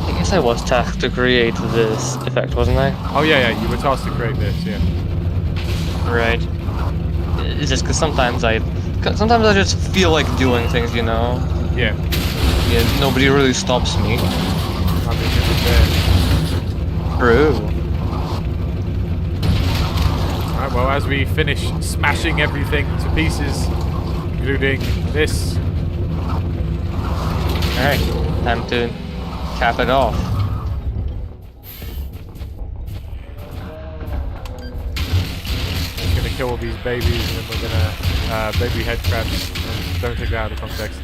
Speaker 6: I guess I was tasked to create this effect, wasn't I?
Speaker 1: Oh yeah, you were tasked to create this, yeah.
Speaker 6: Right. It's just because sometimes I just feel like doing things, you know.
Speaker 1: Yeah.
Speaker 6: Yeah. Nobody really stops me.
Speaker 1: I mean, it was there.
Speaker 6: True.
Speaker 1: Alright, well, as we finish smashing everything to pieces, including this.
Speaker 6: Alright, time to cap it off.
Speaker 1: We're gonna kill all these babies and then we're gonna baby head crabs. Don't take that out of context.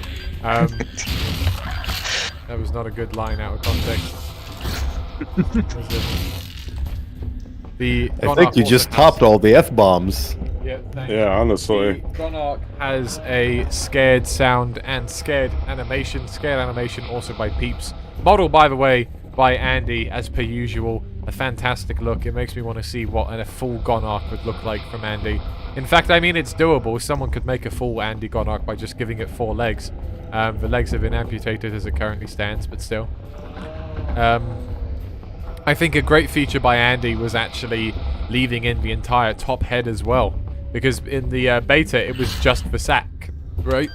Speaker 1: That was not a good line out of context.
Speaker 4: I think you just topped all the F-bombs.
Speaker 5: Yeah, honestly.
Speaker 1: Gonarch has a scared sound and scared animation. Scared animation also by Peeps. Model, by the way, by Andy, as per usual. A fantastic look. It makes me want to see what a full Gonarch would look like from Andy. In fact, I mean, it's doable. Someone could make a full Andy Gonarch by just giving it 4 legs. The legs have been amputated as it currently stands, but still. I think a great feature by Andy was actually leaving in the entire top head as well. Because in the beta, it was just the sack, right?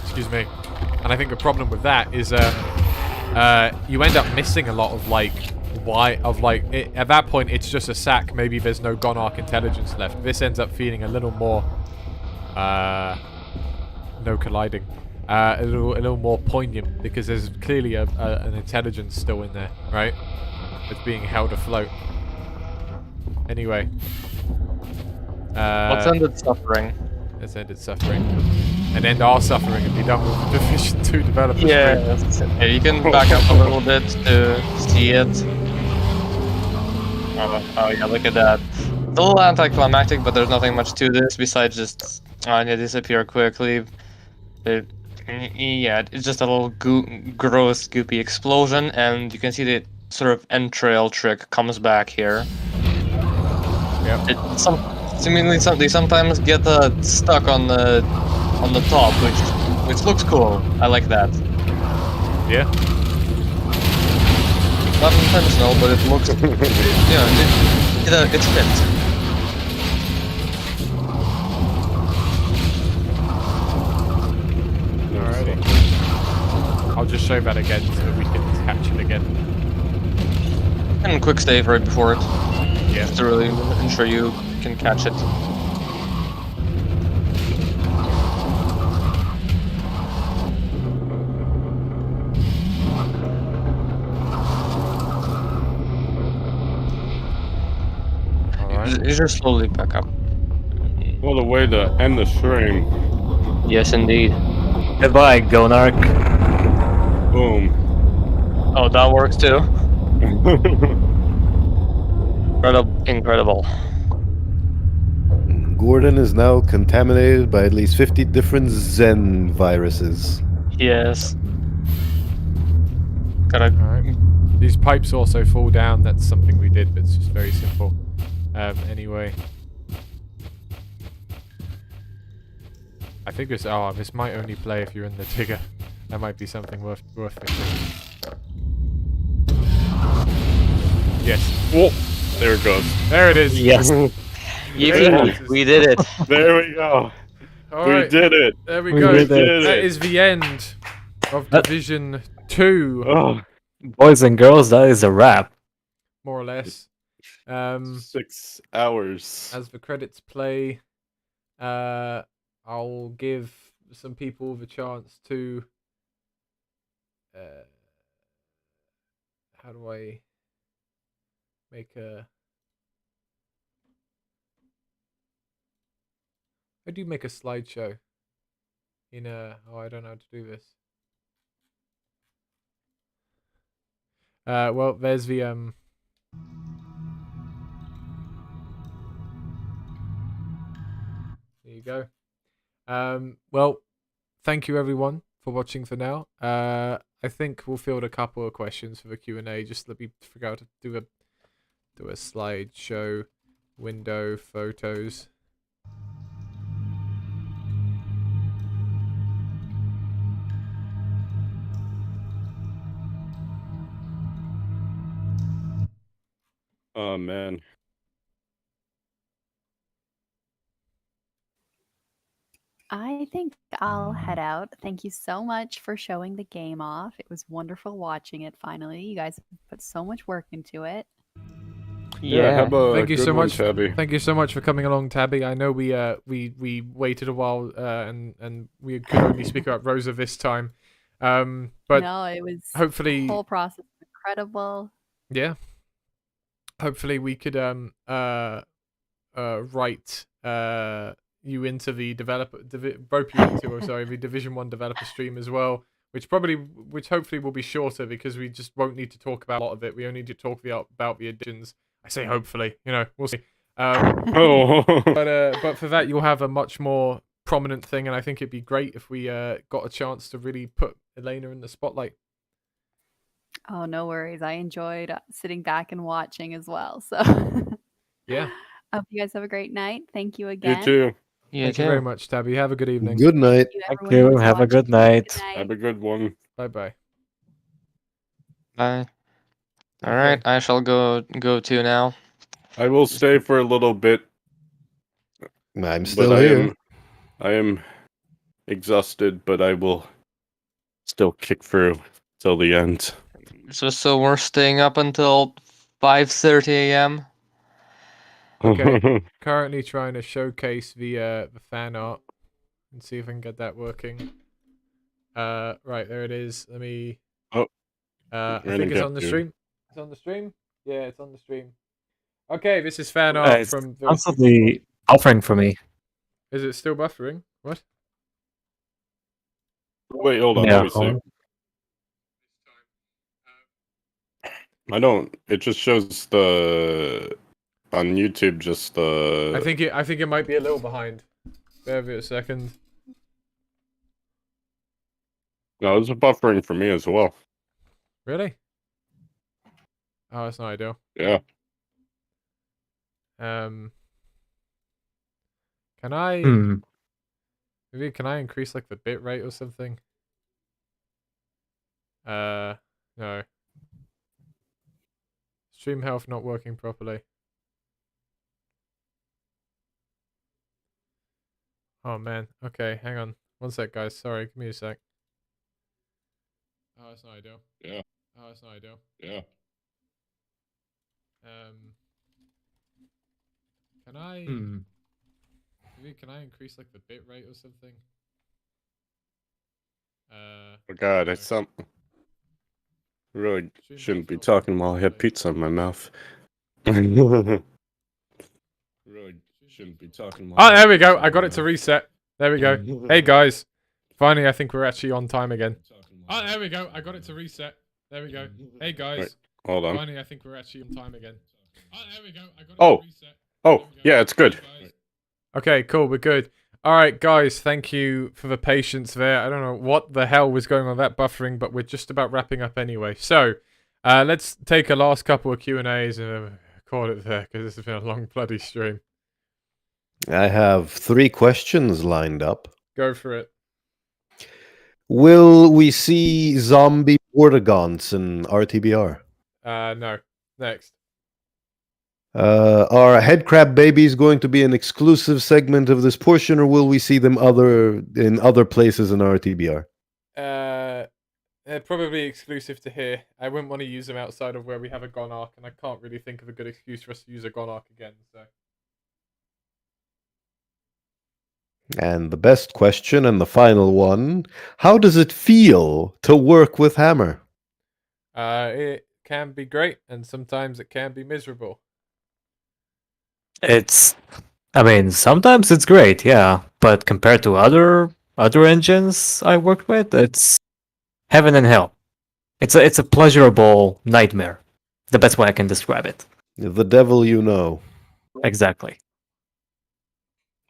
Speaker 1: Excuse me. And I think the problem with that is you end up missing a lot of at that point it's just a sack. Maybe there's no Gonarch intelligence left. This ends up feeling a little more no colliding. A little more poignant because there's clearly an intelligence still in there, right? It's being held afloat. Anyway.
Speaker 6: Let's end it suffering.
Speaker 1: Let's end it suffering. And end our suffering and be done with the Division 2 development.
Speaker 6: Yeah, you can back up a little bit to see it. Oh yeah, look at that. It's a little anticlimactic, but there's nothing much to this besides just they disappear quickly. Yeah, it's just a little gross, goopy explosion, and you can see the sort of entrail trick comes back here.
Speaker 1: Yep.
Speaker 6: Seemingly, they sometimes get stuck on the top, which looks cool. I like that.
Speaker 1: Yeah.
Speaker 6: Not intentional, but it looks. It fits.
Speaker 1: Alrighty. I'll just show that again so that we can catch it again.
Speaker 6: And quick save right before it.
Speaker 1: Yeah.
Speaker 6: Just to really ensure you can catch it. It's just slowly back up.
Speaker 5: What a way to end the stream.
Speaker 6: Yes, indeed.
Speaker 8: Goodbye, Gonark.
Speaker 5: Boom.
Speaker 6: Oh, that works too. Incredible.
Speaker 4: Gordon is now contaminated by at least 50 different Zen viruses.
Speaker 6: Yes. Gotta.
Speaker 1: Alright. These pipes also fall down. That's something we did, but it's just very simple. Anyway. I think this. Oh, this might only play if you're in the digger. That might be something worth fixing. Yes.
Speaker 5: Whoa. There it goes.
Speaker 1: There it is.
Speaker 8: Yes.
Speaker 6: Yippee! We did it.
Speaker 5: There we go.
Speaker 1: All
Speaker 5: We
Speaker 1: right.
Speaker 5: did it.
Speaker 1: There we
Speaker 8: We
Speaker 1: go.
Speaker 8: did it.
Speaker 1: That is the end of Division 2.
Speaker 5: Oh,
Speaker 8: Boys and girls, that is a wrap.
Speaker 1: More or less.
Speaker 5: 6 hours.
Speaker 1: As the credits play, I'll give some people the chance to. How do I make a? How do you make a slideshow? In a. Oh, I don't know how to do this. Well, there's the There you go. Well, thank you everyone for watching for now. I think we'll field a couple of questions for the Q&A. Just let me figure out how to do a slideshow window photos.
Speaker 5: Oh man.
Speaker 16: I think I'll head out. Thank you so much for showing the game off. It was wonderful watching it finally. You guys put so much work into it.
Speaker 5: Yeah, have a
Speaker 1: Thank you
Speaker 5: good
Speaker 1: so
Speaker 5: one,
Speaker 1: much.
Speaker 5: Tabby.
Speaker 1: Thank you so much for coming along, Tabby. I know we waited a while and we could only speak about Rosa this time. But
Speaker 16: no, it was
Speaker 1: hopefully
Speaker 16: the whole process was incredible.
Speaker 1: Yeah. Hopefully we could write you into the rope you into the Division 1 developer stream as well, which hopefully will be shorter because we just won't need to talk about a lot of it. We only need to talk about the additions. I say hopefully, we'll see. But for that you'll have a much more prominent thing, and I think it'd be great if we got a chance to really put Elena in the spotlight.
Speaker 16: Oh, no worries. I enjoyed sitting back and watching as well. So
Speaker 1: Yeah.
Speaker 16: I hope you guys have a great night. Thank you again.
Speaker 5: You too.
Speaker 1: Thank you very much, Tabby. Have a good evening.
Speaker 4: Good night.
Speaker 16: Thank
Speaker 8: Thank you. Have a good night.
Speaker 5: Have a good one.
Speaker 1: Bye-bye.
Speaker 6: Bye. All right, I shall go too now.
Speaker 5: I will stay for a little bit.
Speaker 4: I'm still
Speaker 5: but
Speaker 4: here.
Speaker 5: I am exhausted, but I will still kick through till the end.
Speaker 6: So we're staying up until 5:30 a.m.
Speaker 1: Okay. Currently trying to showcase the fan art and see if I can get that working. Right, there it is. Let me.
Speaker 5: Oh.
Speaker 1: I think it's on the stream. It's on the stream. Yeah, it's on the stream. Okay, this is fan art
Speaker 8: It's
Speaker 1: from.
Speaker 8: constantly buffering for me.
Speaker 1: Is it still buffering? What?
Speaker 5: Wait, hold on.
Speaker 8: Yeah,
Speaker 5: Let me see. I don't. It just shows the on YouTube. Just the.
Speaker 1: I think it might be a little behind. Bear with it a second.
Speaker 5: No, it's buffering for me as well.
Speaker 1: Really? Oh, that's not ideal.
Speaker 5: Yeah.
Speaker 1: Can I? Maybe can I increase like the bit rate or something? No. Stream health not working properly. Oh man. Okay, hang on. One sec, guys. Sorry, give me a sec. Oh, that's not ideal.
Speaker 5: Yeah.
Speaker 1: Oh, that's not ideal.
Speaker 5: Yeah.
Speaker 1: Can I? Maybe can I increase like the bit rate or something?
Speaker 5: Oh God, it's something. Really shouldn't be talking while I have pizza in my mouth. shouldn't be talking.
Speaker 1: Oh, there we go. I got it to reset. There we go. Hey guys, finally, I think we're actually on time again. Oh, there we go. I got it to reset. There we go. Hey guys.
Speaker 5: Wait, hold on.
Speaker 1: Finally, I think we're actually on time again. Oh, there we go. I got it
Speaker 5: Oh,
Speaker 1: to reset.
Speaker 5: oh, yeah, it's good.
Speaker 1: Okay, cool. We're good. All right, guys. Thank you for the patience there. I don't know what the hell was going on with that buffering, but we're just about wrapping up anyway. So, let's take a last couple of Q&As and call it there because this has been a long bloody stream.
Speaker 4: I have 3 questions lined up.
Speaker 1: Go for it.
Speaker 4: Will we see zombie Vortigons in RTBR?
Speaker 1: No. Next.
Speaker 4: Are headcrab babies going to be an exclusive segment of this portion, or will we see them in other places in RTBR?
Speaker 1: They're probably exclusive to here. I wouldn't want to use them outside of where we have a Gon arc, and I can't really think of a good excuse for us to use a Gon arc again. So.
Speaker 4: And the best question and the final one: how does it feel to work with Hammer?
Speaker 1: It can be great, and sometimes it can be miserable.
Speaker 8: I mean, sometimes it's great, yeah, but compared to other engines I worked with, it's heaven and hell. It's a pleasurable nightmare. The best way I can describe it.
Speaker 4: The devil you know.
Speaker 8: Exactly.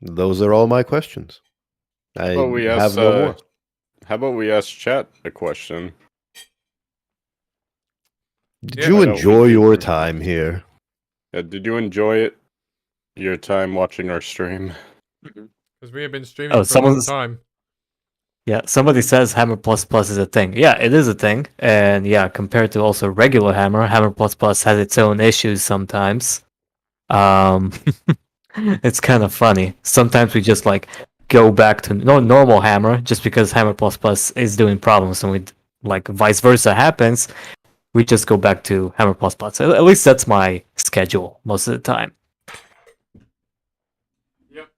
Speaker 4: Those are all my questions. I have no more.
Speaker 5: How about we ask chat a question?
Speaker 4: Did you enjoy your time here?
Speaker 5: Yeah, did you enjoy it? Your time watching our stream?
Speaker 1: Because we have been streaming for a long time.
Speaker 8: Yeah, somebody says Hammer plus plus is a thing. Yeah, it is a thing, and yeah, compared to also regular Hammer plus plus has its own issues sometimes. It's kind of funny. Sometimes we just like go back to normal Hammer just because Hammer plus plus is doing problems, and we like vice versa happens. We just go back to Hammer plus plus. At least that's my schedule most of the time.
Speaker 1: Yep.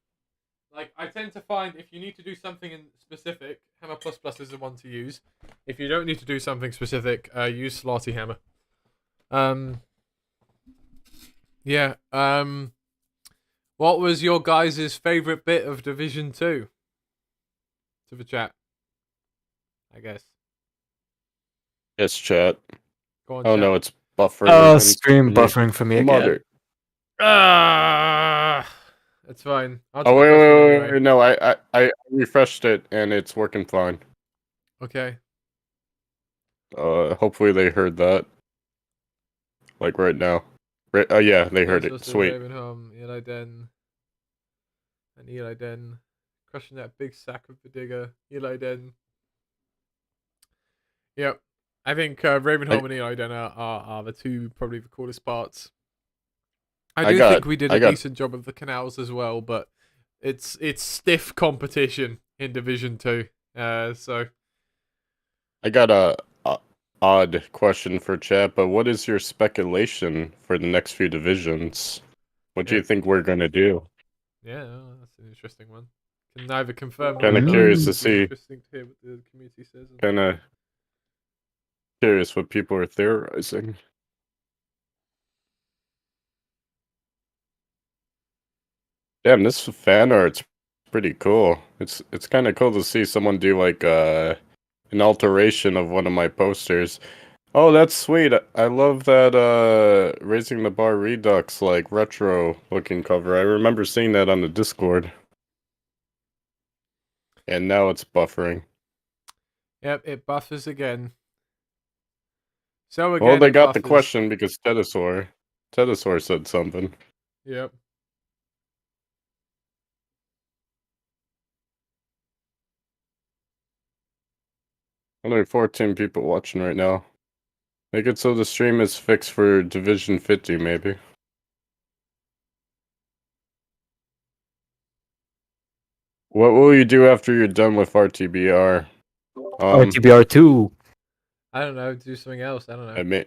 Speaker 1: Like I tend to find if you need to do something in specific, Hammer plus plus is the one to use. If you don't need to do something specific, use Slotty Hammer. Yeah. What was your guys' favorite bit of Division 2? To the chat, I guess.
Speaker 5: Yes, chat.
Speaker 1: Go on,
Speaker 5: oh
Speaker 1: chat.
Speaker 5: no, it's buffering.
Speaker 8: Oh, stream buffering for me again.
Speaker 5: Mother.
Speaker 1: It's fine.
Speaker 5: Oh wait, no, I refreshed it and it's working fine.
Speaker 1: Okay.
Speaker 5: Hopefully they heard that. Like right now. Yeah, they heard it. Sweet.
Speaker 1: Ravenholm, Eli Den, and Eli Den crushing that big sack of the digger. Eli Den. Yep. I think Ravenholm and Eli Den are the two probably the coolest parts. I think we did a decent job of the canals as well, but it's stiff competition in Division 2. So
Speaker 5: I got a odd question for chat, but what is your speculation for the next few divisions? What do you think we're gonna do?
Speaker 1: Yeah, that's an interesting one. Can neither confirm.
Speaker 5: Kind of curious to see.
Speaker 1: Interesting to hear what the community says.
Speaker 5: Kind of curious what people are theorizing. Damn, this fan art's pretty cool. It's kind of cool to see someone do like an alteration of one of my posters. Oh, that's sweet. I love that Raising the Bar Redux like retro looking cover. I remember seeing that on the Discord. And now it's buffering.
Speaker 1: Yep, it buffers again. So again,
Speaker 5: well, they got the
Speaker 1: buffers.
Speaker 5: question because Teddasaur said something.
Speaker 1: Yep.
Speaker 5: Only 14 people watching right now. Make it so the stream is fixed for Division 50, maybe. What will you do after you're done with RTBR?
Speaker 8: RTBR 2.
Speaker 1: I don't know. Do something else. I don't know.